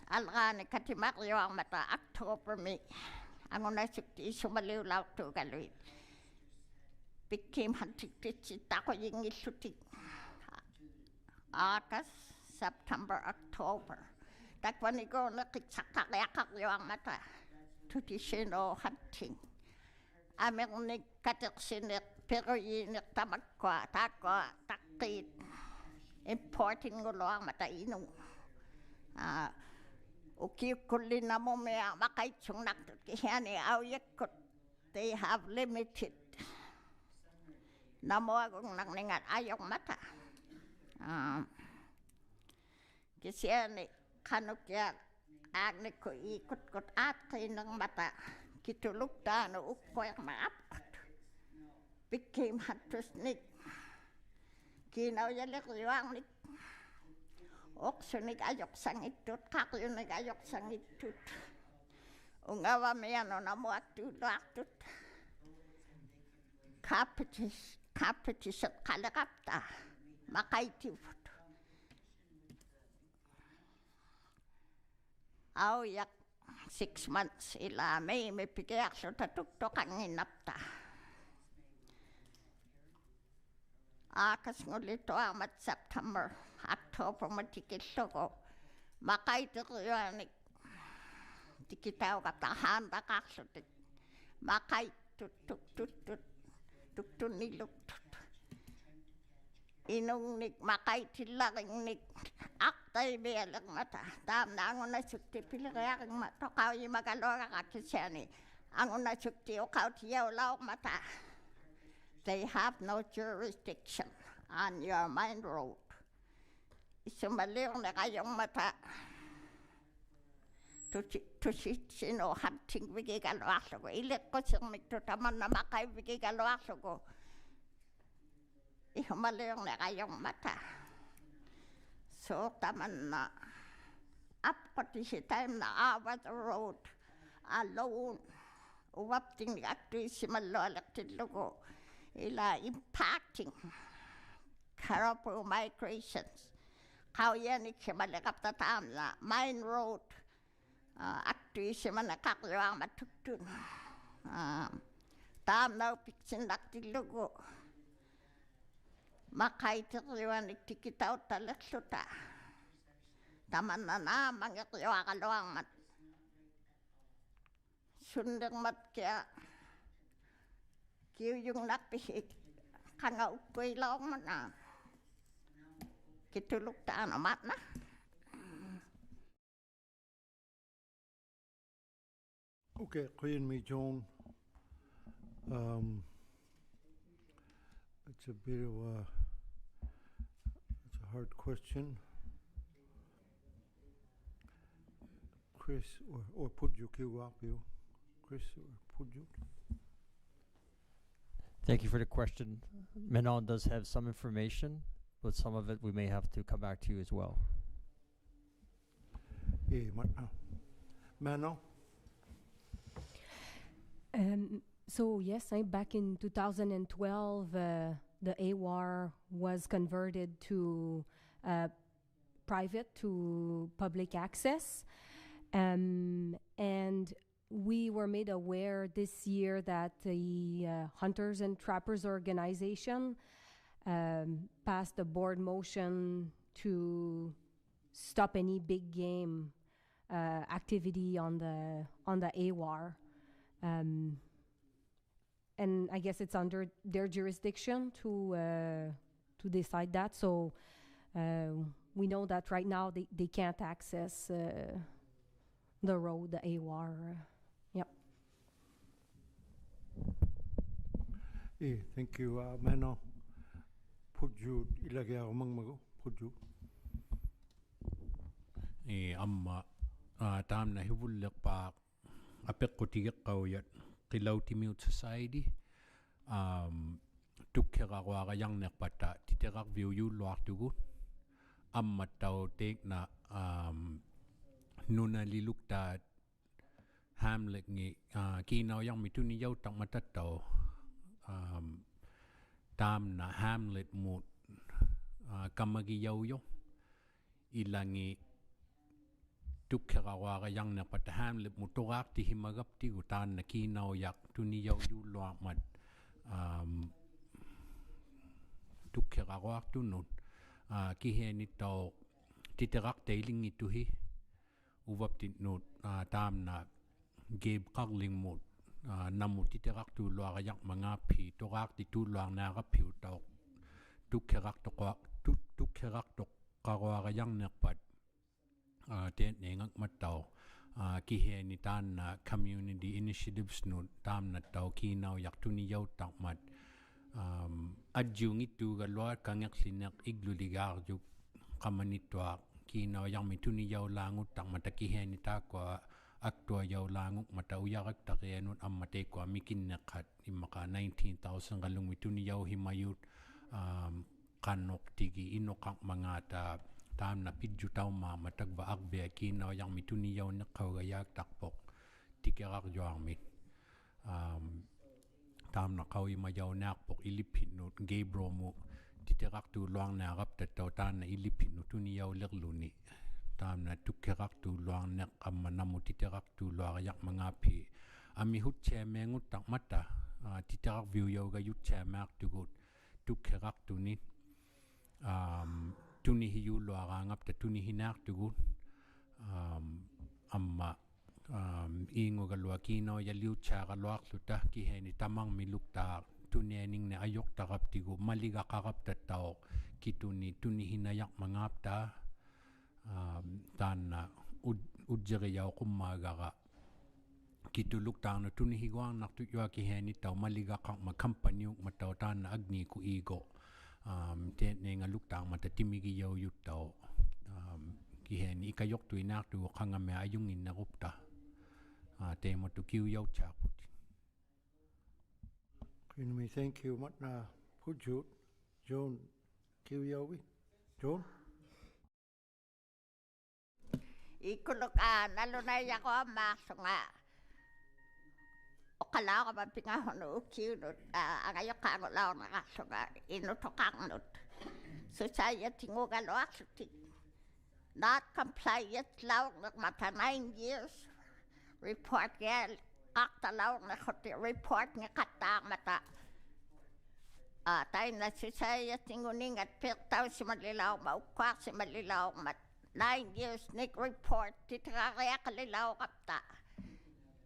Algani katimakyo ang mata October me. Ang unang sukti sumaliulaw to galuin. Became hantik titsit ako yung isutik. August, September, October. Takwanigo na kiksakakayakakyoang mata. Traditional hunting. Amernik katersinik peroyinik tamakwa takwa takit. Importing ngulong mata inong. Ukiukulin na mo mea makaitsong naktut kihani awyakot. They have limited. Namo akong nangningat ayong mata. Kasi ani kanukya agni ko ikot-kot at kainang mata. Kitulog tano ukkoyak maapot. Became huntersnik. Kinaw yalik yuangnik. Oksunik ayok sangitut, kakyunik ayok sangitut. Ungawa meyano namo atut. Kapetis at kalakapta. Makaitivut. Yak 6 months ila may pigayak so tatuktok ang inapta. Akas ngulito amat September, October matikito ko. Makaitik yanik. Tikitaw katahan bakaksotik. Makaitut nilutut. Inong nik makaitilaking nik aktay belang mata. Tam na angon na sukti piliraking mata. Kau yung magalora kakisyani. Angon na sukti o kau tiyaw laok mata. They have no jurisdiction on your main road. Isumaliw na kayong mata. Tusino hunting bigigaloaso ko. Ilit ko siyang magtutaman na makay bigigaloaso ko. Ihumaliw na kayong mata. So, taman na. Up ko si time na awa the road. Alone. Uwapting ato'y si malolak tilugo. Ila impacting. Carapur migrations. Kau yan ikimalikap na tam na. Main road. Ato'y si manakakluwang matutun. Tam na upiksin tilugo. Makaitiriwan iktikitaw talaksuta. Taman na mangyakiwa kaluwang mat. Sundang mat kaya. Kiyo yung nakpihik. Kanga ukoy lang mo na. Kitulog taan mat na. Okay, Queen Me Joan. It's a bit of it's a hard question. Chris or Pudju Kiwapio. Chris or Pudju. Thank you for the question. Menon does have some information, but some of it we may have to come back to you as well. Yeah, Manon? So yes, back in 2012, the AWAR was converted to private to public access. And we were made aware this year that the Hunters and Trappers Organization passed a board motion to stop any big game activity on the AWAR. And I guess it's under their jurisdiction to decide that. So we know that right now they can't access the road, the AWAR. Yep. Yeah, thank you, Mano. Pudju ilagay ako mago. Pudju. Amma tam na hivulak pa apek ko tigak kauyat kilaw timute society tukkera kwa yang nek pata titerak view yu luak tugu amma tau tek na nuna liluk ta hamlet ngi kinaw yang mituni yaw tak matatau tam na hamlet mut kamagi yaw yo ilangi tukkera kwa yang nek pata hamlet mutorak ti himagap ti gutan na kinaw yak tuni yaw yu luak mat tukkera kwa tunun kihe ni tau titerak tailing ituhi uvaptit nut tamna geb qarling mut namut titerak tu luar yak mangapi torak ti tu luar nara piu tau tukkerak to qarwara yang nekpat ten nengak matau ki he ni tan community initiatives nut tamna tau kinau yak tuni yau takmat adjung itu galwa kangak sinak igluligar juk kamanitwa kinau yang mituni yau langut takmat ki he ni ta kwa aktua yau languk mata uyarak takianut amate kwa mikin nekat imaka 19,000 galung mituni yau himayut kanok tigi inokak mangata tam na pidju tau ma matagba akbe kinau yang mituni yau nekau gayak takpok tikerak joang mit tam na kau ima yau nakpok ilipit nut gebro mu titerak tu luang na rap tatau tan na ilipit nutuni yau lerluni tam na tukkerak tu luang nek amma namu titerak tu luang yak mangapi ami hut che mengut tak mata titerak view yau ga yut che mak tugut tukkerak tu ni tuni hiu luang angap ta tuni hinak tugut amma ingo ga luakino ya liu cha ga luak luta ki he ni tamang miluk ta tuni ning ne ayok takap tigu maliga kakap ta tau ki tuni hinayak mangap ta tan ujjere yau kummagaga kituluk tang na tuni higuang nak tuyua ki heni tau maliga kang ma company ma tau tan na agni ku igo ten ne nga luk tang ma ta timigi yau yut tau ki heni ikayok tu inak tu kanga me ayung in na gupta te mo tu kiu yau chaput Kinumi, thank you matna pujut John kiu yawi John Ikulukan alunay ako masunga okala ko mapingahono ukiunut angayok kango lao nakasunga inutokangnut society ngugaloak sutik not compliant lao mata 9 years report gel akta lao nakoti report nga katang mata tayo na society nguning at piltaw si malilaw maukwak si malilaw mat 9 years nik report titraraya kalilaw kapta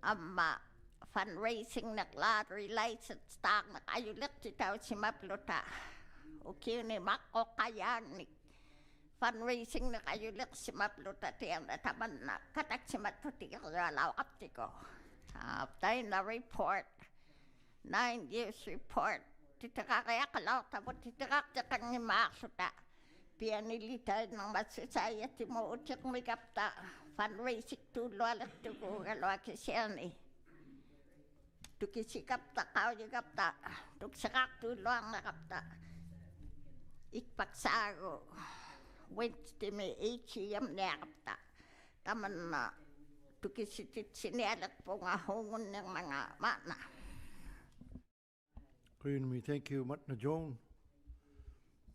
amma fundraising nak lottery license stock nak ayulik titaw si mapluta ukiw ni mako kayang nik fundraising nak ayulik si mapluta tiyang nataman na katak si matuti kalilaw kaptiko tayo na report 9 years report titraraya kalaw tabot titrak takang ni maksuta pianilita ng society mo utik may kapta fundraising tulo alat tuko galwa kisyani tukisi kapta kao yung kapta tuksarak tulo ang nakapta ikpaksago Wednesday may AGM na kapta taman na tukisi sinialat po nga hungon ng mga mana Kinumi, thank you matna John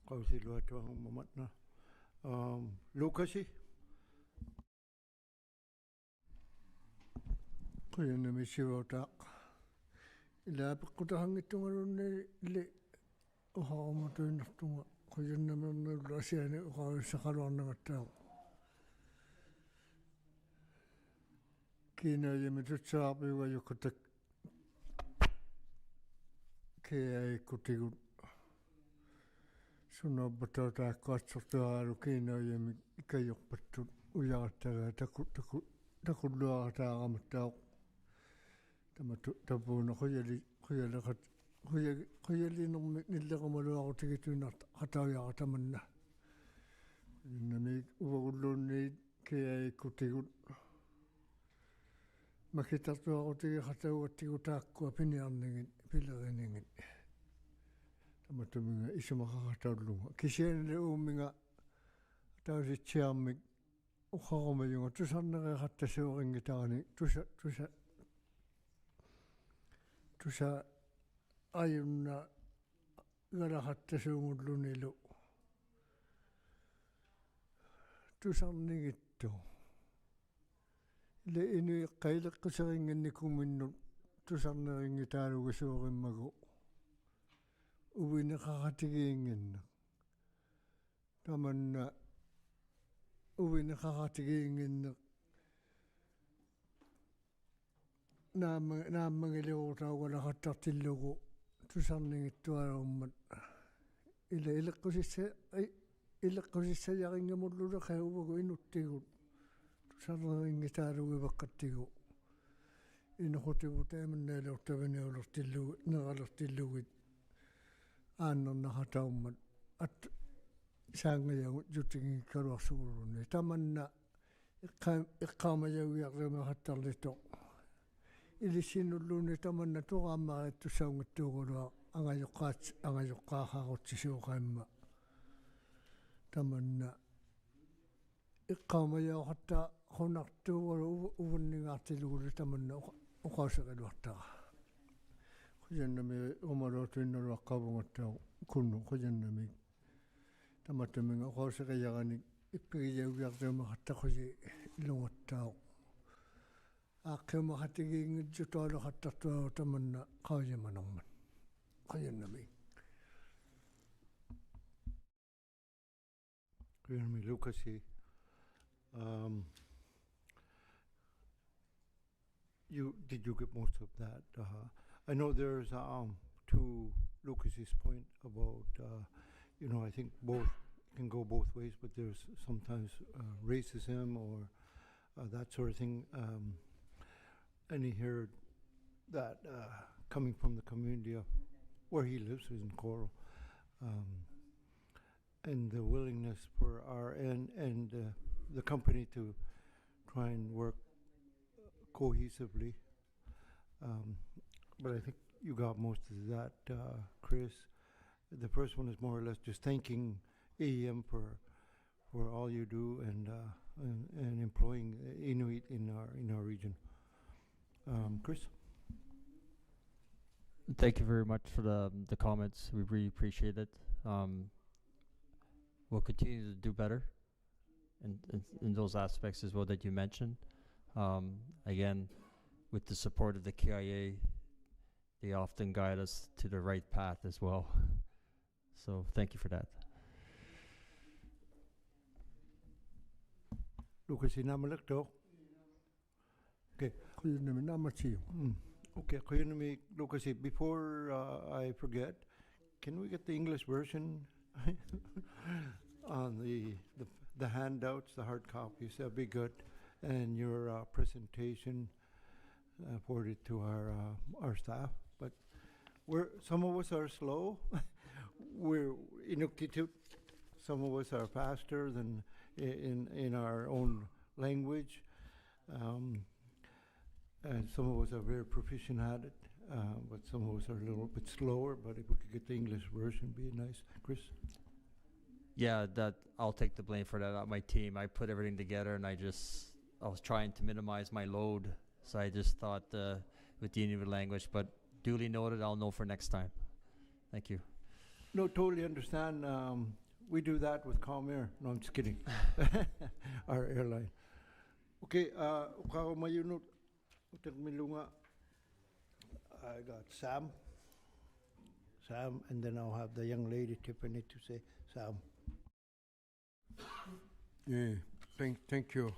kau si luar tuang mamatna Lucas kaya na may sirotak ilapit ko tahang itong ano le mo to yung naktunga kaya naman naglasya ni ukaw sa kaluan ng tao kina yung mitutsapi kayo katak kaya ikutikot Suno batata katsotaaru kina yemi ikayok patut uyataga takudua taagamatau tapuna kuyali nung nilakamalua ko tikituna katawya katamanna nami uwaguluni kaya ikutikut makitatua ko tiki katawa tikutakua pinianningin pilariningin Tamatuming isa makakatawlunga. Kisyan na uminga tawag si Chiamig ukakama yung tusan nakakata sa aking gitani tusa ayun na garakata sa ungudlo nilo. Tusan ningito. Le inu kailak ko sa ringin ni kumino tusan na ring gitano ko sa aking mago. Uwi nakakatigingin taman na uwi nakakatigingin naamangiliutaa wala hattartillugu tusarningittuarummat ileqqusissa yaringamulluda qauvugu inuttigut tusarneringitaalugivaqqattigu inuqutigu taamannaalortavaniulortillugu neralertillugit aannernaxataummat saangayagut jutigingikkaluarsugullunni tamanna iqqaamayagiarlimahattarlito илисиннуллууни таманна турааммариттусаунгаттуугулуа ангаёққаахаарутсисууқаамма таманна иққаамаяоқатта хунартуугулу увуннигаартилугулу таманна уқаусеқалуартара хуяннами умалуутуиннулуаққавунгаттау кунну хуяннами таматтаминга уқаусеқаяганик иппигияугиартуумақаттақуси илунгаттау Akkuma hatigiin jutoilu hattattua tamanna qauyamanamman qayanami Lucas, did you get most of that? I know there's to Lucas's point about I think both can go both ways, but there's sometimes racism or that sort of thing. And he heard that coming from the community of where he lives, is in Coral, and the willingness for our and the company to try and work cohesively. But I think you got most of that, Chris. The first one is more or less just thanking AEM for all you do and employing Inuit in our region. Chris? Thank you very much for the comments. We really appreciate it. We'll continue to do better in those aspects as well that you mentioned. Again, with the support of the KIA, they often guide us to the right path as well. So thank you for that. Lucas, okay. Okay, Lucas, before I forget, can we get the English version on the handouts, the hard copies? That'd be good. And your presentation forwarded to our staff. But some of us are slow. We're Inuktitut. Some of us are faster than in our own language. And some of us are very proficient at it, but some of us are a little bit slower. But if we could get the English version, be nice. Chris? Yeah, I'll take the blame for that. Not my team. I put everything together, and I was trying to minimize my load. So I just thought with the Inuit language, but duly noted. I'll know for next time. Thank you. No, totally understand. We do that with Calm Air. No, I'm just kidding. Our airline. Okay, I got Sam, and then I'll have the young lady Tiffany to say Sam. Yeah, thank you,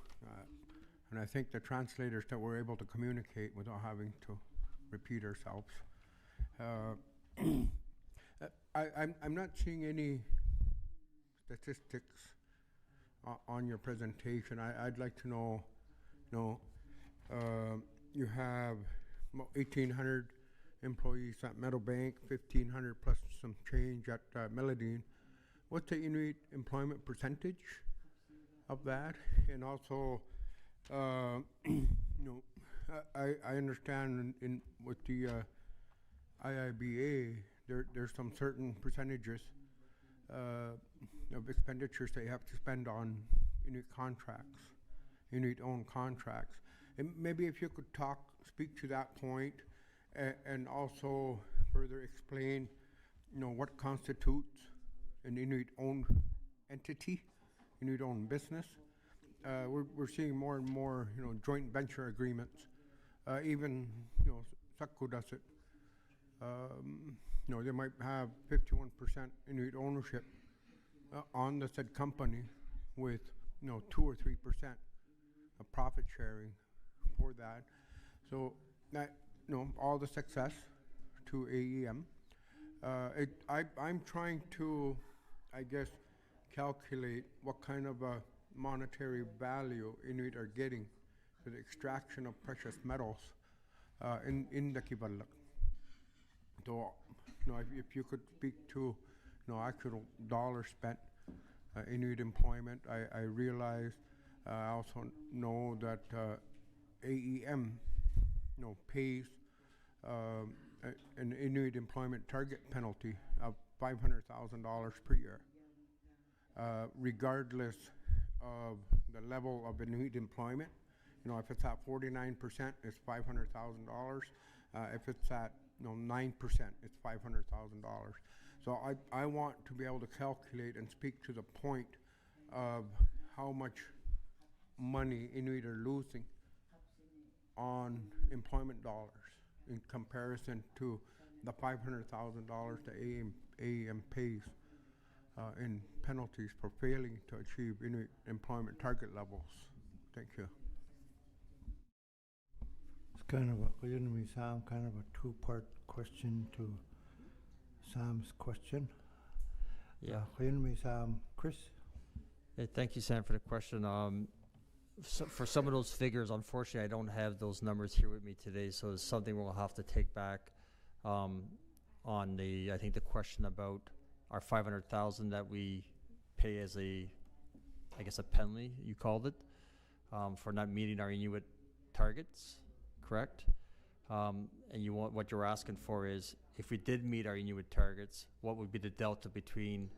and I think the translators that were able to communicate without having to repeat ourselves. I'm not seeing any statistics on your presentation. I'd like to know. You have 1,800 employees at Meadowbank, 1,500 plus some change at Melodine. What's the Inuit employment percentage of that? And also, I understand with the IIBA, there's some certain percentages of expenditures that you have to spend on Inuit contracts, Inuit-owned contracts. And maybe if you could speak to that point, and also further explain, what constitutes an Inuit-owned entity, Inuit-owned business. We're seeing more and more, joint venture agreements. Even, Sakku does it. They might have 51% Inuit ownership on the said company with, 2 or 3% of profit sharing for that. So all the success to AEM. I'm trying to, I guess, calculate what kind of a monetary value Inuit are getting for the extraction of precious metals in the Kivalak. So, if you could speak to, actual dollars spent Inuit employment, I realize, I also know that AEM, pays an Inuit employment target penalty of $500,000 per year, regardless of the level of Inuit employment. If it's at 49%, it's $500,000. If it's at 9%, it's $500,000. So I want to be able to calculate and speak to the point of how much money Inuit are losing on employment dollars in comparison to the $500,000 that AEM pays in penalties for failing to achieve Inuit employment target levels. Thank you. It's kind of a two-part question to Sam's question. Yeah. Chris? Hey, thank you, Sam, for the question. For some of those figures, unfortunately, I don't have those numbers here with me today, so it's something we'll have to take back on I think the question about our $500,000 that we pay as a penalty, you called it, for not meeting our Inuit targets, correct? And what you're asking for is, if we did meet our Inuit targets, what would be the delta between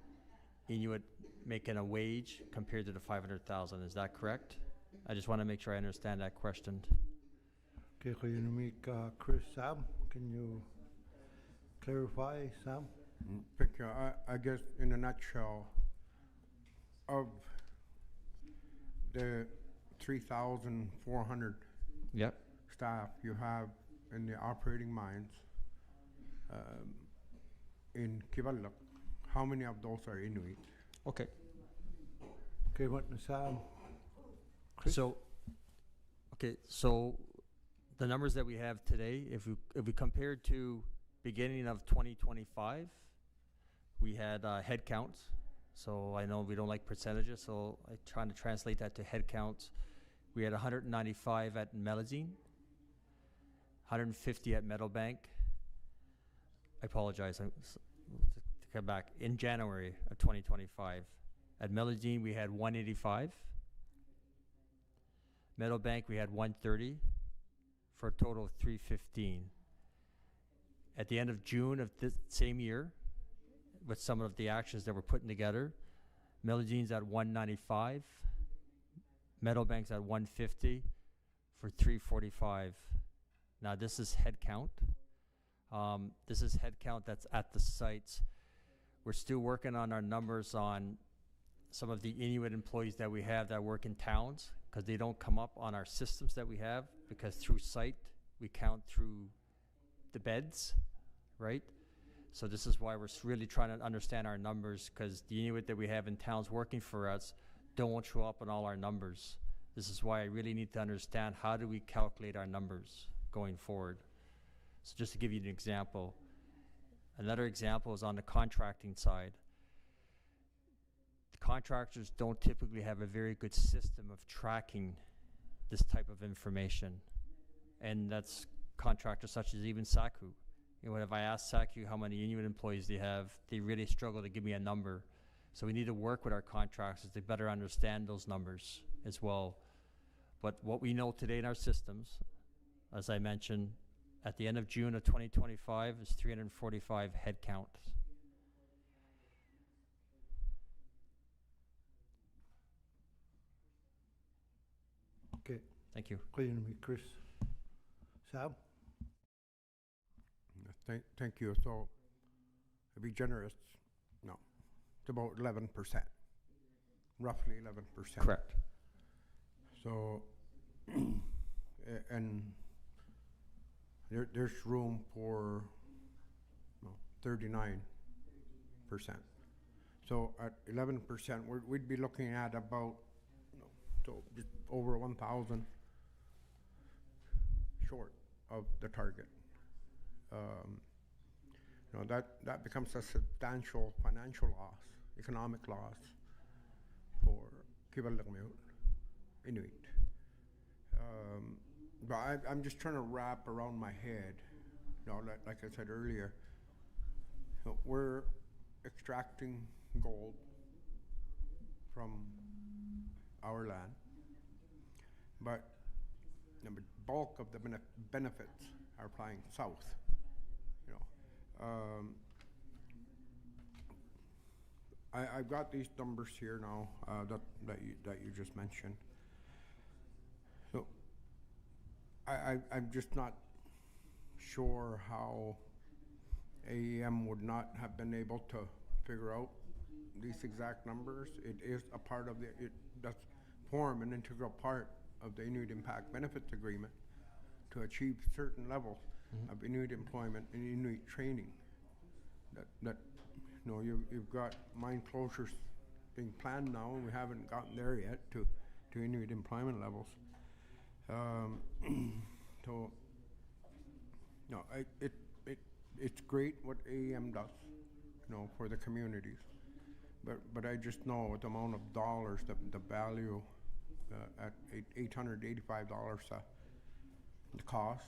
Inuit making a wage compared to the $500,000? Is that correct? I just want to make sure I understand that question. Okay, Chris, Sam, can you clarify, Sam? Thank you. I guess in a nutshell, of the 3,400 staff you have in the operating mines in Kivalak, how many of those are Inuit? Okay. Okay, what Sam? So the numbers that we have today, if we compare to beginning of 2025, we had head counts. So I know we don't like percentages, so I'm trying to translate that to head counts. We had 195 at Melazine, 150 at Meadowbank. I apologize, to come back. In January of 2025, at Melazine we had 185. Meadowbank we had 130 for a total of 315. At the end of June of this same year, with some of the actions that we're putting together, Melazine's at 195, Meadowbank's at 150 for 345. Now this is head count. This is head count that's at the sites. We're still working on our numbers on some of the Inuit employees that we have that work in towns, because they don't come up on our systems that we have, because through site we count through the beds, right? So this is why we're really trying to understand our numbers, because the Inuit that we have in towns working for us don't show up on all our numbers. This is why I really need to understand, how do we calculate our numbers going forward? So just to give you an example, another example is on the contracting side. The contractors don't typically have a very good system of tracking this type of information. And that's contractors such as even SACU. If I ask SACU how many Inuit employees they have, they really struggle to give me a number. So we need to work with our contractors to better understand those numbers as well. But what we know today in our systems, as I mentioned, at the end of June of 2025 is 345 head count. Okay. Thank you. Chris. Sam? Thank you. So, to be generous, no, it's about 11%, roughly 11%. Correct. So, and there's room for 39%. So at 11%, we'd be looking at about so just over 1,000 short of the target. That becomes a substantial financial loss, economic loss for Kivalakmiut, Inuit. But I'm just trying to wrap around my head, like I said earlier, we're extracting gold from our land, but the bulk of the benefits are flying south. I've got these numbers here now that you just mentioned. So I'm just not sure how AEM would not have been able to figure out these exact numbers. It is a part of it does form an integral part of the Inuit Impact Benefits Agreement to achieve certain levels of Inuit employment and Inuit training. You've got mine closures being planned now, and we haven't gotten there yet to Inuit employment levels. So, no, it's great what AEM does, for the communities. But I just know the amount of dollars, the value at $885 the cost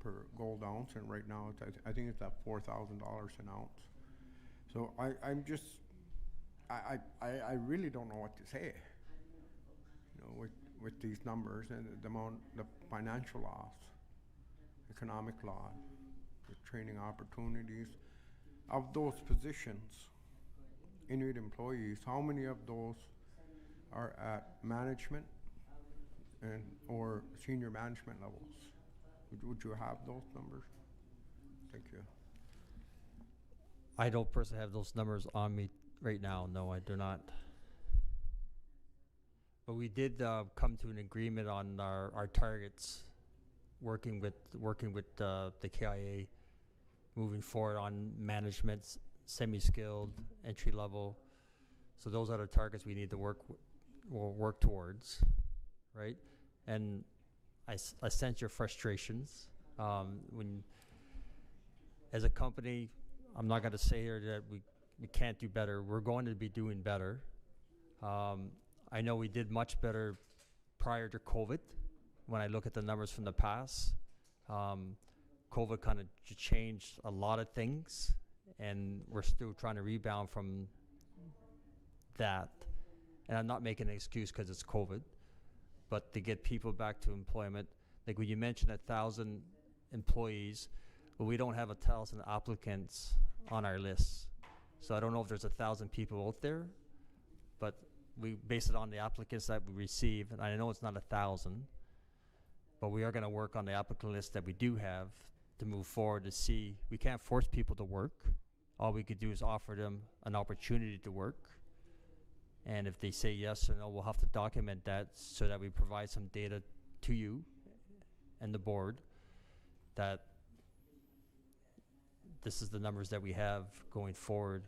per gold ounce, and right now I think it's at $4,000 an ounce. So I'm just I really don't know what to say, with these numbers and the financial loss, economic loss, the training opportunities of those positions. Inuit employees, how many of those are at management or senior management levels? Would you have those numbers? Thank you. I don't personally have those numbers on me right now. No, I do not. But we did come to an agreement on our targets, working with the KIA, moving forward on management, semi-skilled, entry level. So those are the targets we need to work towards, right? And I sense your frustrations. When, as a company, I'm not going to say here that we can't do better. We're going to be doing better. I know we did much better prior to COVID. When I look at the numbers from the past, COVID kind of changed a lot of things, and we're still trying to rebound from that. And I'm not making an excuse because it's COVID, but to get people back to employment, like when you mentioned 1,000 employees, but we don't have 1,000 applicants on our list. So I don't know if there's 1,000 people out there, but we base it on the applicants that we receive, and I know it's not 1,000, but we are going to work on the applicant list that we do have to move forward to see. We can't force people to work. All we could do is offer them an opportunity to work. And if they say yes or no, we'll have to document that so that we provide some data to you and the board that this is the numbers that we have going forward.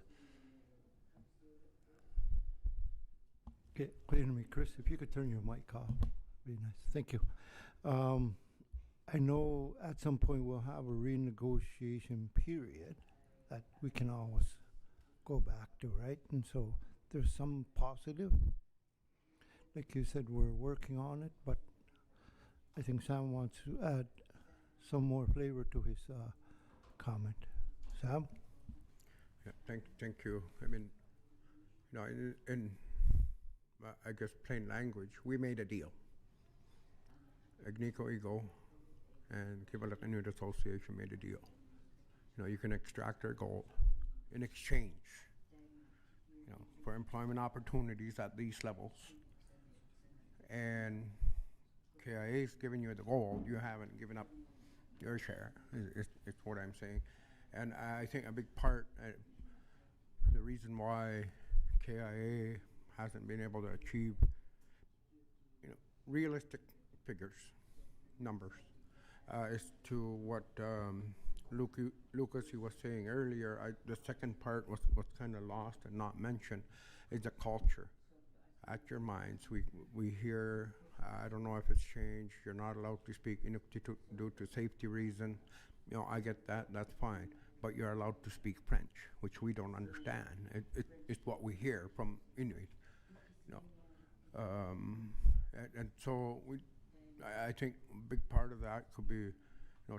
Okay, clear to me, Chris. If you could turn your mic off, be nice. Thank you. I know at some point we'll have a renegotiation period that we can always go back to, right? And so there's some positive. Like you said, we're working on it, but I think Sam wants to add some more flavor to his comment. Sam? Yeah, thank you. I mean, in I guess plain language, we made a deal. Agnico Eagle and Kivalak Inuit Association made a deal. You can extract our gold in exchange, for employment opportunities at these levels. And KIA is giving you the gold, you haven't given up your share, is what I'm saying. And I think a big part, the reason why KIA hasn't been able to achieve, realistic figures, numbers, is to what Lucas, you was saying earlier. The second part was kind of lost and not mentioned, is the culture. At your mines, we hear I don't know if it's changed. You're not allowed to speak Inuktitut due to safety reason. I get that. That's fine. But you're allowed to speak French, which we don't understand. It's what we hear from Inuit. And so I think a big part of that could be,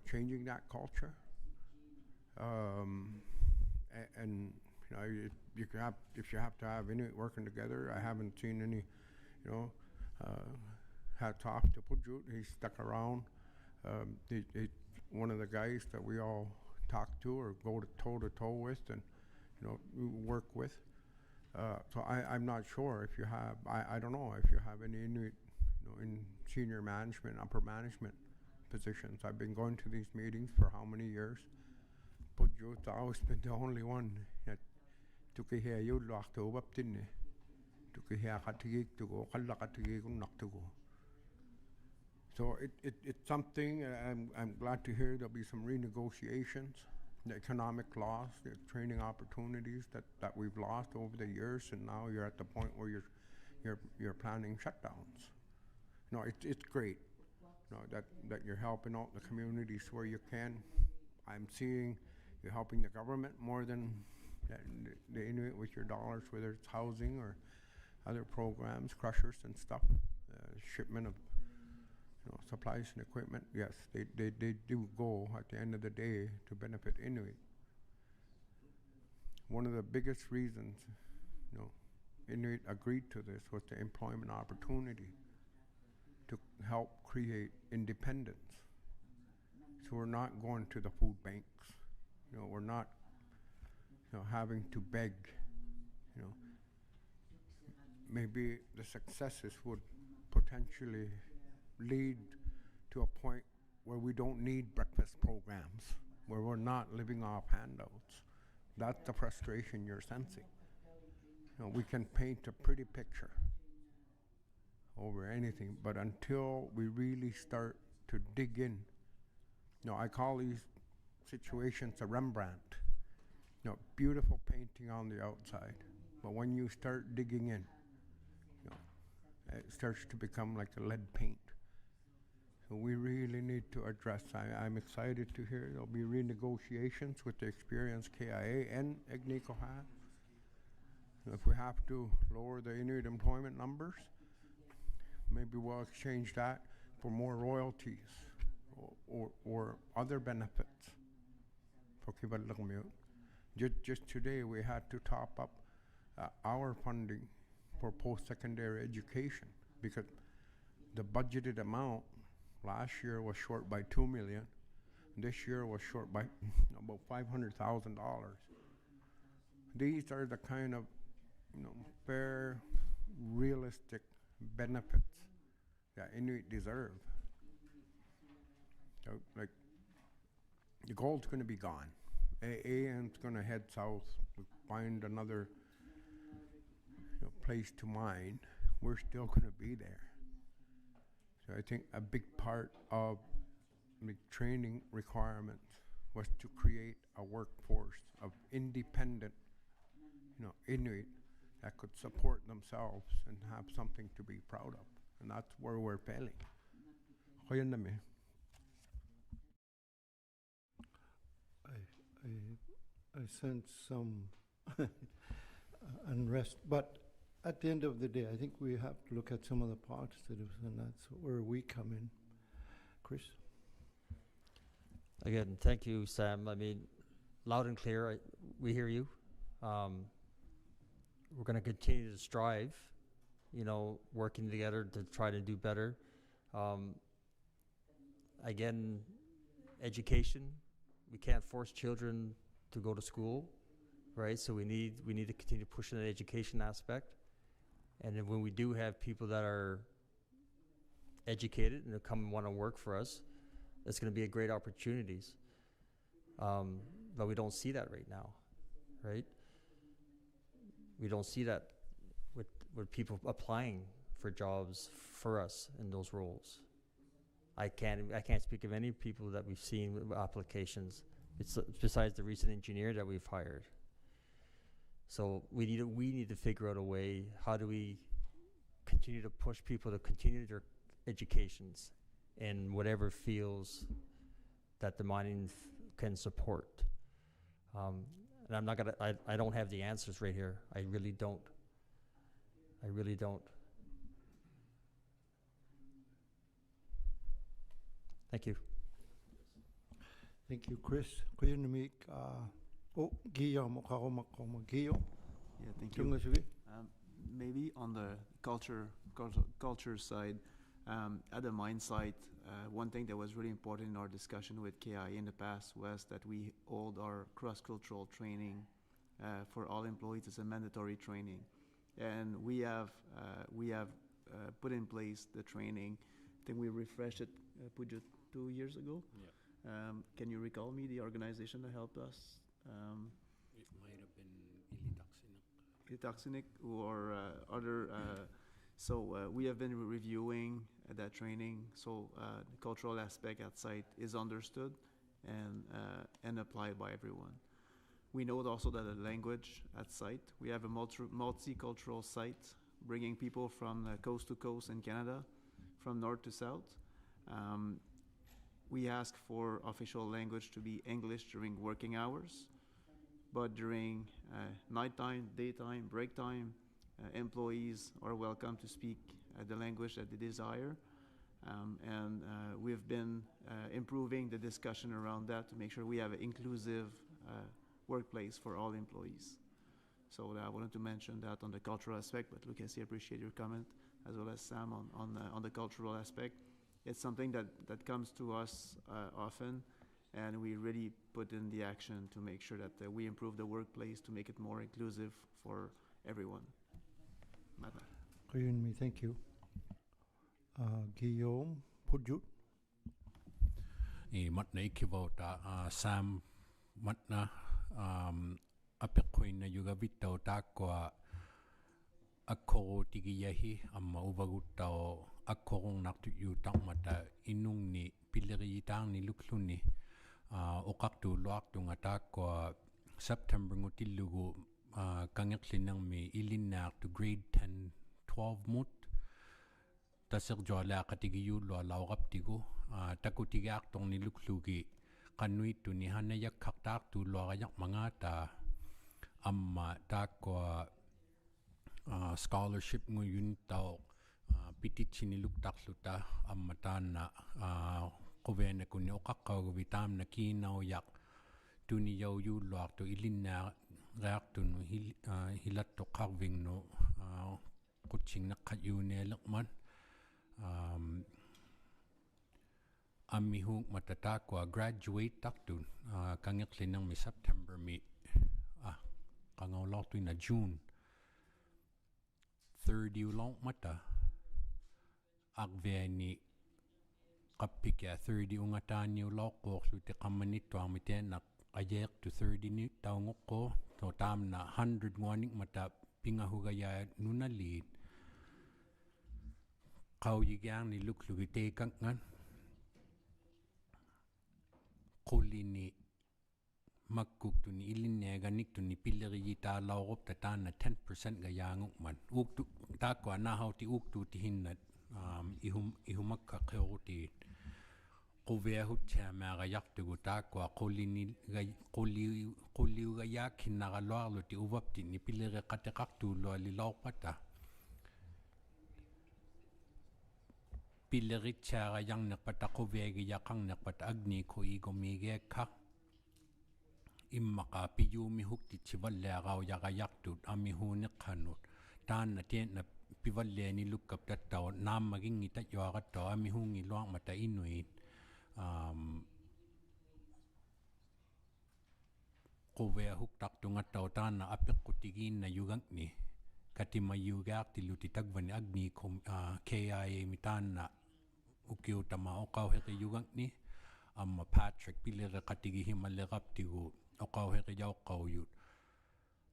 changing that culture. And if you have to have Inuit working together, I haven't seen any, hats off to Pujut. He stuck around. He's one of the guys that we all talk to or go to toe with and, work with. So I'm not sure if you have, I don't know if you have any Inuit, in senior management, upper management positions. I've been going to these meetings for how many years? Pujut's always been the only one that took a hair, you locked over, didn't he? Took a hair, to go, so it's something. I'm glad to hear there'll be some renegotiations, the economic loss, the training opportunities that we've lost over the years, and now you're at the point where you're planning shutdowns. It's great, that you're helping out the communities where you can. I'm seeing you're helping the government more than the Inuit with your dollars, whether it's housing or other programs, crushers and stuff, shipment of supplies and equipment. Yes, they do go at the end of the day to benefit Inuit. One of the biggest reasons Inuit agreed to this was the employment opportunity to help create independence. So we're not going to the food banks. We're not having to beg. Maybe the successes would potentially lead to a point where we don't need breakfast programs, where we're not living off handouts. That's the frustration you're sensing. We can paint a pretty picture over anything, but until we really start to dig in, I call these situations a Rembrandt. Beautiful painting on the outside, but when you start digging in, it starts to become like a lead paint. So we really need to address. I'm excited to hear there'll be renegotiations with the experience KIA and Agnico have. If we have to lower the Inuit employment numbers, maybe we'll exchange that for more royalties or other benefits for Kivalakmute. Just today we had to top up our funding for post-secondary education because the budgeted amount last year was short by $2 million. This year was short by about $500,000. These are the kind of fair, realistic benefits that Inuit deserve. So, like, the gold's going to be gone. AN's going to head south, find another place to mine. We're still going to be there. So I think a big part of the training requirements was to create a workforce of independent, Inuit that could support themselves and have something to be proud of. And that's where we're failing. I sense some unrest, but at the end of the day, I think we have to look at some of the positives, and that's where we come in. Chris? Again, thank you, Sam. I mean, loud and clear, we hear you. We're going to continue to strive, working together to try to do better. Again, education, we can't force children to go to school, right? So we need to continue pushing the education aspect. And then when we do have people that are educated and come and want to work for us, that's going to be a great opportunities. But we don't see that right now, right? We don't see that with people applying for jobs for us in those roles. I can't speak of any people that we've seen with applications. It's besides the recent engineer that we've hired. So we need to figure out a way. How do we continue to push people to continue their educations in whatever fields that the mining can support. And I'm not gonna, I don't have the answers right here. I really don't. I really don't. Thank you. Thank you, Chris. Guillermo, Guillaume, Guillaume. Yeah, thank you. Maybe on the culture side, at the mine site, one thing that was really important in our discussion with KI in the past was that we hold our cross-cultural training for all employees as a mandatory training, and we have put in place the training. I think we refreshed it, Puja, 2 years ago. Yeah. Can you recall me the organization that helped us? It might have been Ilitaxinik or other. So we have been reviewing that training. So the cultural aspect at site is understood and applied by everyone. We know also that the language at site, we have a multicultural site, bringing people from coast to coast in Canada, from north to south. We ask for official language to be English during working hours, but during nighttime, daytime, break time, employees are welcome to speak the language that they desire. And we've been improving the discussion around that to make sure we have an inclusive workplace for all employees. So I wanted to mention that on the cultural aspect, but Lucas, I appreciate your comment, as well as Sam on the cultural aspect. It's something that comes to us often, and we really put in the action to make sure that we improve the workplace to make it more inclusive for everyone. Guillermo, thank you. Guillaume, Pujut. Matna ikivota Sam matna apekuina yuga vitau takwa akoro tigiyahi amma uvagutao akorong naktu yutang mata inung ni piliri tang ni lukluni okaktu luaktu ngatakwa September ngutilugu kangeklinang mi ilinak to grade 10 12 mut tasir jola katigiyu lo lauraptigu takutiyak tong ni luklugi kanuitu ni hanayak kaktak tu lo ayak mangata amma takwa scholarship nguyun tau pititini luktak luta amma tana kovene kuni okakkaw vitam na kinaw yak tuni yaw yu luak to ilinna reak tu no hilat to carving no kuching na kayune lakman amihung matatakwa graduate taktun kangeklinang mi September mi kangaw lak tu na June 30 long mata agveni kapikya 30 ungatan ni loko lute kamanito amiten nak ajek to 30 ni taungoko to tam na 100 warning mata pingahugaya nunalit kau yigang ni luklugite kangan kulini makuk tu ni ilinega nik tu ni pilleri yita laurop tatana 10% gayanguk man uktu takwa na hauti uktu ti hinnat ihumakka kheuti quvea hutcha ma gayak tu takwa kulini quli gayak hinnaga loarlu ti uvapti ni pilleri qateqaqtu lo li laupata pilleri chaga yang nakpata quvea gayakang nakpata agni ko igomige kha imma piyumi hukti chivalle agaw yagayaktut amihuni qhanut tan na tien na pivalle ni lukkap tattaw nam maging ita yagattaw amihungi luang mata inuit quvea huktak tungattaw tan na apik kutigin na yugangni katima yugak tiluti tagvani agni KIA mitan na ukiu tama okaw heki yugangni amma Patrick pilere katigi himalle raptigu okaw heki yaw qawyut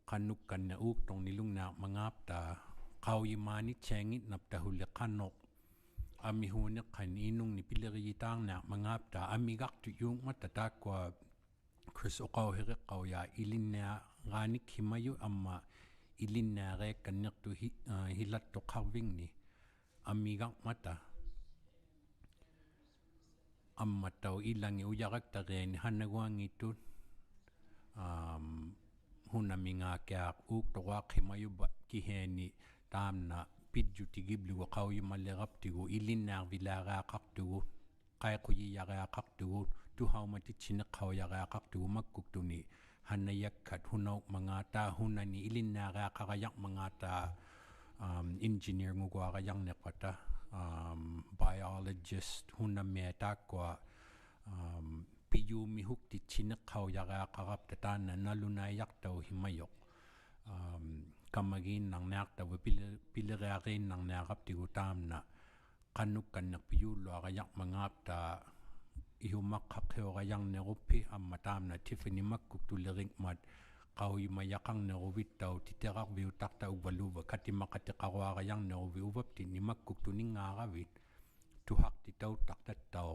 kanuk kan na uktong nilung na mangapta qawyimani chengit napta huli kanok amihuni kan inung ni pilere yitang na mangapta amigak tu yung matatakwa Chris okaw heki qawya ilinna ganik himayu amma ilinna re kanyak tu hilat to carving ni amigak mata ammatau ilangi uyarak tageni hanaguangitut hunaminga kyak uk tawak himayuba kiheni tamna pidju tigiblu qawyu maleraptigu ilinnar vilaqaqartugu qayquyiyaqaqartugu tuhaumati chineqawyaqaqartugu makkuktuni hanayakkat hunauk mangata hunani ilinnaaqaqarayaq mangata engineer nguguaqayarneqata biologist hunammeetaqwa piyumi hukti chineqawyaqaqarapta taanna nalunayaqtau himayok kamagin nang naaqtavu pilereaqin nang naaqaptigu taamna qannukkanneq piyulluaqayaq mangaapta ihumaqqaqhiorayarneruppi amma taamna Tiffany makkuktulerikmat qawyimayaqarneruvittau titerarviutarta uvaluva katimaqatiqaruaqayarneruvi uvaptinni makkuktuninngaaravit tuhaqtitautartattau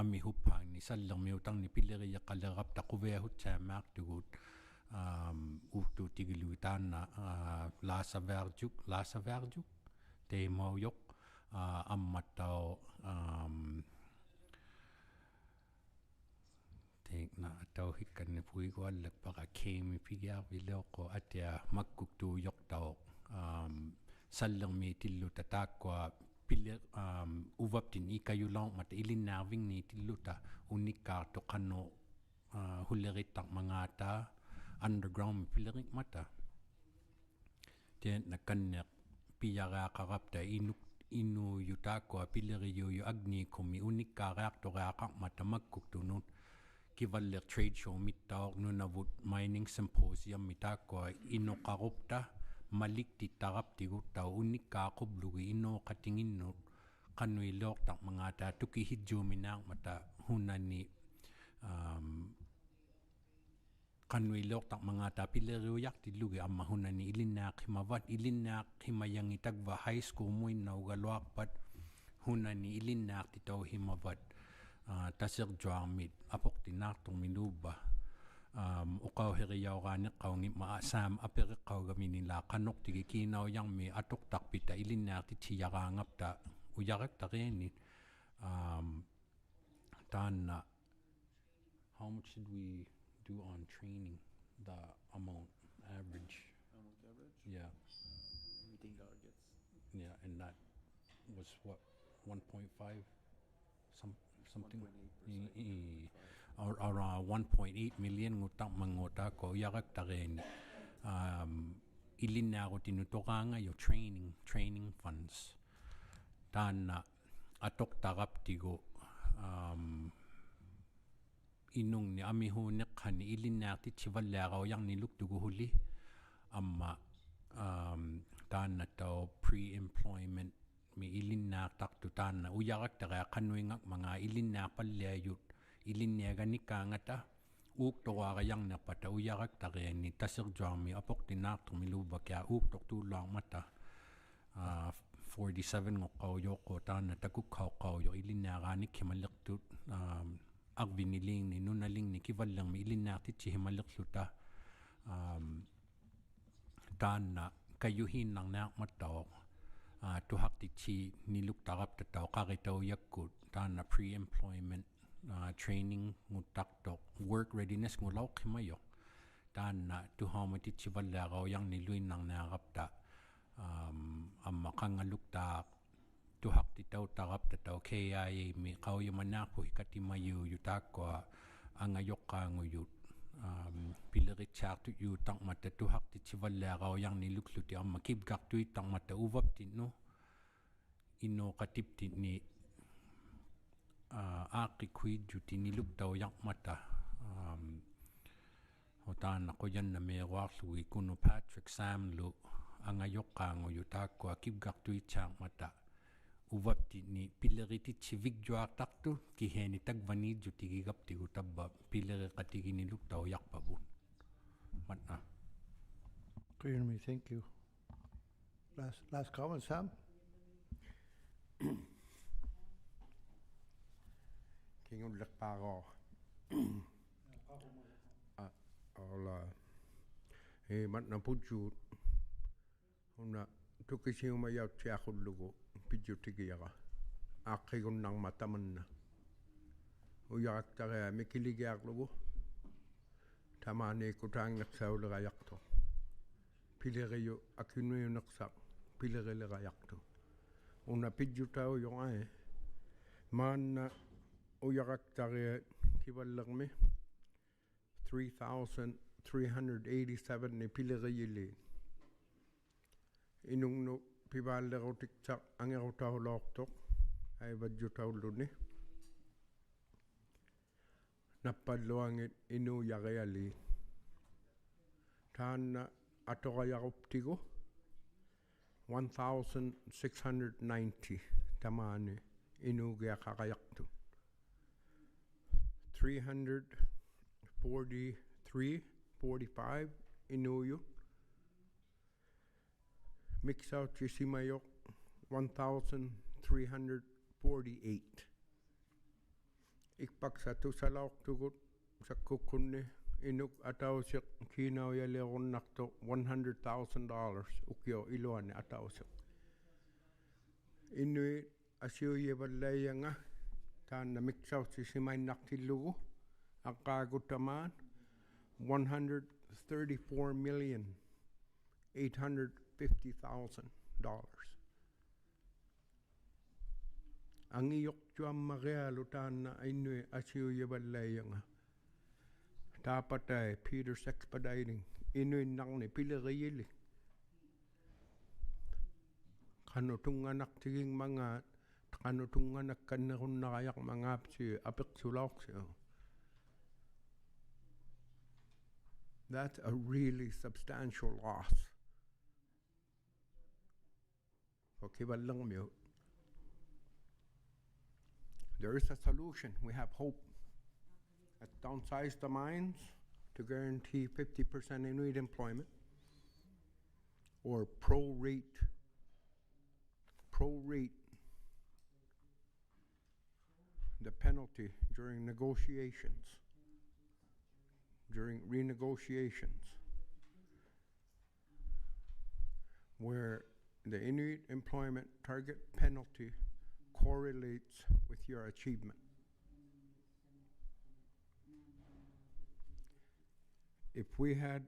ami huppaanni sallermiutarni pileriaqalerapta quviahutsaamaartugut uhtuutigilu taanna laasaverjuk teimaujoq ammattau teekna atau hikkanni puiguallakpaqa keemi pigiarvileoqo atia makkuktuujoqtau sallermiitilluta taakkua pille uvaptin ikayulaumata ilinnaarvingniitilluta unikkaartu qannu hullerittaqmangata underground pillerikmata teetna kanneq piyaraaqarapta inu yutaakua pilleriuyu agniikumi unikkaariartoreaqarmata makkuktunut kivalleq trade show mittaoq nunavut mining symposium mitaakua inoqarupta maliktitaraptiguttau unikkaaqublugi inooqatinginnut qannuileortarmangata tukihijjuuminaarmata hunani qannuileortarmangata pilleriuyartillugi amma hunani ilinnaaqhimavat ilinnaaqhimayangitagva high school muinnaugaluarpat hunani ilinnaaqtitauhimavat taserjuarmit apoqtinaartormiluubba uqauheriauraaniqqaungi ma saam apereqqaugaminila qannortigi kiinaujarmi atoqtarpita ilinnaartitsiyaraangapta uyaraktaqianit taanna how much did we do on training the amount average yeah meeting targets yeah and that was what 1.5 something or around 1.8 million ngutaq mangota ko yarak tageni ilinnaarutinu toqaanga yo training funds taanna atoqtaraptigu inungni amihuuneqqani ilinnaartitsivallaaqaujarniluktuguhuli amma taannatau pre-employment mi ilinnaartartu taanna uyaraktaqa qannuingak manga ilinnaarpalliayut ilinniaganikkaangata uuktoruaqajarnerpata uyaraktaqianni taserjuarmi apoqtinaartormi luuvakia uuktortuulluarmata 47 ngoqqaujooqqu taanna takukkauqqaujo ilinnaaraanikhimallertut arviniliingni nunalingni kivallermi ilinnaartitsi himallerluta taanna kayuhiinnarnaaqmattao tuhaqtitsi niluktaraptatau qaritauyakkut taanna pre-employment training nguttaqtoq work readiness ngulauqhimayoq taanna tuhaumatitsivallaarujarniluinnarnaaqapta amma qangaluktaaq tuhaqtitautaraptatau KIA mi qauyamanaarpu hikatimayu yutaakkua angajoqqaanguyut pilleritsaartut yuutaqmatta tuhaqtitsivallaarujarnilukluti amma kipgartuittaqmatta uvaptinnu inooqatiptinni aaqqikhuidjuti niluktaujaqmata hotaanna qoyannameeruarlugi kunu Patrick Samlu angajoqqaanguyutaakkua kipgartuitsaaqmata uvaptinni pillerititsivigjuartartu kiheeni tagvaniidjutigigaptigu tabba pilleriqatiginiluktaujaqpavut matna clear me thank you last comment Sam kingulleqpaaro ola matna pujjuut una tukisiumayautsiaqullugu pijjutigiaqa aaqqigunnarma tamanna Uyaktare mikiligiaglugu. Tamane kutang naksaulaga yakto. Pilereyo akinuyo naksak. Pilerelaga yakto. Una pidjutao yongae. Man uyaktare kibalagme. 3,387 ni pilereyili. Inung no pibalero tiktak angerotao loktok. Ay badjutao luni. Napaloangit inu yareali. Tana atorayaruptigo 1,690 tamane inu gyakakayaktu. 343.45 inuyu. Mix out Chisimayok 1,348. Ikpak satu salak tugut sa kukunne inuk ataw siya kinaw yaleron nakto $100,000 ukyo iluan ataw siya. Inuit asyo yebalaya nga tan na mixaw si simay nakilugo ang kagutaman $134,850,000. Ang iyok tuam marealutan na inui asyo yebalaya nga. Dapat ay Peter's Expediting inui nang ni pileriyili. Kanutungan naktiging mga kanutungan nakkanarun nakayak mga si apiksulok siya. That's a really substantial loss. Okay, walang mute. There is a solution. We have hope. Let's downsize the mines to guarantee 50% Inuit employment or prorate the penalty during negotiations, during renegotiations, where the Inuit employment target penalty correlates with your achievement. If we had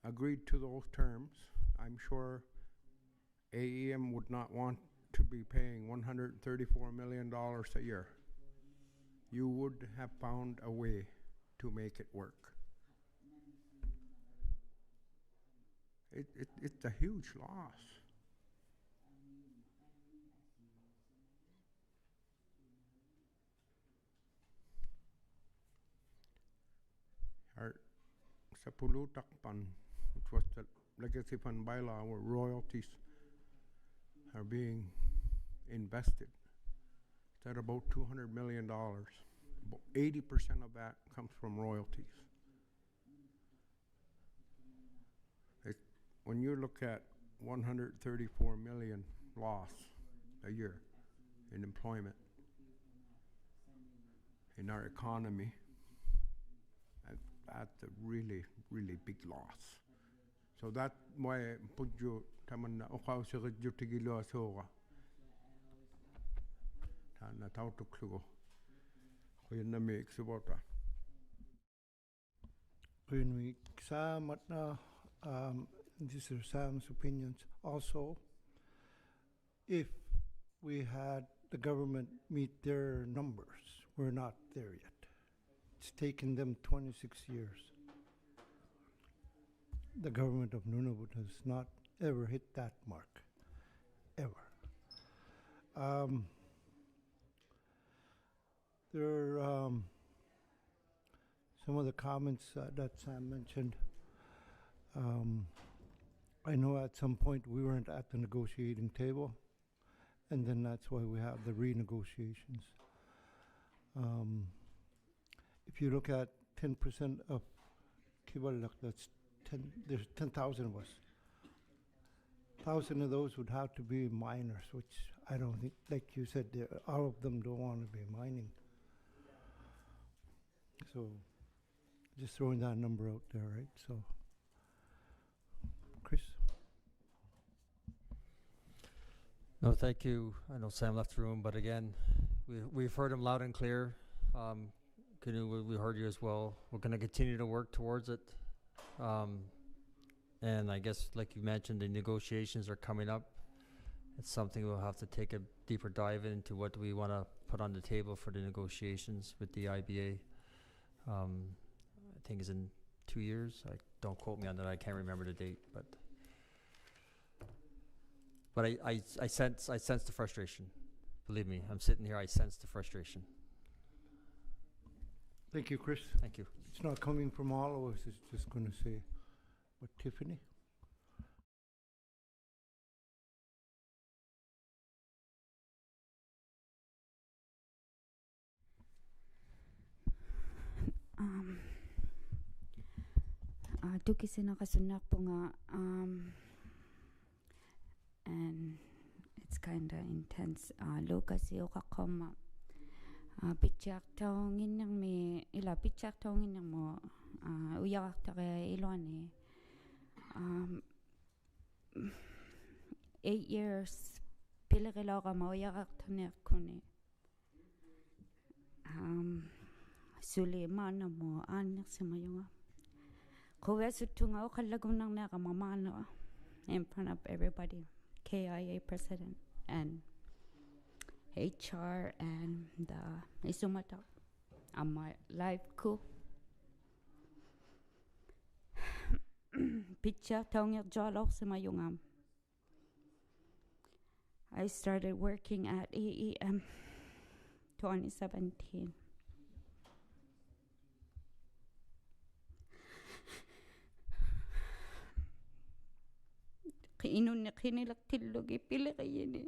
agreed to those terms, I'm sure AEM would not want to be paying $134 million a year. You would have found a way to make it work. It's a huge loss. Our Sapulutakpan, which was the legacy fund bylaw, where royalties are being invested. It's at about $200 million. About 80% of that comes from royalties. When you look at 134 million loss a year in employment in our economy, that's a really, really big loss. So that's why pudyo taman na okaw sa radyo tigilo asoga. Na tautuklugo. Kuya na may eksibota. Kuya nui samat na these are Sam's opinions. Also, if we had the government meet their numbers, we're not there yet. It's taken them 26 years. The government of Nunavut has not ever hit that mark, ever. There are some of the comments that Sam mentioned. I know at some point we weren't at the negotiating table, and then that's why we have the renegotiations. If you look at 10% of Kivalak, that's 10, there's 10,000 of us. 1,000 of those would have to be miners, which I don't think, like you said, all of them don't want to be mining. So just throwing that number out there, right? So, Chris? No, thank you. I know Sam left the room, but again, We've heard him loud and clear. We heard you as well. We're going to continue to work towards it. And I guess, like you mentioned, the negotiations are coming up. It's something we'll have to take a deeper dive into. What do we want to put on the table for the negotiations with the IBA? I think it's in 2 years. Don't quote me on that. I can't remember the date, but I sense the frustration. Believe me, I'm sitting here. I sense the frustration. Thank you, Chris. Thank you. It's not coming from all of us. It's just going to say, but Tiffany. Tuki sinakasunak po nga, and it's kinda intense. Lucas yung kakoma. Pitchak taongin ng me, ila pitchak taongin ng mo, uyak ta kaya ilone. 8 years, pila kilaw ka mauyak ta niya kuni. Suleiman na mo, anak sa mayunga. Kuya sutunga o kalagong nang nakamamano in front of everybody. KIA president and HR and the isumata. My life ko. Picture taong yung jolok sa mayungam. I started working at AGM 2017. Inon na kinilak tilog ipili kayo ni.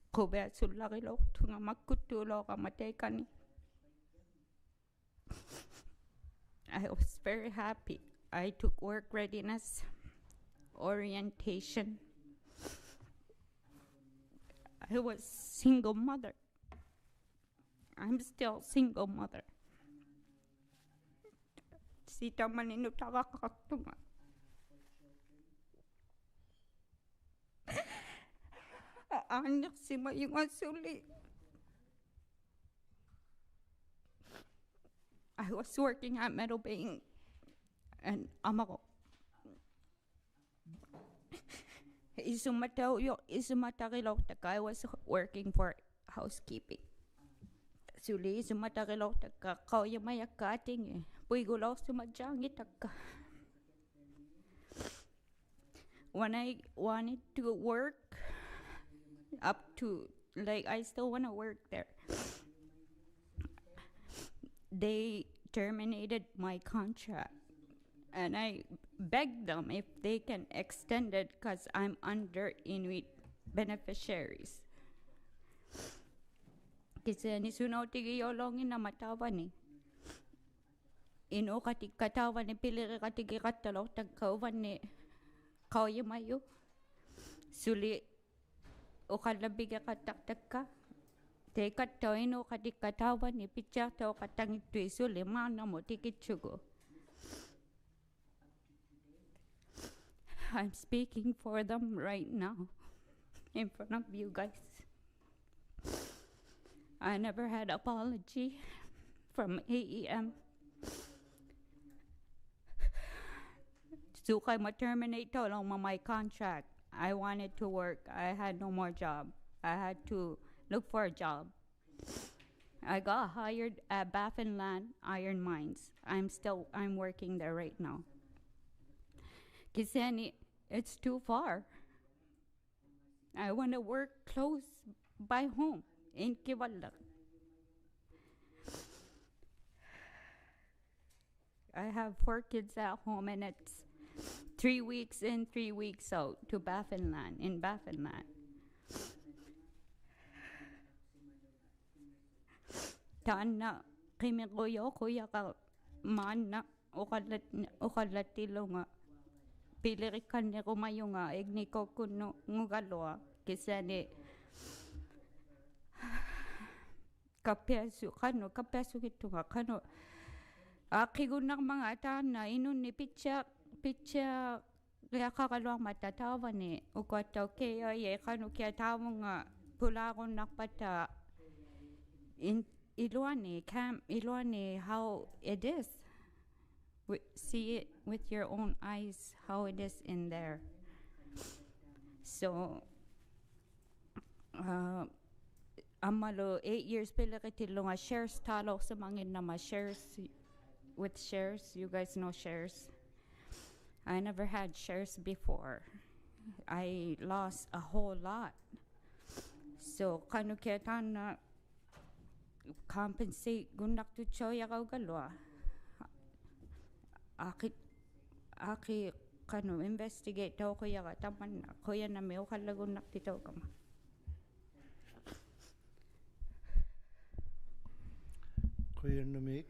Kobe at sulaki lo tunga magkutulo ka matay ka ni. I was very happy. I took work readiness, orientation. I was single mother. I'm still single mother. Sita manino tagakaktunga. Anak si Mayung Asuli. I was working at Meadowbank and amako. Isumatakilok taka. I was working for housekeeping. Suli isumatakilok taka. Kau yung mayakating eh. Puigulaw sumadyangit taka. When I wanted to work, up to, like, I still want to work there. They terminated my contract, and I begged them if they can extend it because I'm under Inuit beneficiaries. Kasi nisunaw tigi yolongin na matawa ni. Ino katig katawa ni piliri katigi katalaw tagkawan ni kauya mayo. Suli o kalabiga kataktak ka. Te kataw ino katig katawa ni pitya tao katangit tuwi suli mana mo tikit sugo. I'm speaking for them right now in front of you guys. I never had apology from AEM. Sukay ma-terminate to lang my contract. I wanted to work. I had no more job. I had to look for a job. I got hired at Baffin Land Iron Mines. I'm working there right now. Kiseni, it's too far. I want to work close by home in Kivalak. I have 4 kids at home, and it's 3 weeks in, 3 weeks out to Baffin Land, in Baffin Land. Tana, kimi kuya ka mana, ukalat tilo nga. Pilirikan ni kumayo nga, igni ko kuno ngugaloa, kisani kapeso kito nga, kano, akigunak mga tana, inun ni pitya, kaya kakaloang matatawa ni, ukwataw kaya, kano kaya tawo nga, pulagon nakpata in Iluani, Camp Iluani, how it is. See it with your own eyes, how it is in there. So, amalo 8 years pila kitilo nga shares talo sa mangin na shares with shares. You guys know shares. I never had shares before. I lost a whole lot. So, kanu kaya na compensate gunak tu choya kau galwa. Aki kanu investigate daw ko yaga taman na ko yan na may ukalagunak dito kama. Kuya Namik,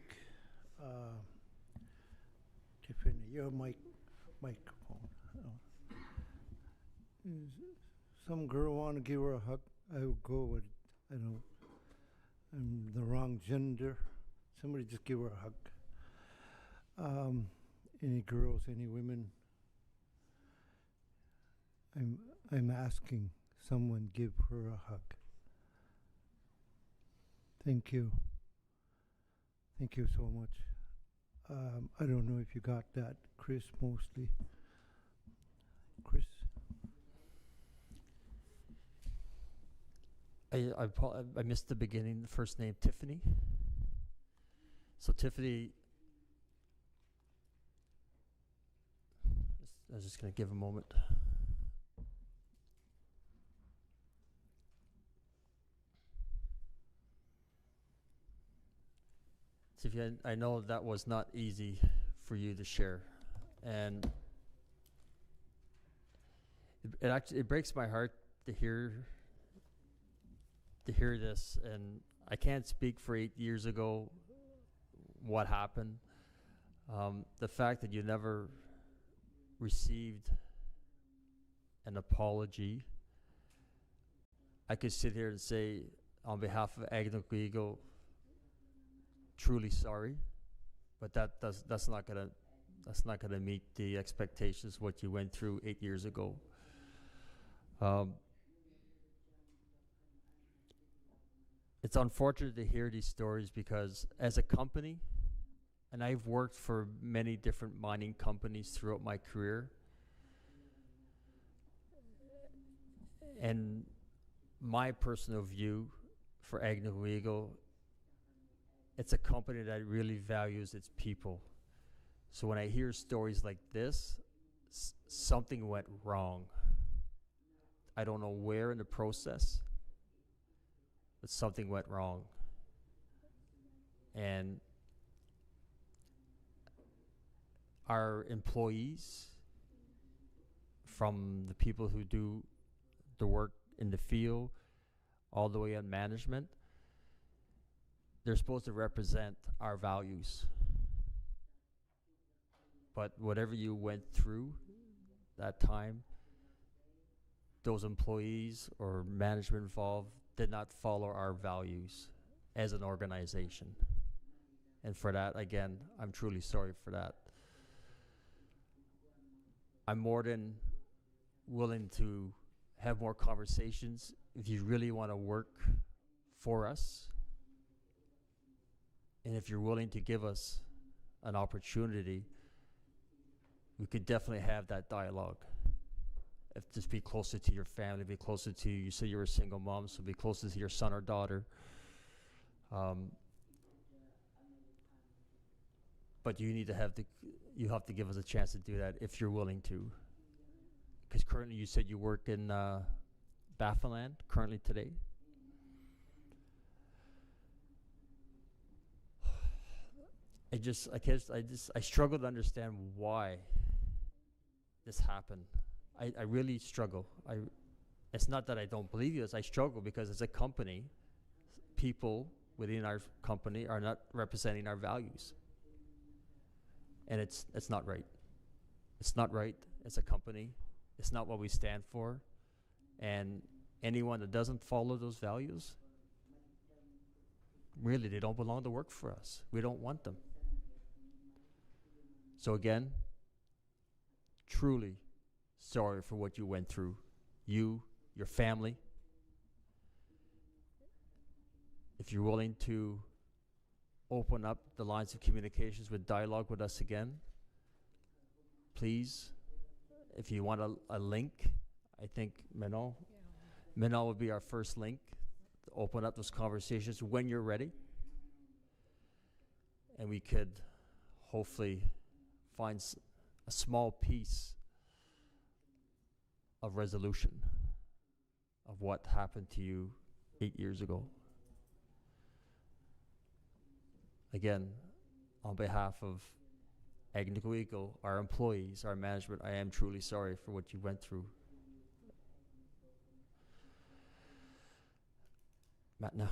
Tiffany, your microphone. Some girl want to give her a hug. I would go with, I don't know, I'm the wrong gender. Somebody just give her a hug. Any girls, any women? I'm asking someone give her a hug. Thank you. Thank you so much. I don't know if you got that, Chris, mostly. Chris? I missed the beginning, the first name, Tiffany. So Tiffany, I was just going to give a moment. Tiffany, I know that was not easy for you to share, and it breaks my heart to hear this, and I can't speak for 8 years ago what happened. The fact that you never received an apology, I could sit here and say on behalf of Agnequigo, truly sorry, but that's not gonna meet the expectations what you went through 8 years ago. It's unfortunate to hear these stories because as a company, and I've worked for many different mining companies throughout my career, and my personal view for Agnequigo, it's a company that really values its people. So when I hear stories like this, something went wrong. I don't know where in the process, but something went wrong. And our employees, from the people who do the work in the field all the way on management, they're supposed to represent our values. But whatever you went through that time, those employees or management involved did not follow our values as an organization. And for that, again, I'm truly sorry for that. I'm more than willing to have more conversations if you really want to work for us. And if you're willing to give us an opportunity, we could definitely have that dialogue. If just be closer to your family, be closer to, you say you're a single mom, so be closer to your son or daughter. But you have to give us a chance to do that if you're willing to. Because currently you said you work in Baffinland currently today. I struggle to understand why this happened. I really struggle. It's not that I don't believe you, I struggle because as a company, people within our company are not representing our values. And it's not right. It's not right as a company. It's not what we stand for. And anyone that doesn't follow those values, really, they don't belong to work for us. We don't want them. So again, truly sorry for what you went through. You, your family. if you're willing to open up the lines of communications with dialogue with us again, please. If you want a link, I think Minal would be our first link to open up those conversations when you're ready. And we could hopefully find a small piece of resolution of what happened to you 8 years ago. Again, on behalf of Agnico Eagle, our employees, our management, I am truly sorry for what you went through. Matna.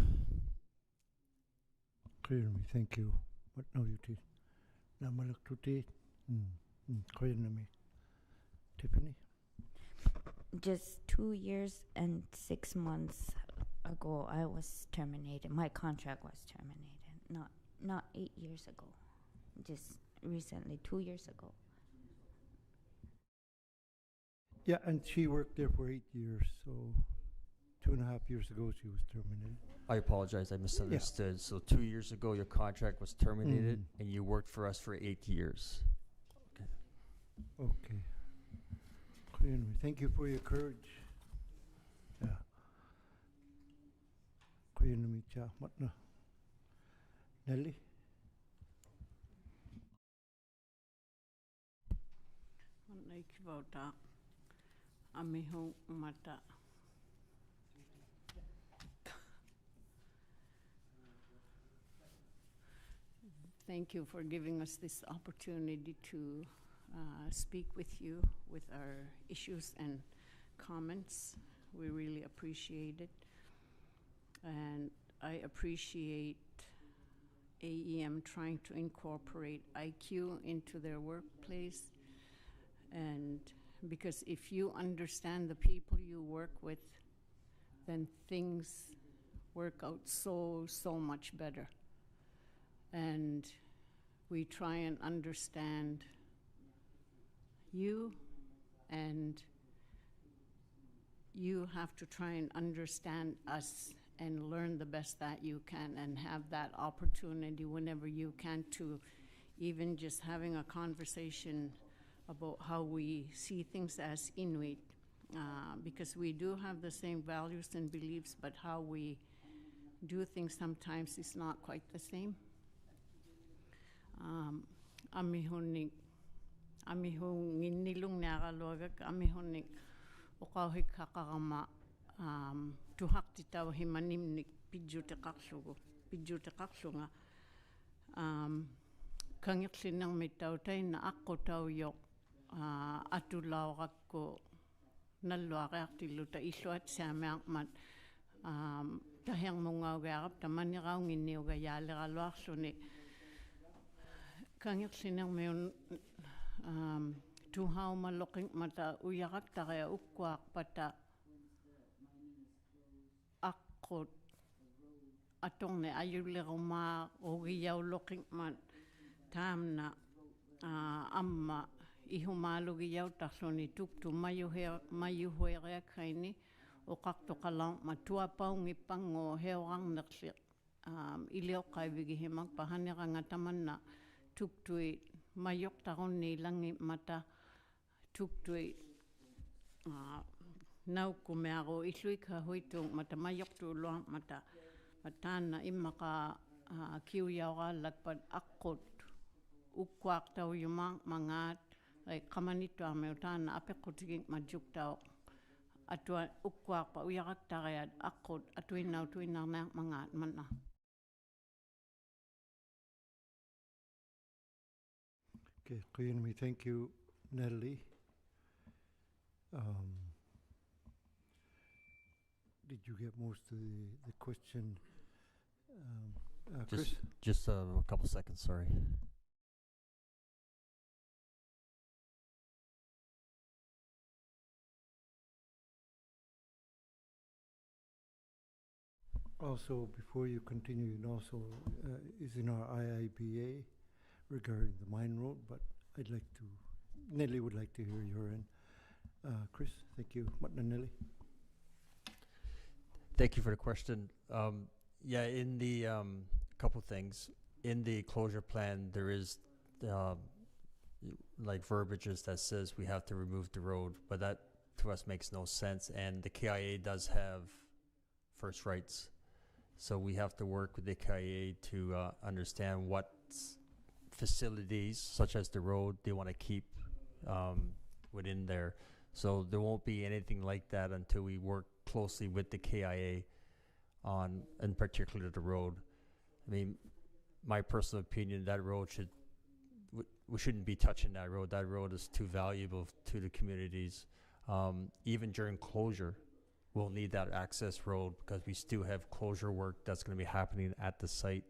Clear me, thank you. What now you did? Namalak tuti. Clear me. Tiffany? Just 2 years and 6 months ago, I was terminated. My contract was terminated. Not 8 years ago. Just recently, 2 years ago. Yeah, and she worked there for 8 years, so 2.5 years ago she was terminated. I apologize, I misunderstood. Yeah. So 2 years ago, your contract was terminated, and you worked for us for 8 years. Okay. Okay. Clear me. Thank you for your courage. Yeah. Clear me, cha. Matna. Nelly? Thank you for giving us this opportunity to speak with you with our issues and comments. We really appreciate it. And I appreciate AEM trying to incorporate IQ into their workplace. And because if you understand the people you work with, then things work out so much better. And we try and understand you, and you have to try and understand us and learn the best that you can, and have that opportunity whenever you can to even just having a conversation about how we see things as Inuit, because we do have the same values and beliefs, but how we do things sometimes is not quite the same. Amihunik nilung nagalogak amihunik ukauhik hakagama tuhak titaw himanimnik pidjutikaksunga kangiklinang mitaw tay na ako taw yok atulawak ko nalwakak tiluta iswat samyak mat tahang mungaw gagap tamaniraw nginiw gayaligalwak suni kangiklinang mayon tuhaw maloking mata uyakak takaya ukwak pata akot atong ne ayuliguma ugiyaw loking mat tam na amma ihumalo giyaw taksoni tuktu mayuhuere kaini ukak tokalang matua pao ngipang o hewang naksik iliw kay bigihimang pahanira nga taman na tuktui mayok takon nilang mata tuktui naw kumero isui kahuitung mata mayok tulong mata matana imaka kiuyaw lagpad akot ukwak taw yumang mangat ay kamanito ameutana apekutiging majuk taw atwa ukwak pa uyarak tagayad akot atwinaw na mangat mana. Okay, clear me. Thank you, Natalie. Did you get most of the question, Chris? Just a couple seconds, sorry. Also, before you continue, and also is in our IIBA regarding the mine road, but Nelly would like to hear your end. Chris, thank you. Nelly. Thank you for the question. Yeah, in the couple things in the closure plan, there is like verbiages that says we have to remove the road, but that to us makes no sense. And the KIA does have first rights, so we have to work with the KIA to understand what facilities, such as the road, they want to keep within there. So there won't be anything like that until we work closely with the KIA on, in particular, the road. I mean, my personal opinion, that road we shouldn't be touching that road. That road is too valuable to the communities. Even during closure, we'll need that access road because we still have closure work that's going to be happening at the site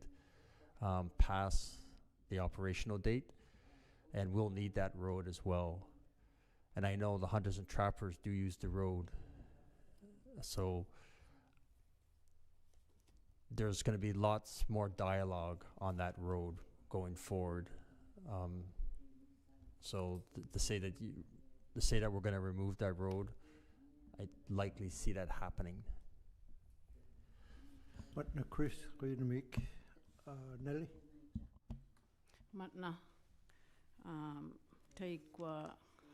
past the operational date, and we'll need that road as well. And I know the hunters and trappers do use the road, so there's going to be lots more dialogue on that road going forward. So to say that we're going to remove that road, I likely see that happening. But Chris, going to make Nelly. Matna,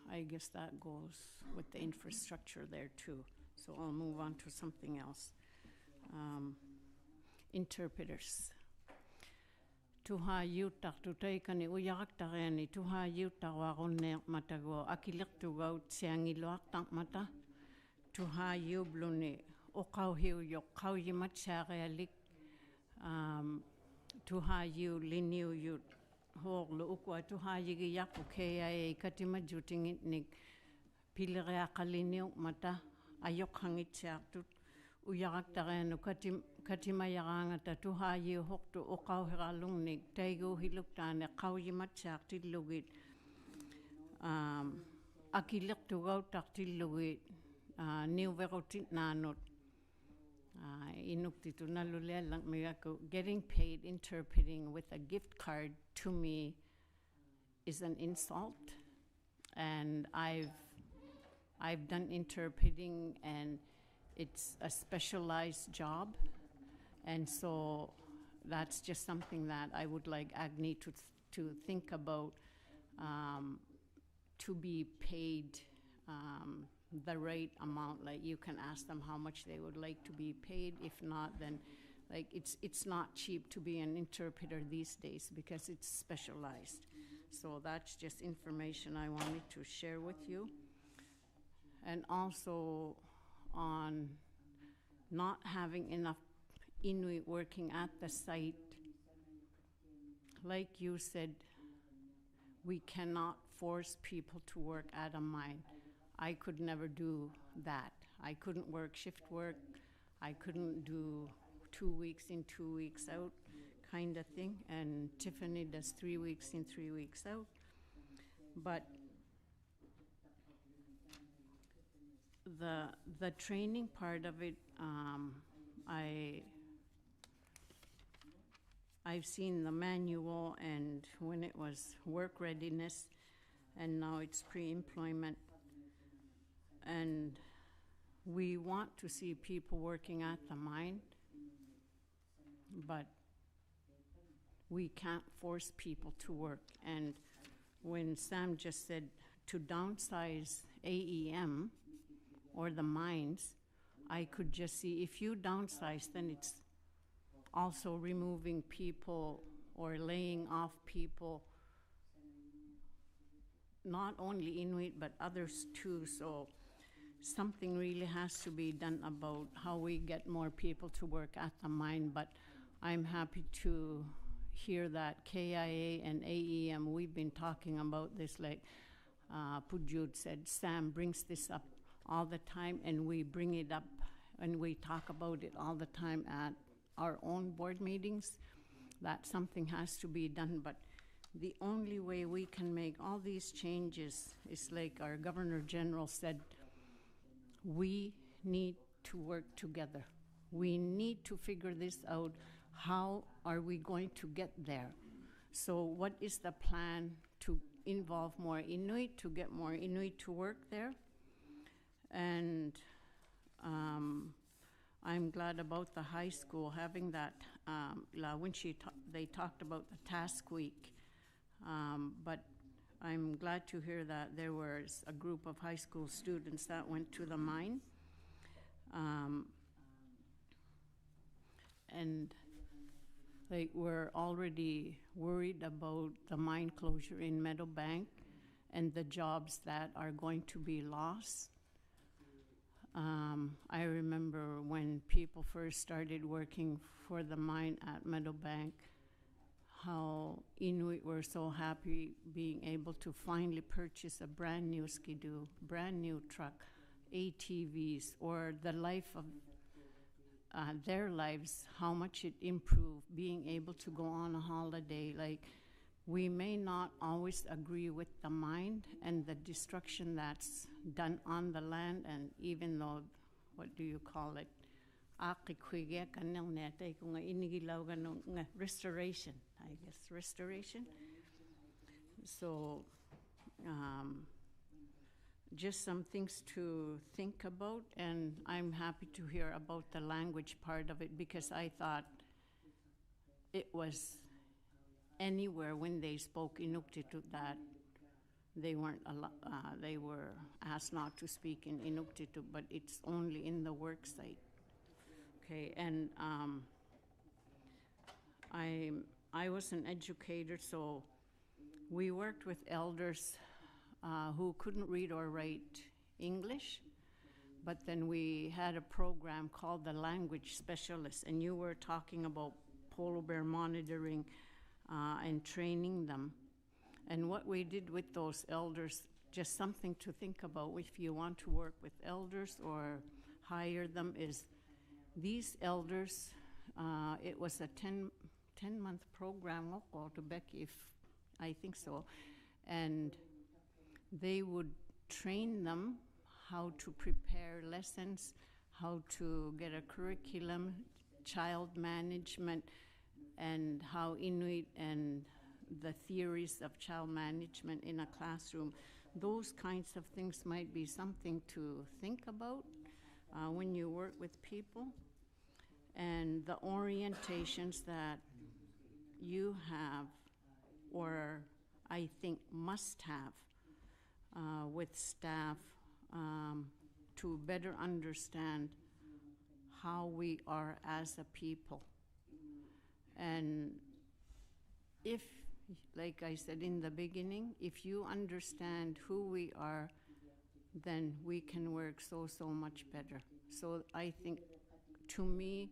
I guess that goes with the infrastructure there too. So I'll move on to something else. Interpreters. Tuha yuta tutaikani uyak tagani tuha yuta wagonne matago akilak tugau tsiangiloak tank mata tuha yubluni okau hiu yok kau yimat sarealik tuha yu liniu yut hoglu ukwa tuha yigi yak ukaya katima juting nik pilere akaliniu mata ayok hangit siaktut uyak taganu katima yaranga tuha yu hoktu okau hiralung nik taigo hiluk tane kau yimat siaktit lugit akilak tugau taktil lugit new verotit nanot inuktitu nalule lang miyako. Getting paid interpreting with a gift card to me is an insult, and I've done interpreting, and it's a specialized job, and so that's just something that I would like Agni to think about, to be paid the right amount. Like you can ask them how much they would like to be paid. If not, then like it's not cheap to be an interpreter these days because it's specialized. So that's just information I wanted to share with you. And also on not having enough Inuit working at the site. Like you said, we cannot force people to work at a mine. I could never do that. I couldn't work shift work. I couldn't do 2 weeks in, 2 weeks out kind of thing. And Tiffany does 3 weeks in, 3 weeks out. But the training part of it, I've seen the manual and when it was work readiness, and now it's pre-employment. And we want to see people working at the mine, but we can't force people to work. And when Sam just said to downsize AEM or the mines, I could just see if you downsize, then it's also removing people or laying off people, not only Inuit, but others too. So something really has to be done about how we get more people to work at the mine. But I'm happy to hear that KIA and AEM, we've been talking about this, like Pujud said, Sam brings this up all the time, and we bring it up and we talk about it all the time at our own board meetings, that something has to be done. But the only way we can make all these changes is like our Governor General said, we need to work together. We need to figure this out. How are we going to get there? So what is the plan to involve more Inuit, to get more Inuit to work there? And I'm glad about the high school having that, when they talked about the task week. But I'm glad to hear that there was a group of high school students that went to the mine. And they were already worried about the mine closure in Meadowbank and the jobs that are going to be lost. I remember when people first started working for the mine at Meadowbank, how Inuit were so happy being able to finally purchase a brand new skidoo, brand new truck, ATVs, or the life of their lives, how much it improved, being able to go on a holiday. Like, we may not always agree with the mine and the destruction that's done on the land, and even though, what do you call it? Restoration, I guess, restoration. So, just some things to think about, and I'm happy to hear about the language part of it, because I thought it was anywhere when they spoke Inuktitut that they weren't they were asked not to speak in Inuktitut, but it's only in the work site. Okay, and I was an educator, so we worked with elders who couldn't read or write English, but then we had a program called the Language Specialist, and you were talking about polar bear monitoring and training them. And what we did with those elders, just something to think about if you want to work with elders or hire them, is these elders, it was a 10-month program, to Becky, if I think so, and they would train them how to prepare lessons, how to get a curriculum, child management, and how Inuit and the theories of child management in a classroom. Those kinds of things might be something to think about when you work with people. And the orientations that you have, or I think must have, with staff to better understand how we are as a people. And if, like I said in the beginning, if you understand who we are, then we can work so much better. So I think, to me,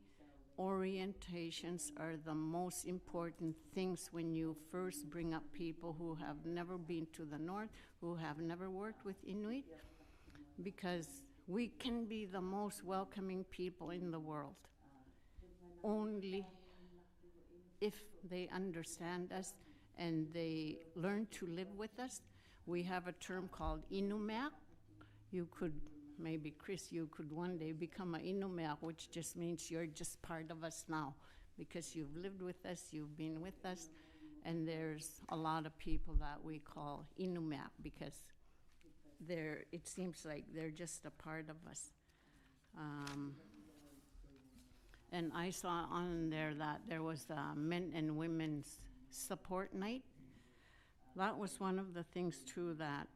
orientations are the most important things when you first bring up people who have never been to the north, who have never worked with Inuit, because we can be the most welcoming people in the world only if they understand us and they learn to live with us. We have a term called Inumeak. You could, maybe Chris, you could one day become an Inumeak, which just means you're just part of us now, because you've lived with us, you've been with us, and there's a lot of people that we call Inumeak because it seems like they're just a part of us. And I saw on there that there was a men and women's support night. That was one of the things too that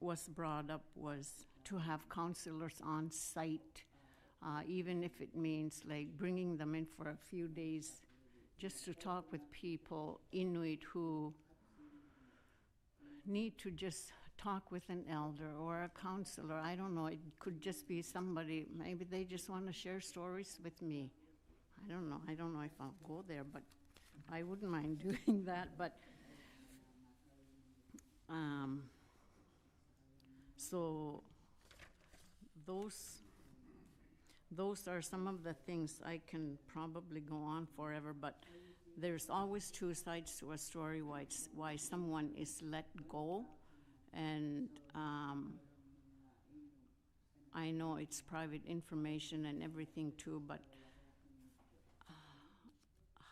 was brought up, was to have counselors on site, even if it means like bringing them in for a few days just to talk with people, Inuit, who need to just talk with an elder or a counselor. I don't know, it could just be somebody, maybe they just want to share stories with me. I don't know if I'll go there, but I wouldn't mind doing that. But so those are some of the things. I can probably go on forever, but there's always two sides to a story why someone is let go. And I know it's private information and everything too, but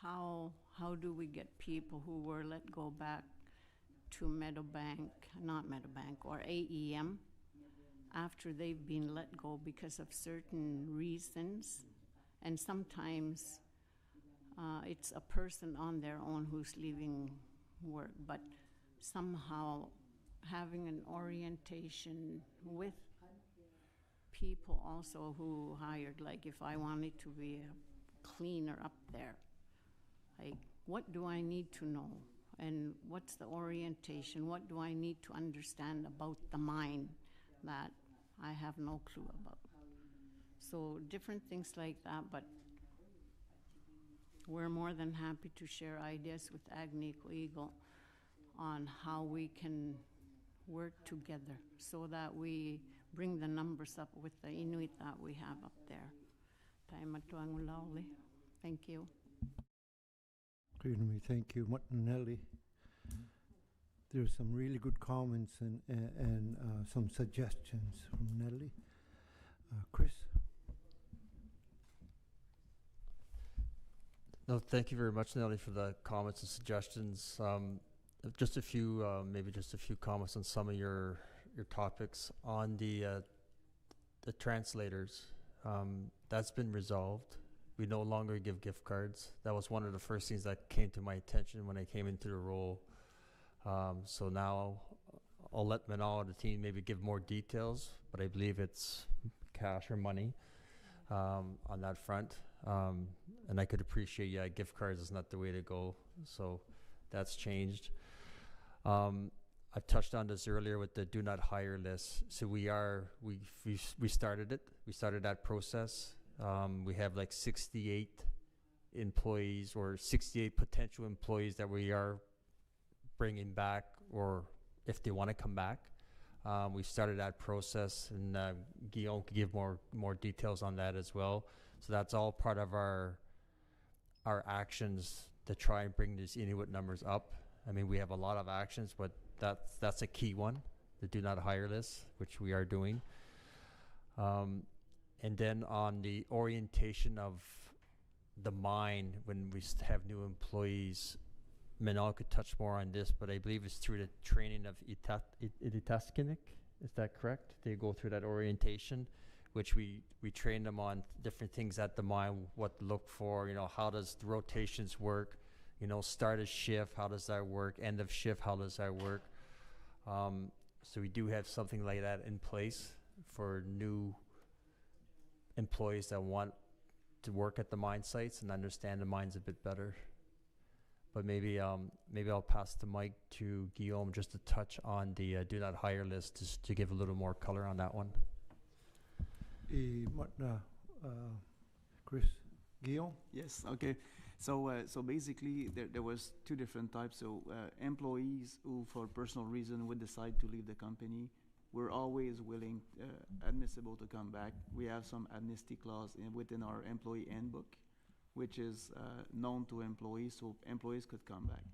how do we get people who were let go back to not Meadowbank, or AEM, after they've been let go because of certain reasons? And sometimes it's a person on their own who's leaving work, but somehow having an orientation with people also who hired, like if I wanted to be a cleaner up there, like what do I need to know? And what's the orientation? What do I need to understand about the mine that I have no clue about? So different things like that, but we're more than happy to share ideas with Agnico Eagle on how we can work together so that we bring the numbers up with the Inuit that we have up there. Thank you. Thank you, Nelly. There's some really good comments and some suggestions from Nelly. Chris? No, thank you very much, Nelly, for the comments and suggestions. Just a few, maybe just a few comments on some of your topics on the translators. That's been resolved. We no longer give gift cards. That was one of the first things that came to my attention when I came into the role. So now I'll let Manal and the team maybe give more details, but I believe it's cash or money on that front. And I could appreciate, yeah, gift cards is not the way to go. So that's changed. I touched on this earlier with the do not hire list. So we started it. We started that process. We have like 68 employees or 68 potential employees that we are bringing back, or if they want to come back. We started that process, and Guillaume could give more details on that as well. So that's all part of our actions to try and bring these Inuit numbers up. I mean, we have a lot of actions, but that's a key one, the do not hire list, which we are doing. And then on the orientation of the mine, when we have new employees, Manal could touch more on this, but I believe it's through the training of Itaskinik. Is that correct? They go through that orientation, which we train them on different things at the mine, what to look for, how does the rotations work, start a shift, how does that work, end of shift, how does that work. So we do have something like that in place for new employees that want to work at the mine sites and understand the mines a bit better. But maybe I'll pass the mic to Guillaume just to touch on the do not hire list, just to give a little more color on that one. Chris? Guillaume? Yes, okay. So basically there was two different types. So employees who for personal reason would decide to leave the company, we're always willing, admissible to come back. We have some amnesty clause within our employee handbook, which is known to employees, so employees could come back.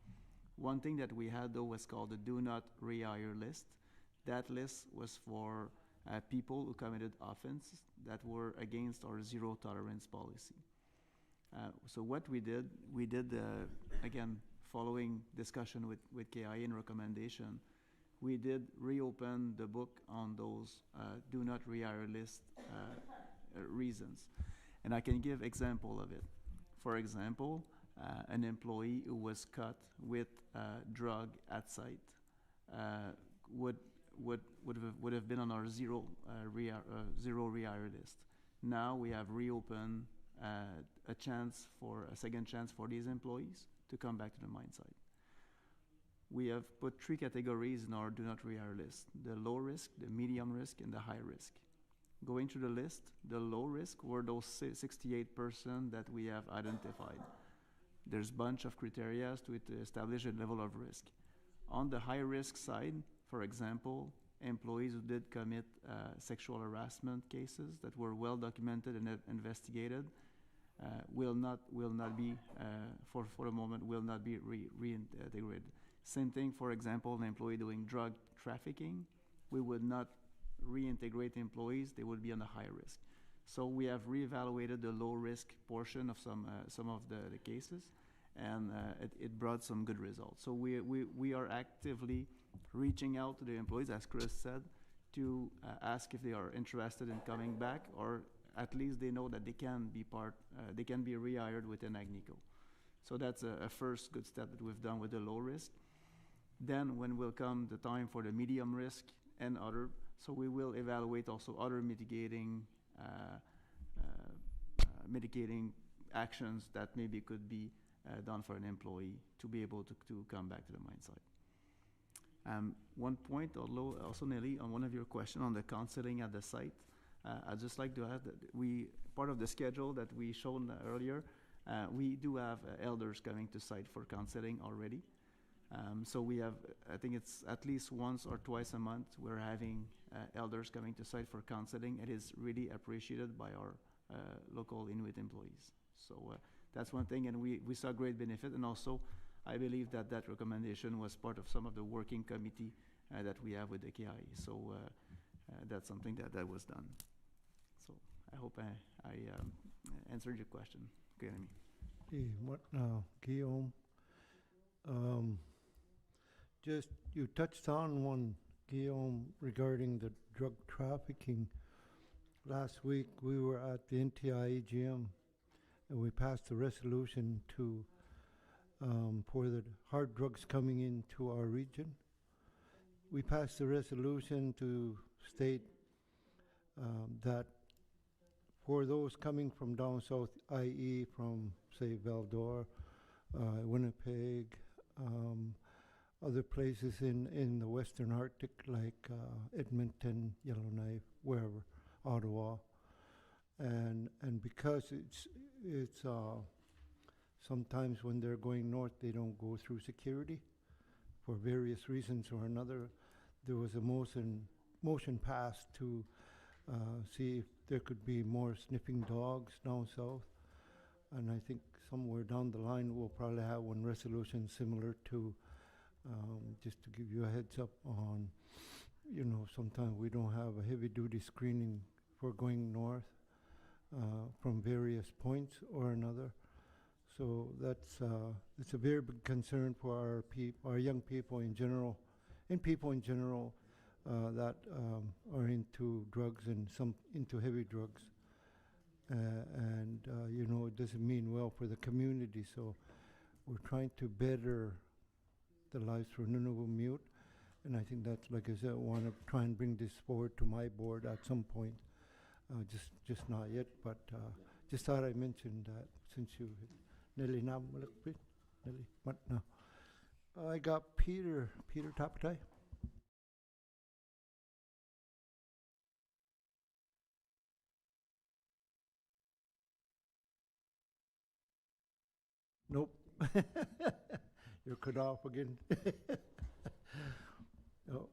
One thing that we had though was called the do not rehire list. That list was for people who committed offenses that were against our zero tolerance policy. So what we did again, following discussion with KIA and recommendation, we did reopen the book on those do not rehire list reasons. And I can give example of it. For example, an employee who was caught with drug at site would have been on our zero rehire list. Now we have reopened a second chance for these employees to come back to the mine site. We have put 3 categories in our do not rehire list: the low risk, the medium risk, and the high risk. Going through the list, the low risk were those 68% that we have identified. There's a bunch of criteria to establish a level of risk. On the high risk side, for example, employees who did commit sexual harassment cases that were well documented and investigated will not be, for the moment, will not be reintegrated. Same thing, for example, an employee doing drug trafficking, we would not reintegrate employees, they would be on the high risk. So we have reevaluated the low risk portion of some of the cases, and it brought some good results. So we are actively reaching out to the employees, as Chris said, to ask if they are interested in coming back, or at least they know that they can be they can be rehired within Agnico. So that's a first good step that we've done with the low risk. Then when will come the time for the medium risk and other, so we will evaluate also other mitigating actions that maybe could be done for an employee to be able to come back to the mine site. One point, although also Nelly, on one of your questions on the counseling at the site, I'd just like to add that part of the schedule that we shown earlier, we do have elders coming to site for counseling already. So we have, I think it's at least once or twice a month, we're having elders coming to site for counseling. It is really appreciated by our local Inuit employees. So that's one thing, and we saw great benefit. And also, I believe that recommendation was part of some of the working committee that we have with the KI. So that's something that was done. So I hope I answered your question, Guillermo. What now, Guillaume? Just you touched on one, Guillaume, regarding the drug trafficking. Last week we were at the NTI AGM and we passed a resolution to for the hard drugs coming into our region. We passed a resolution to state that for those coming from down south, i.e. from, say, Val-d'Or, Winnipeg, other places in the Western Arctic like Edmonton, Yellowknife, wherever, Ottawa, and because it's sometimes when they're going north they don't go through security for various reasons or another. There was a motion passed to see if there could be more sniffing dogs down south, and I think somewhere down the line we'll probably have one resolution similar to just to give you a heads up on, sometimes we don't have a heavy duty screening for going north from various points or another. So it's a very big concern for our young people in general, and people in general that are into drugs and some into heavy drugs. It doesn't mean well for the community. So we're trying to better the lives for Nunavut, and I think that's, like I said, I want to try and bring this forward to my board at some point. Just not yet, but just thought I mentioned that since you, Nelly, now Nelly, what now? I got Peter Tapatai. Nope. You're cut off again. Oh.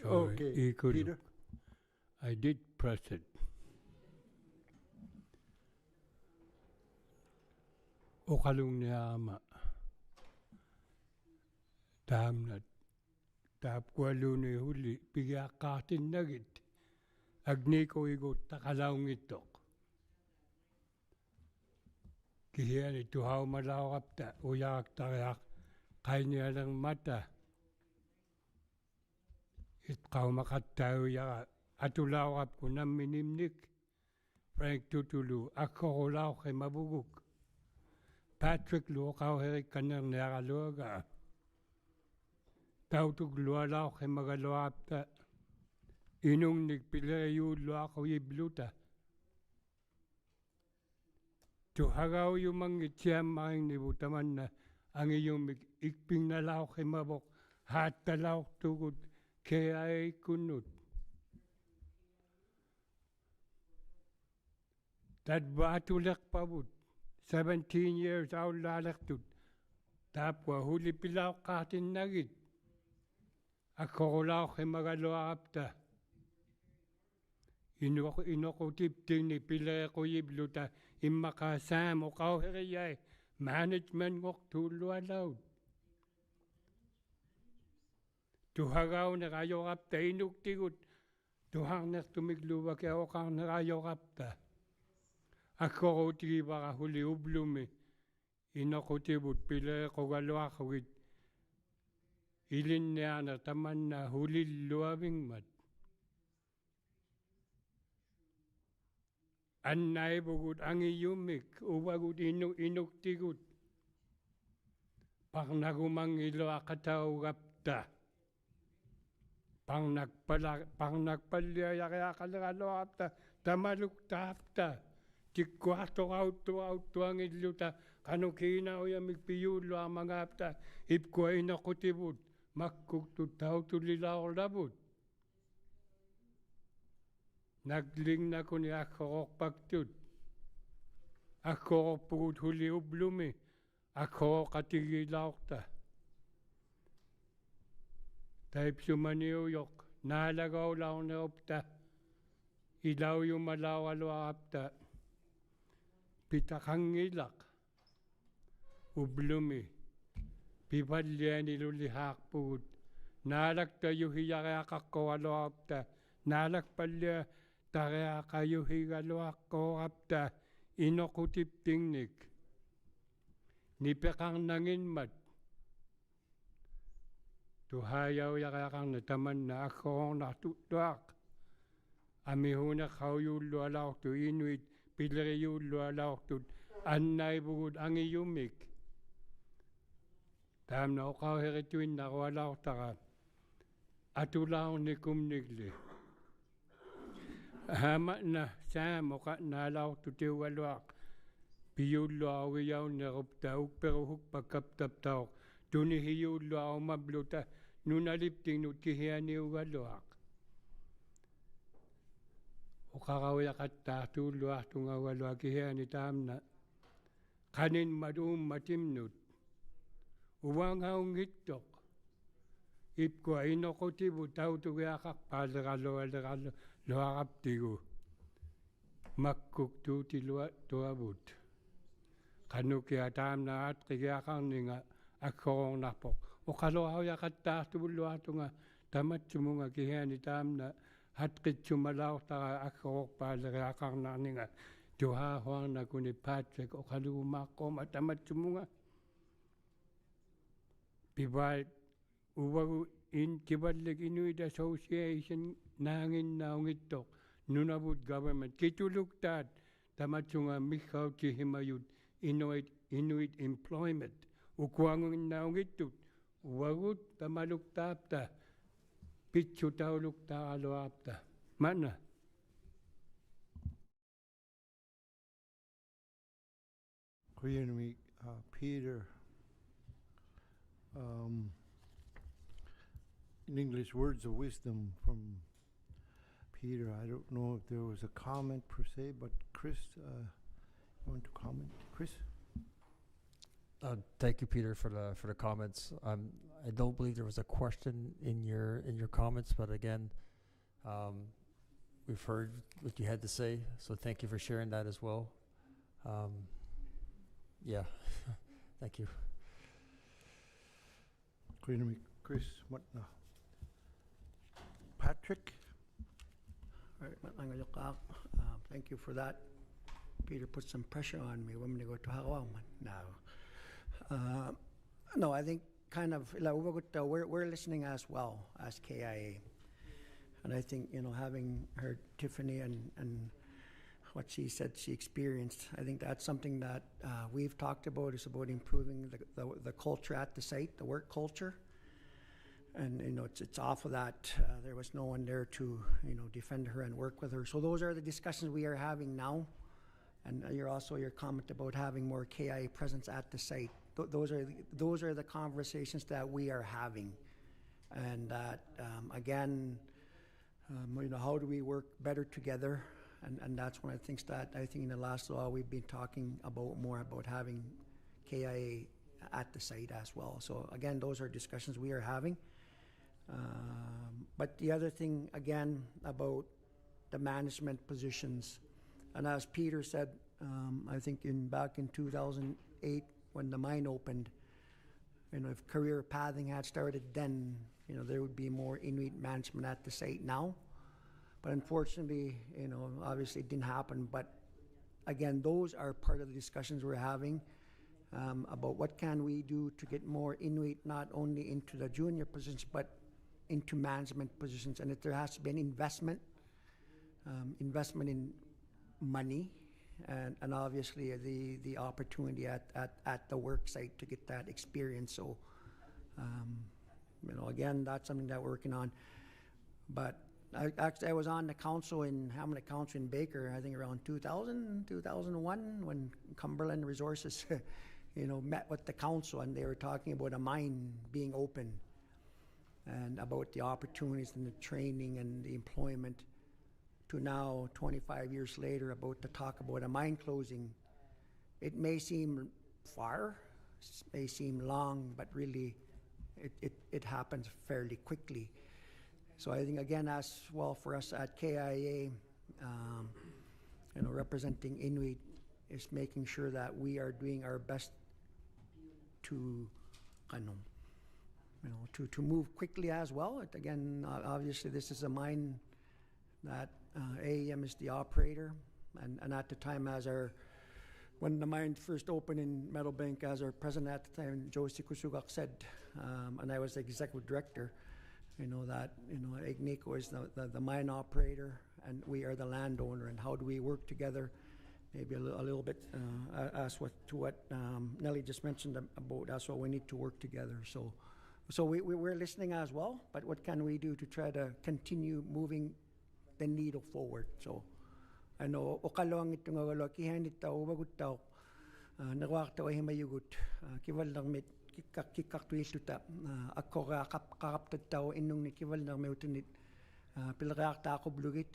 Sorry, okay, Peter. I did press it. Okalung ni ama. Tamnat. Tap kwalu ni huli. Piga katin nagit. Agniko igo takalaung itok. Kihian itu hau malaw kapta. Uyak tayak. Kanya lang mata. Itkau makataw ya atulaw kap ko na minimnik. Frank Tutulu. Ako ulaw kay mabuguk. Patrick Lukaw herik kanang nakaluaga. Tautug lualaw kay magaluap ta. Inung nagpilayo luakaw ibluta. Tuhagaw yung mga itiyam ang nibutaman na ang iyong ikping nalaw kay mabok. Hatalaw tugod kaya ay kunut. Tad batulak pabut. 17 years old lalaktut. Tapwa huli pilaw katin nagit. Ako kulaw kay magaluap ta. Inoko tipting ni pila ko ibluta. Imakasam o kauheriyay. Management ngok tulualaw. Tuhagaw na kayo kapta inuktigut. Tuhang na tumigluwa kaya o kang na kayo kapta. Ako ko tiba ka huli ublumi. Inoko tibut pila ko galwa kawit. Ilin niya na taman na huli luwabing mat. annai bugut angiyumik uwagut inuktigut parnagumangilo akataugapta parnakpalliayaqaqaleraluarapta tamaluktaapta tikkuartorauttuangilluta qanukiinauyamik piyuulluarmangaapta ipkuainequtibut makkuktut tautulilaorlavut naklingnakuni akkoroqpaktut akkoroqpugut huliublumi akkoroqatigilaorta taipsumaniuyok naalagaulaornerupta ilauyumalaualuarapta pitaqangilaq ublumi pivallianilulihaarpugut naalaktayuhiyariaqaqqoraluarapta naalakpallia tariaqayuhigaluaqqoorapta inoqutiptingnik nipeqarnanginmat tuhaayauyariaqarna tamanna aggorornartuttuaq amihuneqqaujullualaortu inuit pileriyullualaortut annaibugut angiyumik taamna oqauherituinnarualaortara atulaornikumnikli hamana saamoqa naalaortutiugaluaq piyulluarugiyaunnerupta ukperuhukpakkaptaptauq tunihiyulluarumabluta nunaliptingnut kihianiugaluaq oqarauyaqattaartuulluartungaugalua kihiani taamna qaninmat uummatimnut uangaungittoq ipkua inoqutivu tautugiaqarpaaleqalualeraqluaraptigu makkuk tuavut qanukia taamna aatqigiaqarninga aggorornarpoq oqaloauyaqattaartuvulluartunga tamatsumunga kihiani taamna hatqitsumalaortara aggororpaaleqaqarnarninga tuhaahuarnakuni Patrick oqalugumaqqooma tamatsumunga pivait uvagu kivallik Inuit Association naanginnaungittoq nunavut government kituluktaat tamatsunga mikkautsihimayut Inuit employment ukuangunnaungittut uvagut tamaluktaapta pitsutauluktaaraluarapta mana Kuyanami, Peter, in English, words of wisdom from Peter. I don't know if there was a comment per se, but Chris, you want to comment? Chris? Thank you, Peter, for the comments. I don't believe there was a question in your comments, but again, we've heard what you had to say, so thank you for sharing that as well. Yeah, thank you. Chris, what now? Patrick? All right, thank you for that. Peter put some pressure on me. Women to go to Hawaii now. No, I think kind of we're listening as well as KIA, and I think having heard Tiffany and what she said she experienced, I think that's something that we've talked about, is about improving the culture at the site, the work culture. And it's off of that. There was no one there to defend her and work with her. So those are the discussions we are having now. And your comment about having more KIA presence at the site. Those are the conversations that we are having, and that again, how do we work better together? And that's one of the things that I think in the last while we've been talking about more about having KIA at the site as well. So again, those are discussions we are having. But the other thing again about the management positions, and as Peter said, I think back in 2008 when the mine opened, if career pathing had started then, there would be more Inuit management at the site now. But unfortunately, obviously it didn't happen. But again, those are part of the discussions we're having about what can we do to get more Inuit not only into the junior positions but into management positions, and that there has to be an investment in money and obviously the opportunity at the work site to get that experience. So, again, that's something that we're working on. But I was on the council in Hamlet Council in Baker, I think around 2000, 2001, when Cumberland Resources, met with the council, and they were talking about a mine being open and about the opportunities and the training and the employment, to now, 25 years later, about to talk about a mine closing. It may seem far, it may seem long, but really it happens fairly quickly. So I think, again, as well for us at KIA, representing Inuit, is making sure that we are doing our best to, to move quickly as well. Again, obviously, this is a mine that AEM is the operator, and at the time, when the mine first opened in Meadowbank, as our president at the time, Josie Kusugak, said, and I was the executive director, that Agnico is the mine operator and we are the landowner, and how do we work together? Maybe a little bit as to what Nelly just mentioned about, that's what we need to work together. So we're listening as well, but what can we do to try to continue moving the needle forward? So I know okalong itong awalo kihan itaw bagut taw nagwak taw himayugut kiwal lang mit kikak tuisuta ako kakaptad taw inong ni kiwal lang meutinit pilak ta ako blugit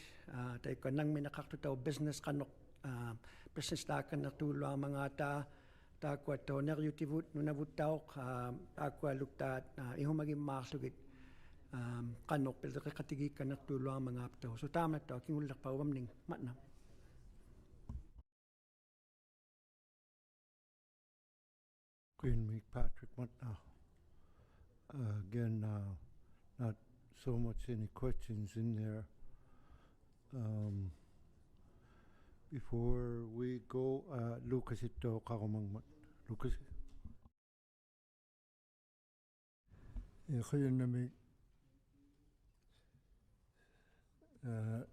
tay ko nang minakak taw business kanok business ta kan natulo ang mga ta ko to neryutivut nunabut taw ako lukta ihumagim maksugit kanok pilak katigi kan natulo ang mga taw so tama taw kingulak pa wamning matna. Queen McPatrick, again, not so much any questions in there. Before we go, Lucas ito kakumang Lucas. Kaya nami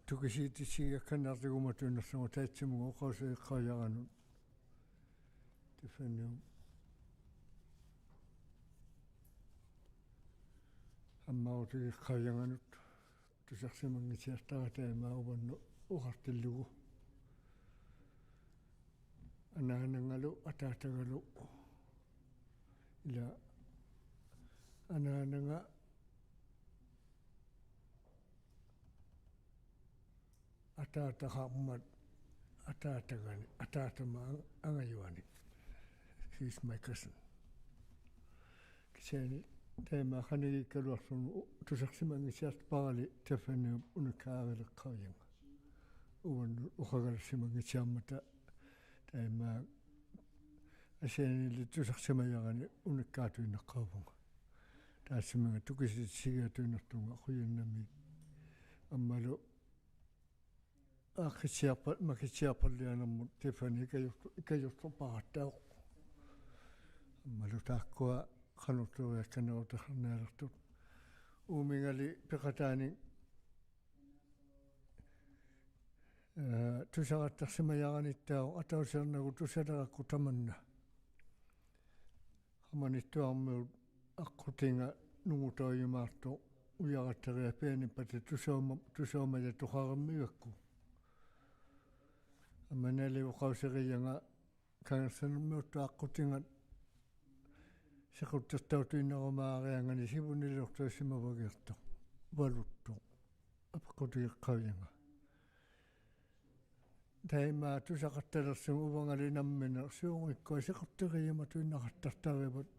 tukisiti siya kanati kumatu na sa matachi mo kasi kaya ano defend amma uti kaya ano to saksi mangisya ta ma uban uhartilu ananangalo atatagalo ila anananga atatahamat atatagani atatama angayuani. He's my cousin. Kisani tema khanigi kalwasun to saksi mangisya pali tefene unakavel kayang uban ukagal simangisya mata tema aseni li to saksi mayagani unakatu inakabung tasimanga tukisi sigatu inatunga khuyanami ammalo makisiapa lianam tefene kayo pahata ammalo takwa khanuto yakana utakhanaraktu umingali pekatani tusagat taksimayagani tao atawsarna gutusara kutamanna amanittu ammu akkutinga nungutoyimarto uyagattare peni pate tusoma ya tukhagammiwakku amanali uqawsiriyanga kangersanummiuttu akkutinga sekuttartautuinnarumaariangani sivunilortuisimavagerto valuttu apakutigiqqavianga taima tusaqattalersun uvangali nammina suungikkua sekutteriimatuinnaqattartarivat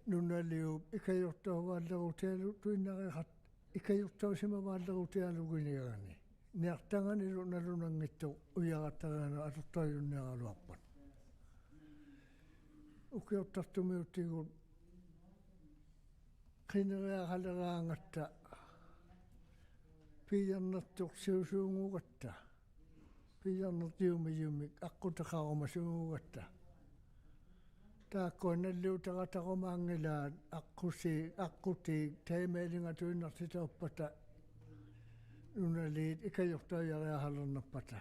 nunaliu ikajortavaallerutialu tuinnariqat ikajortausimavaallerutialuginiagani niartanganilu nalunangittu uyaqattariana atortoyunniaraluarpat ukiortartumiutigun qineriaqaleraangatta piiarnertuqsiusuungugatta piiarnertiumiyumik aqutaqarumasuungugatta taakkuannalliutaqataqomaangilaat aqutiig taimailinga tuinnartitauppata nunaliit ikajortoyariahalernerpata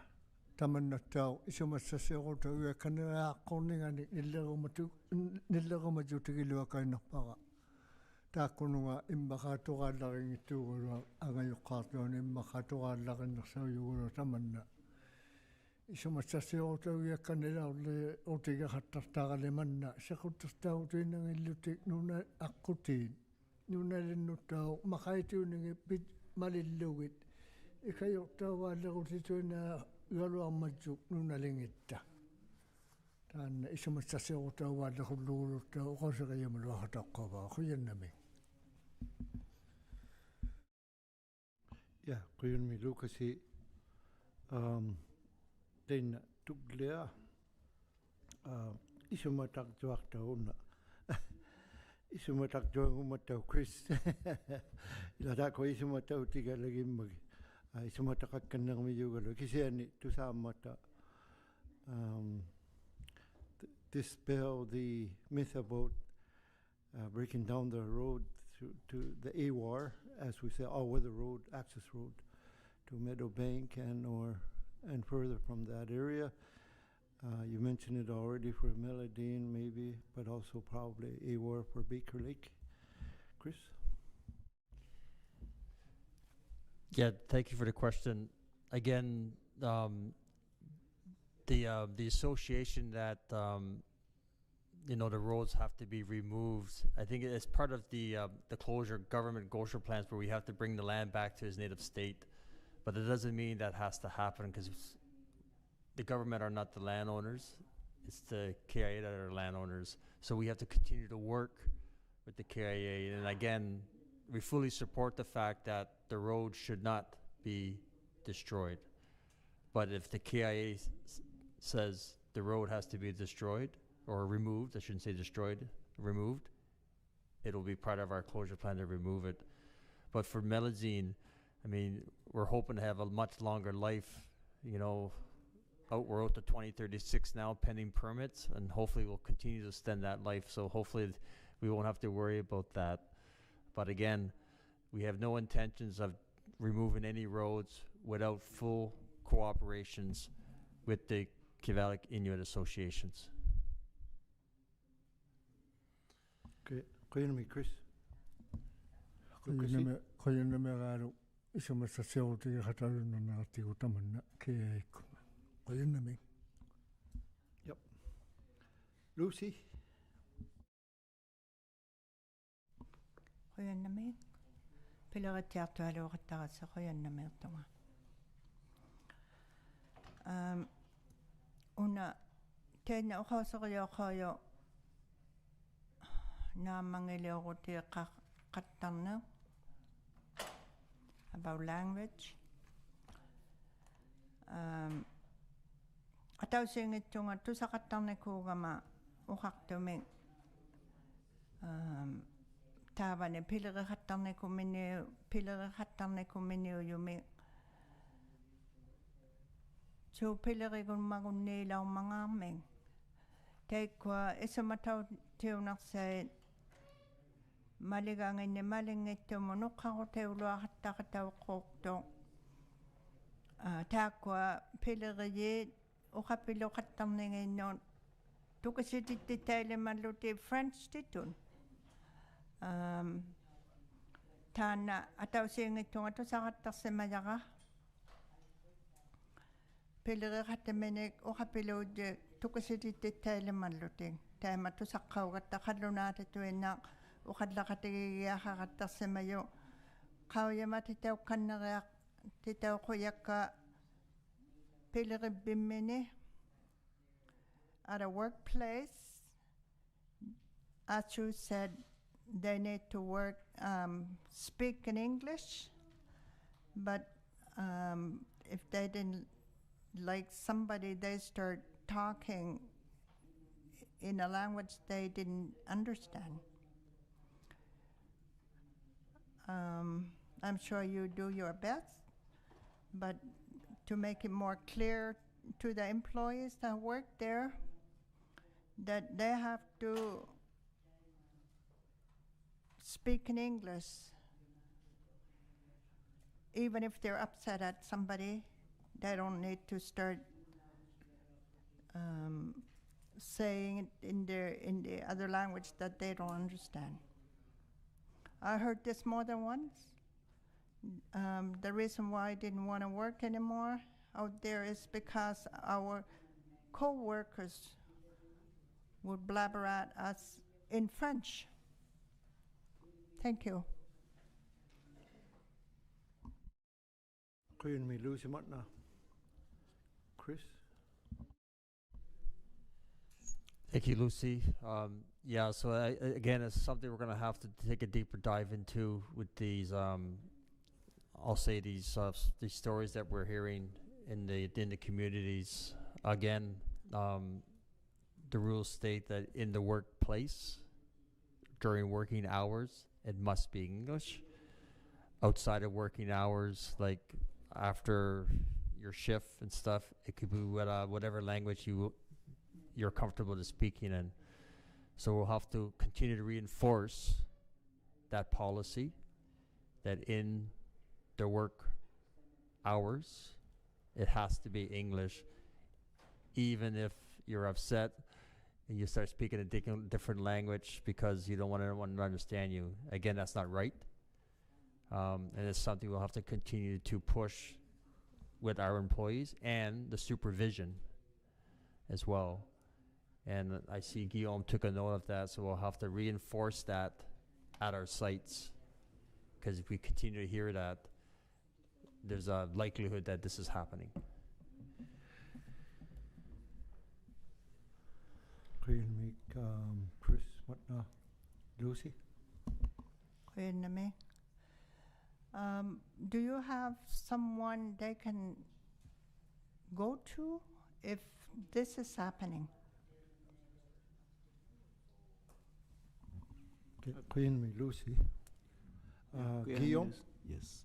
tamannattau isumassasiorutau iakkaneraaqqorningani nillerumatutigilluakainnerpaqa taakkununga immaqaatoqaallaringittuugulua angayuqqaartuani immaqaatoqaallarinnersauyugulu tamanna isumassasiorutau iakkanelaorli utigahattartaaqalimanna sequttertaagutuinangillutik nuuna аққутиин nuunalinnuttau maqaitiuningipпит малиллугит икайортаавааллерутитуинаа юалуарматсук нуналингитта таанна исумассасиорутаавааллеруллугулуттаа оқасериамалуахатаққаваа қуяннами Ja, quyunmi Lucasi teina tuglea isumataqtuartaunna isumataqtuangumattau Chris ilataako isumattautigalagimagi isumataqakkannermiyugalu kisiani tusaammata dispel the myth about breaking down the road to the AWAR, as we say, all-weather road, access road to Meadowbank and further from that area. You mentioned it already for Meladine, maybe, but also probably AWAR for Baker Lake. Chris? Yeah, thank you for the question. Again, the association that the roads have to be removed. I think it's part of the government closure plans where we have to bring the land back to its native state, but it doesn't mean that has to happen because the government are not the landowners. It's the KIA that are landowners. So we have to continue to work with the KIA. And again, we fully support the fact that the road should not be destroyed. But if the KIA says the road has to be destroyed or removed, I shouldn't say destroyed, removed, it'll be part of our closure plan to remove it. But for Melazine, I mean, we're hoping to have a much longer life, we're out to 2036 now, pending permits, and hopefully we'll continue to extend that life. So hopefully we won't have to worry about that. But again, we have no intentions of removing any roads without full cooperations with the Kivalik Inuit associations. Okay, Chris. Qoyunnameqaalu isumassasiorutigiqatalunnernaartigu tamanna kiyaikku. Qoyunnami. Yep. Lucy. Qoyunnami. Pilerittiartualuuqattaratsa qoyunnameertunga. Una teina uqauseriooqaayo naamangiliorutiiqqattarne about language. Atausiingittunga tusaqattarnikuugama uqartumik taavani pileriqattarnikuminiuyumi suupilerigunmagunniilaumangaarmik taikkua isumatau-tiunarsait maliganginni malingittumu nuqqarutiuluaqattaqatauqqortu taakkua pileriyiit uqapiluqattarnigiinnuut tukasitittitailimmalluti French titun taanna atausiingittunga tusaqattarsimajaqa pileriqattaminik uqapiluuti tukasitittitailimmalluti taima tusaqqaugatta qallunaatatuinnaaq uqallaqatigigiaqaqattarsimayu qauyama titauqqanneriaq titauquyakka pileribimmini at a workplace, as you said, they need to speak in English, but if they didn't like somebody, they start talking in a language they didn't understand. I'm sure you do your best, but to make it more clear to the employees that work there that they have to speak in English. Even if they're upset at somebody, they don't need to start saying it in the other language that they don't understand. I heard this more than once. The reason why I didn't want to work anymore out there is because our co-workers would blabber at us in French. Thank you. Chris? Thank you, Lucy. Yeah, so again, it's something we're going to have to take a deeper dive into with these, I'll say these stories that we're hearing in the communities. Again, the rules state that in the workplace, during working hours, it must be English. Outside of working hours, like after your shift and stuff, it could be whatever language you're comfortable to speaking in. So we'll have to continue to reinforce that policy, that in the work hours, it has to be English, even if you're upset and you start speaking a different language because you don't want anyone to understand you. Again, that's not right. And it's something we'll have to continue to push with our employees and the supervision as well. And I see Guillaume took a note of that, so we'll have to reinforce that at our sites. Because if we continue to hear that, there's a likelihood that this is happening. Chris, what now? Lucy? Do you have someone they can go to if this is happening? Queen me, Lucy. Guillaume? Yes.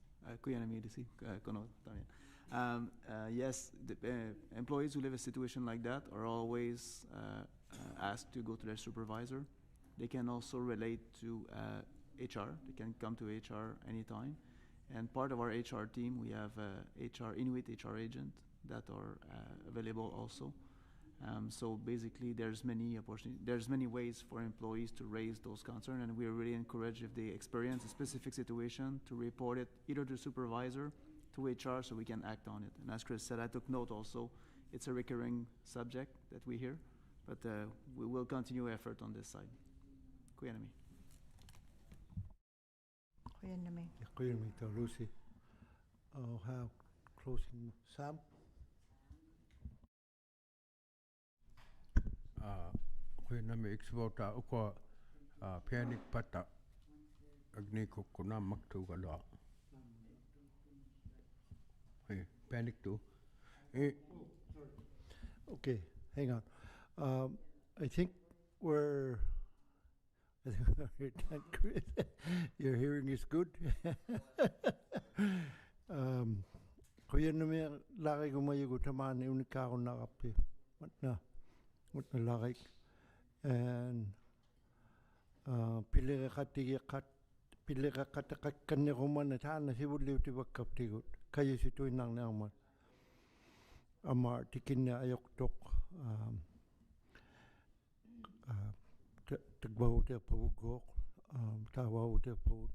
Yes, the employees who live a situation like that are always asked to go to their supervisor. They can also relate to HR. They can come to HR anytime. And part of our HR team, we have Inuit HR agent that are available also. So basically, there's many ways for employees to raise those concerns, and we really encourage if they experience a specific situation to report it either to supervisor, to HR, so we can act on it. And as Chris said, I took note also. It's a recurring subject that we hear, but we will continue effort on this side. Kuyanami. Lucy. How closing Sam? Kuyanami exvota uko pianik pata agni kukuna maktu gala. Panic too. Okay, hang on. I think we're. Your hearing is good. Kuya nami laki gumayo gutaman unika ko nakapi. What na laki. And pilira katakat kanya kuman na si budliw tibakap tigut. Kayo si tuin nang naman. Amar tikin na ayok tok. Tagbaw te pagugok. Tawaw te pagug.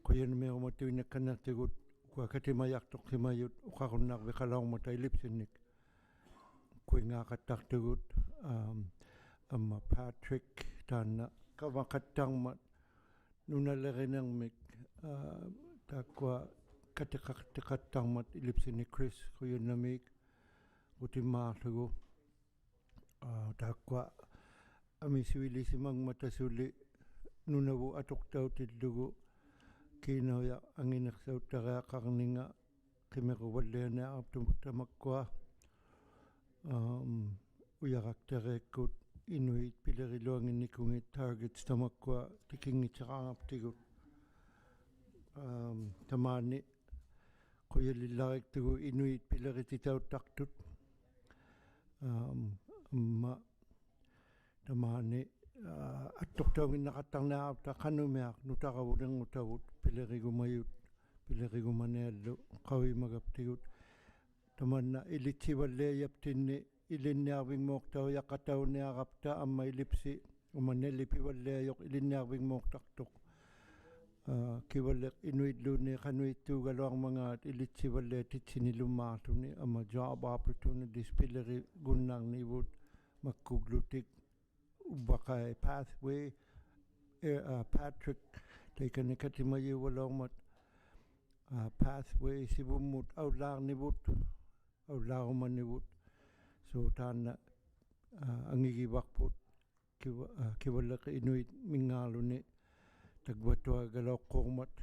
Kuya nami umatuin na kanak tigut. Kuya katimayak tok timayut. Ukakunak bekalaw matay lipsinik. Kuya nga katak tigut. Patrick tana. Kamakatang mat. Nunalari ng mik. Takwa katakatang mat ilipsin ni Chris kuya namig utima tago takwa ami siwili simang matasuli nunabu atok tau tidlugo kinaya anginak sa utara karninga kimeko walena tamakwa uyarak tarekut Inuit pilariluangin ni kungit targets tamakwa tikingit sarangap tigut tamani kuya lilarik tugu Inuit pilarititaw taktut ma tamani atok tawin nakatang na ta kanumeak nutakawudang utawut pilarigo mayut manelo kawi magaptigut tamanna ilitsi walle yaptinni ilinniarving moqtau yaqatauniarapta amma ilipsi umanelipi walleayok ilinniarving moqtartuq kiwalleq inuitluuni qanuittuugaluarmangaat ilitsivallee titsinilummaarluni amma job opportunities pilleri gunnarnivut makkuglutik ubbaqai pathway Patrick taikani katimayuwalormat pathway sivummut aulaarnivut aulaarumanivut so taanna angigivarput kiwalleq inuit minngaaluni tagwatuagaloqqormat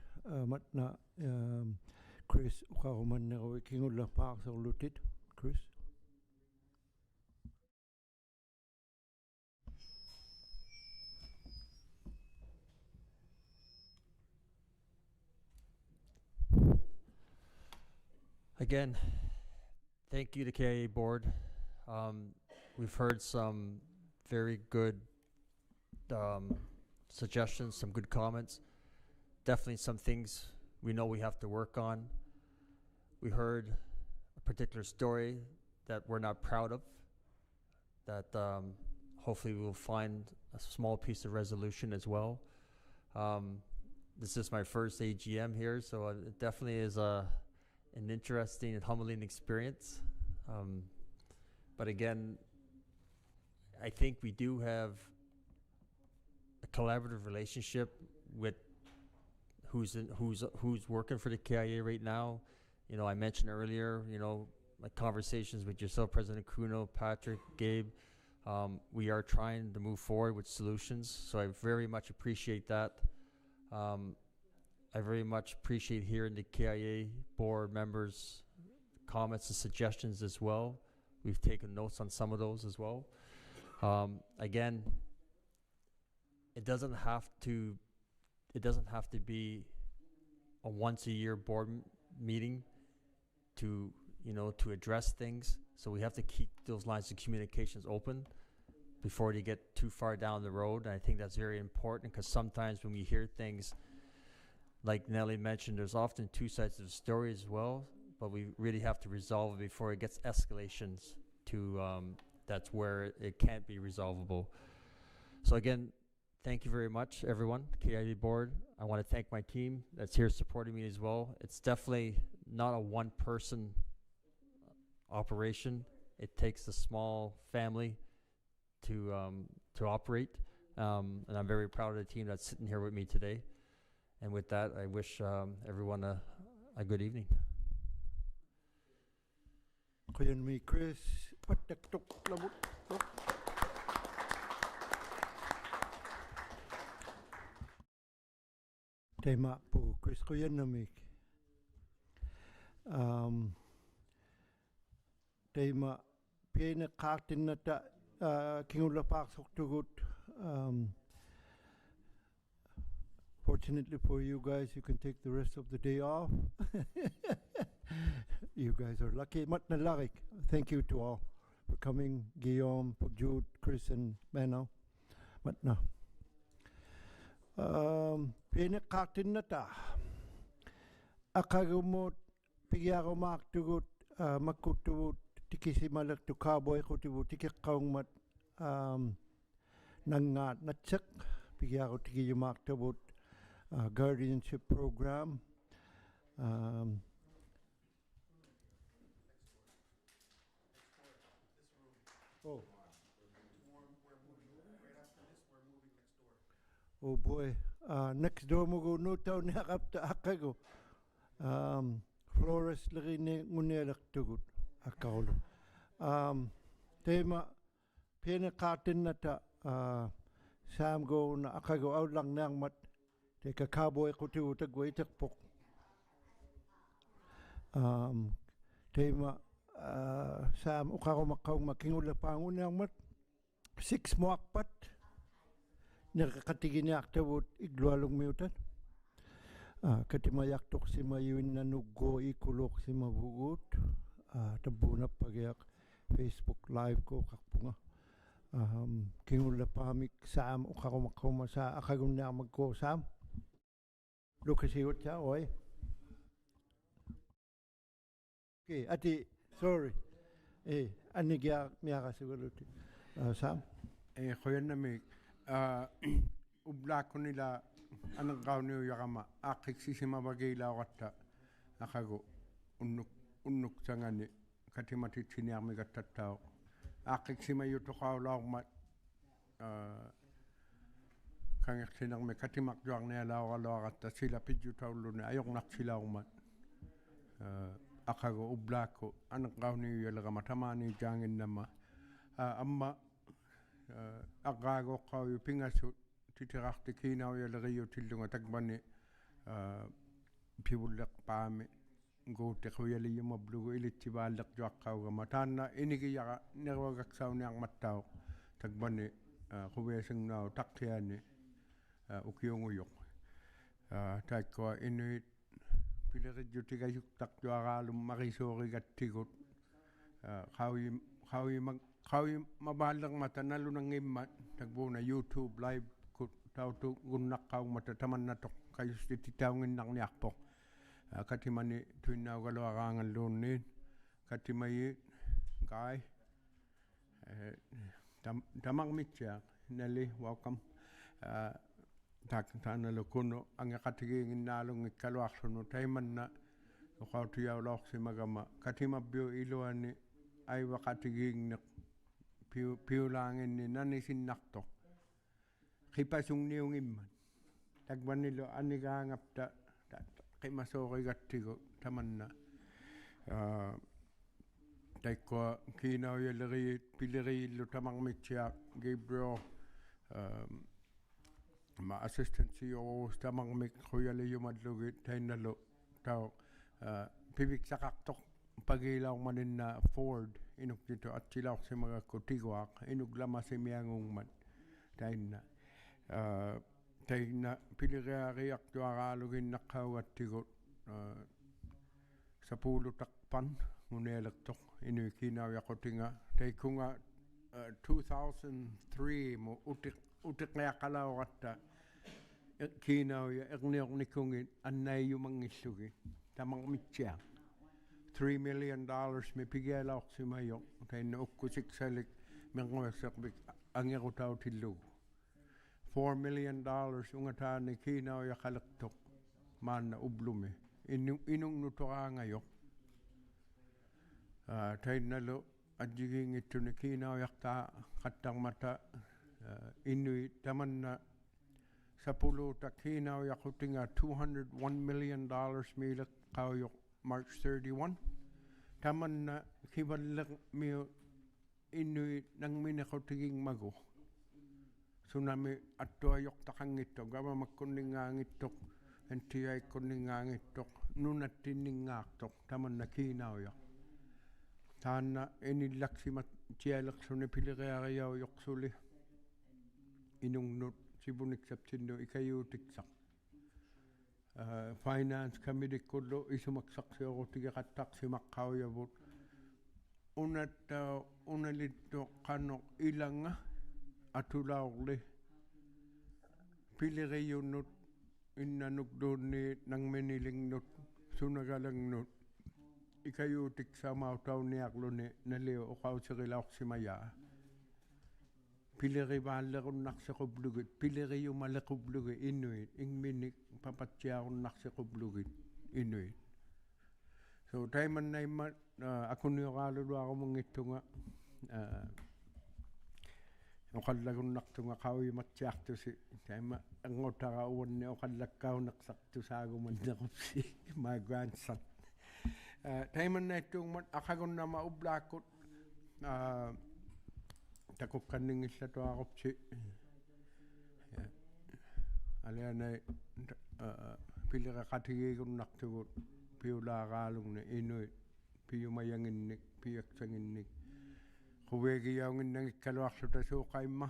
matna Chris uqarumanneruwi kingullerpaarsorlutit Chris. Again, thank you to KIA board. We've heard some very good suggestions, some good comments. Definitely some things we know we have to work on. We heard a particular story that we're not proud of, that hopefully we'll find a small piece of resolution as well. This is my first AGM here, so it definitely is an interesting and humbling experience. But again, I think we do have a collaborative relationship with who's working for the KIA right now. You know, I mentioned earlier, you know, my conversations with yourself, President Kuno, Patrick, Gabe. We are trying to move forward with solutions, so I very much appreciate that. I very much appreciate hearing the KIA board members' comments and suggestions as well. We've taken notes on some of those as well. Again, it doesn't have to be a once-a-year board meeting to, you know, to address things. So we have to keep those lines of communications open before they get too far down the road. And I think that's very important, because sometimes when we hear things, like Nellie mentioned, there's often two sides of the story as well, but we really have to resolve it before it gets escalations to that's where it can't be resolvable. So again, thank you very much, everyone, KIA board. I want to thank my team that's here supporting me as well. It's definitely not a one-person operation. It takes a small family to operate, and I'm very proud of the team that's sitting here with me today. And with that, I wish everyone a good evening. Chris. Tema po Chris Kuyanamik. Tema piena kartinata kingula park soktugut. Fortunately for you guys, you can take the rest of the day off. You guys are lucky. Matna larik. Thank you to all for coming. Guillaume, Jude, Chris, and Mano. Matna. Pina kartinata. Akagumot piyaromak tugut makutubut tikisi malak tu cowboy kutubut tikikaungmat nangat natsak piyaro tikiyumak tubut guardianship program. Oh boy, next door mugo no town nakapta akago. Flores lagi ngunelak tugut akaulo. Tema pena kartin nata Sam go na akago outlang nang mat teka cowboy kutu tagway takpok. Tema Sam ukaro makaw makingula pangun nang mat 6 muakpat nakakatigin aktawut iglualong miutan. Katimayak tok si mayuin nanugo ikulok si mabugut. Tabunap pagyak Facebook live ko kakpunga. Kingula pamik Sam ukaro makaw masa akagun na magko Sam. Lukasiwat siya oy. Okay, ati sorry. Anigia miara siguluti. Sam? Khoyanna mi ublako nila anang kauniu yakama akiksisima bagila wata akago unnuk sangani katimati tiniarmi gattattao akiksima yutuqaulaormat kangertinarmi katimak juarnialaoraloaratta sila pidjutauluni ayornarsilaormat akago ublako anang kauniu yalagama tamani janginnama amma aqaagoqqauyu pingasut titirarti kiinauyaleriju tillunga takbani piulleqpaami nguutiquyaliyumablugu ilitsivaalleqjuaqqaugama taanna inigiyaqa neruagaksauniarmattao takbani quviasingnau taqqiani ukiunguyoq taikkua inuit pilerijjutigayuktaqjuaraalum marisuorigattigut qawi mabaallermata nalunangimmat takbuuna YouTube live kut tautu gunnaqqaugmata tamannatoq kayusti titaunginnarniarpoq katimani tuinnaugaloaraangalluunniin katimayi kai tamarmitsiaq nali welcome taanalukunu angeqatigiinginnaalungikkaluarlunu taimanna uqautiyaulorsimagama katimabbiu iluani aiwaqatigiinneq piulaanginni nanisinnartoq qipasungniungimmat takvannilu anigaangapta qimasoorigattigu tamanna taikkua kiinauyaleriit pileriillu tamarmitsiaq Gabriel ma assistant CEO tamarmik quyalijumallugit tainnalu tau piviksaqartoq pagilaormaninna Ford inuktitu atsilauqsimagakku tiguaq inuklammasimiangungmat tainna tainna piliriariartuaraaluginnaqqaugattigut sapuulutaqpan nguneelertoq inui kiinauyaqutinga taikunga 2003 mu utiqiaqalaoratta kiinauya erniornikungit annaiyumangillugi tamarmitsiaq $3 million mi pigialaorsimayoq tainna ukkusiksalik menguasseqbik angerutautillugu $4 million ungataani kiinauya qalertoq maanna ublumi inungnutoraangayoq tainnalu adjigiingittuni kiinauyaqtaa qattarmata innui tamanna sapuluuta kiinauyaqutinga $201 million miileqqauyoq March 31 tamanna kivalleq miu innui nangminequtigingmagu tsunami attuayoqtaqangittoq gavamakkunningaangittoq NTI-kunningaangittoq nunattinningaartoq tamanna kiinauyaq taanna inillaksimat tialerluni pileriariauyoqsuli inungnut sibuniksaptinnu ikayuutiksaq finance committee kullu isumaksaqsiorutigeqattaqsimaqqaujavut unalittoqannoq ilanga atulaorli pileriyunnut innanukduunniit nangminilinnut sunagalangnut ikayuutiksamautauniarluni naliu uqauserilaorsimayaa pilerivaallerunnarsequblugit pileriyumalequblugit inuit ingminik papatsiarunnarsequblugit inuit so taimannaimmat akunioraaluluarumungittunga oqallagunnartunga qavimatsiartusi taima engutara uanni oqallakkauneqsartusaagumannequpsi my grandson taimannaittuungmat aqagunnama ublaakut takukkanningillatuaqupsi alianai pileqatigiigunnartugut piulaaraalungni inuit piyumayanginnik piyaksanginnik quviagiyaunginnangikkaluarluta suuqaimma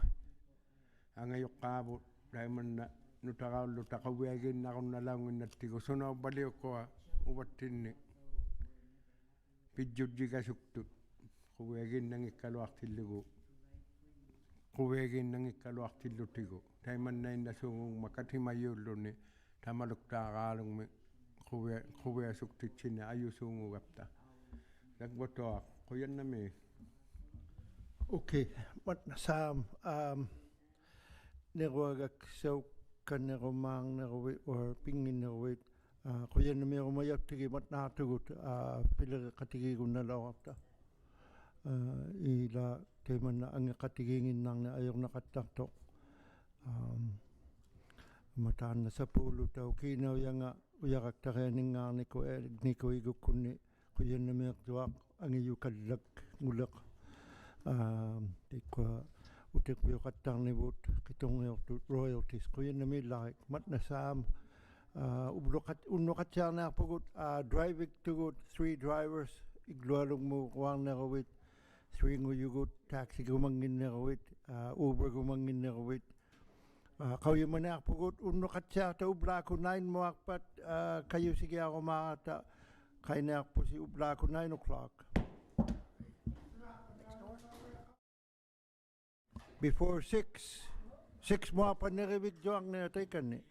angayoqqaavut taimanna nutaraullu taquviagiinnarunalaunginnattigu sunaubaliukkua uvattinni pijjutjigasuktut quviagiinnangikkaluartillugu quviagiinnangikkaluartillutigu taimannainna suungungma katimayuulluni tamaluktaaraalungmi quviasuktitsinni ayusuungugapta takvatoaq quyannami Okay, but Sam, nerwagak so kan neromang nerwit or pingin nerwit. Kuya na meron mayak tigi mat natugut pila katigi gunalawakta. Ila teman na ang katigingin nang na ayok nakataktok. Mataan na sa pulo daw kinaw yang uyarak tarening nga ni ko igukuni kuya na meyak duwak ang iyukalag ngulak. Tikwa utik puyo katang ni wut kitong royalties kuya na may like mat na Sam. Unokat siya na pagut driving to good 3 drivers iglualong mo kuwang nakawit 3 nguyugot taxi gumangin nakawit Uber gumangin nakawit kayo man na pagut unokat siya ta ublako 9 mo akpat kayo sige ako makata kaya na po si ublako 9 o'clock before 6 mo pa naribig joang na tayo kan